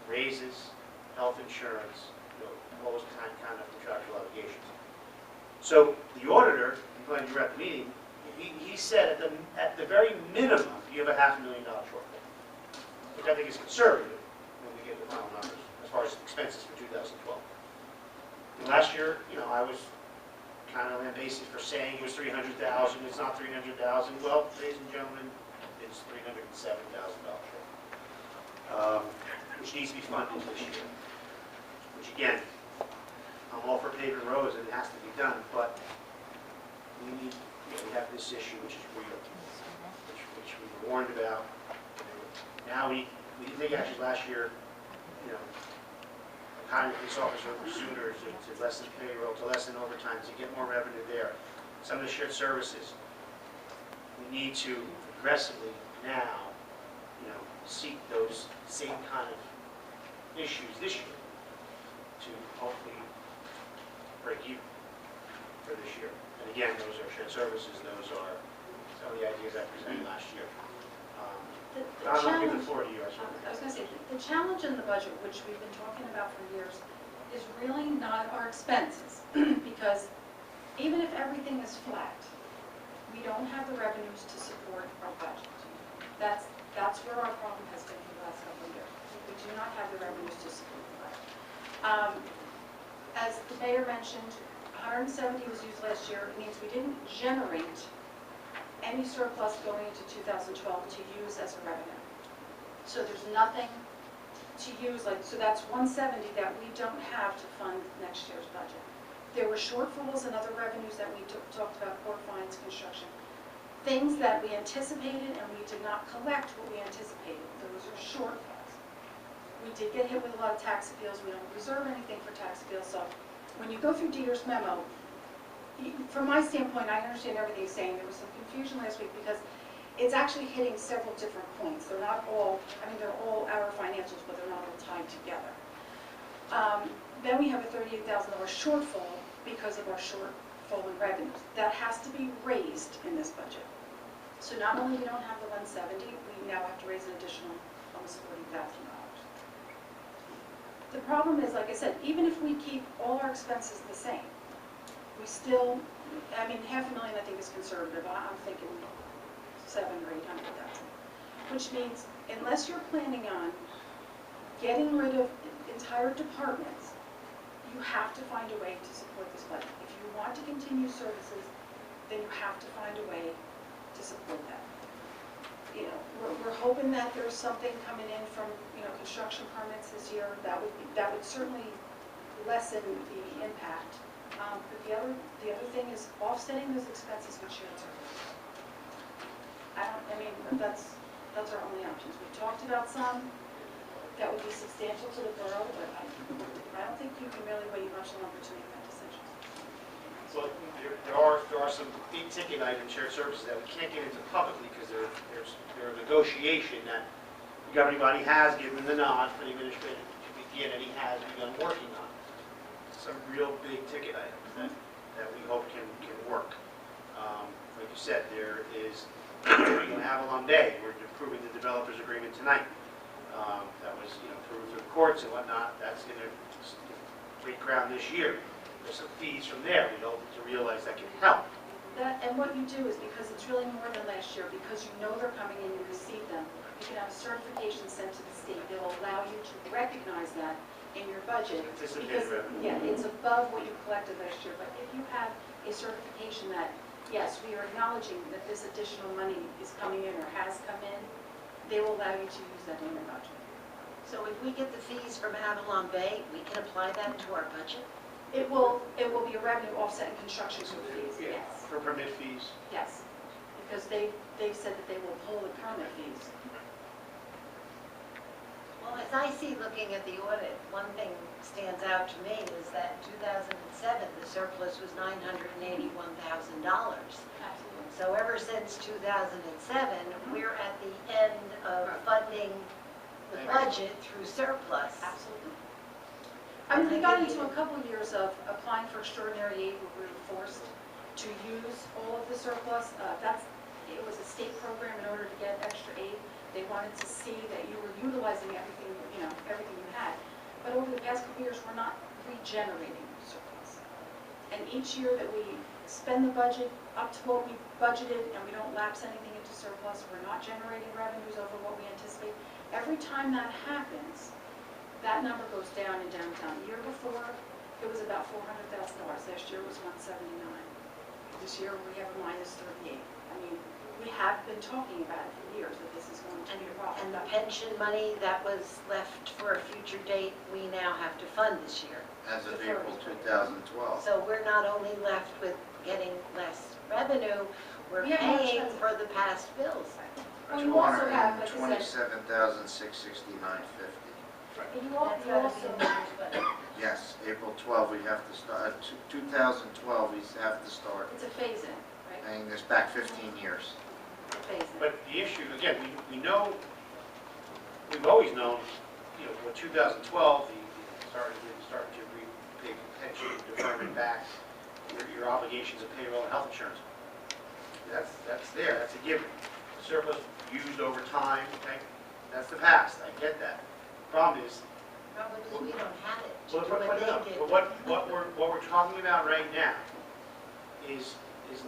Speaker 1: Raises, health insurance, all those kind of contractual obligations. So the auditor, I'm glad you were at the meeting, he said at the very minimum, you have a $500,000 shortfall, which I think is conservative when we get the final numbers as far as expenses for 2012. And last year, I was kind of lambasted for saying it was 300,000. It's not 300,000. Well, ladies and gentlemen, it's $307,000 short, which needs to be funded this year. Which again, I'm all for paving roads and it has to be done, but we need. We have this issue which is real, which we were warned about. Now we didn't take actions last year, hiring a police officer sooner to lessen payroll, to lessen overtime, to get more revenue there. Some of the shared services, we need to aggressively now, seek those same kind of issues this year to hopefully break even for this year. And again, those are shared services, those are some of the ideas I presented last year. I'm going to give the floor to you.
Speaker 19: I was going to say, the challenge in the budget, which we've been talking about for years, is really not our expenses. Because even if everything is flat, we don't have the revenues to support our budget. That's where our problem has been for the last couple of years. We do not have the revenues to support the budget. As the mayor mentioned, 170 was used last year. It means we didn't generate any surplus going into 2012 to use as a revenue. So there's nothing to use, so that's 170 that we don't have to fund next year's budget. There were shortfalls in other revenues that we talked about, court fines, construction. Things that we anticipated and we did not collect what we anticipated. Those are shortfalls. We did get hit with a lot of tax appeals. We don't reserve anything for tax appeals. So when you go through Dieter's memo, from my standpoint, I understand everything he's saying. There was some confusion last week because it's actually hitting several different points. They're not all, they're all our financials, but they're not all tied together. Then we have a $38,000 shortfall because of our shortfall in revenues. That has to be raised in this budget. So not only we don't have the 170, we now have to raise an additional almost $40,000. The problem is, like I said, even if we keep all our expenses the same, we still, $500,000 I think is conservative. I'm thinking 700,000 or 800,000. which means unless you're planning on getting rid of entire departments, you have to find a way to support this budget. If you want to continue services, then you have to find a way to support that. You know, we're hoping that there's something coming in from, you know, construction permits this year. That would certainly lessen the impact. But the other thing is offsetting those expenses with shared services. I mean, that's our only options. We've talked about some that would be substantial to the borough, but I don't think you can really wait much longer to make that decision.
Speaker 1: Well, there are some big ticket items, shared services, that we can't get into publicly because they're a negotiation that the governing body has given the nod for the administrator to begin, and he has begun working on. Some real big ticket items that we hope can work. Like you said, there is, we're going to have Avalon Day. We're approving the developers agreement tonight. That was, you know, through the courts and whatnot. That's going to break ground this year. There's some fees from there. We hope to realize that can help.
Speaker 19: And what you do is, because it's really more than last year, because you know they're coming in, you receive them, you can have a certification sent to the state that will allow you to recognize that in your budget.
Speaker 1: Anticipated revenue.
Speaker 19: Yeah, it's above what you collected last year, but if you have a certification that, yes, we are acknowledging that this additional money is coming in or has come in, they will allow you to use that in your budget.
Speaker 5: So if we get the fees from Avalon Bay, we can apply that to our budget?
Speaker 19: It will be a revenue offset in construction fees, yes.
Speaker 1: For permit fees.
Speaker 19: Yes, because they've said that they will pull the permit fees.
Speaker 5: Well, as I see looking at the audit, one thing stands out to me is that in 2007, the surplus was $981,000.
Speaker 19: Absolutely.
Speaker 5: So ever since 2007, we're at the end of funding the budget through surplus.
Speaker 19: Absolutely. I mean, we got into a couple of years of applying for extraordinary aid where we were forced to use all of the surplus. It was a state program in order to get extra aid. They wanted to see that you were utilizing everything, you know, everything you had. But over the past couple of years, we're not regenerating surplus. And each year that we spend the budget up to what we budgeted and we don't lapse anything into surplus, we're not generating revenues over what we anticipate. Every time that happens, that number goes down and down and down. The year before, it was about $400,000. Last year it was $179. This year we have a minus 38. I mean, we have been talking about it for years that this is going to be a problem.
Speaker 5: And the pension money that was left for a future date, we now have to fund this year.
Speaker 10: As of April 2012.
Speaker 5: So we're not only left with getting less revenue, we're
Speaker 19: Yeah,
Speaker 5: paying for the past bills.
Speaker 19: Well, you also have, like I said,
Speaker 10: $227,669.50.
Speaker 19: you
Speaker 5: That's
Speaker 19: also,
Speaker 5: gotta be in the year's budget.
Speaker 10: Yes, April 12, we have to start, 2012, we have to start
Speaker 19: it's a phase-in, right?
Speaker 10: paying this back 15 years.
Speaker 19: It's a phase-in.
Speaker 1: But the issue, again, we know, we've always known, you know, with 2012, started to repay pension deferment back, your obligations of payroll and health insurance. That's there, that's a given. Surplus used over time, okay? That's the past, I get that. Problem is,
Speaker 5: Probably we don't have it to
Speaker 1: Well,
Speaker 5: do what they did.
Speaker 1: but what we're talking about right now is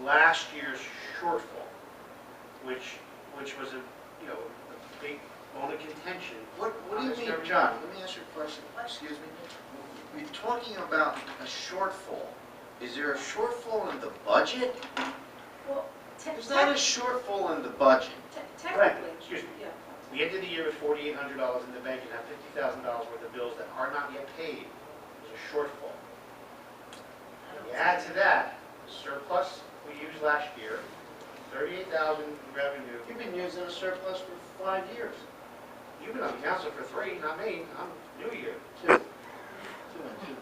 Speaker 1: last year's shortfall, which was a, you know, a big bone of contention.
Speaker 10: What do you mean, John? Let me ask you a question. Excuse me. We're talking about a shortfall. Is there a shortfall in the budget?
Speaker 19: Well,
Speaker 10: There's not a shortfall in the budget.
Speaker 19: technically,
Speaker 1: Excuse me.
Speaker 19: yeah.
Speaker 1: We ended the year with $4,800 in the bank and have $50,000 worth of bills that are not yet paid. There's a shortfall. You add to that the surplus we used last year, $38,000 in revenue.
Speaker 10: You've been using a surplus for 5 years.
Speaker 1: You've been on the council for 3, not me. I'm new here.
Speaker 10: 2 in 2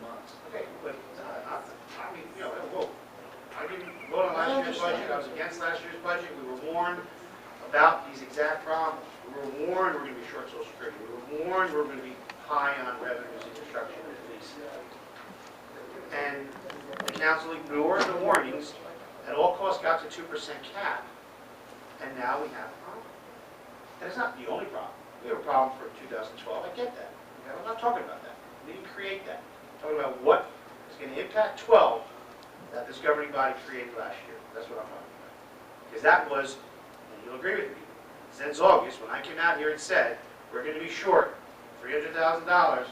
Speaker 10: months.
Speaker 1: Okay, but I mean, you know, whoa. I didn't vote on last year's budget. I was against last year's budget. We were warned about these exact problems. We were warned we're going to be short Social Security. We were warned we're going to be high on revenues in construction and police. And the council ignored the warnings, at all costs got to 2% cap, and now we have a problem. And it's not the only problem. We have a problem for 2012. I get that. Okay, I'm not talking about that. We didn't create that. I'm talking about what is going to impact 12 that this governing body created last year. That's what I'm talking about. Because that was, and you'll agree with me, since August, when I came out here and said, we're gonna be short $300,000, you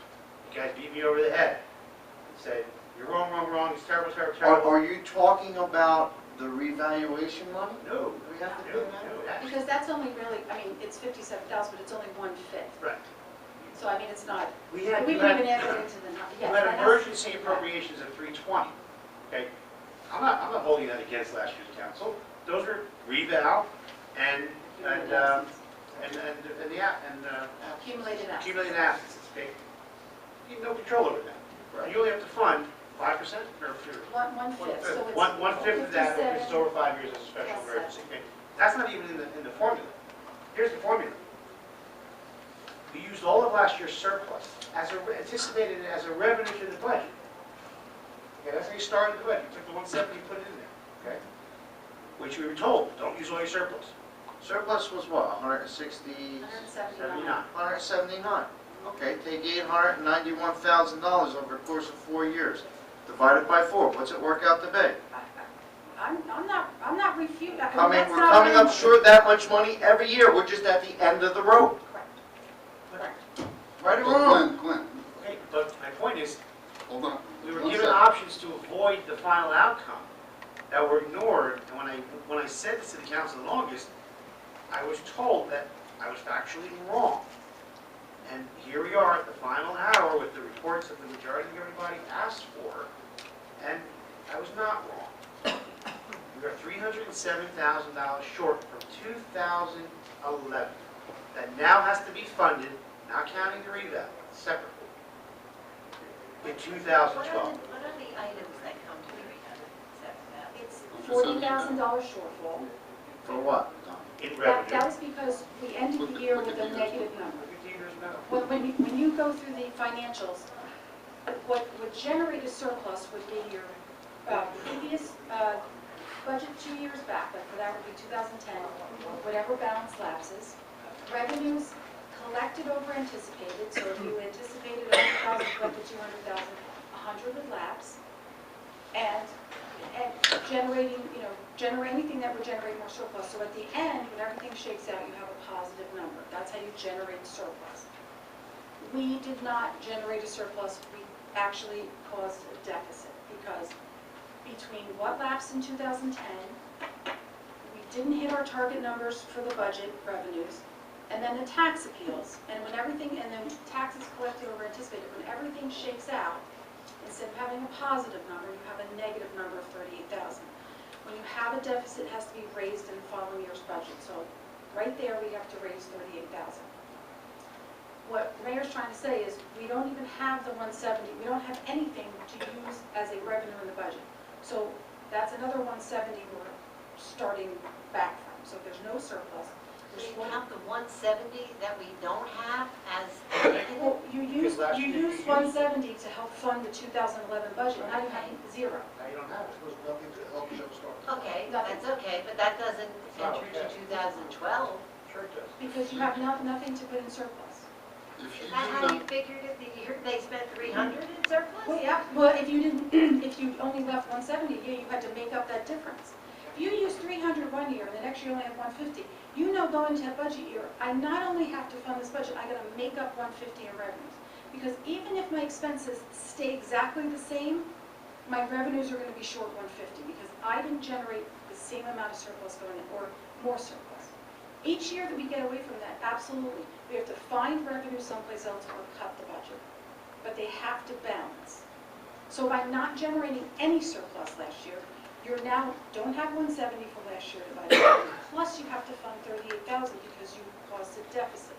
Speaker 1: guys beat me over the head. And said, you're wrong, wrong, wrong, it's terrible, terrible, terrible.
Speaker 10: Are you talking about the revaluation money?
Speaker 1: No,
Speaker 10: We have to
Speaker 1: no,
Speaker 10: do that?
Speaker 1: no, actually,
Speaker 19: Because that's only really, I mean, it's 57,000, but it's only 1/5.
Speaker 1: right.
Speaker 19: So I mean, it's not,
Speaker 1: We
Speaker 19: we
Speaker 1: had,
Speaker 19: wouldn't even add it into the,
Speaker 1: you
Speaker 19: yes.
Speaker 1: had
Speaker 19: that has-
Speaker 1: emergency appropriations of 320, okay? I'm not holding that against last year's council. Those were reval and
Speaker 19: Accumulated assets.
Speaker 1: accumulated assets, okay? You have no control over that. You only have to fund 5% or
Speaker 19: One-fifth, so it's.
Speaker 1: 1/5 of that, if it's
Speaker 19: 57.
Speaker 1: over 5 years as a special
Speaker 19: Yes,
Speaker 1: emergency. Okay? That's not even in the formula. Here's the formula. We used all of last year's surplus anticipated as a revenue to the budget. Okay, that's how you started the budget. You took the 170 and put it in there, okay? Which we were told, don't use all your surplus.
Speaker 10: Surplus was what, 160?
Speaker 19: 179.
Speaker 10: 179. Okay, take $891,000 over the course of 4 years. Divided by 4, what's it work out to be?
Speaker 19: I'm not refuting.
Speaker 10: We're coming up short that much money every year. We're just at the end of the road. Right or wrong?
Speaker 6: Glenn,
Speaker 1: Okay, but my point is,
Speaker 6: hold on.
Speaker 1: we were
Speaker 6: One
Speaker 1: given
Speaker 6: second.
Speaker 1: options to avoid the final outcome that were ignored, and when I said this to the council in August, I was told that I was factually wrong. And here we are at the final hour with the reports that the majority of everybody asked for, and I was not wrong. We are $307,000 short from 2011. That now has to be funded, not counting the reval, separately, in 2012.
Speaker 5: What are the items that come to the
Speaker 19: It's $40,000 shortfall.
Speaker 10: For what?
Speaker 1: In
Speaker 19: That
Speaker 1: revenue.
Speaker 19: was because we ended the year with a negative number.
Speaker 1: 15 years ago.
Speaker 19: When you go through the financials, what would generate a surplus would be your previous budget 2 years back, like that would be 2010, whatever balance lapses, revenues collected over anticipated, so if you anticipated 100,000, collected 200,000, 100 would lapse, and generating, anything that would generate more surplus. So at the end, when everything shakes out, you have a positive number. That's how you generate surplus. We did not generate a surplus, we actually caused a deficit, because between what lapsed in 2010, we didn't hit our target numbers for the budget revenues, and then the tax appeals, and then taxes collected over anticipated, when everything shakes out, instead of having a positive number, you have a negative number of 38,000. When you have a deficit, it has to be raised in the following year's budget. So right there, we have to raise 38,000. What the mayor's trying to say is, we don't even have the 170, we don't have anything to use as a revenue in the budget. So that's another 170 we're starting back from. So there's no surplus.
Speaker 5: So you count the 170 that we don't have as negative?
Speaker 19: Well, you use
Speaker 1: last year you used
Speaker 19: 170 to help fund the 2011 budget, now you have zero.
Speaker 1: Now you don't have it.
Speaker 11: There's nothing to help you start.
Speaker 5: Okay, that's okay, but that doesn't enter into 2012.
Speaker 1: Sure it does.
Speaker 19: Because you have nothing to put in surplus.
Speaker 6: If you
Speaker 5: Is that
Speaker 6: do
Speaker 5: how
Speaker 6: not,
Speaker 5: you figured it, the year they spent 300 in surplus?
Speaker 19: Well, yeah, well, if you didn't, if you only left 170, yeah, you had to make up that difference. If you use 300 one year and the next year you only have 150, you know going into that budget year, I not only have to fund this budget, I gotta make up 150 in revenues. Because even if my expenses stay exactly the same, my revenues are gonna be short 150 because I didn't generate the same amount of surplus going in, or more surplus. Each year that we get away from that, absolutely, we have to find revenue someplace else or cut the budget. But they have to balance. So by not generating any surplus last year, you now don't have 170 from last year divided by 2, plus you have to fund 38,000 because you caused a deficit.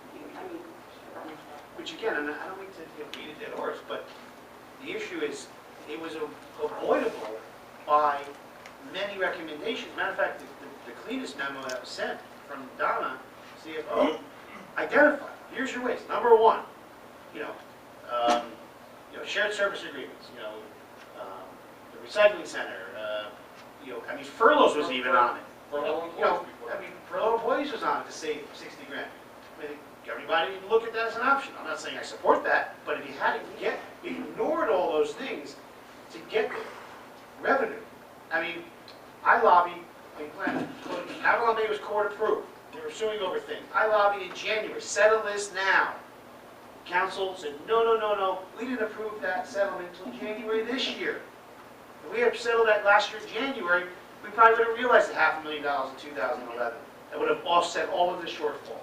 Speaker 1: Which again, and I don't mean to beat a dead horse, but the issue is, it was avoidable by many recommendations. Matter of fact, the cleanest memo that was sent from Donna, CFO, identified, here's your ways. Number one, shared service agreements, the recycling center, furloughs was even on it. Furlough employees was on it to save 60 grand. I think everybody look at that as an option. I'm not saying I support that, but if you had to ignored all those things to get the revenue. I lobbied, Avalon Bay was court approved. They were suing over things. I lobbied in January, settle this now. Council said, no, no, no, no, we didn't approve that settlement until January this year. If we had settled that last year, January, we probably would have realized the $500,000 in 2011. That would have offset all of the shortfall.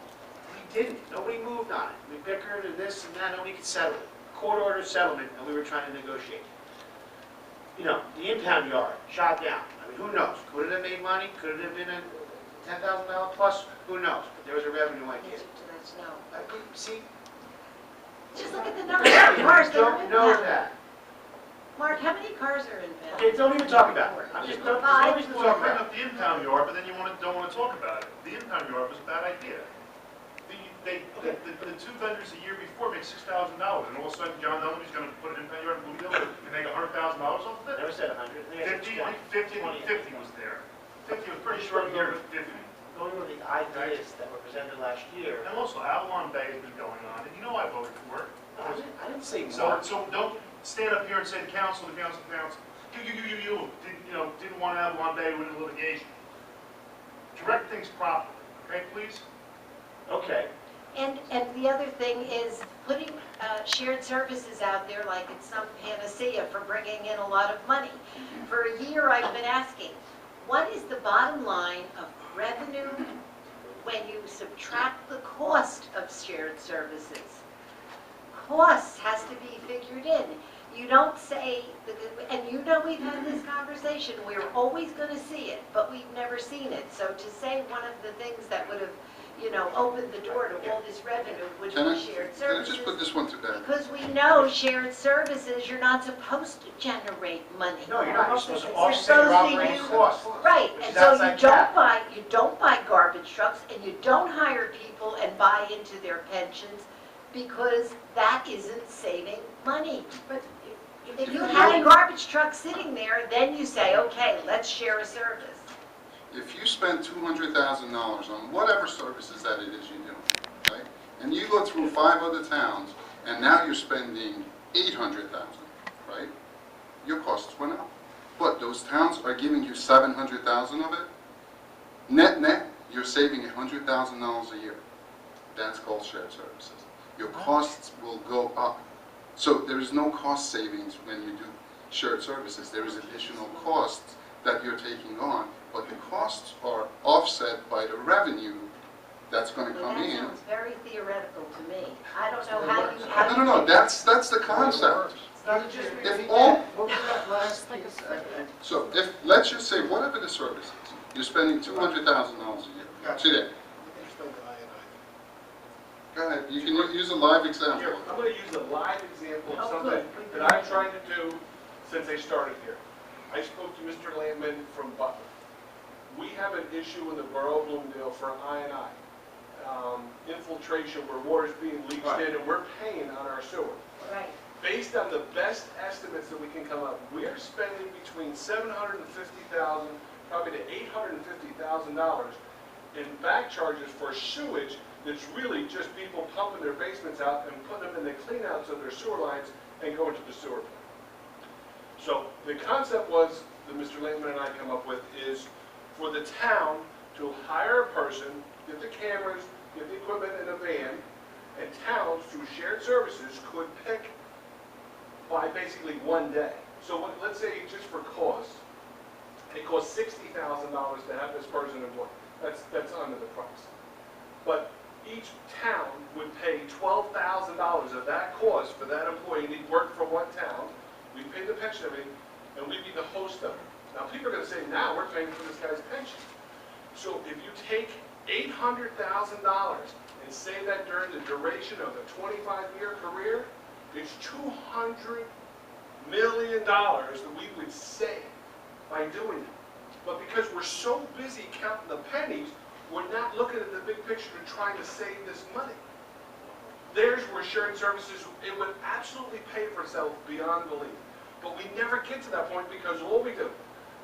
Speaker 1: We didn't. Nobody moved on it. We bickered and this and that. Nobody could settle it. Court order settlement, and we were trying to negotiate. You know, the impound yard shot down. I mean, who knows? Could it have made money? Could it have been a $10,000 plus? Who knows? But there was a revenue like it.
Speaker 5: That's no.
Speaker 1: See,
Speaker 5: Just look at the number of cars that are
Speaker 1: don't know
Speaker 5: impounded.
Speaker 1: that.
Speaker 5: Mark, how many cars are impounded?
Speaker 1: Okay, don't even talk about it. I'm just, there's no reason to talk
Speaker 20: Bring
Speaker 1: about it.
Speaker 20: up the impound yard, but then you don't want to talk about it. The impound yard was a bad idea. The two vendors a year before make $6,000, and all of a sudden John Dunleavy's going to put an impound yard in Bloomingdale and make $100,000 off of it?
Speaker 1: Never said 100. I think I said
Speaker 20: 50 was there. 50 was pretty
Speaker 1: Sure,
Speaker 20: short here, but 50.
Speaker 1: Going over the ideas that were presented last year.
Speaker 20: And also, Avalon Bay has been going on, and you know I voted for it.
Speaker 1: I didn't say
Speaker 20: So,
Speaker 1: Mark.
Speaker 20: so don't stand up here and say the council, you didn't want Avalon Bay to win the litigation. Direct things properly, okay, please?
Speaker 1: Okay.
Speaker 5: And the other thing is putting shared services out there like it's some panacea for bringing in a lot of money. For a year, I've been asking, what is the bottom line of revenue when you subtract the cost of shared services? Cost has to be figured in. You don't say, and you know we've had this conversation, we're always going to see it, but we've never seen it. So to say one of the things that would have, opened the door to all this revenue would
Speaker 6: Can I
Speaker 5: be shared
Speaker 6: can I
Speaker 5: services.
Speaker 6: just put this one to bed?
Speaker 5: Because we know shared services, you're not supposed to generate money.
Speaker 1: No, you're not. You're supposed to
Speaker 5: You're
Speaker 1: offset your
Speaker 5: supposed to
Speaker 1: operating
Speaker 5: use-
Speaker 1: costs.
Speaker 5: Right,
Speaker 1: Which
Speaker 5: and
Speaker 1: is
Speaker 5: so
Speaker 1: outside cap.
Speaker 5: you don't buy garbage trucks, and you don't hire people and buy into their pensions, because that isn't saving money.
Speaker 19: But
Speaker 5: If you have a garbage truck sitting there, then you say, okay, let's share a service.
Speaker 6: If you spend $200,000 on whatever services that it is you do, right? And you go through 5 other towns, and now you're spending $800,000, right? Your costs went up. But those towns are giving you $700,000 of it. Net, you're saving $100,000 a year. That's called shared services. Your costs will go up. So there is no cost savings when you do shared services. There is additional costs that you're taking on, but the costs are offset by the revenue that's going to come
Speaker 5: That
Speaker 6: in.
Speaker 5: sounds very theoretical to me. I don't know how you...
Speaker 6: No, that's the concept. If all, so if, let's just say, whatever the service is, you're spending $200,000 a year today. Go ahead, you can use a live example.
Speaker 8: Here, I'm going to use a live example of something that I've tried to do since I started here. I spoke to Mr. Landman from Butler. We have an issue in the borough of Bloomingdale for I&I. Infiltration where water's being leached in and we're paying on our sewer.
Speaker 5: Right.
Speaker 8: Based on the best estimates that we can come up, we're spending between $750,000, probably to $850,000 in back charges for sewage that's really just people pumping their basements out and putting them in the cleanouts of their sewer lines and going to the sewer plant. So the concept was, that Mr. Landman and I come up with, is for the town to hire a person, get the cameras, get the equipment in a van, and towns through shared services could pick by basically one day. So let's say just for cost, it costs $60,000 to have this person employed. That's under the price. But each town would pay $12,000 of that cost for that employee. He'd work for one town. We'd pay the pension of it, and we'd be the host of it. Now people are going to say, now we're paying for this guy's pension. So if you take $800,000 and say that during the duration of a 25-year career, it's $200 million that we would save by doing it. But because we're so busy counting the pennies, we're not looking at the big picture and trying to save this money. There's where shared services, it would absolutely pay for itself beyond belief. But we never get to that point because all we do,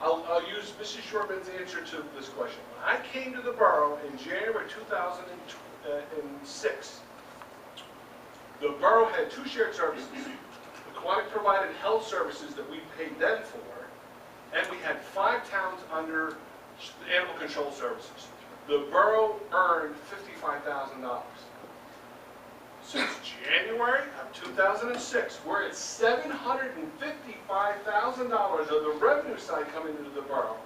Speaker 8: I'll use Mrs. Shortman's answer to this question. When I came to the borough in January 2006, the borough had 2 shared services. Aquatic provided health services that we paid them for, and we had 5 towns under animal control services. The borough earned $55,000. Since January of 2006, we're at $755,000 of the revenue side coming into the borough.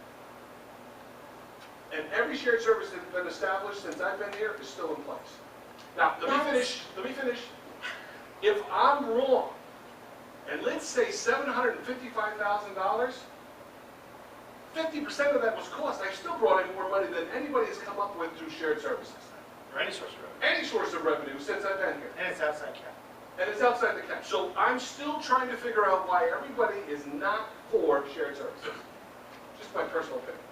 Speaker 8: And every shared service that's been established since I've been here is still in place. Now, let me finish. If I'm wrong, and let's say $755,000, 50% of that was cost. I still brought in more money than anybody has come up with through shared services.
Speaker 1: Or any source of revenue.
Speaker 8: Any source of revenue since I've been here.
Speaker 1: And it's outside cap.
Speaker 8: And it's outside the cap. So I'm still trying to figure out why everybody is not for shared services. Just my personal opinion.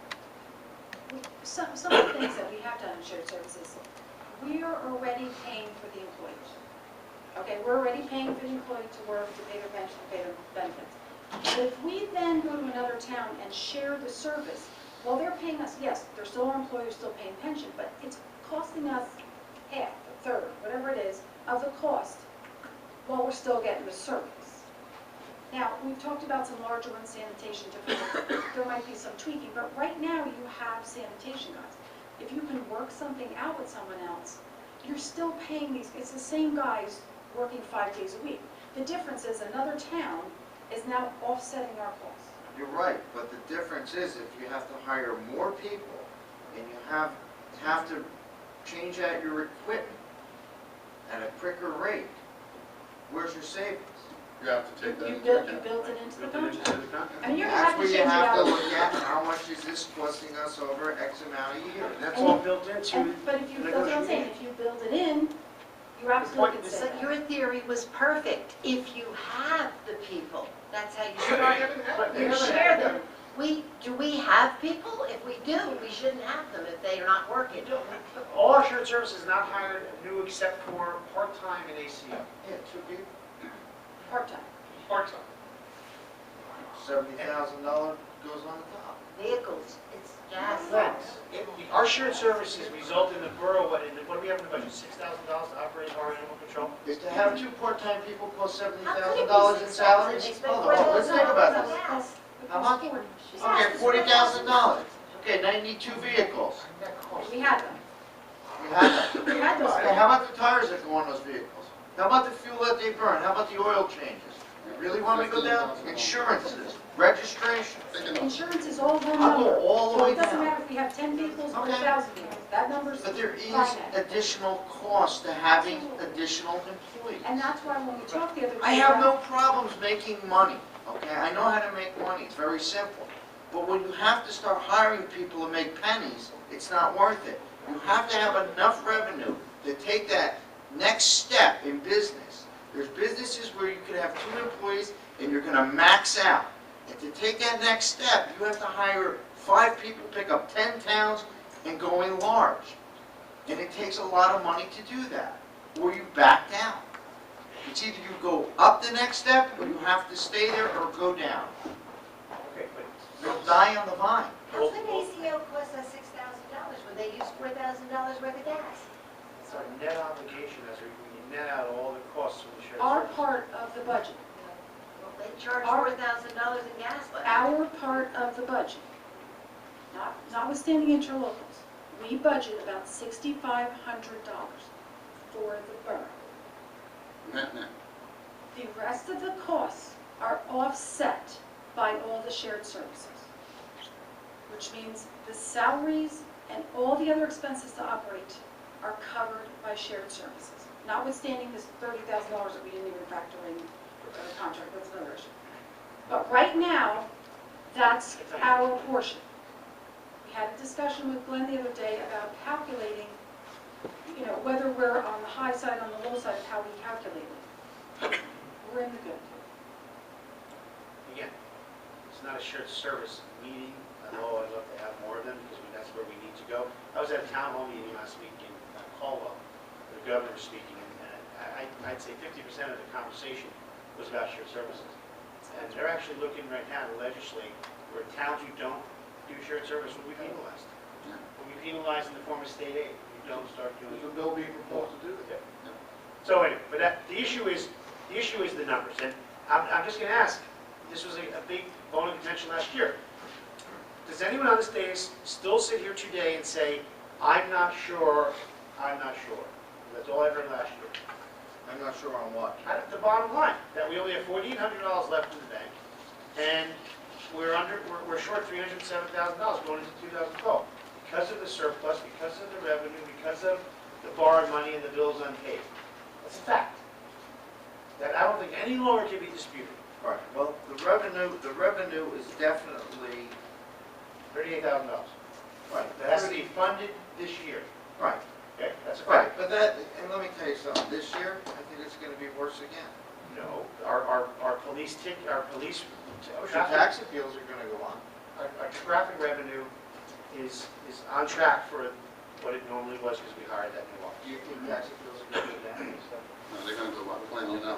Speaker 19: Some of the things that we have done in shared services, we are already paying for the employees. Okay, we're already paying for the employee to work, to pay their pension, to pay their benefits. But if we then go to another town and share the service, well, they're paying us, yes, they're still our employees, still paying pension, but it's costing us half, a third, whatever it is, of the cost, while we're still getting the service. Now, we've talked about some larger ones, sanitation, different, there might be some tweaking, but right now you have sanitation guys. If you can work something out with someone else, you're still paying these, it's the same guys working 5 days a week. The difference is another town is now offsetting our costs.
Speaker 10: You're right, but the difference is if you have to hire more people and you have to change out your equipment at a quicker rate, where's your savings?
Speaker 6: You have to take that
Speaker 19: You
Speaker 6: into
Speaker 19: built
Speaker 6: account.
Speaker 19: it into the
Speaker 1: Built it into
Speaker 19: contract.
Speaker 1: the contract.
Speaker 19: I mean, you're gonna
Speaker 10: That's
Speaker 19: have to
Speaker 10: where
Speaker 19: change
Speaker 10: you
Speaker 19: it
Speaker 10: have to
Speaker 19: out.
Speaker 10: look at how much is this costing us over X amount a year.
Speaker 1: That's all built into
Speaker 19: But if you, that's what I'm saying, if you build it in, you absolutely can say
Speaker 5: But
Speaker 19: that.
Speaker 5: your theory was perfect. If you have the people, that's how you
Speaker 8: But
Speaker 5: start.
Speaker 8: I haven't had
Speaker 1: But
Speaker 8: that.
Speaker 5: You share them. Do we have people? If we do, we shouldn't have them if they are not working.
Speaker 1: All our shared services not hired new except for part-time and ACO.
Speaker 10: Yeah, 2 people,
Speaker 19: Part-time.
Speaker 8: Part-time.
Speaker 10: $70,000 goes on the top.
Speaker 5: Vehicles, it's gas.
Speaker 1: Our shared services result in the borough, what do we have in the budget, $6,000 to operate our animal control?
Speaker 10: Is to have 2 part-time people cost
Speaker 5: How could it be
Speaker 10: $70,000 in
Speaker 5: 6,000?
Speaker 10: salaries?
Speaker 5: They spend
Speaker 10: Hold on, let's think about this.
Speaker 5: Gas.
Speaker 10: How much? Okay, $40,000. Okay, now you need 2 vehicles.
Speaker 19: We had them.
Speaker 10: You have that.
Speaker 19: We had those.
Speaker 10: Okay, how about the tires that go on those vehicles? How about the fuel that they burn? How about the oil changes? You really want me to go down? Insurances, registration.
Speaker 19: Insurance is all one
Speaker 10: I'll
Speaker 19: number.
Speaker 10: go all the
Speaker 19: So
Speaker 10: way
Speaker 19: it doesn't
Speaker 10: down.
Speaker 19: matter if we have 10 vehicles or
Speaker 10: Okay.
Speaker 19: 1,000 vehicles. That number's
Speaker 10: But there is
Speaker 19: finite.
Speaker 10: additional cost to having additional employees.
Speaker 19: And that's why when we talked the other day
Speaker 10: I have no
Speaker 19: about-
Speaker 10: problems making money, okay? I know how to make money, it's very simple. But when you have to start hiring people to make pennies, it's not worth it. You have to have enough revenue to take that next step in business. There's businesses where you could have 2 employees and you're gonna max out. And to take that next step, you have to hire 5 people, pick up 10 towns, and going large. And it takes a lot of money to do that, or you back down. It's either you go up the next step, or you have to stay there or go down.
Speaker 1: Okay, but
Speaker 10: You'll die on the vine.
Speaker 5: How can ACO cost us $6,000 when they use $4,000 worth of gas?
Speaker 1: it's our net obligation as we net out all the costs from the shared
Speaker 19: Our
Speaker 1: services.
Speaker 19: part of the budget,
Speaker 5: Well, they charge
Speaker 19: Our-
Speaker 5: $4,000 in gas.
Speaker 19: our part of the budget, notwithstanding interlocals, we budget about $6,500 for the borough.
Speaker 6: Net.
Speaker 19: The rest of the costs are offset by all the shared services, which means the salaries and all the other expenses to operate are covered by shared services, notwithstanding this $30,000 that we didn't even factor in the contract, that's another issue. But right now, that's our portion. We had a discussion with Glenn the other day about calculating, whether we're on the high side, on the low side, how we calculate it. We're in the good.
Speaker 1: Again, it's not a shared service meeting, although I'd love to have more of them, because that's where we need to go. I was at a town hall meeting last week in Caldwell, the governor was speaking, and I'd say 50% of the conversation was about shared services. And they're actually looking right now to legislate where towns who don't do shared service will be penalized. Will be penalized in the form of state aid if you don't start doing
Speaker 6: There's
Speaker 1: it.
Speaker 6: a bill being proposed to do that.
Speaker 1: So anyway, but the issue is the numbers, and I'm just going to ask. This was a big bone of contention last year. Does anyone on this dais still sit here today and say I'm not sure. That's all I heard last year.
Speaker 10: I'm not sure on what.
Speaker 1: The bottom line, that we only have $4,800 left in the bank, and we're short $307,000 going into 2012 because of the surplus, because of the revenue, because of the borrowed money and the bills unpaid. That's a fact. That I don't think any longer can be disputed.
Speaker 10: All right, well, the revenue is definitely,
Speaker 1: $38,000.
Speaker 10: right,
Speaker 1: That has to be funded this year.
Speaker 10: right,
Speaker 1: Okay, that's a
Speaker 10: right,
Speaker 1: fact.
Speaker 10: but that, and let me tell you something, this year, I think it's gonna be worse again.
Speaker 1: No, our police
Speaker 10: Your tax appeals are gonna go on.
Speaker 1: our traffic revenue is on track for what it normally was because we hired that new officer.
Speaker 10: Do you think tax appeals are gonna go down?
Speaker 6: No, they're gonna go up, plenty of them.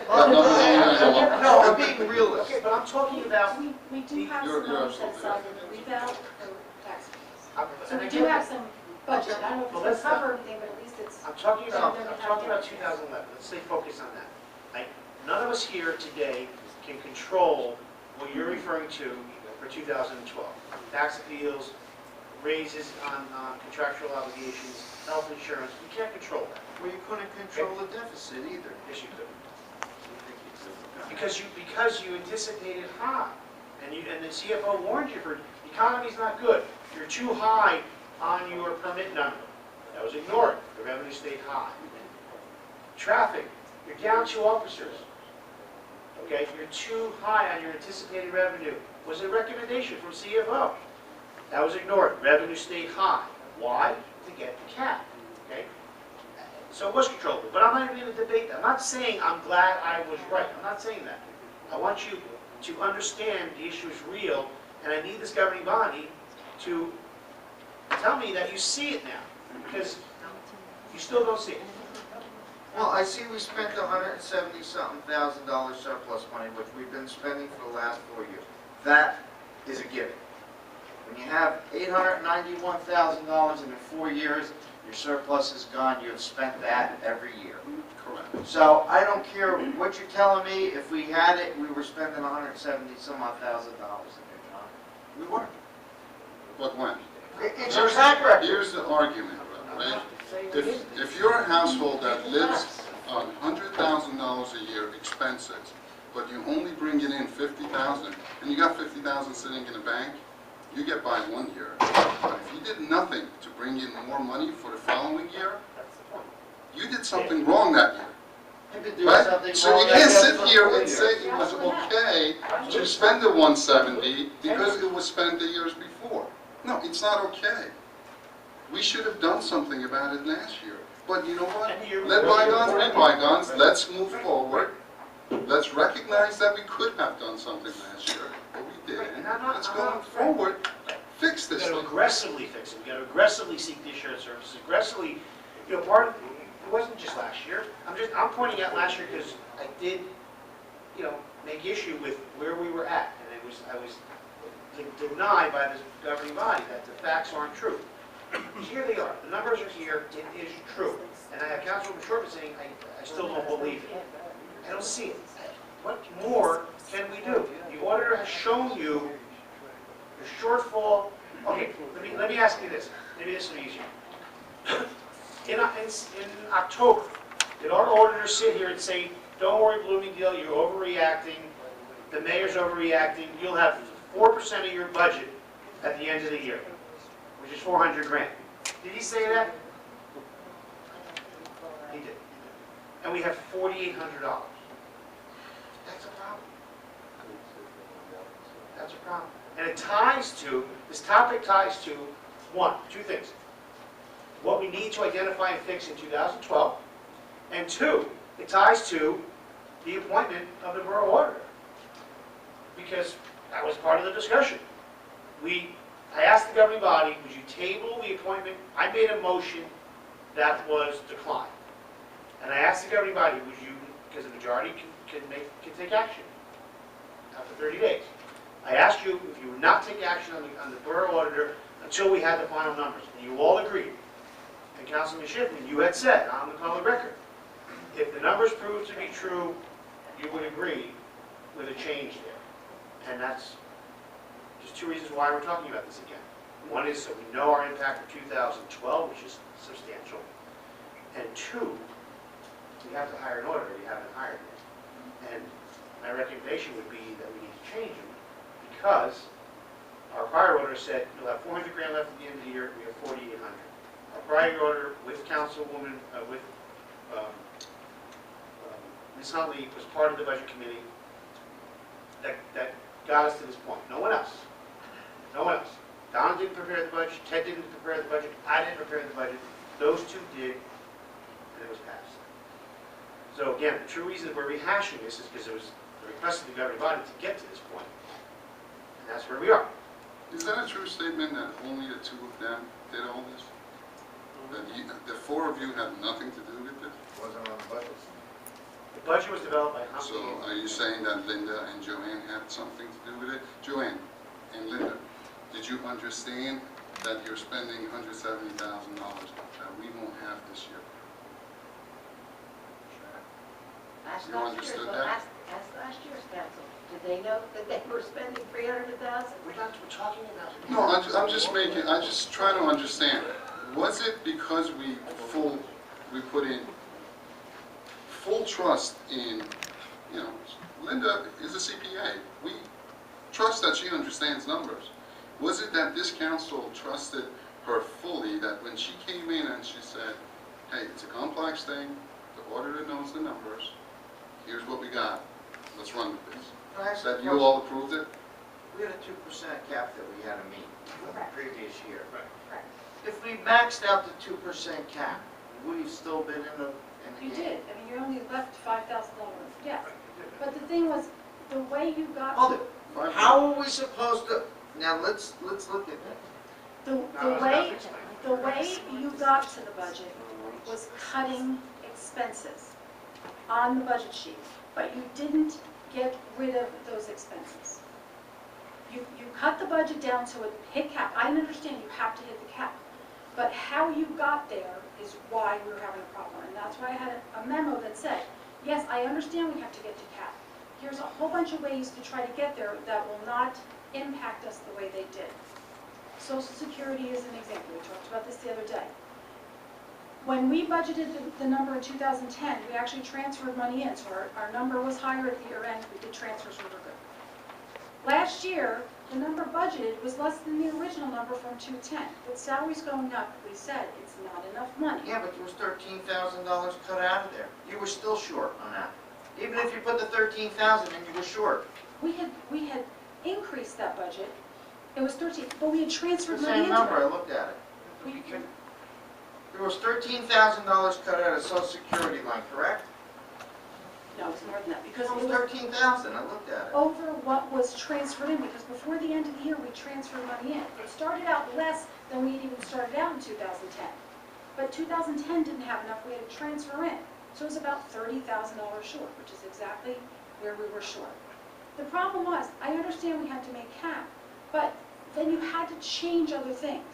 Speaker 10: No, I'm being realistic.
Speaker 1: Okay, but I'm talking about,
Speaker 19: We do have
Speaker 6: You're
Speaker 19: some money
Speaker 6: absolutely
Speaker 19: set aside
Speaker 6: right.
Speaker 19: in the revale for tax appeals. So
Speaker 1: and
Speaker 19: we
Speaker 1: I
Speaker 19: do
Speaker 1: get
Speaker 19: have
Speaker 1: that.
Speaker 19: some budget. I don't know if
Speaker 1: Well,
Speaker 19: it's
Speaker 1: let's
Speaker 19: going to
Speaker 1: not-
Speaker 19: cover everything, but at least it's.
Speaker 1: I'm talking about 2011. Let's stay focused on that. None of us here today can control what you're referring to for 2012. Tax appeals, raises on contractual obligations, health insurance. We can't control that.
Speaker 10: Well, you couldn't control the deficit either.
Speaker 1: Yes, you could. Because you anticipated high, and the CFO warned you, the economy's not good. You're too high on your permit number. That was ignored. The revenue stayed high. Traffic, you're down 2 officers. Okay, you're too high on your anticipated revenue. Was a recommendation from CFO. That was ignored. Revenue stayed high. Why? To get the cap. Okay. So it was controllable, but I'm not even going to debate that. I'm not saying I'm glad I was right. I'm not saying that. I want you to understand the issue is real, and I need this governing body to tell me that you see it now, because you still don't see it.
Speaker 10: Well, I see we spent $170-something thousand surplus money, which we've been spending for the last 4 years. That is a given. When you have $891,000 in 4 years, your surplus is gone, you have spent that every year.
Speaker 6: Correct.
Speaker 10: So I don't care what you're telling me, if we had it, we were spending $170-some-odd thousand in there, John. We weren't.
Speaker 6: But when?
Speaker 10: It's your track record.
Speaker 6: Here's the argument, right? If you're a household that lives on $100,000 a year expenses, but you only bring it in $50,000, and you got $50,000 sitting in the bank, you get by 1 year. But if you did nothing to bring in more money for the following year, you did something wrong that year.
Speaker 10: You've been doing
Speaker 6: Right?
Speaker 10: something
Speaker 6: So
Speaker 10: wrong,
Speaker 6: you
Speaker 10: I
Speaker 6: can't
Speaker 10: guess,
Speaker 6: sit
Speaker 10: for
Speaker 6: here
Speaker 10: 4
Speaker 6: and
Speaker 10: years.
Speaker 6: say it was okay to spend the 170 because it was spent the years before. No, it's not okay. We should have done something about it last year. But you know what? Let bygones be bygones. Let's move forward. Let's recognize that we could have done something last year, but we didn't. Let's go forward, fix this
Speaker 1: We've got
Speaker 6: thing.
Speaker 1: to aggressively fix it. We've got to aggressively seek the insurance services, aggressively, part of, it wasn't just last year. I'm pointing out last year because I did, make issue with where we were at. And I was denied by this governing body that the facts aren't true. Here they are. The numbers are here. It is true. And I have Councilwoman Shortman saying, I still don't believe it. I don't see it. What more can we do? The auditor has shown you the shortfall. Okay, let me ask you this. Maybe this will be easier. In October, did our auditor sit here and say, don't worry, Bloomingdale, you're overreacting, the mayor's overreacting, you'll have 4% of your budget at the end of the year, which is $400,000. Did he say that? He did. And we have $4,800. That's a problem. That's a problem. And it ties to, this topic ties to, two things. What we need to identify and fix in 2012, and 2, it ties to the appointment of the borough auditor. Because that was part of the discussion. I asked the governing body, would you table the appointment? I made a motion that was declined. And I asked the governing body, would you, because the majority can take action after 30 days. I asked you if you would not take action on the borough auditor until we had the final numbers. And you all agreed. And Councilman Shipman, you had said on the public record, if the numbers prove to be true, you would agree with a change there. And that's just 2 reasons why we're talking about this again. One is that we know our impact for 2012, which is substantial. And two, we have to hire an auditor, we haven't hired one. And my recommendation would be that we need to change them because our prior auditor said you'll have 400 grand left at the end of the year, we have 4,800. Our prior auditor with Councilwoman, with Ms. Huntley was part of the budget committee that got us to this point. No one else. No one else. Don didn't prepare the budget, Ted didn't prepare the budget, I didn't prepare the budget. Those two did, and it was passed. So again, the true reason that we're rehashing this is because it was the request of the governing body to get to this point. And that's where we are.
Speaker 6: Is that a true statement that only the two of them did all this? That the four of you had nothing to do with this?
Speaker 10: Wasn't on the budget.
Speaker 1: The budget was developed by
Speaker 6: So are you saying that Linda and Joanne had something to do with it? Joanne and Linda, did you understand that you're spending $170,000 that we won't have this year?
Speaker 5: Ask
Speaker 6: You
Speaker 5: last year's,
Speaker 6: understood
Speaker 5: well,
Speaker 6: that?
Speaker 5: ask last year's council. Did they know that they were spending $300,000?
Speaker 1: We're talking about it.
Speaker 6: No, I'm just trying to understand. Was it because we put in full trust in, Linda is a CPA. We trust that she understands numbers. Was it that this council trusted her fully, that when she came in and she said, hey, it's a complex thing, the auditor knows the numbers, here's what we got, let's run with this. That you all approved it?
Speaker 10: We had a 2% cap that we had to meet from the previous year.
Speaker 1: Right.
Speaker 10: If we maxed out the 2% cap, would we still been in the
Speaker 19: You
Speaker 10: game?
Speaker 19: did, I mean, you only left $5,000, yes. But the thing was, the way you got.
Speaker 10: Hold it. How are we supposed to, now let's look at that.
Speaker 19: The way you got to the budget was cutting expenses on the budget sheet, but you didn't get rid of those expenses. You cut the budget down to a hit cap. I understand you have to hit the cap, but how you got there is why we were having a problem. And that's why I had a memo that said, yes, I understand we have to get to cap. Here's a whole bunch of ways to try to get there that will not impact us the way they did. Social Security is an example. We talked about this the other day. When we budgeted the number in 2010, we actually transferred money in, so our number was higher at the year end. We did transfers, we were good. Last year, the number budgeted was less than the original number from 210. With salaries going up, we said it's not enough money.
Speaker 10: Yeah, but there was $13,000 cut out of there. You were still short on that. Even if you put the 13,000 in, you were short.
Speaker 19: We had increased that budget. It was 13, but we had transferred
Speaker 10: The
Speaker 19: money
Speaker 10: same
Speaker 19: into
Speaker 10: number, I
Speaker 19: it.
Speaker 10: looked at it.
Speaker 19: We-
Speaker 10: There was $13,000 cut out of Social Security line, correct?
Speaker 19: No, it was more than that, because
Speaker 10: It
Speaker 19: it
Speaker 10: was
Speaker 19: was
Speaker 10: 13,000, I looked at it.
Speaker 19: over what was transferred in, because before the end of the year, we transferred money in. It started out less than we had even started out in 2010. But 2010 didn't have enough, we had to transfer in. So it was about $30,000 short, which is exactly where we were short. The problem was, I understand we had to make cap, but then you had to change other things.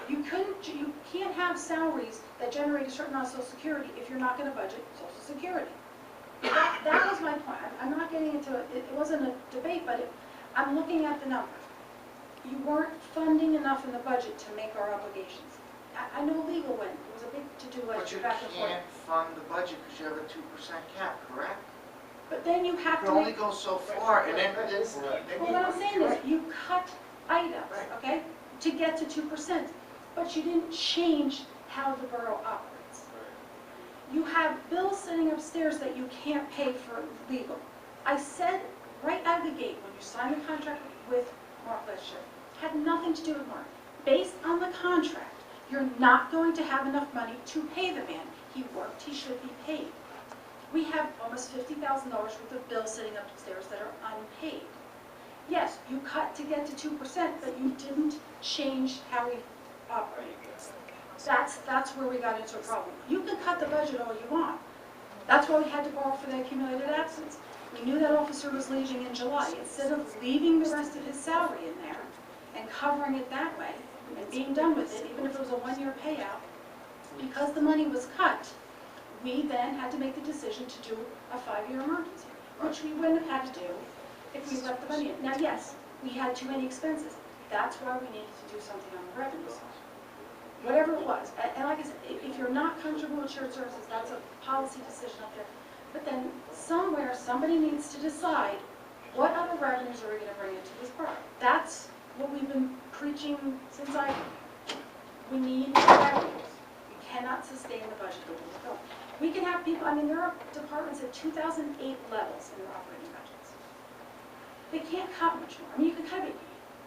Speaker 19: You can't have salaries that generate a certain amount of Social Security if you're not going to budget Social Security. That was my point. I'm not getting into it. It wasn't a debate, but I'm looking at the numbers. You weren't funding enough in the budget to make our obligations. I know legal went. It was a big to-do
Speaker 10: But
Speaker 19: last
Speaker 10: you
Speaker 19: year back and forth.
Speaker 10: can't fund the budget because you have a 2% cap, correct?
Speaker 19: But then you have
Speaker 10: You
Speaker 19: to
Speaker 10: can only
Speaker 19: make.
Speaker 10: go so far, and then
Speaker 19: Well, what I'm saying is, you cut items, okay, to get to 2%, but you didn't change how the borough operates. You have bills sitting upstairs that you can't pay for legal. I said right out of the gate, when you signed the contract with Mark last year, had nothing to do with Mark. Based on the contract, you're not going to have enough money to pay the man. He worked, he should be paid. We have almost $50,000 worth of bills sitting upstairs that are unpaid. Yes, you cut to get to 2%, but you didn't change how we operate. That's where we got into a problem. You can cut the budget all you want. That's why we had to borrow for the accumulated absence. We knew that officer was leaving in July. Instead of leaving the rest of his salary in there and covering it that way and being done with it, even if it was a one-year payout, because the money was cut, we then had to make the decision to do a 5-year emergency, which we wouldn't have had to do if we left the money in. Now, yes, we had too many expenses. That's why we needed to do something on the revenue side. Whatever it was. And like I said, if you're not comfortable with shared services, that's a policy decision up there. But then somewhere, somebody needs to decide what other revenues are we going to bring into this borough. That's what we've been preaching since we need revenues. We cannot sustain the budget that we're going. We can have people, I mean, there are departments at 2008 levels in their operating budgets. They can't cut much more. I mean, you can cut it.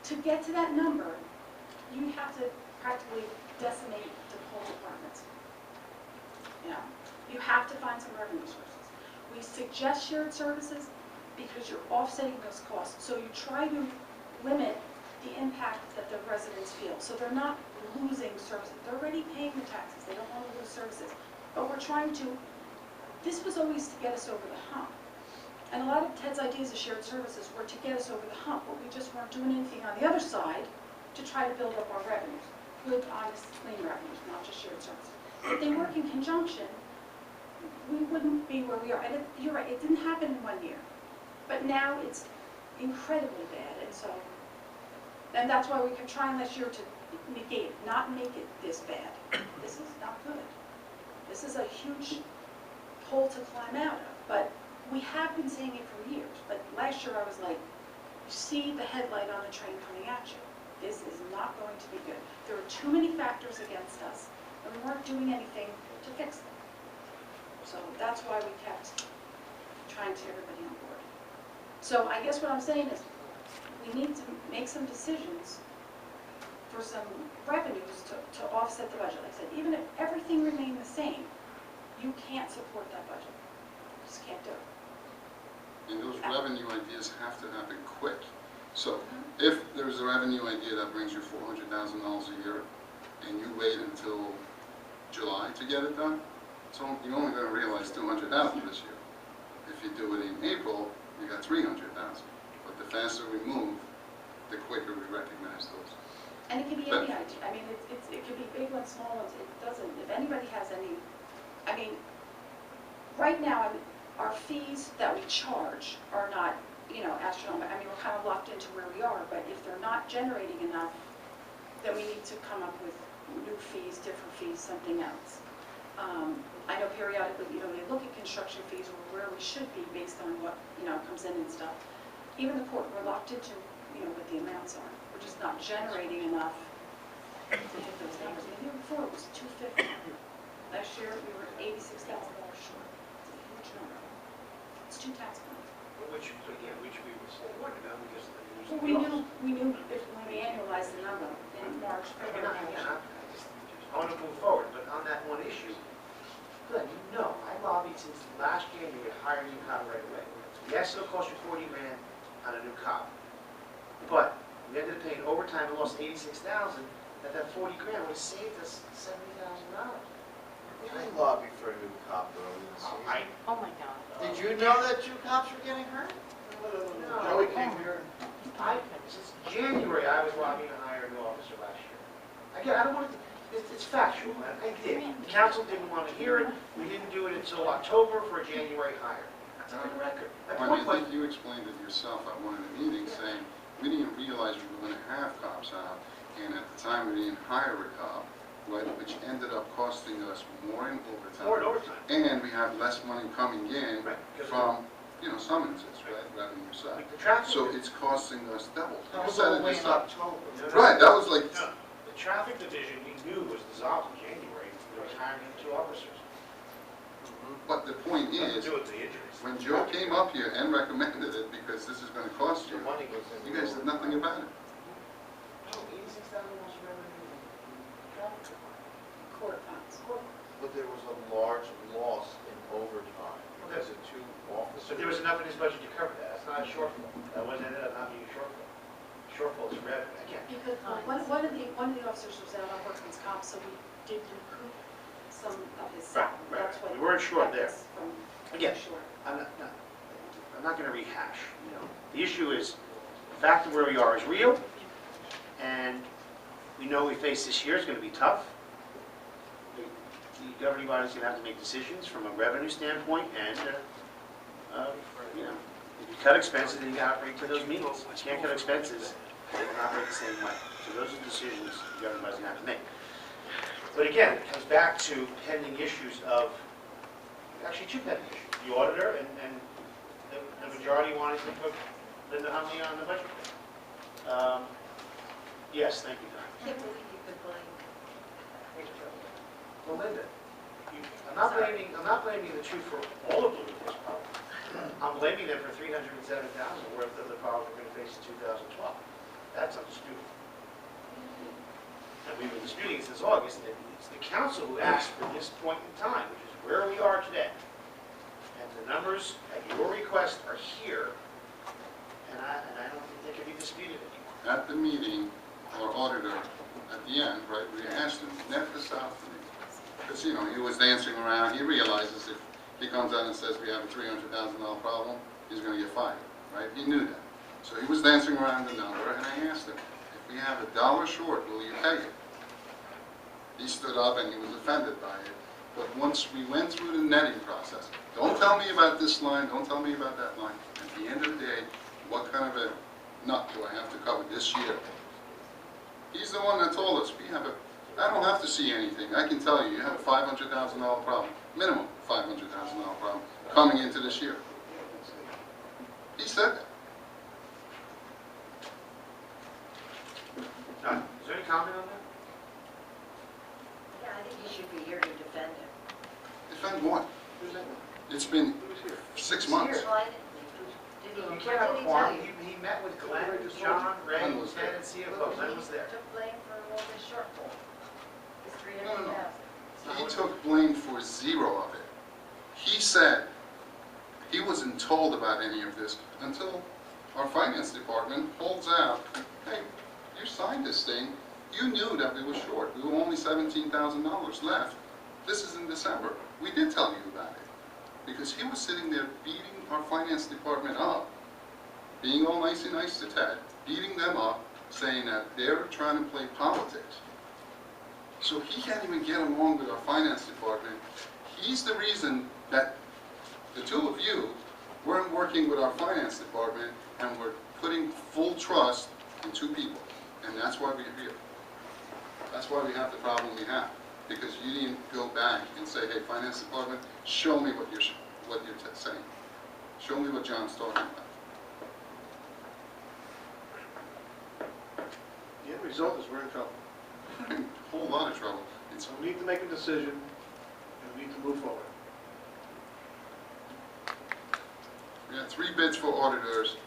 Speaker 19: To get to that number, you have to practically decimate the whole departments. You know, you have to find some revenue sources. We suggest shared services because you're offsetting those costs. So you try to limit the impact that the residents feel. So they're not losing services. They're already paying the taxes. They don't want to lose services. But we're trying to, this was always to get us over the hump. And a lot of Ted's ideas of shared services were to get us over the hump, but we just weren't doing anything on the other side to try to build up our revenues. Good, honest, clean revenues, not just shared services. If they work in conjunction, we wouldn't be where we are. And you're right, it didn't happen in 1 year. But now it's incredibly bad, and that's why we kept trying last year to negate it, not make it this bad. This is not good. This is a huge hole to climb out of, but we have been saying it for years. But last year I was like, you see the headlight on a train coming at you. This is not going to be good. There are too many factors against us, and we weren't doing anything to fix them. So that's why we kept trying to get everybody on board. So I guess what I'm saying is we need to make some decisions for some revenues to offset the budget. Like I said, even if everything remained the same, you can't support that budget. You just can't do it.
Speaker 6: And those revenue ideas have to happen quick. So if there's a revenue idea that brings you $400,000 a year and you wait until July to get it done, so you're only going to realize $200,000 this year. If you do it in April, you got $300,000. But the faster we move, the quicker we recognize those.
Speaker 19: And it can be any idea. I mean, it could be big ones, small ones. It doesn't, if anybody has any, I mean, right now, our fees that we charge are not, astronomical. I mean, we're kind of locked into where we are, but if they're not generating enough, then we need to come up with new fees, different fees, something else. I know periodically, they look at construction fees or where we should be based on what, comes in and stuff. Even the court, we're locked into, what the amounts are. We're just not generating enough to hit those numbers. The year before it was $250. Last year we were $86,000 short. It's a huge number. It's 2 tax points.
Speaker 1: Which we were so worried about because
Speaker 19: Well, we knew if when we annualized the number in March, February.
Speaker 1: I want to move forward, but on that one issue, Glenn, I lobbied since last January to hire a new cop right away. Yes, it'll cost you $40,000 on a new cop, but we ended up paying overtime and lost $86,000. That $40,000 would have saved us $70,000.
Speaker 10: I lobbied for a new cop earlier this year.
Speaker 15: Oh, my God.
Speaker 10: Did you know that 2 cops were getting hurt?
Speaker 1: No.
Speaker 11: Joey came here.
Speaker 1: Since January, I was lobbying to hire a new officer last year. Again, I don't want to, it's factual, man. I did. The council didn't want to hear it. We didn't do it until October for a January hire. That's on the record. My
Speaker 6: Well,
Speaker 1: point
Speaker 6: I
Speaker 1: was,
Speaker 6: think you explained it yourself at one of the meetings, saying, we didn't realize we were going to have cops out, and at the time we didn't hire a cop, right, which ended up costing us more in overtime. And we have less money coming in from, summonses, right, revenue side. So it's costing us double.
Speaker 10: That
Speaker 6: You
Speaker 10: was
Speaker 6: said
Speaker 10: all
Speaker 6: it
Speaker 10: the way in
Speaker 6: yourself.
Speaker 10: October.
Speaker 6: Right, that was like,
Speaker 1: the traffic division we knew was dissolved in January. We were hiring 2 officers.
Speaker 6: but the point
Speaker 1: Nothing to
Speaker 6: is,
Speaker 1: do with the injuries.
Speaker 6: when Joe came up here and recommended it, because this is going to cost you,
Speaker 10: The money goes in.
Speaker 6: you guys did nothing about it.
Speaker 1: Oh, $86,000 revenue in traffic department.
Speaker 19: Court funds.
Speaker 10: But there was a large loss in overtime because of 2 officers.
Speaker 1: But there was enough in his budget to cover that. That's not a shortfall. That wasn't ended up not being a shortfall. Shortfall is revenue. Again,
Speaker 19: Because one of the officers was out on workman's comp, so we did recoup some of his salary.
Speaker 1: Right.
Speaker 19: That's what
Speaker 1: We weren't short
Speaker 19: kept
Speaker 1: there.
Speaker 19: us from
Speaker 1: Again,
Speaker 19: being short.
Speaker 1: I'm not going to rehash, The issue is, the fact of where we are is real, and we know we face this year is going to be tough. The governing body's going to have to make decisions from a revenue standpoint, and, if you cut expenses, then you got to operate to those meetings. You can't cut expenses they can operate the same way. So those are decisions everybody's going to have to make. But again, it comes back to pending issues of, actually two pending issues. The auditor and the majority wanting to put Linda Huntley on the budget. Yes, thank you, Don.
Speaker 5: Can't believe you could blame.
Speaker 1: Well, Linda, I'm not blaming the chief for all of Bloomingdale's problems. I'm blaming them for $307,000 worth of the problems we're going to face in 2012. That's undisputed. And we've been disputing it since August, and it's the council who asked for this point in time, which is where we are today. And the numbers at your request are here, and I don't think they can be disputed anymore.
Speaker 6: At the meeting, our auditor, at the end, right, we asked him, net this out for me. Because, you know, he was dancing around, he realizes if he comes out and says we have a $300,000 problem, he's gonna get fired, right? He knew that. So he was dancing around the number, and I asked him, if we have $1 short, will you pay it? He stood up and he was offended by it. But once we went through the netting process, don't tell me about this line, don't tell me about that line. At the end of the day, what kind of a nut do I have to cover this year? He's the one that told us, we have a, I don't have to see anything. I can tell you, you have a $500,000 problem, minimum $500,000 problem coming into this year. He said that.
Speaker 1: John, is there any comment on that?
Speaker 5: Yeah, I think you should be here to defend him.
Speaker 6: Defend what? It's been 6 months.
Speaker 5: Well, I didn't- Did
Speaker 1: You
Speaker 5: he,
Speaker 1: can't have
Speaker 5: what
Speaker 1: a
Speaker 5: did he tell
Speaker 1: quorum.
Speaker 5: you?
Speaker 1: He met with Glenn, John, Ray,
Speaker 6: Glenn was
Speaker 1: Ken,
Speaker 6: there.
Speaker 1: and CFO. Glenn was there.
Speaker 5: He took blame for all this shortfall. This
Speaker 6: No, no, no.
Speaker 5: $300,000.
Speaker 6: He took blame for zero of it. He said he wasn't told about any of this until our finance department holds out, hey, you signed this thing, you knew that we were short, we were only $17,000 left. This is in December. We did tell you about it. Because he was sitting there beating our finance department up, being all nice and nice to Ted, beating them up, saying that they're trying to play politics. So he can't even get along with our finance department. He's the reason that the two of you weren't working with our finance department and we're putting full trust in two people. And that's why we're here. That's why we have the problem we have. Because you didn't go back and say, hey, finance department, show me what you're saying. Show me what John's talking about.
Speaker 11: The end result is we're in trouble.
Speaker 6: A whole lot of trouble.
Speaker 11: So we need to make a decision, and we need to move forward.
Speaker 6: We had 3 bids for auditors.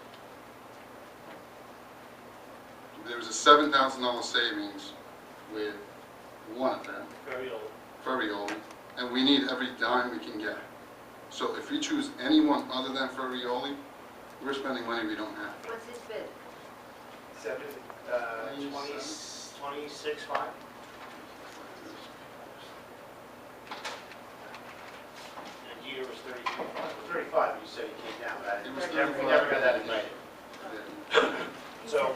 Speaker 6: There was a $7,000 savings with one of them, Furrioli, and we need every dime we can get. So if we choose anyone other than Furrioli, we're spending money we don't have.
Speaker 5: What's his bid?
Speaker 1: 26.5? And Jeter was 35, you said he came down, but
Speaker 6: It was
Speaker 1: we
Speaker 6: 35.
Speaker 1: never got that invited. So,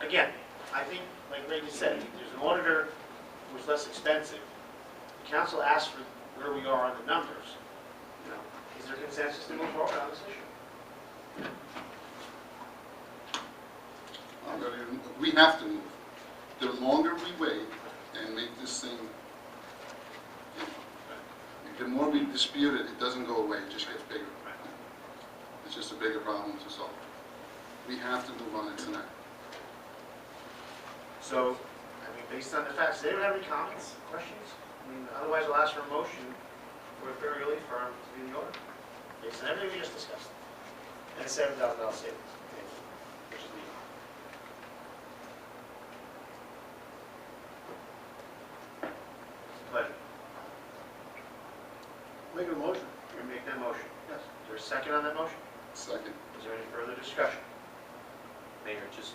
Speaker 1: again, I think, like Ray just said, there's an auditor who was less expensive. The council asked for where we are on the numbers. You know, is there consensus to move forward on this issue?
Speaker 6: I'm ready to- We have to move. The longer we wait and make this thing, you know, the more we dispute it, it doesn't go away, it just gets bigger. It's just a bigger problem to solve. We have to move on it tonight.
Speaker 1: So, I mean, based on the facts, does anyone have any comments, questions? I mean, otherwise I'll ask for a motion for a fair relief firm to be the auditor, based on everything we just discussed. And a $7,000 savings, which is needed. Pleasure.
Speaker 11: Make a motion.
Speaker 1: You make that motion.
Speaker 11: Yes.
Speaker 1: Is there a second on that motion?
Speaker 6: Second.
Speaker 1: Is there any further discussion?
Speaker 7: Mayor, just,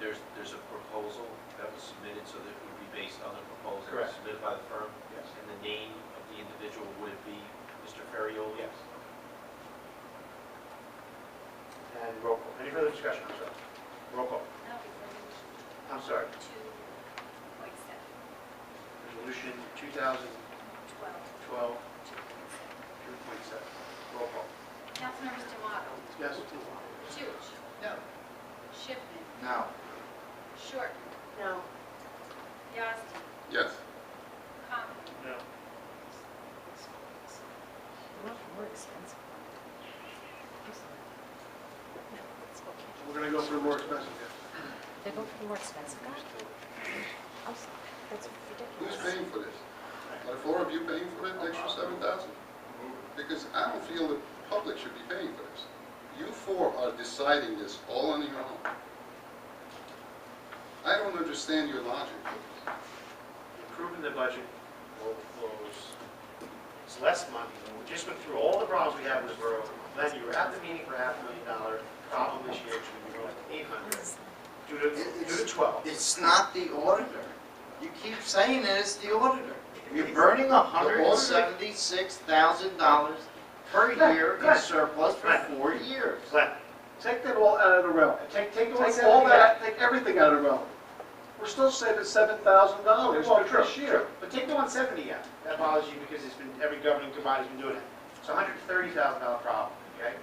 Speaker 7: there's a proposal that was submitted, so that it would be based on the proposal
Speaker 1: Correct.
Speaker 7: submitted by the firm.
Speaker 1: Yes.
Speaker 7: And the name of the individual, would it be Mr. Ferrioli?
Speaker 1: Yes. And roll call. Any further discussion? I'm sorry. Roll call.
Speaker 19: No, before you
Speaker 1: I'm sorry.
Speaker 19: 2.7,
Speaker 1: Resolution 2012,
Speaker 19: 12,
Speaker 1: 2.7. Roll call.
Speaker 19: Councilmembers D'Amato,
Speaker 11: Yes.
Speaker 19: Toots.
Speaker 3: No.
Speaker 19: Schiffman.
Speaker 10: No.
Speaker 4: Short.
Speaker 5: No.
Speaker 4: Yazdi.
Speaker 6: Yes.
Speaker 15: Conklin.
Speaker 1: No.
Speaker 19: More expensive.
Speaker 11: We're gonna go for the more expensive.
Speaker 19: They go for the more expensive guy? I'm sorry, that's
Speaker 6: Who's
Speaker 19: ridiculous.
Speaker 6: paying for this? Are the four of you paying for that extra 7,000? Because I don't feel the public should be paying for this. You four are deciding this all on your own. I don't understand your logic.
Speaker 1: Improving the budget was, it's less money. We just went through all the problems we have in the borough. Then you were at the meeting for $500,000, problem this year should be more like 800, due to 12.
Speaker 10: It's not the auditor. You keep saying that it's the auditor. You're burning $176,000 per year in surplus for 4 years.
Speaker 1: Glenn,
Speaker 11: Take that all out of the realm.
Speaker 1: take the
Speaker 11: Take all
Speaker 1: 170
Speaker 11: that, take everything out of the realm. We're still saving $7,000
Speaker 1: Well,
Speaker 11: for this year.
Speaker 1: But take the 170 out. That bothers you because it's been, every governing body's been doing it. It's a $130,000 problem, okay?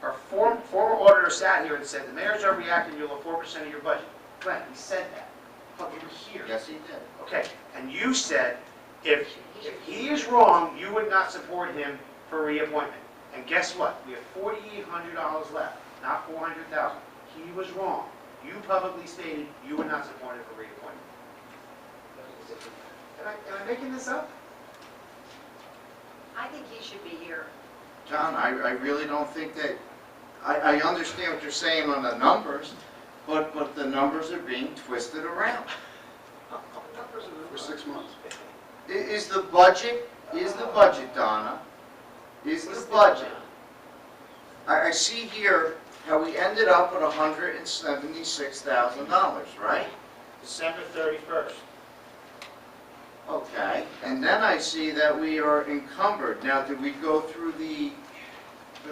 Speaker 1: Our former auditor sat here and said, the mayor's overreacting, you'll have 4% of your budget. Glenn, he said that. But you were here.
Speaker 10: Yes, he did.
Speaker 1: Okay, and you said, if he is wrong, you would not support him for reappointment. And guess what? We have $4,800 left, not $400,000. He was wrong. You publicly stated you would not support him for reappointment. Am I making this up?
Speaker 5: I think he should be here.
Speaker 10: John, I really don't think that, I understand what you're saying on the numbers, but the numbers are being twisted around.
Speaker 6: For 6 months.
Speaker 10: Is the budget, Donna, is the budget. I see here how we ended up with $176,000, right?
Speaker 1: December 31st.
Speaker 10: Okay, and then I see that we are encumbered. Now, did we go through the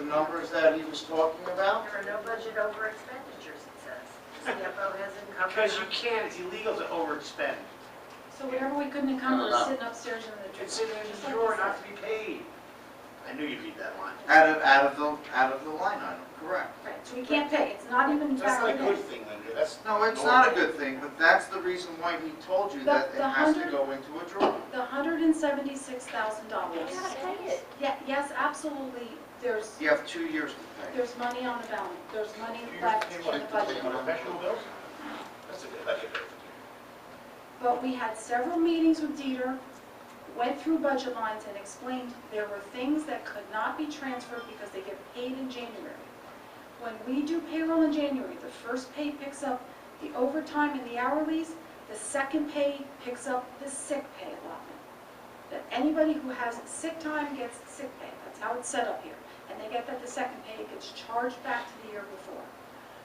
Speaker 10: numbers that he was talking about?
Speaker 5: There are no budget over expenditures, it says. The CFO has encumbered.
Speaker 1: Because you can't, it's illegal to overexpend.
Speaker 19: So whatever we couldn't encumber is sitting upstairs in the
Speaker 1: It's in the drawer not to be paid. I knew you'd read that line.
Speaker 10: Out of the line item, correct.
Speaker 19: Right, so we can't pay, it's not even
Speaker 1: That's not a
Speaker 19: factored
Speaker 1: good
Speaker 19: in.
Speaker 1: thing, Linda, that's.
Speaker 10: No, it's not a good thing, but that's the reason why he told you that it
Speaker 19: The
Speaker 10: has to
Speaker 19: 100
Speaker 10: go into a drawer.
Speaker 19: The $176,000.
Speaker 4: You gotta pay it.
Speaker 19: Yeah, yes, absolutely, there's,
Speaker 10: You have 2 years to pay.
Speaker 19: there's money on the balance, there's money
Speaker 1: You
Speaker 19: left
Speaker 1: pay
Speaker 19: in
Speaker 1: what,
Speaker 19: the budget.
Speaker 1: professional bills? That's a good.
Speaker 19: But we had several meetings with Dieter, went through budget lines and explained there were things that could not be transferred because they get paid in January. When we do payroll in January, the first pay picks up the overtime and the hourlies, the second pay picks up the sick pay allotment. That anybody who has sick time gets sick pay, that's how it's set up here. And they get that the second pay, it gets charged back to the year before.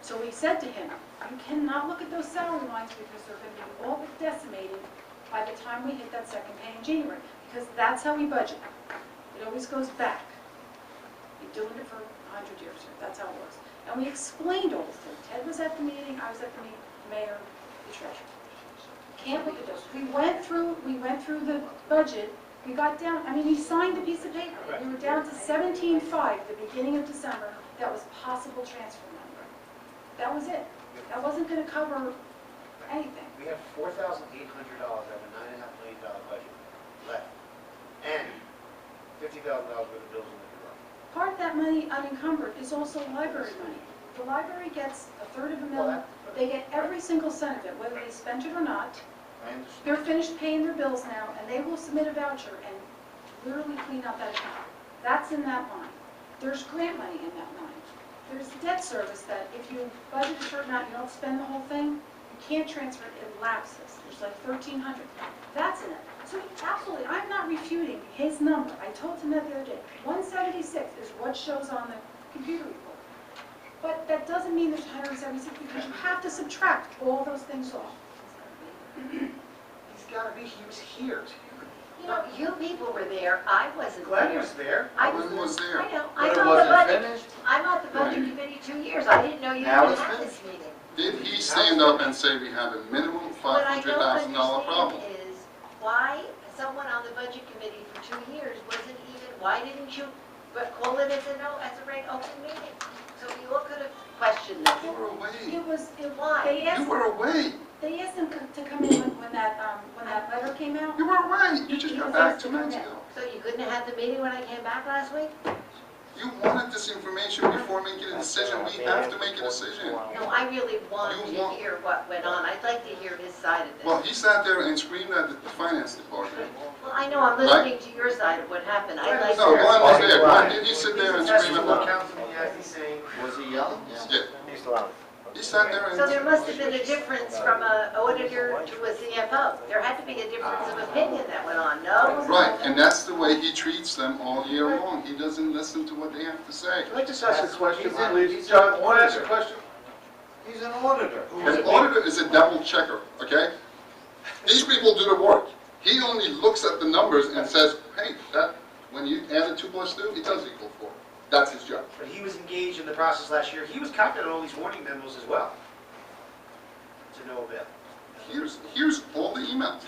Speaker 19: So we said to him, you cannot look at those salary lines because they're going to be all but decimated by the time we hit that second pay in January, because that's how we budget. It always goes back. Been doing it for 100 years here, that's how it works. And we explained all this to him. Ted was at the meeting, I was at the meeting, the mayor, the treasurer. Can't look at those. We went through the budget, we got down, I mean, he signed a piece of paper. We were down to 17.5 the beginning of December, that was possible transfer money. That was it. That wasn't going to cover anything.
Speaker 1: We have $4,800 out of a $9.5 million budget left. And $50,000 worth of bills in the drawer.
Speaker 19: Part of that money unencumbered is also library money. The library gets $1/3 They get every single cent of it, whether they spent it or not.
Speaker 10: I understand.
Speaker 19: They're finished paying their bills now, and they will submit a voucher and literally clean up that account. That's in that line. There's grant money in that line. There's debt service that if you budget a certain amount, you don't spend the whole thing, you can't transfer it, it lapses. There's like $1,300. That's in it. So absolutely, I'm not refuting his number. I told him that the other day. 176 is what shows on the computer report. But that doesn't mean there's 176 because you have to subtract all those things off.
Speaker 1: He's got to be, he was here.
Speaker 5: You know, you people were there, I wasn't there.
Speaker 1: Glenn was there.
Speaker 5: I
Speaker 6: Glenn was there.
Speaker 5: I know,
Speaker 10: But
Speaker 5: I'm
Speaker 10: it
Speaker 5: on the
Speaker 10: wasn't
Speaker 5: budget,
Speaker 10: finished.
Speaker 5: I'm on the budget committee 2 years, I didn't know you
Speaker 10: Now
Speaker 5: even
Speaker 10: it's
Speaker 5: had
Speaker 10: finished.
Speaker 5: this meeting.
Speaker 6: Did he stand up and say we have a minimum
Speaker 5: What I don't
Speaker 6: $500,000 problem?
Speaker 5: understand is why someone on the budget committee for 2 years wasn't even, why didn't you call it as a regular open meeting? So you all could have questioned question this.
Speaker 6: You were away.
Speaker 5: Why?
Speaker 19: They
Speaker 6: You
Speaker 19: asked,
Speaker 6: were away.
Speaker 19: they asked him to come in when that letter came out.
Speaker 6: You were away. You just
Speaker 19: He
Speaker 6: got
Speaker 19: was
Speaker 6: back
Speaker 19: asked to
Speaker 6: 2 minutes
Speaker 19: come in.
Speaker 6: ago.
Speaker 5: So you couldn't have had the meeting when I came back last week?
Speaker 6: You wanted this information before making a decision. We have to make a decision.
Speaker 5: No, I really want
Speaker 6: You
Speaker 5: to
Speaker 6: want-
Speaker 5: hear what went on. I'd like to hear his side of this.
Speaker 6: Well, he sat there and screamed at the finance department.
Speaker 5: Well, I know, I'm listening to your side of what happened. I'd like to
Speaker 6: No,
Speaker 5: hear.
Speaker 6: Glenn was there. Glenn, did he sit there and scream at
Speaker 1: What
Speaker 6: them?
Speaker 1: Councilman Yazdi saying.
Speaker 10: Was he yelling?
Speaker 6: Yeah.
Speaker 1: He's allowed.
Speaker 6: He sat there
Speaker 5: So there
Speaker 6: and,
Speaker 5: must have been a difference from an auditor to a CFO. There had to be a difference of opinion that went on, no?
Speaker 6: right, and that's the way he treats them all year long. He doesn't listen to what they have to say.
Speaker 11: Can I just ask a question,
Speaker 10: He's an-
Speaker 11: please?
Speaker 10: he's
Speaker 11: John,
Speaker 10: an
Speaker 11: can I ask a
Speaker 10: auditor.
Speaker 11: question?
Speaker 10: He's an auditor.
Speaker 6: An auditor is a double checker, okay? These people do the work. He only looks at the numbers and says, hey, that, when you add 2 + 2, it does equal 4. That's his job.
Speaker 1: But he was engaged in the process last year. He was copied on all these warning memos as well. To no avail.
Speaker 6: Here's all the emails.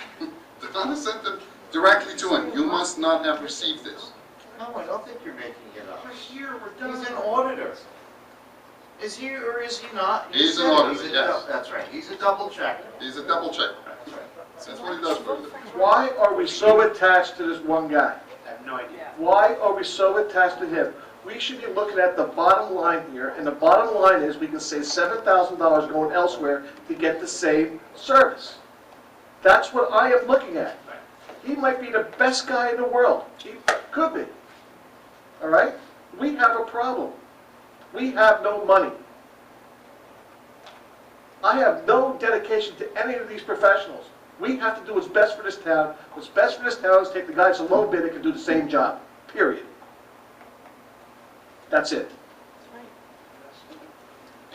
Speaker 6: Donna sent them directly to him. You must not have received this.
Speaker 10: No, I don't think you're making it up.
Speaker 1: We're here, we're done.
Speaker 10: He's an auditor. Is he or is he not? You
Speaker 6: He's an
Speaker 10: said
Speaker 6: auditor,
Speaker 10: he's a
Speaker 6: yes.
Speaker 10: That's right, he's a double checker.
Speaker 6: He's a double checker. That's what he does for a living.
Speaker 11: Why are we so attached to this one guy?
Speaker 1: I have no idea.
Speaker 11: Why are we so attached to him? We should be looking at the bottom line here, and the bottom line is we can save $7,000 going elsewhere to get the same service. That's what I am looking at. He might be the best guy in the world. He could be. All right? We have a problem. We have no money. I have no dedication to any of these professionals. We have to do what's best for this town. What's best for this town is take the guy that's a low bid that can do the same job, period. That's it.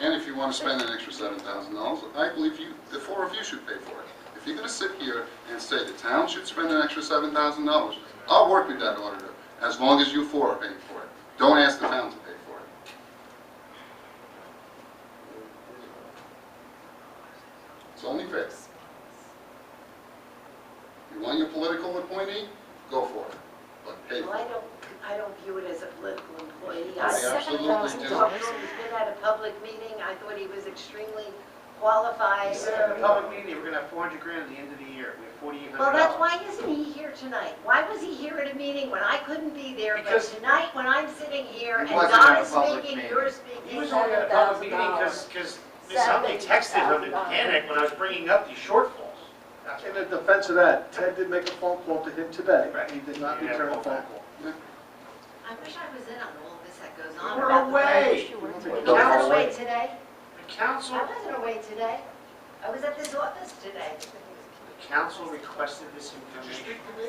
Speaker 6: And if you want to spend an extra $7,000, I believe you, the 4 of you should pay for it. If you're going to sit here and say the town should spend an extra $7,000, I'll work with that auditor, as long as you 4 are paying for it. Don't ask the town to pay for it. It's only fair. You want your political appointee? Go for it, but pay for
Speaker 5: Well,
Speaker 6: it.
Speaker 5: I don't view it as a political employee.
Speaker 6: I absolutely do.
Speaker 5: He's been at a public meeting. I thought he was extremely qualified.
Speaker 1: He said at the public meeting, we're gonna have 400 grand at the end of the year. We have $4,800.
Speaker 5: Well, that's why isn't he here tonight? Why was he here at a meeting when I couldn't be there? But
Speaker 1: Because-
Speaker 5: tonight, when I'm sitting here and
Speaker 10: He wasn't at a
Speaker 5: Donna's
Speaker 10: public
Speaker 5: speaking,
Speaker 10: meeting.
Speaker 5: you're speaking.
Speaker 1: He was only at a public meeting because Ms. Huntley texted him in panic when I was bringing up these shortfalls. That's
Speaker 11: In
Speaker 1: why.
Speaker 11: the defense of that, Ted did make a phone call to him today.
Speaker 1: Right.
Speaker 11: He did not
Speaker 1: Yeah,
Speaker 11: return a
Speaker 1: phone
Speaker 11: phone
Speaker 1: back.
Speaker 11: call.
Speaker 5: I wish I was in on all this that goes on.
Speaker 1: We're
Speaker 5: about the
Speaker 1: away.
Speaker 5: budget. I wasn't away today.
Speaker 1: The council,
Speaker 5: I wasn't away today. I was at this office today.
Speaker 1: the council requested this
Speaker 8: Did you
Speaker 1: information.
Speaker 8: speak to me?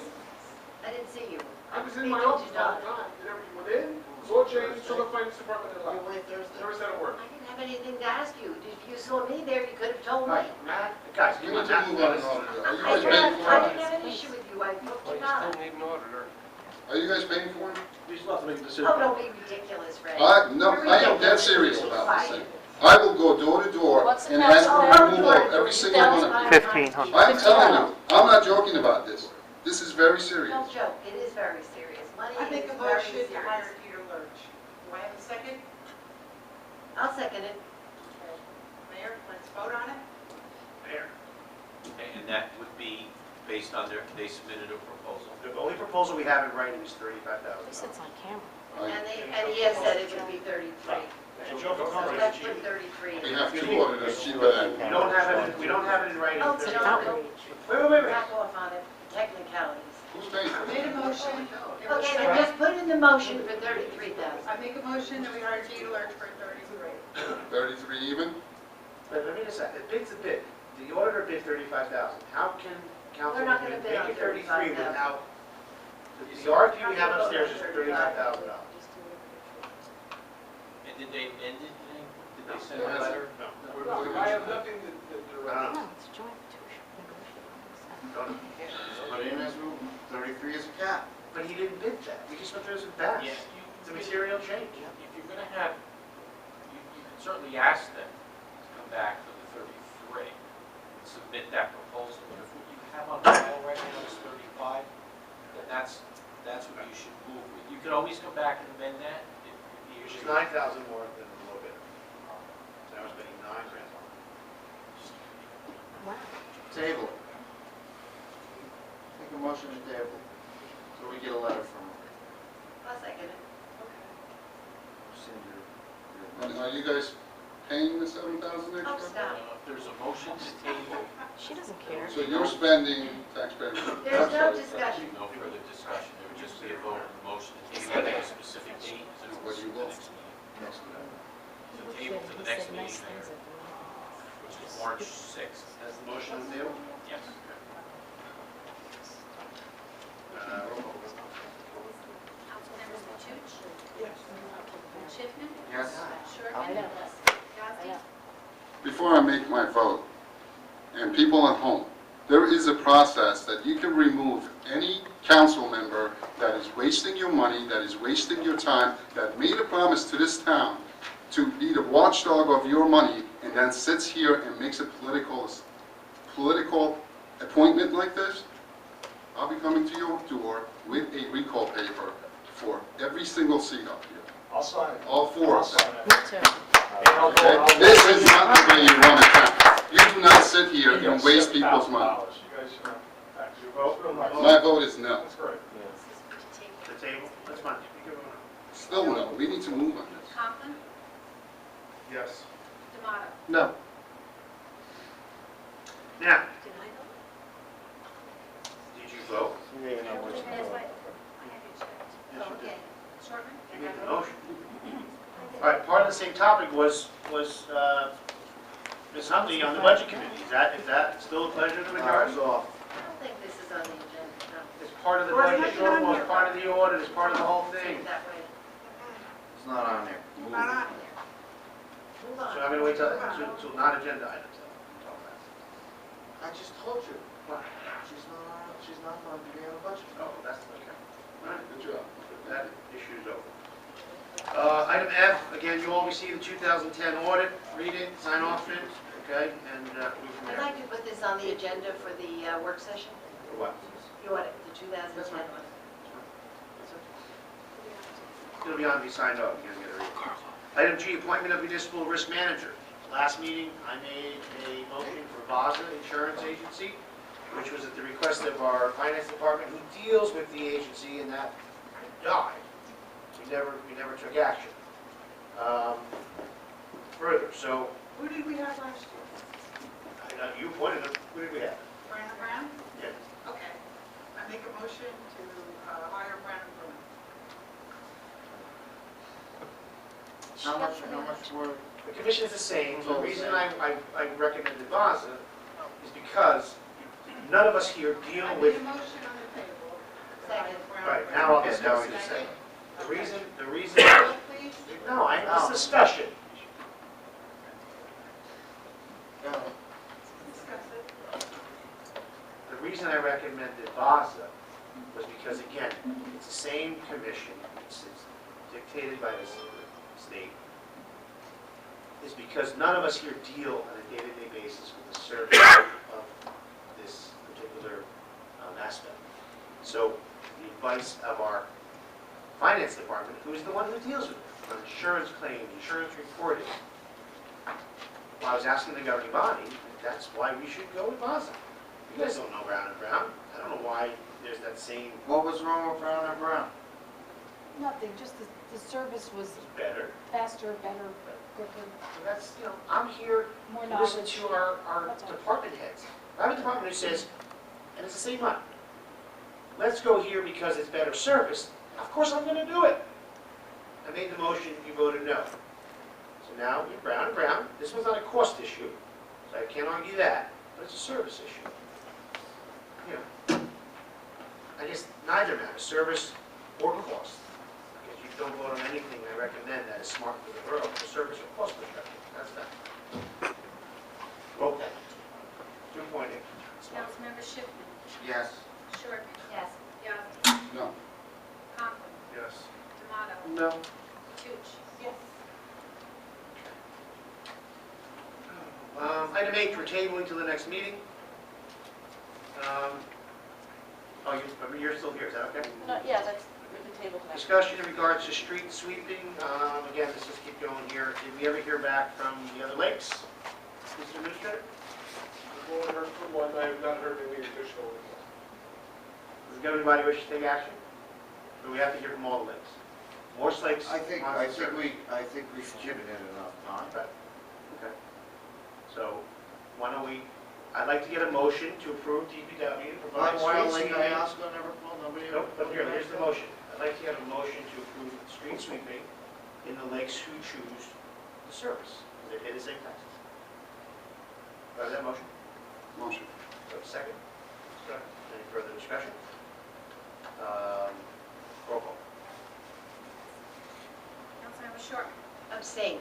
Speaker 5: I didn't see you.
Speaker 8: I was in
Speaker 5: Speaking
Speaker 8: my
Speaker 5: to
Speaker 8: office the whole
Speaker 5: Donna.
Speaker 8: time. Did everyone in? Saw James, saw the finance department, and left.
Speaker 10: Wait, Thursday?
Speaker 8: Never said a word.
Speaker 5: I didn't have anything to ask you. If you saw me there, you could have told me.
Speaker 1: Matt, guys,
Speaker 6: You
Speaker 1: come
Speaker 6: need
Speaker 1: on,
Speaker 6: to move on an
Speaker 1: Matt.
Speaker 6: auditor. Are you
Speaker 5: I
Speaker 6: guys paying
Speaker 5: didn't
Speaker 6: for it?
Speaker 5: have an issue with you. I talked to Donna.
Speaker 8: need an auditor.
Speaker 6: Are you guys paying for it?
Speaker 11: We still have to make a decision.
Speaker 5: Oh, don't be ridiculous, Ray.
Speaker 6: No,
Speaker 5: You're
Speaker 6: I am dead
Speaker 5: ridiculous.
Speaker 6: serious about this
Speaker 5: Quiet.
Speaker 6: thing. I will go door to door
Speaker 4: What's the
Speaker 6: and ask for
Speaker 5: Oh,
Speaker 6: removal of every single one of you.
Speaker 2: 1,500.
Speaker 6: I'm telling you, I'm not joking about this. This is very serious.
Speaker 5: Don't joke. It is very serious. Money
Speaker 3: I
Speaker 5: is
Speaker 3: make a
Speaker 5: very
Speaker 3: motion
Speaker 5: serious.
Speaker 3: to hire Peter Lurch. Do I have a second?
Speaker 5: I'll second it.
Speaker 3: Mayor, let's vote on it.
Speaker 1: Mayor,
Speaker 7: And that would be based on they submitted a proposal.
Speaker 1: the only proposal we have in writing is $35,000.
Speaker 4: on camera.
Speaker 5: And he has said it would be 33.
Speaker 1: And Joe
Speaker 5: So
Speaker 1: Capone,
Speaker 5: let's put 33.
Speaker 6: We have 2 auditors cheaper than.
Speaker 1: we don't have it in writing.
Speaker 5: Oh, John,
Speaker 1: Wait.
Speaker 5: back off on it. Technicalities.
Speaker 6: Who's paying for
Speaker 3: I
Speaker 6: it?
Speaker 3: made a motion.
Speaker 5: Okay, then just put in the motion for 33,000.
Speaker 3: I make a motion that we hire Peter Lurch for 33.
Speaker 6: 33 even?
Speaker 1: Let me just say, the bid's a bid. The auditor bid $35,000. How can council
Speaker 5: We're not
Speaker 1: make
Speaker 5: gonna bid on
Speaker 1: it 33
Speaker 5: $35,000.
Speaker 1: without, the RFP we have upstairs is $35,000.
Speaker 7: And did they amend it? Did they send a letter?
Speaker 1: No.
Speaker 8: I have nothing to
Speaker 1: I don't know.
Speaker 10: But in as 33 is a cap.
Speaker 1: But he didn't bid that. We just went through this with Bass.
Speaker 7: Yeah.
Speaker 1: It's a material change.
Speaker 7: If you're going to have, you can certainly ask them to come back for the 33 and submit that proposal. But if what you have on file right now is 35, then that's what you should move with. You could always come back and amend that if the
Speaker 1: Which
Speaker 7: issue.
Speaker 1: is $9,000 more than the low bidder.
Speaker 6: are you guys paying the 7,000
Speaker 5: Oh,
Speaker 6: extra?
Speaker 5: stop.
Speaker 7: If there's a motion to table,
Speaker 4: She doesn't care.
Speaker 6: So you're spending taxpayer money?
Speaker 5: There's no discussion.
Speaker 7: no further discussion, there would just be a vote on the motion to table at a specific date. Since
Speaker 6: What
Speaker 7: it's
Speaker 6: you
Speaker 7: the
Speaker 6: will.
Speaker 7: next meeting. To table to the next meeting there, which is March 6th.
Speaker 1: Has the motion on the table?
Speaker 7: Yes.
Speaker 1: Roll call.
Speaker 19: Councilmembers Mathush?
Speaker 11: Yes.
Speaker 19: Schiffman?
Speaker 10: Yes.
Speaker 19: Sherman? Yazdi?
Speaker 6: Before I make my vote, and people at home, there is a process that you can remove any council member that is wasting your money, that is wasting your time, that made a promise to this town to be the watchdog of your money, and then sits here and makes a political appointment like this. I'll be coming to your door with a recall paper for every single seat up here.
Speaker 20: I'll sign it.
Speaker 6: All four of them.
Speaker 4: Me too.
Speaker 6: Okay? This is not the way you run a town. You do not sit here and waste people's money.
Speaker 20: You guys should have, actually, vote.
Speaker 6: My vote is no.
Speaker 20: That's great.
Speaker 1: The table, that's fine.
Speaker 6: Still no. We need to move on this.
Speaker 19: Conklin?
Speaker 20: Yes.
Speaker 19: D'Amato?
Speaker 11: No.
Speaker 1: Now, did you vote?
Speaker 19: Yes, I have it checked.
Speaker 1: Yes, you did.
Speaker 19: Shortman?
Speaker 1: You made the motion. All right, part of the same topic was Ms. Huntley on the budget committee. Is that still a pleasure of the majority?
Speaker 5: I don't think this is on the agenda, no.
Speaker 1: It's part of the budget shortfall, it's part of the audit, it's part of the whole thing.
Speaker 5: That way.
Speaker 10: It's not on there.
Speaker 5: Move on.
Speaker 1: So I'm gonna wait till not agenda items.
Speaker 10: I just told you. She's not going to be on the budget.
Speaker 1: Oh, that's, okay. All right,
Speaker 6: Good job.
Speaker 1: that issue's over. Item F, again, you all received the 2010 audit, read it, sign off it, okay, and move from
Speaker 5: I'd
Speaker 1: there.
Speaker 5: like to put this on the agenda for the work session.
Speaker 1: For what?
Speaker 5: The audit, the 2010 audit.
Speaker 1: It'll be on, be signed off, you're gonna get a read. Item G, appointment of municipal risk manager. Last meeting, I made a motion for VASA Insurance Agency, which was at the request of our finance department, who deals with the agency, and that died. We never took action. Further, so,
Speaker 3: Who did we have last year?
Speaker 1: you appointed them, who did we have?
Speaker 3: Brandon Brown?
Speaker 1: Yeah.
Speaker 3: Okay. I make a motion to hire Brandon Brown.
Speaker 10: How much were?
Speaker 1: The commission is the same. The reason I recommended VASA is because none of us here deal
Speaker 3: I
Speaker 1: with.
Speaker 3: made a motion on the table.
Speaker 5: Second.
Speaker 1: Right, now I'll get
Speaker 10: now
Speaker 1: to
Speaker 10: we just
Speaker 1: say.
Speaker 10: say.
Speaker 1: The reason,
Speaker 3: Please?
Speaker 1: no, it's discussion.
Speaker 3: Discuss it.
Speaker 1: The reason I recommended VASA was because, again, it's the same commission, it's dictated by the state, is because none of us here deal on a day-to-day basis with the service of this particular aspect. So the advice of our finance department, who is the one who deals with it, on insurance claims, insurance reporting, well, I was asking the governing body, that's why we should go with VASA. You guys don't know Brown and Brown. I don't know why there's that same
Speaker 10: What was wrong with Brown and Brown?
Speaker 21: Nothing, just the service was
Speaker 1: better.
Speaker 21: faster, better, quicker,
Speaker 1: So that's, I'm here
Speaker 21: more
Speaker 1: to listen
Speaker 21: knowledge.
Speaker 1: to our
Speaker 21: That's all.
Speaker 1: department heads. I have a department who says, and it's the same money, let's go here because it's better service. Of course I'm gonna do it. I made the motion, you voted no. So now you're Brown and Brown. This was not a cost issue, so I can't argue that, but it's a service issue. I guess neither matters, service or cost. Because you don't vote on anything, I recommend that is smart for the borough, for service or cost perspective. That's that. Roll call. 2.8.
Speaker 19: Councilmember Schiffman?
Speaker 10: Yes.
Speaker 19: Shortman? Yes. Yazdi?
Speaker 6: No.
Speaker 19: Conklin?
Speaker 20: Yes.
Speaker 19: D'Amato?
Speaker 11: No.
Speaker 19: Mathush?
Speaker 3: Yes.
Speaker 1: Item 8, we're tabling to the next meeting. You're still here, is that okay?
Speaker 4: Yeah, that's, we can table tonight.
Speaker 1: Discussion in regards to street sweeping. Again, let's just keep going here. Did we ever hear back from the other lakes? Mr. Administrator?
Speaker 8: I've only heard from one, I have not heard any additional.
Speaker 1: Does the governing body wish to take action? Or we have to hear from all the lakes? Horse Lakes.
Speaker 10: I think we've given it enough time.
Speaker 1: Okay. So, why don't we, I'd like to get a motion to approve DPW to provide
Speaker 10: Why don't
Speaker 1: street
Speaker 10: I
Speaker 1: sweeping.
Speaker 10: ask on never call, nobody ever.
Speaker 1: Nope, but here's the motion. I'd like to get a motion to approve street sweeping in the lakes who choose the service. They pay the same taxes. Do I have that motion?
Speaker 6: Motion.
Speaker 1: Do I have a second? Any further discussion? Roll call.
Speaker 16: Councilmember Short.
Speaker 5: Abstain.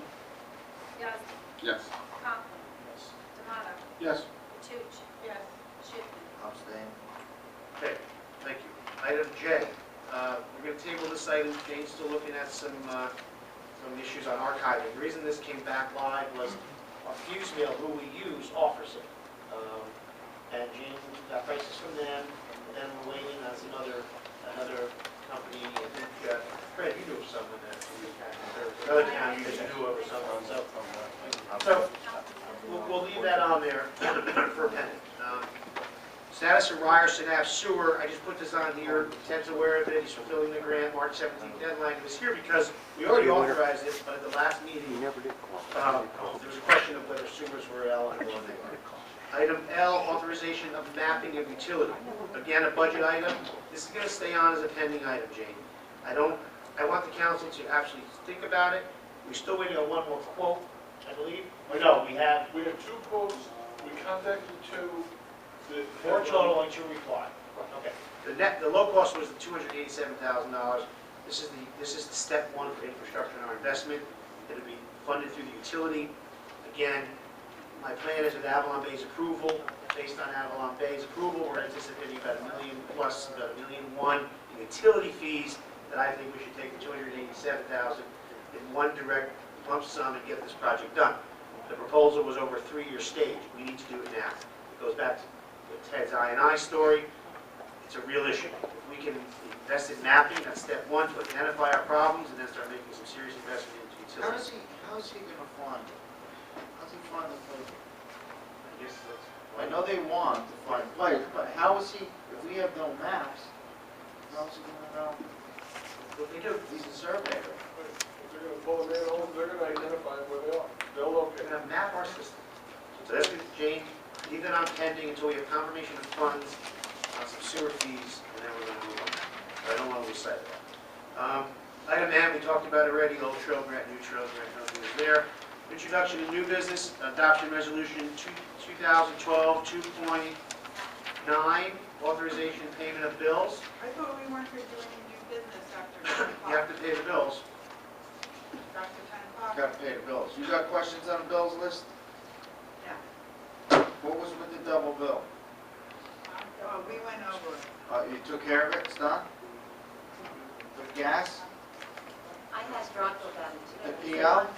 Speaker 16: Yazdi.
Speaker 6: Yes.
Speaker 16: Conklin.
Speaker 1: Yes.
Speaker 16: Tomato.
Speaker 11: Yes.
Speaker 16: Toots.
Speaker 3: Yes.
Speaker 16: Schiffman.
Speaker 10: Abstain.
Speaker 1: Okay, thank you. Item J, we're going to table this item. Jane's still looking at some issues on archiving. The reason this came back live was our fuse mail, who we use, offers it. And Jane got prices from them, and then we're waiting on some another company. I think, Fred, you knew of someone that, another town you knew of or something. So we'll leave that on there for a minute. Status of Ryerson Ave sewer, I just put this on here, Ted's aware of it, he's fulfilling the grant, March 17th deadline. It was here because we already authorized it, but at the last meeting, there was a question of whether sewers were eligible, and they were. Item L, authorization of mapping of utility. Again, a budget item. This is going to stay on as a pending item, Jane. I want the council to actually think about it. We're still waiting on one more quote, I believe. Or no, we have
Speaker 8: We have 2 quotes, we contacted 2.
Speaker 1: four total and 2 reply. Okay. The low cost was the $287,000. This is the step 1 for infrastructure and our investment. It'll be funded through the utility. Again, my plan is with Avalon Bay's approval. Based on Avalon Bay's approval, we're anticipating about $1 million plus, about $1.1 million in utility fees that I think we should take the $287,000 in one direct lump sum and get this project done. The proposal was over a 3-year stage. We need to do it now. It goes back to Ted's I&I story. It's a real issue. If we can invest in mapping, that's step 1, to identify our problems and then start making some serious investment into utilities.
Speaker 10: How is he gonna fund it? How's he fund the place?
Speaker 1: I guess that's.
Speaker 10: I know they want to find place, but how is he, if we have no maps, how's he gonna know?
Speaker 1: What they do.
Speaker 10: He's a surveyor.
Speaker 8: If they're gonna pull a manhole, they're gonna identify where they are. They'll
Speaker 1: We're
Speaker 8: locate.
Speaker 1: going to map our system. So that's what Jane, leave that on pending until we have confirmation of funds on some sewer fees, and then we're going to move on. But I don't want to lose sight of that. Item N, we talked about already, old trail grant, new trail grant, nothing is there. Introduction to new business, adoption resolution 2012 2.9, authorization payment of bills.
Speaker 3: I thought we weren't going to do any new business after 10 o'clock.
Speaker 1: You have to pay the bills.
Speaker 3: After 10 o'clock?
Speaker 10: Gotta pay the bills. You got questions on the bills list?
Speaker 3: Yeah.
Speaker 10: What was with the double bill?
Speaker 3: We went over it.
Speaker 10: You took care of it, it's done? The gas?
Speaker 5: I had Bronco about it
Speaker 10: The
Speaker 5: today.
Speaker 10: PL?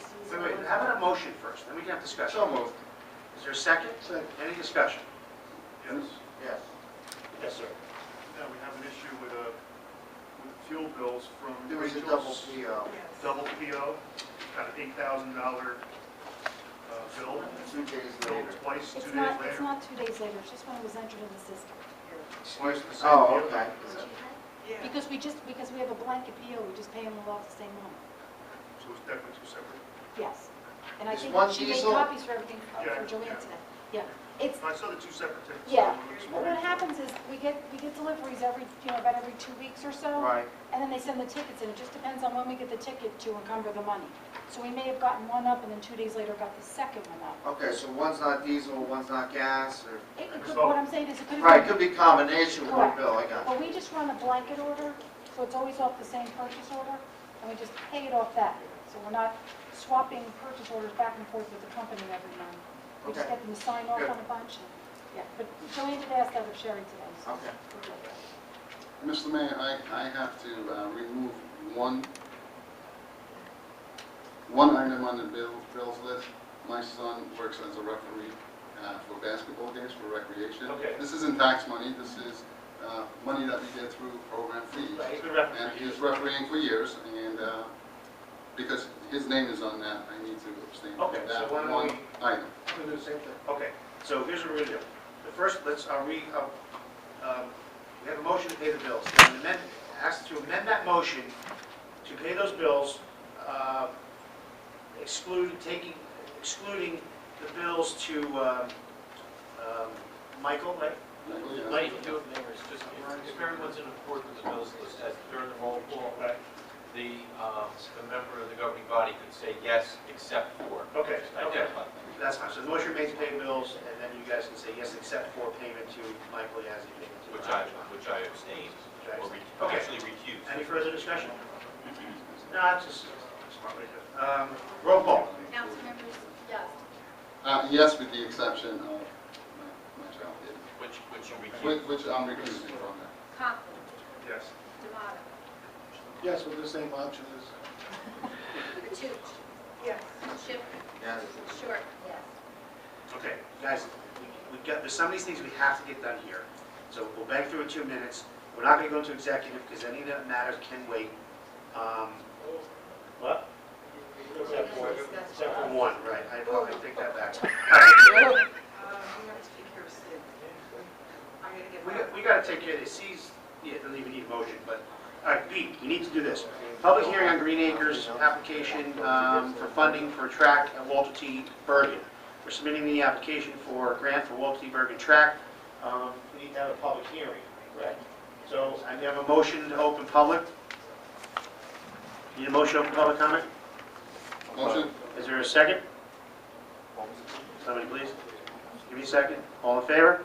Speaker 1: Wait, how about a motion first, then we can have discussion.
Speaker 10: So moved.
Speaker 1: Is there a second?
Speaker 11: Second.
Speaker 1: Any discussion?
Speaker 20: Yes.
Speaker 10: Yes.
Speaker 1: Yes, sir.
Speaker 20: Now, we have an issue with fuel bills from
Speaker 10: There was a
Speaker 20: Rachel's
Speaker 10: double PO.
Speaker 20: double PO, got an $8,000 bill,
Speaker 10: 2 days
Speaker 20: billed
Speaker 10: later.
Speaker 20: twice, 2
Speaker 21: It's
Speaker 20: days
Speaker 21: not,
Speaker 20: later.
Speaker 21: it's not 2 days later, it's just when it was entered in the system.
Speaker 20: Twice the same
Speaker 10: Oh,
Speaker 20: deal.
Speaker 10: okay.
Speaker 3: Yeah.
Speaker 21: Because we have a blanket PO, we just pay them all off the same month.
Speaker 20: So it's definitely 2 separate.
Speaker 21: Yes. And I
Speaker 10: Is
Speaker 21: think
Speaker 10: one
Speaker 21: she made
Speaker 10: diesel?
Speaker 21: copies for everything,
Speaker 20: Yeah,
Speaker 21: for Joanne
Speaker 20: yeah.
Speaker 21: today. Yeah. It's,
Speaker 20: I saw the 2 separate tickets.
Speaker 21: yeah.
Speaker 20: So
Speaker 21: Well, what happens is, we get deliveries about every 2 weeks or so.
Speaker 10: Right.
Speaker 21: And then they send the tickets in. It just depends on when we get the ticket to encumber the money. So we may have gotten one up and then 2 days later got the second one up.
Speaker 10: Okay, so one's not diesel, one's not gas, or...
Speaker 21: It could, what I'm saying is, it could have
Speaker 10: Right,
Speaker 21: been.
Speaker 10: could be combination with one
Speaker 21: Correct.
Speaker 10: bill, I got
Speaker 21: Well, we just run a blanket order, so it's always off the same purchase order, and we just pay it off that. So we're not swapping purchase orders back and forth with the company every month. We just
Speaker 10: Okay.
Speaker 21: get them to sign off
Speaker 10: Good.
Speaker 21: on a bunch. Yeah, but Joanne did ask that of Sherry today, so.
Speaker 10: Okay.
Speaker 21: we're good.
Speaker 6: Mr. Mayor, I have to remove one item on the bills list. My son works as a referee for basketball games for recreation.
Speaker 1: Okay.
Speaker 6: This isn't tax money, this is money that we get through program fees.
Speaker 1: Right, he's been refereeing
Speaker 6: And
Speaker 1: for
Speaker 6: he's
Speaker 1: years.
Speaker 6: refereeing for years, and because his name is on that, I need to abstain from
Speaker 1: Okay, so
Speaker 6: that
Speaker 1: why don't
Speaker 6: one
Speaker 1: we-
Speaker 6: item.
Speaker 11: We do the same thing.
Speaker 1: Okay, so here's what we're going to do. The first, we have a motion to pay the bills. Ask to amend that motion to pay those bills, excluding the bills to Michael, right?
Speaker 7: What you can do, Mayor, is just, if everyone's in accord with the bills list as during the roll call, the member of the governing body could say yes, except for.
Speaker 1: Okay,
Speaker 7: Just
Speaker 1: okay.
Speaker 7: identify.
Speaker 1: That's fine. So the motion remains to pay bills, and then you guys can say yes, except for payment to Michael Yazdi, payment to.
Speaker 7: Which I abstained, or
Speaker 1: Okay.
Speaker 7: actually recused.
Speaker 1: Any further discussion? No, it's just smart way to do it. Roll call.
Speaker 16: Councilmembers Yazdi.
Speaker 6: Yes, with the exception of my child.
Speaker 7: Which you recused.
Speaker 6: Which I'm recusing from that.
Speaker 16: Conklin.
Speaker 1: Yes.
Speaker 16: D'Amato.
Speaker 11: Yes, with the same option as,
Speaker 16: Toots.
Speaker 3: Yes.
Speaker 16: Schiff.
Speaker 10: Yes.
Speaker 16: Short. Yes.
Speaker 1: Okay, guys, we've got, there's some of these things we have to get done here. So we'll bang through in 2 minutes. We're not going to go into executive because any of that matters can wait. What? Except for one, right. I take that back. All right.
Speaker 2: We have to take care of Sid. I gotta get back.
Speaker 1: We got to take care of this. C's, yeah, doesn't even need a motion, but, all right, B, we need to do this. Public hearing on Green Acres application for funding for track at Walter T. Bergen. We're submitting the application for a grant for Walter T. Bergen track. We need to have a public hearing, correct? So I have a motion to open public. Need a motion to open public comment?
Speaker 6: Motion?
Speaker 1: Is there a second? Somebody please. Give me a second. All in favor?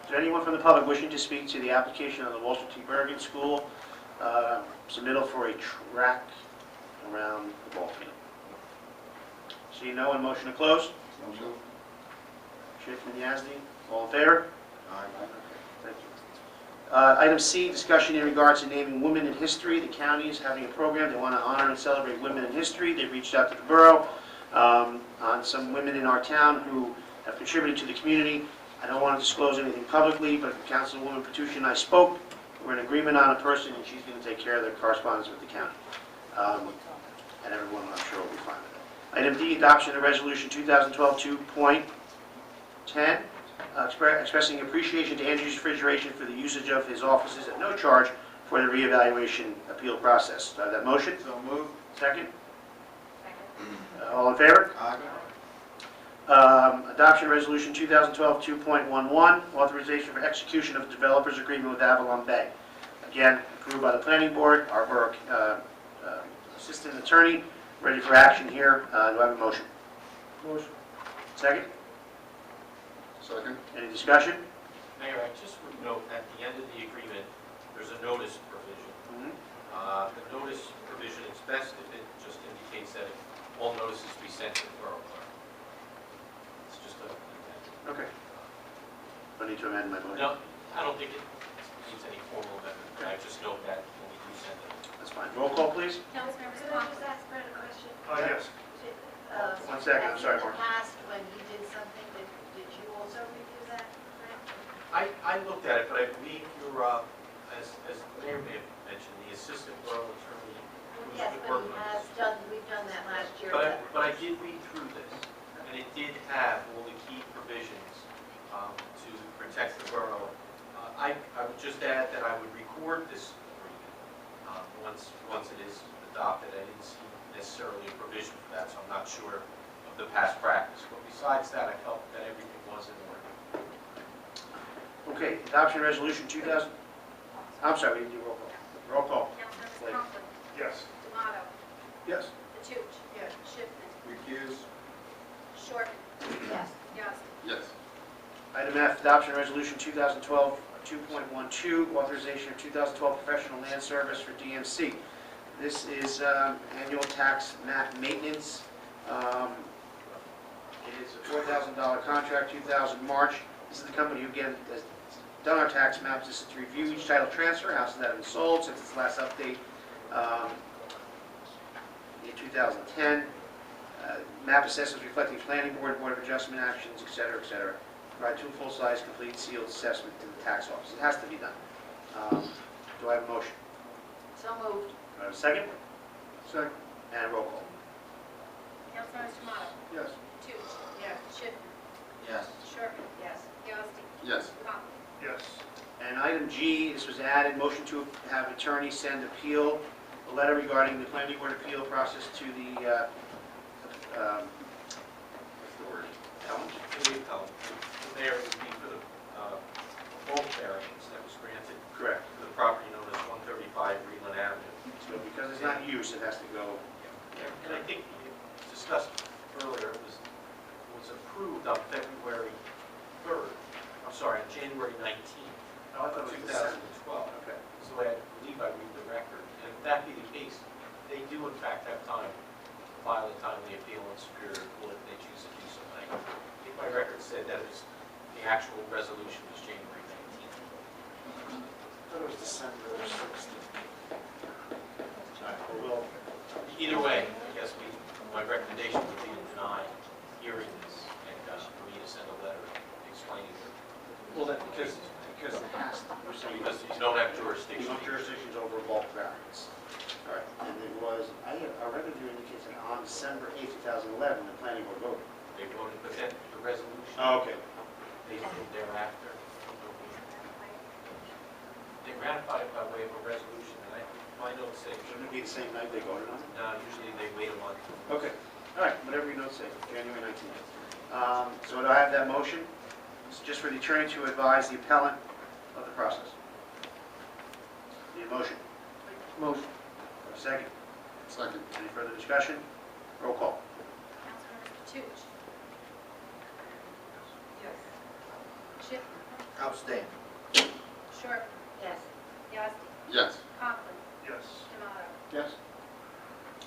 Speaker 1: Is there anyone from the public wishing to speak to the application of the Walter T. Bergen School submittal for a track around the ball field? Seeing no one, motion to close.
Speaker 6: Motion?
Speaker 1: Schiff and Yazdi, all in favor?
Speaker 10: Aye.
Speaker 1: Thank you. Item C, discussion in regards to naming Women in History. The county is having a program. They want to honor and celebrate women in history. They reached out to the borough on some women in our town who have contributed to the community. I don't want to disclose anything publicly, but Councilwoman Petucci and I spoke. We're in agreement on a person, and she's going to take care of the correspondence with the county. And everyone, I'm sure, will be fine with it. Item D, adoption of resolution 2012 2.10, expressing appreciation to Andrew's Refrigeration for the usage of his offices at no charge for the reevaluation appeal process. Do I have that motion?
Speaker 10: So moved.
Speaker 1: Second? All in favor?
Speaker 10: Aye.
Speaker 1: Adoption resolution 2012 2.11, authorization for execution of the developer's agreement with Avalon Bay. Again, approved by the planning board, our borough assistant attorney, ready for action here. Do I have a motion?
Speaker 11: motion.
Speaker 1: Second?
Speaker 6: Second?
Speaker 1: Any discussion?
Speaker 7: Mayor, I just would note, at the end of the agreement, there's a notice provision. The notice provision, it's best if it just indicates that all notices be sent to the borough clerk. It's just a...
Speaker 1: Okay. I need to amend my motion.
Speaker 7: No, I don't think it needs any formal amendment, but I just note that when we do send it.
Speaker 1: That's fine. Roll call, please.
Speaker 16: Councilmembers
Speaker 5: Could I just
Speaker 16: Conklin.
Speaker 5: ask Brett a question?
Speaker 1: Oh, yes. 1 second, I'm sorry, Mark.
Speaker 5: In the past, when he did something, did you also review that?
Speaker 7: I looked at it, but I believe you're, as the mayor may have mentioned, the assistant borough attorney who's
Speaker 5: Yes,
Speaker 7: been
Speaker 5: but
Speaker 7: working
Speaker 5: he
Speaker 7: on
Speaker 5: has
Speaker 7: this.
Speaker 5: done, we've done that last year.
Speaker 7: But I did read through this, and it did have all the key provisions to protect the borough. I would just add that I would record this agreement once it is adopted. I didn't see necessarily a provision for that, so I'm not sure of the past practice. But besides that, I felt that everything was in order.
Speaker 1: Okay, adoption resolution 2000. I'm sorry, we need to do roll call. Roll call.
Speaker 16: Councilmembers
Speaker 1: Wait.
Speaker 16: Conklin.
Speaker 1: Yes.
Speaker 16: D'Amato.
Speaker 11: Yes,
Speaker 16: Toots.
Speaker 2: Yes.
Speaker 16: Schiffman.
Speaker 10: Recuse?
Speaker 16: Short.
Speaker 5: Yes.
Speaker 16: Yazdi.
Speaker 6: Yes.
Speaker 1: Item F, adoption resolution 2012 2.12, authorization of 2012 professional land service for DMC. This is annual tax map maintenance. It is a $4,000 contract, 2000 March. This is the company who, again, has done our tax maps. This is to review each title transfer, houses that have been sold since its last update in 2010. Map assessments reflecting planning board, board of adjustment actions, et cetera, et cetera. Provide 2 full-size, complete, sealed assessment to the tax office. It has to be done. Do I have a motion?
Speaker 5: So moved.
Speaker 1: Do I have a second?
Speaker 11: second,
Speaker 1: And roll call.
Speaker 16: Councilmembers D'Amato.
Speaker 11: yes.
Speaker 16: Toots.
Speaker 2: Yes.
Speaker 16: Schiffman.
Speaker 10: Yes.
Speaker 16: Shortman. Yes. Yazdi.
Speaker 6: Yes.
Speaker 16: Conklin.
Speaker 20: Yes.
Speaker 1: And item G, this was added, motion to have attorney send appeal
Speaker 18: a letter regarding the planning board appeal process to the, what's the word? Appellant?
Speaker 7: The mayor would be for the bulk variance that was granted
Speaker 18: Correct.
Speaker 7: for the property known as 135 Greenland Avenue.
Speaker 18: So because it's not use, it has to go.
Speaker 7: And I think we discussed earlier, it was approved on February 3rd, I'm sorry, on January 19th,
Speaker 18: Oh, I thought it was
Speaker 7: 2012.
Speaker 18: Okay.
Speaker 7: So I believe I read the record. And if that be the case, they do in fact have time to file a timely appeal in Superior Court if they choose to do so. And I think my record said that it was, the actual resolution was January 19th.
Speaker 18: I thought it was December 6th. All right, well,
Speaker 7: Either way, I guess my recommendation would be to deny hearing this and for me to send a letter explaining it.
Speaker 18: well, that, because it has to, you're saying
Speaker 7: Because you don't have
Speaker 18: there's
Speaker 7: jurisdiction.
Speaker 18: no jurisdictions over a bulk variance. All right, and it was, our record here indicates that on December 8th, 2011, the planning board voted.
Speaker 7: They voted, but then the resolution,
Speaker 18: Oh, okay.
Speaker 7: they did thereafter. They ratified it by way of a resolution, and my notes say,
Speaker 18: Shouldn't it be the same night they voted on it?
Speaker 7: usually they wait a month.
Speaker 18: Okay, all right, whatever your notes say, January 19th. So do I have that motion? It's just for the attorney to advise the appellant of the process. Need a motion?
Speaker 11: Motion.
Speaker 18: A second?
Speaker 6: Second.
Speaker 18: Any further discussion? Roll call.
Speaker 16: Councilmember Toots.
Speaker 2: Yes.
Speaker 16: Schiff.
Speaker 10: Abstain.
Speaker 16: Short.
Speaker 5: Yes.
Speaker 16: Yazdi.
Speaker 6: Yes.
Speaker 16: Conklin.
Speaker 20: Yes.
Speaker 16: Tomato.
Speaker 18: Yes.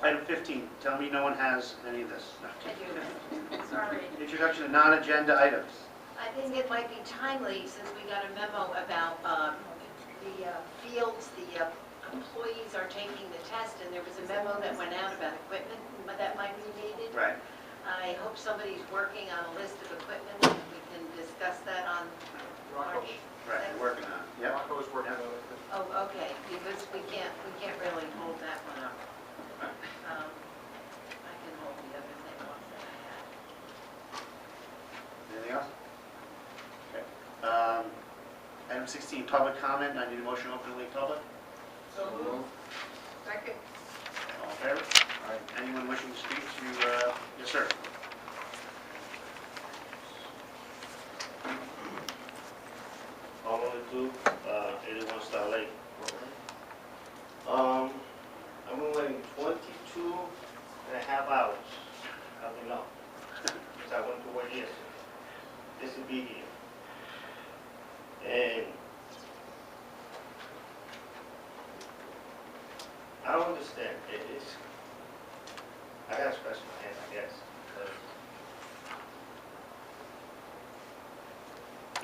Speaker 18: Item 15, tell me no one has any of this. No.
Speaker 5: I do.
Speaker 16: Sorry.
Speaker 18: Introduction to non-agenda items.
Speaker 5: I think it might be timely, since we got a memo about the fields, the employees are taking the test, and there was a memo that went out about equipment that might be needed.
Speaker 18: Right.
Speaker 5: I hope somebody's working on a list of equipment, and we can discuss that on March.
Speaker 18: Right, we're working on it. Yep.
Speaker 7: Rocco was working on it.
Speaker 5: Oh, okay, because we can't really hold that one up. I can hold the other thing off that I had.
Speaker 18: Anything else? Okay. Item 16, public comment. I need a motion to open the public.
Speaker 2: So moved. Second.
Speaker 18: All in favor? All right. Anyone wishing to speak to, yes, sir.
Speaker 14: I'm going to 81 Star Lake. I've been waiting 22 and a half hours. I've been up. Because I went to work yesterday. This is be here. And I don't understand. I got to scratch my head, I guess.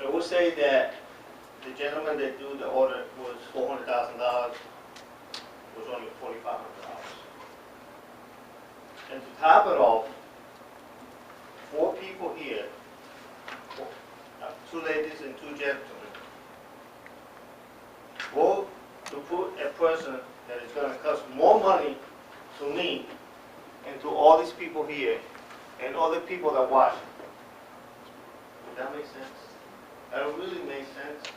Speaker 14: I will say that the gentleman that do the order was $400,000, was only $4,500. And to top it off, 4 people here, 2 ladies and 2 gentlemen, vote to put a person that is going to cost more money to me and to all these people here and other people that watch. Does that make sense? That really makes sense.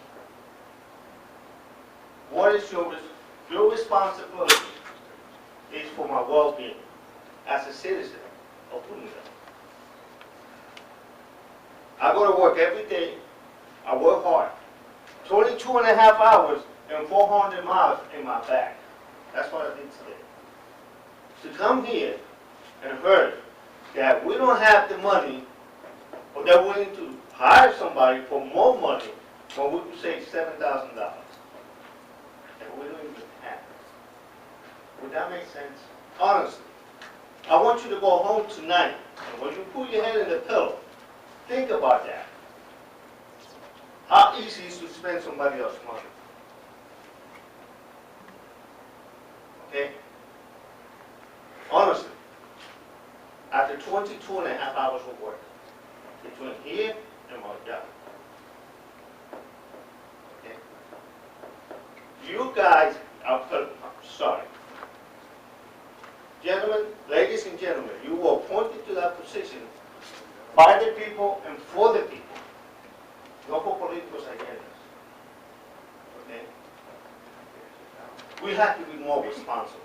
Speaker 14: What is your responsibility is for my well-being as a citizen of Bloomingdale. I go to work every day. I work hard. 22 and a half hours and 400 miles in my back. That's what I did today. To come here and heard that we don't have the money, or they're willing to hire somebody for more money when we could save $7,000. And we don't even have it. Would that make sense? Honestly, I want you to go home tonight, and when you put your head in the pillow, think about that. How easy it is to spend somebody else's money. Okay? Honestly, after 22 and a half hours of work, between here and my job, okay? You guys are, sorry. Gentlemen, ladies and gentlemen, you were appointed to that position by the people and for the people. No for political agendas. Okay? We have to be more responsible.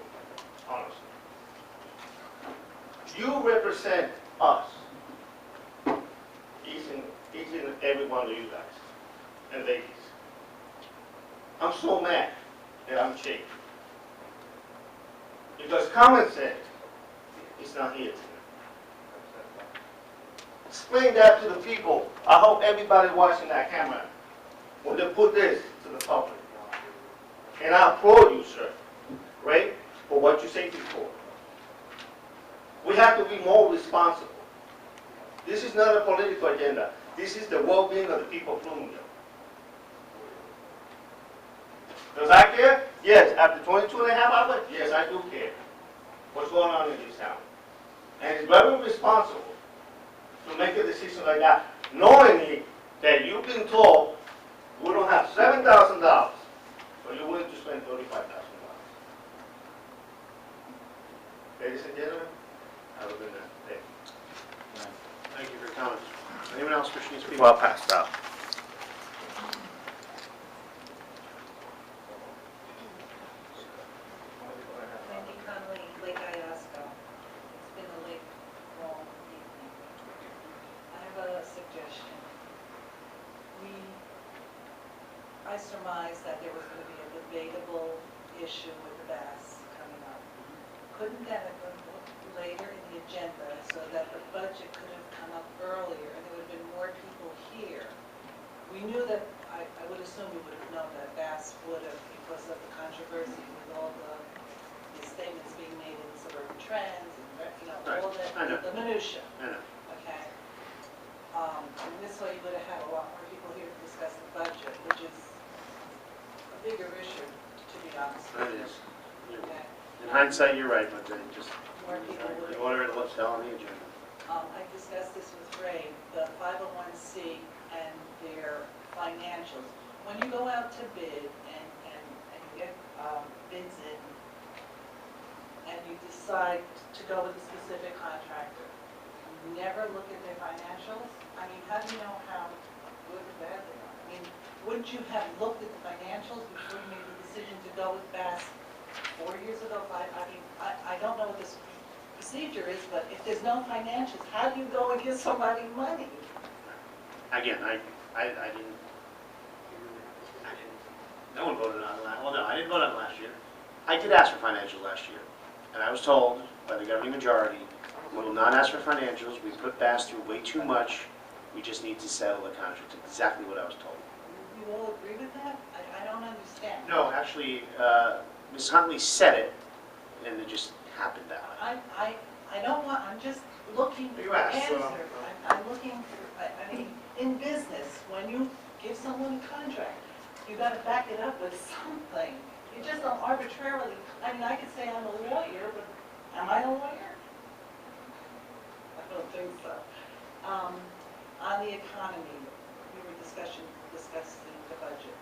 Speaker 14: honestly. You represent us, each and every one of you guys and ladies. I'm so mad that I'm changed. Because common sense is not here tonight. Explain that to the people. I hope everybody watching that camera, when they put this to the public. And I applaud you, sir, right, for what you said before. We have to be more responsible. This is not a political agenda. This is the well-being of the people of Bloomingdale. Does I care? Yes. After 22 and a half hours? Yes, I do care. What's going on in this town? And it's very responsible to make a decision like that, knowing that you've been told we don't have $7,000, but you're willing to spend $35,000. Ladies and gentlemen, have a good night. Thank you.
Speaker 18: Thank you for your comments. Anyone else wishing to speak?
Speaker 14: Well passed out.
Speaker 2: Wendy Conley, Lake Iosco. It's been a late, long evening. I have a suggestion. I surmised that there was going to be a debatable issue with the bass coming up. Couldn't that have been later in the agenda so that the budget could have come up earlier and there would have been more people here? We knew that, I would assume we would have known that bass would have, because of the controversy with all the statements being made in Suburban Trends and, all the minutia.
Speaker 18: I know.
Speaker 2: Okay. And this way you would have had a lot more people here to discuss the budget, which is a bigger issue, to be honest
Speaker 18: That
Speaker 2: with you.
Speaker 18: is.
Speaker 2: Okay.
Speaker 18: In hindsight, you're right, but then just,
Speaker 2: More people would
Speaker 18: you
Speaker 2: have.
Speaker 18: order it, let's tell on the agenda.
Speaker 2: I discussed this with Ray, the 501c and their financials. When you go out to bid and you get bids in, and you decide to go with a specific contractor, you never look at their financials? I mean, how do you know how good or bad they are? I mean, wouldn't you have looked at the financials before you made the decision to go with Bass 4 years ago, 5? I mean, I don't know what this procedure is, but if there's no financials, how do you go and give somebody money?
Speaker 18: Again, I didn't, no one voted on it last, well, no, I didn't vote on it last year. I did ask for financials last year, and I was told by the governing majority, we will not ask for financials, we put Bass through way too much, we just need to settle the contract. Exactly what I was told.
Speaker 2: You all agree with that? I don't understand.
Speaker 18: No, actually, Ms. Huntley said it, and it just happened that way.
Speaker 2: I don't want, I'm just looking for
Speaker 18: You asked, so-
Speaker 2: answers. I'm looking for, I mean, in business, when you give someone a contract, you gotta back it up with something. You just don't arbitrarily, I mean, I could say I'm a lawyer, but am I a lawyer? I don't think so. On the economy, we were discussing the budget.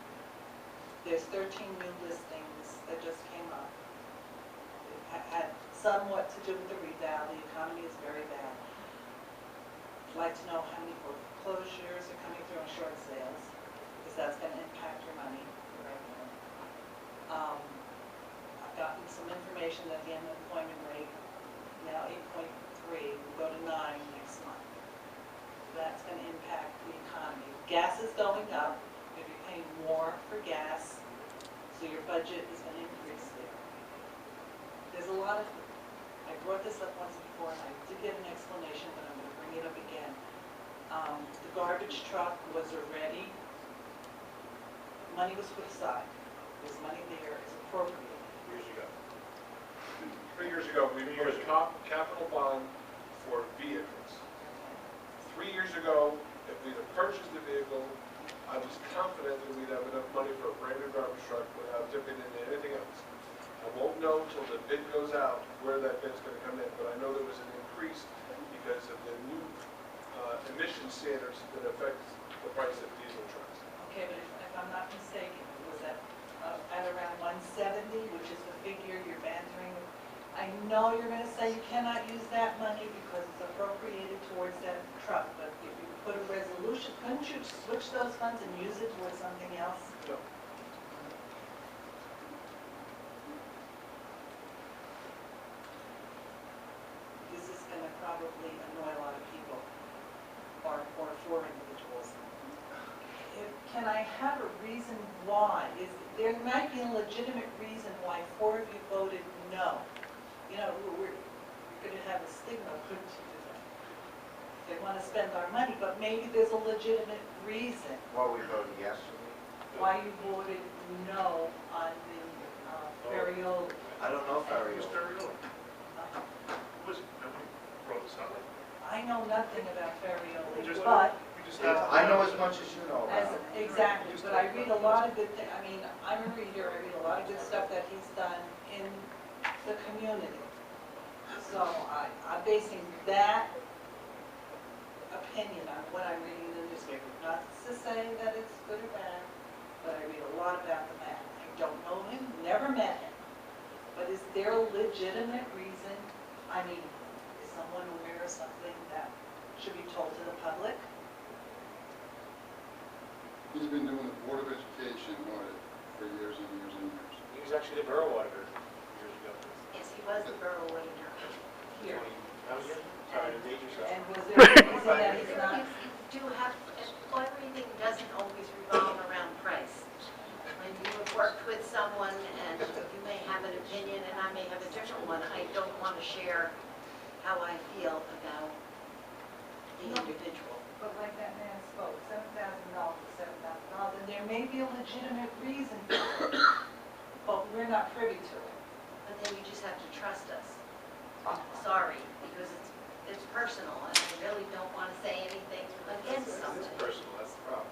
Speaker 2: There's 13 new listings that just came up. It had somewhat to do with the rebound. The economy is very bad. I'd like to know how many foreclosures are coming through on short sales, because that's going to impact your money, your revenue. I've gotten some information that the unemployment rate, now 8.3, will go to 9 next month. That's going to impact the economy. Gas is going up. You're going to be paying more for gas, so your budget is going to increase there. There's a lot of, I brought this up once before, and I did get an explanation, but I'm going to bring it up again. The garbage truck was already, money was put aside. There's money there, it's appropriate.
Speaker 8: Years ago. 3 years ago, we put a capital bond for vehicles. 3 years ago, if we'd have purchased the vehicle, I was confident that we'd have enough money for a brand new garbage truck without dipping into anything else. I won't know until the bid goes out where that bid's going to come in, but I know there was an increase because of the new emission standards that affect the price of diesel trucks.
Speaker 2: Okay, but if I'm not mistaken, was that at around 170, which is the figure you're bantering? I know you're going to say you cannot use that money because it's appropriated towards that truck, but if you put a resolution, couldn't you switch those funds and use it towards something else?
Speaker 8: No.
Speaker 3: can I have a reason why? There might be a legitimate reason why 4 of you voted no. You know, we're going to have a stigma, couldn't you, do that? They want to spend our money, but maybe there's a legitimate reason
Speaker 10: Well, we voted yes.
Speaker 3: why you voted no on the Ferrioli.
Speaker 10: I don't know if I
Speaker 20: Who's
Speaker 10: real.
Speaker 20: Ferrioli? Who is it? Nobody brought this up.
Speaker 3: I know nothing about Ferrioli,
Speaker 20: Just-
Speaker 3: but
Speaker 20: We just had.
Speaker 10: I know as much as you know
Speaker 3: as,
Speaker 10: about it.
Speaker 3: exactly, but I read a lot of good things. I mean, I'm a reader, I read a lot of good stuff that he's done in the community. So I'm basing that opinion on what I'm reading in the newspaper. Not to say that it's good or bad, but I read a lot about the man. I don't know him, never met him. But is there a legitimate reason? I mean, is someone aware of something that should be told to the public?
Speaker 6: He's been doing the Board of Education audit for years and years and years.
Speaker 1: He was actually the borough auditor years ago.
Speaker 5: Yes, he was the borough auditor.
Speaker 3: Here.
Speaker 1: That was it? Sorry, to date yourself.
Speaker 3: And was there a reason that he's not?
Speaker 5: You do have, everything doesn't always revolve around price. When you have worked with someone and you may have an opinion and I may have a different one, I don't want to share how I feel about the individual.
Speaker 3: But like that man spoke, $7,000 is $7,000, and there may be a legitimate reason for it, but we're not privy to it.
Speaker 5: But then you just have to trust us. Sorry, because it's personal and I really don't want to say anything against someone.
Speaker 1: It's personal, that's the problem.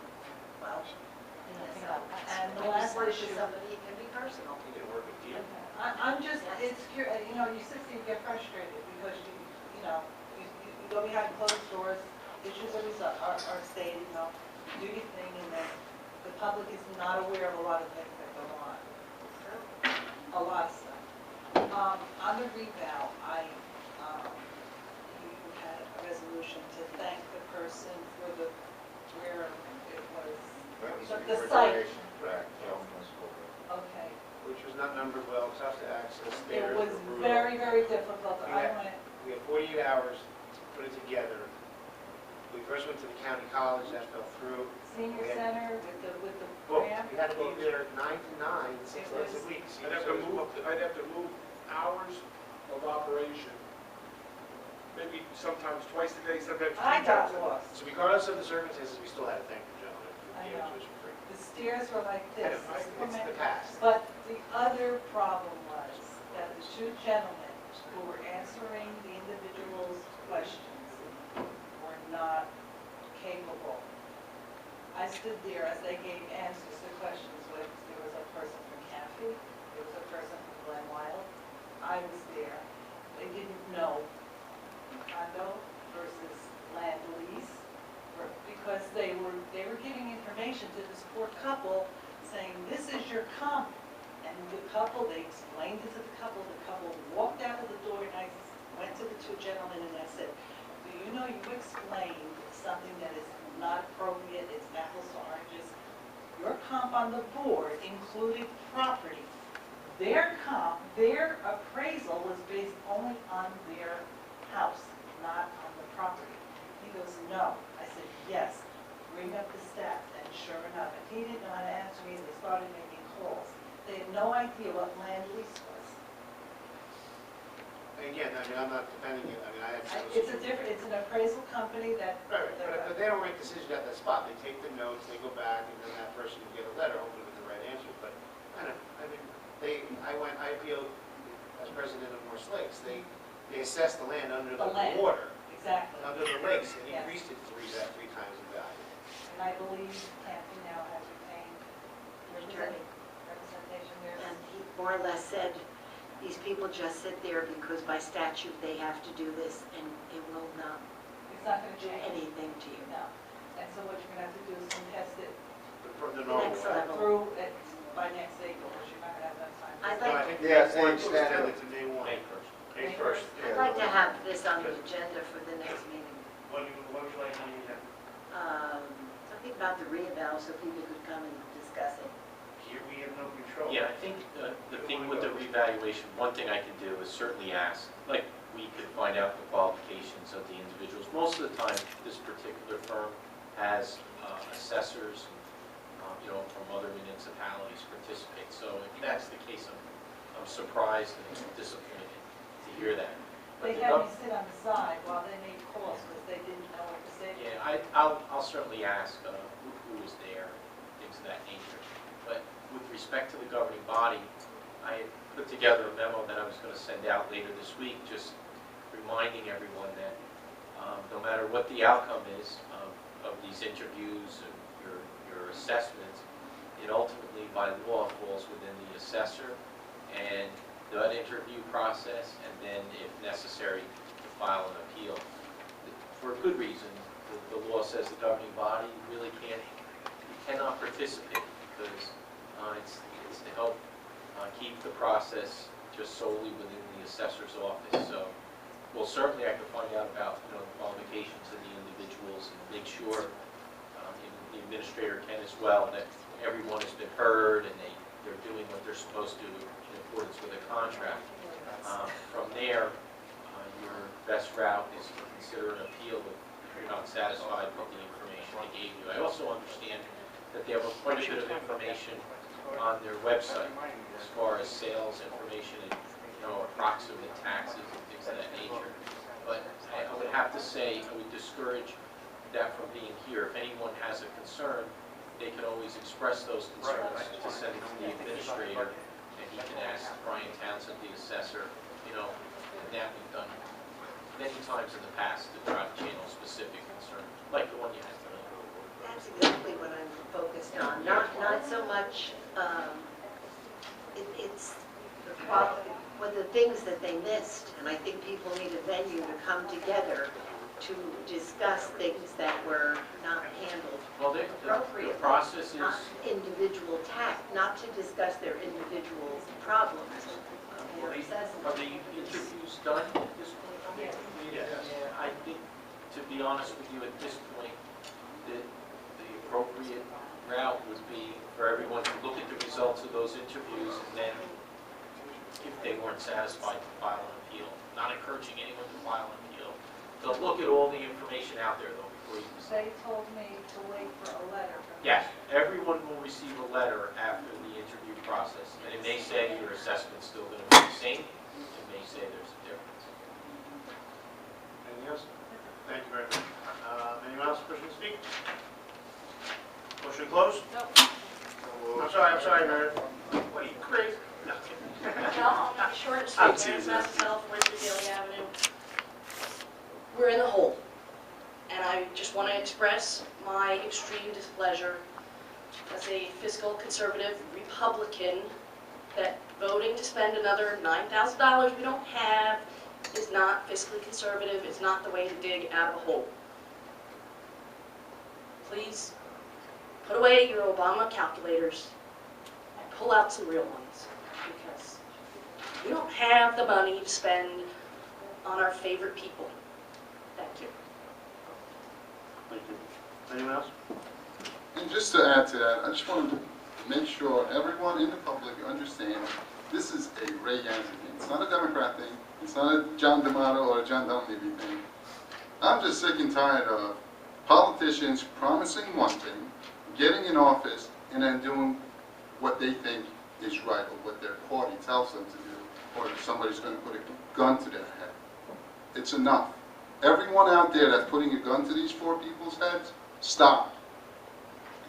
Speaker 5: Well, yes,
Speaker 3: And the
Speaker 5: when you
Speaker 3: last
Speaker 5: work
Speaker 3: issue,
Speaker 5: with somebody, it can be personal.
Speaker 1: He didn't work with you.
Speaker 3: I'm just, it's, you know, you sit there, you get frustrated because you know, you go behind closed doors, issues are stated, you know, you do your thing, and then the public is not aware of a lot of things that go on. A lot of stuff. On the revow, you had a resolution to thank the person for where it was, the site.
Speaker 10: Correct.
Speaker 3: Okay.
Speaker 1: Which was not numbered well, tough to access.
Speaker 3: It
Speaker 1: Stairs
Speaker 3: was
Speaker 1: were brutal.
Speaker 3: very, very difficult. I
Speaker 1: Yeah.
Speaker 3: went,
Speaker 1: We had 48 hours to put it together. We first went to the county college, that fell through.
Speaker 3: senior
Speaker 1: We had-
Speaker 3: center with the
Speaker 1: Well,
Speaker 3: ramp.
Speaker 1: we had to be there 9 to 9, 6 days a week.
Speaker 8: I'd have to move hours of operation, maybe sometimes twice a day, sometimes
Speaker 3: I
Speaker 8: 3
Speaker 3: got
Speaker 8: times a day.
Speaker 3: lost.
Speaker 1: So regardless of the circumstances, we still had to thank the gentleman
Speaker 3: I
Speaker 1: who gave it
Speaker 3: know.
Speaker 1: to us for free.
Speaker 3: The stairs were like
Speaker 1: I
Speaker 3: this.
Speaker 1: know, It's the past.
Speaker 3: But the other problem was that the two gentlemen who were answering the individual's questions were not capable. I stood there as they gave answers to questions. There was a person from Canfield, there was a person from Glen Wild. I was there. They didn't know condo versus land lease, because they were giving information to this poor couple, saying, this is your comp. And the couple, they explained it to the couple walked out of the door, and I went to the two gentlemen and I said, do you know you explained something that is not appropriate, it's apples to oranges. Your comp on the board included property. Their comp, their appraisal was based only on their house, not on the property. He goes, no. I said, yes, bring up the stats, and sure enough, and he didn't know how to answer me, they started making calls. They had no idea what land lease was.
Speaker 1: Again, I mean, I'm not defending it, I mean, I had.
Speaker 3: It's an appraisal company that.
Speaker 1: Right, but they don't make decisions at that spot. They take the notes, they go back, and then that person will get a letter, hopefully with the right answer. But, I appealed as president of Morse Lakes. They assessed the land under the
Speaker 3: land.
Speaker 1: water,
Speaker 3: Exactly.
Speaker 1: under the lakes, and
Speaker 3: Yes.
Speaker 1: increased it three times the value.
Speaker 3: And I believe Canton now has retained representation there.
Speaker 5: And he more or less said, these people just sit there because by statute they have to do this and it will not
Speaker 3: It's not going to
Speaker 5: do
Speaker 3: change.
Speaker 5: anything to you.
Speaker 3: No. And so what you're going to have to do is contest it
Speaker 1: The normal
Speaker 5: Next
Speaker 1: way.
Speaker 5: level.
Speaker 3: through it by next April, because you're not going to have enough time.
Speaker 5: I'd
Speaker 1: No,
Speaker 5: like-
Speaker 1: I think
Speaker 10: Yeah,
Speaker 1: they
Speaker 10: they extended
Speaker 1: it to May 1.
Speaker 7: May 1st.
Speaker 1: May 1st.
Speaker 5: I'd like to have this on the agenda for the next meeting.
Speaker 1: What would you like on the agenda?
Speaker 5: Something about the reeval so people could come and discuss it.
Speaker 1: Here we have no control.
Speaker 7: Yeah, I think the thing with the revaluation, one thing I can do is certainly ask, like, we could find out the qualifications of the individuals. Most of the time, this particular firm has assessors, from other municipalities participate. So if that's the case, I'm surprised and disappointed to hear that. But
Speaker 3: They
Speaker 7: the
Speaker 3: had
Speaker 7: gov-
Speaker 3: me sit on the side while they made calls because they didn't know what to say.
Speaker 7: Yeah, I'll certainly ask who was there, things of that nature. But with respect to the governing body, I put together a memo that I was going to send out later this week, just reminding everyone that no matter what the outcome is of these interviews and your assessments, it ultimately by law falls within the assessor and that interview process, and then if necessary, to file an appeal. For a good reason, the law says the governing body really cannot participate because it's to help keep the process just solely within the assessor's office. So, well, certainly I can find out about the qualifications of the individuals and make sure the administrator can as well, that everyone has been heard and they're doing what they're supposed to in accordance with the contract. From there, your best route is to consider an appeal if you're not satisfied with the information they gave you. I also understand that they have quite a bit of information on their website as far as sales information and approximate taxes and things of that nature. But I would have to say, I would discourage that from being here. If anyone has a concern, they can always express those concerns to send it to the administrator, and he can ask Brian Townsend, the assessor, and that we've done many times in the past to try to channel specific concerns, like the one you had tonight.
Speaker 5: That's exactly what I'm focused on. Not so much, it's the quality, the things that they missed. And I think people need a venue to come together to discuss things that were not handled
Speaker 7: Well, the
Speaker 5: appropriately.
Speaker 7: process is,
Speaker 5: Not individual tact, not to discuss their individual problems.
Speaker 7: are the interviews done at this point?
Speaker 3: Yes.
Speaker 7: Yeah, I think, to be honest with you, at this point, the appropriate route would be for everyone to look at the results of those interviews and then, if they weren't satisfied, to file an appeal. Not encouraging anyone to file an appeal. So look at all the information out there, though, before you decide.
Speaker 3: They told me to wait for a letter from them.
Speaker 7: Yes, everyone will receive a letter after the interview process, and it may say your assessment's still going to be the same, it may say there's a difference.
Speaker 1: Anything else? Thank you very much. Anyone else wishing to speak? Motion closed?
Speaker 15: No.
Speaker 1: I'm sorry, Mary. What, are you crazy? No.
Speaker 2: No, I'm short and
Speaker 1: I'm
Speaker 2: sweet.
Speaker 1: teasing.
Speaker 2: Maris myself, Wednesday Daily Avenue. We're in the hole. And I just want to express my extreme displeasure as a fiscal conservative Republican that voting to spend another $9,000 we don't have is not fiscally conservative, is not the way to dig out of a hole. Please, put away your Obama calculators and pull out some real ones, because we don't have the money to spend on our favorite people. Thank you.
Speaker 1: Thank you. Anyone else?
Speaker 6: And just to add to that, I just wanted to make sure everyone in the public understands this is a Ray Yancey thing. It's not a Democrat thing. It's not a John D'Amato or a John Dunleavy thing. I'm just sick and tired of politicians promising one thing, getting in office, and then doing what they think is right or what their party tells them to do, or if somebody's going to put a gun to their head. It's enough. Everyone out there that's putting a gun to these four people's heads, stop.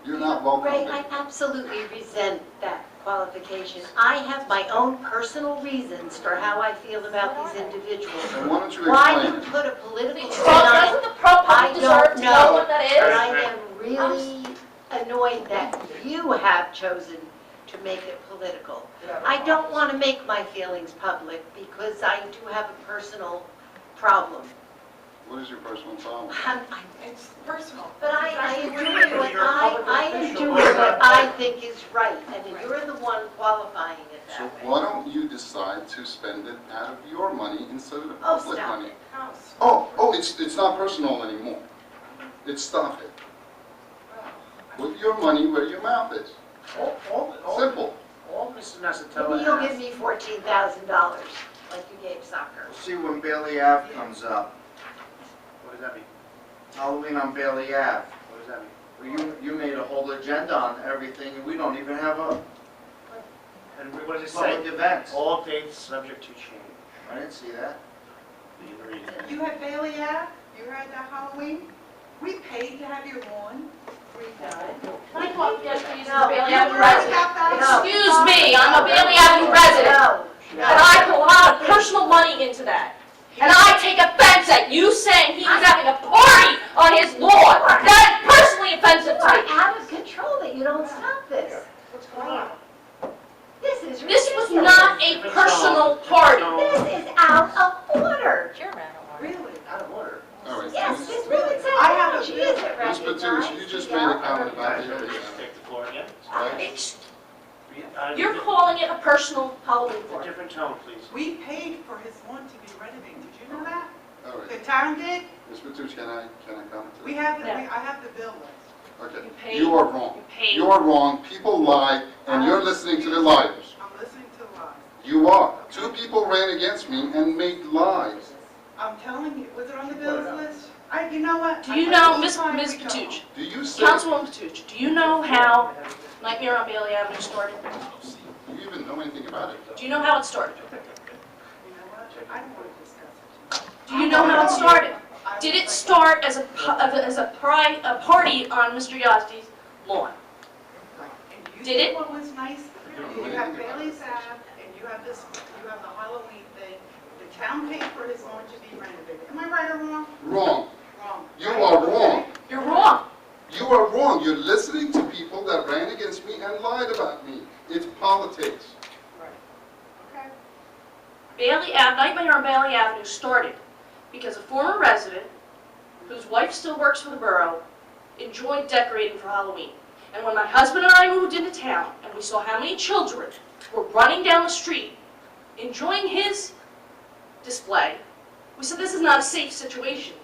Speaker 6: You're not welcome.
Speaker 5: Ray, I absolutely resent that qualification. I have my own personal reasons for how I feel about these individuals.
Speaker 6: And why don't you
Speaker 5: Why
Speaker 6: explain
Speaker 5: you
Speaker 6: it?
Speaker 5: put a political spin
Speaker 15: Well,
Speaker 5: on
Speaker 15: doesn't
Speaker 5: it,
Speaker 15: the public
Speaker 5: I
Speaker 15: deserve
Speaker 5: don't
Speaker 15: to know what
Speaker 5: know.
Speaker 15: that
Speaker 5: And
Speaker 15: is?
Speaker 5: I am really annoyed that you have chosen to make it political. I don't want to make my feelings public because I do have a personal problem.
Speaker 6: What is your personal problem?
Speaker 15: It's personal.
Speaker 5: But I am doing what I think is right, and you're the one qualifying it
Speaker 6: So
Speaker 5: that way.
Speaker 6: why don't you decide to spend it out of your money instead of the
Speaker 5: Oh,
Speaker 6: public
Speaker 5: stop
Speaker 6: money?
Speaker 5: it.
Speaker 6: Oh, it's not personal anymore. It's stop it. Put your money where your mouth is. Simple.
Speaker 1: All Mrs. Massatella
Speaker 5: Maybe you'll
Speaker 1: has-
Speaker 5: give me $14,000, like you gave soccer.
Speaker 10: We'll see when Bailey Ave comes up.
Speaker 1: What does that mean?
Speaker 10: Halloween on Bailey Ave.
Speaker 1: What does that mean?
Speaker 10: You made a whole agenda on everything, and we don't even have a
Speaker 1: And what does it say?
Speaker 10: public event.
Speaker 1: All dates subject to change.
Speaker 10: I didn't see that.
Speaker 1: You can read it.
Speaker 3: You had Bailey Ave, you had that Halloween, we paid to have your lawn redone.
Speaker 15: Can I talk, yes, please,
Speaker 5: No,
Speaker 15: Bailey
Speaker 3: You
Speaker 15: Avenue
Speaker 3: worried
Speaker 15: resident?
Speaker 3: about that?
Speaker 15: Excuse me, I'm a Bailey Avenue resident,
Speaker 5: No,
Speaker 15: and I put a lot of personal money into that. And I take offense at you saying he was having a party on his lawn. That is personally offensive to
Speaker 5: you are
Speaker 15: me.
Speaker 5: out of control that you don't stop this.
Speaker 1: What's going on?
Speaker 5: This is
Speaker 15: This
Speaker 5: ridiculous.
Speaker 15: was not a personal party.
Speaker 5: This is out of order.
Speaker 3: Really?
Speaker 1: Out of order.
Speaker 6: All right.
Speaker 5: Yes, this woman said
Speaker 3: I have
Speaker 5: that
Speaker 3: a
Speaker 5: she
Speaker 3: bill.
Speaker 5: isn't
Speaker 6: Ms.
Speaker 5: recognized.
Speaker 6: Patush, you just made a comment about the other
Speaker 1: Take the floor again.
Speaker 15: It's- You're calling it a personal Halloween
Speaker 1: A
Speaker 15: party.
Speaker 1: different tone, please.
Speaker 3: We paid for his lawn to be renovated, did you know that?
Speaker 6: All right.
Speaker 3: The town did?
Speaker 6: Ms. Patush, can I comment?
Speaker 3: We have,
Speaker 15: No.
Speaker 3: I have the bill list.
Speaker 6: Okay.
Speaker 15: You paid-
Speaker 6: You are wrong.
Speaker 15: you paid-
Speaker 6: You are wrong. People lie, and you're listening to the liars.
Speaker 3: I'm listening to lies.
Speaker 6: You are. Two people ran against me and made lies.
Speaker 3: I'm telling you, was it on the bills list? You know what?
Speaker 15: Do you know,
Speaker 3: I'm
Speaker 15: Ms.
Speaker 3: surprised
Speaker 15: Ms.
Speaker 3: we don't.
Speaker 15: Patuch,
Speaker 6: Do you say,
Speaker 15: Councilwoman Patuch, do you know how Nightmare on Bailey Avenue started?
Speaker 6: do you even know anything about it?
Speaker 15: Do you know how it started?
Speaker 3: You know what? I don't want to discuss it.
Speaker 15: Do you know how it started? Did it start as a party on Mr. Yazdi's lawn?
Speaker 3: And you
Speaker 15: Did it?
Speaker 3: know what was nice? You have Bailey's Ave, and you have this, you have the Halloween thing. The town paid for his lawn to be renovated. Am I right or wrong?
Speaker 6: Wrong.
Speaker 3: Wrong.
Speaker 6: You are wrong.
Speaker 15: You're wrong.
Speaker 6: You are wrong. You're listening to people that ran against me and lied about me. It's politics.
Speaker 3: Okay.
Speaker 15: Nightmare on Bailey Avenue started because a former resident, whose wife still works for the borough, enjoyed decorating for Halloween. And when my husband and I moved into town, and we saw how many children were running down the street enjoying his display, we said this is not a safe situation.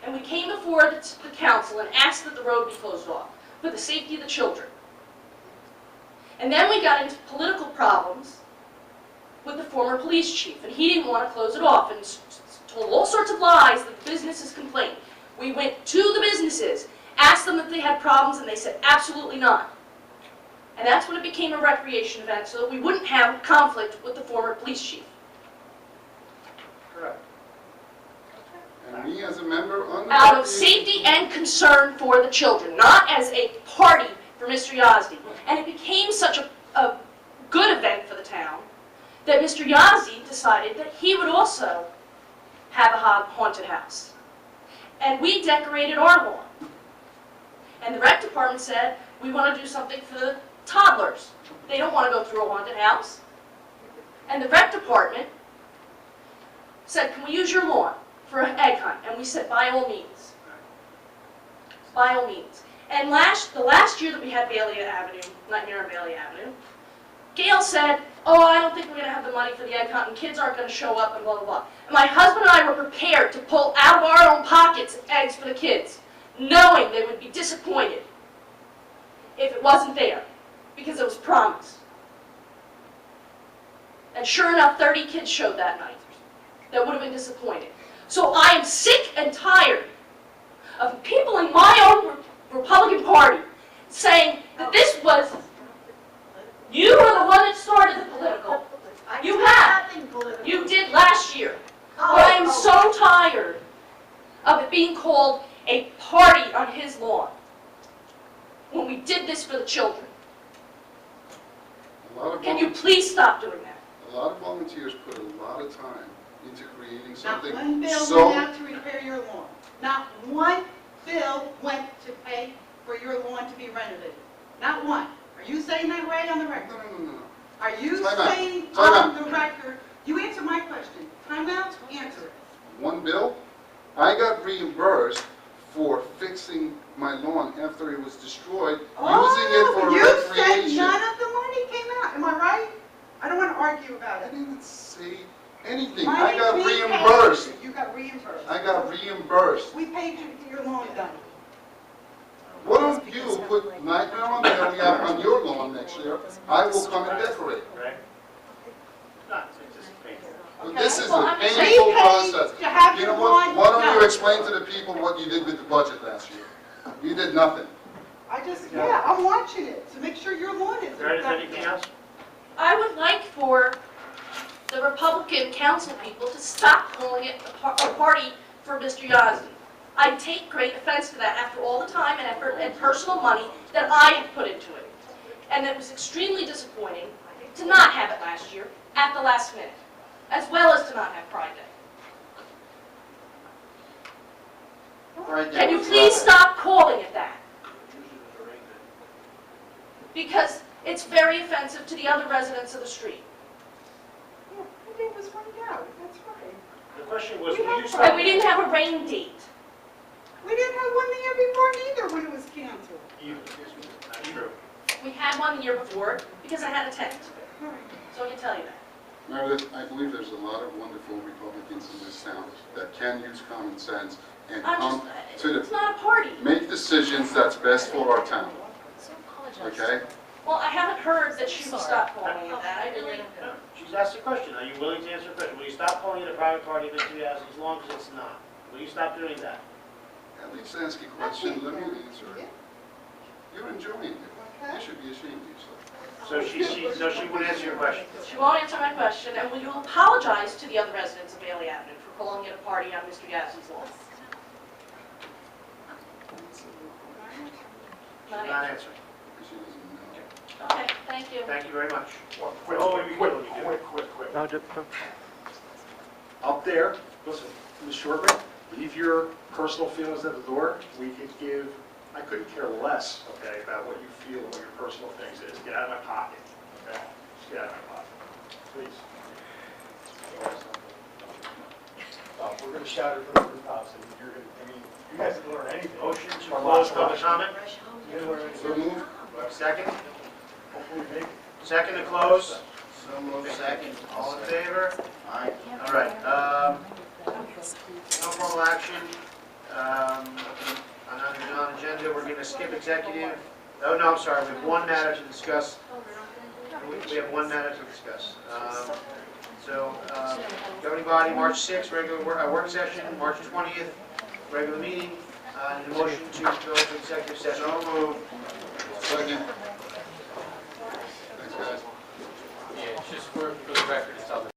Speaker 15: And we came before the council and asked that the road be closed off for the safety of the children. And then we got into political problems with the former police chief, and he didn't want to close it off, and told all sorts of lies that the businesses complained. We went to the businesses, asked them if they had problems, and they said absolutely not. And that's when it became a recreation event, so that we wouldn't have conflict with the former police chief.
Speaker 1: Correct.
Speaker 6: And me as a member on the...
Speaker 15: Out of safety and concern for the children, not as a party for Mr. Yazdi. And it became such a good event for the town that Mr. Yazdi decided that he would also have a haunted house. And we decorated our lawn. And the rec department said, we want to do something for the toddlers. They don't want to go through a haunted house. And the rec department said, can we use your lawn for an egg hunt? And we said, by all means. By all means. And the last year that we had Bailey Avenue, Nightmare on Bailey Avenue, Gail said, oh, I don't think we're going to have the money for the egg hunt, and kids aren't going to show up, and blah, blah, blah. And my husband and I were prepared to pull out of our own pockets eggs for the kids, knowing they would be disappointed if it wasn't there, because it was promised. And sure enough, 30 kids showed that night that would have been disappointed. So I am sick and tired of people in my own Republican Party saying that this was, you are the one that started the political. You have. You did last year. But I am so tired of it being called a party on his lawn when we did this for the children. Can you please stop doing that?
Speaker 6: A lot of volunteers put a lot of time into creating
Speaker 3: Not
Speaker 6: something
Speaker 3: one bill
Speaker 6: so...
Speaker 3: went out to repair your lawn. Not one bill went to pay for your lawn to be renovated. Not one. Are you saying that right on the record?
Speaker 6: No.
Speaker 3: Are you
Speaker 6: Time out.
Speaker 3: saying
Speaker 6: Time
Speaker 3: on
Speaker 6: out.
Speaker 3: the record? You answer my question. Time out, answer it.
Speaker 6: One bill, I got reimbursed for fixing my lawn after it was destroyed, using it for
Speaker 3: You
Speaker 6: recreation.
Speaker 3: said none of the money came out. Am I right? I don't want to argue about
Speaker 6: I
Speaker 3: it.
Speaker 6: didn't say anything.
Speaker 3: Money
Speaker 6: I got
Speaker 3: we paid.
Speaker 6: reimbursed.
Speaker 3: You got reimbursed.
Speaker 6: I got reimbursed.
Speaker 3: We paid you to get your lawn done.
Speaker 6: Why don't you put Nightmare on Bailey out on your lawn next year? I will come and decorate.
Speaker 1: Right? Not, it's just painful.
Speaker 6: But this is
Speaker 15: Well,
Speaker 6: a
Speaker 15: I'm just
Speaker 6: painful
Speaker 3: saying-
Speaker 6: process.
Speaker 3: To have
Speaker 6: You know
Speaker 3: your
Speaker 6: what?
Speaker 3: lawn
Speaker 6: Why don't you
Speaker 3: done.
Speaker 6: explain to the people what you did with the budget last year? You did nothing.
Speaker 3: Yeah, I'm watching it, to make sure your lawn isn't.
Speaker 1: Is there anything else?
Speaker 17: I would like for the Republican council people to stop calling it a party for Mr. Yazdi. I take great offense to that after all the time and effort and personal money that I have put into it. And it was extremely disappointing to not have it last year at the last minute, as well as to not have Pride Day.
Speaker 10: Right there
Speaker 17: Can you
Speaker 10: was
Speaker 17: please
Speaker 10: nothing.
Speaker 17: stop calling it that? Because it's very offensive to the other residents of the street.
Speaker 3: Yeah, the day was running out, that's right.
Speaker 1: The question was,
Speaker 3: We
Speaker 1: will you
Speaker 3: have
Speaker 1: stop?
Speaker 17: And we didn't have a rain date.
Speaker 3: We didn't have one the year before either when it was canceled.
Speaker 1: True.
Speaker 17: We had one the year before because I had a tent. So I can tell you that.
Speaker 6: Meredith, I believe there's a lot of wonderful Republicans in this town that can use common sense and come to
Speaker 17: It's not a party.
Speaker 6: make decisions that's best for our town, okay?
Speaker 17: Well, I haven't heard that she would stop calling it that. I really,
Speaker 1: No, she's asked a question. Are you willing to answer the question? Will you stop calling it a private party of Mr. Yazdi as long as it's not? Will you stop doing that?
Speaker 6: At least ask a question, let me answer it. You're enjoying it. You should be ashamed of yourself.
Speaker 1: So she won't answer your question.
Speaker 17: she won't answer my question, and will you apologize to the other residents of Bailey Avenue for calling it a party on Mr. Yazdi's lawn? Not
Speaker 1: Not
Speaker 17: answer.
Speaker 1: answering.
Speaker 6: She doesn't know.
Speaker 17: Okay, thank you.
Speaker 1: Thank you very much.
Speaker 22: Quick. No, just, up there, listen, Ms. Shortman, leave your personal feelings at the door. We could give, I couldn't care less, okay, about what you feel, what your personal things is. Get out of my pocket, okay? Just get out of my pocket, please. We're gonna shout it from the rooftops, and you're gonna, I mean, you guys didn't learn anything.
Speaker 1: Motion to close public comment.
Speaker 22: You didn't learn anything.
Speaker 6: So move.
Speaker 1: Second.
Speaker 22: Hopefully make it.
Speaker 1: Second to close.
Speaker 10: So moved, second.
Speaker 1: All in favor?
Speaker 10: Aye.
Speaker 1: All right. No formal action. On agenda, we're going to skip executive. Oh, no, I'm sorry. We have one matter to discuss. We have one matter to discuss. Governing body, March 6th, regular work session, March 20th, regular meeting. Need a motion to go into executive session. So moved.
Speaker 6: Second. Thanks, guys.
Speaker 7: Yeah, just for the record, it's on the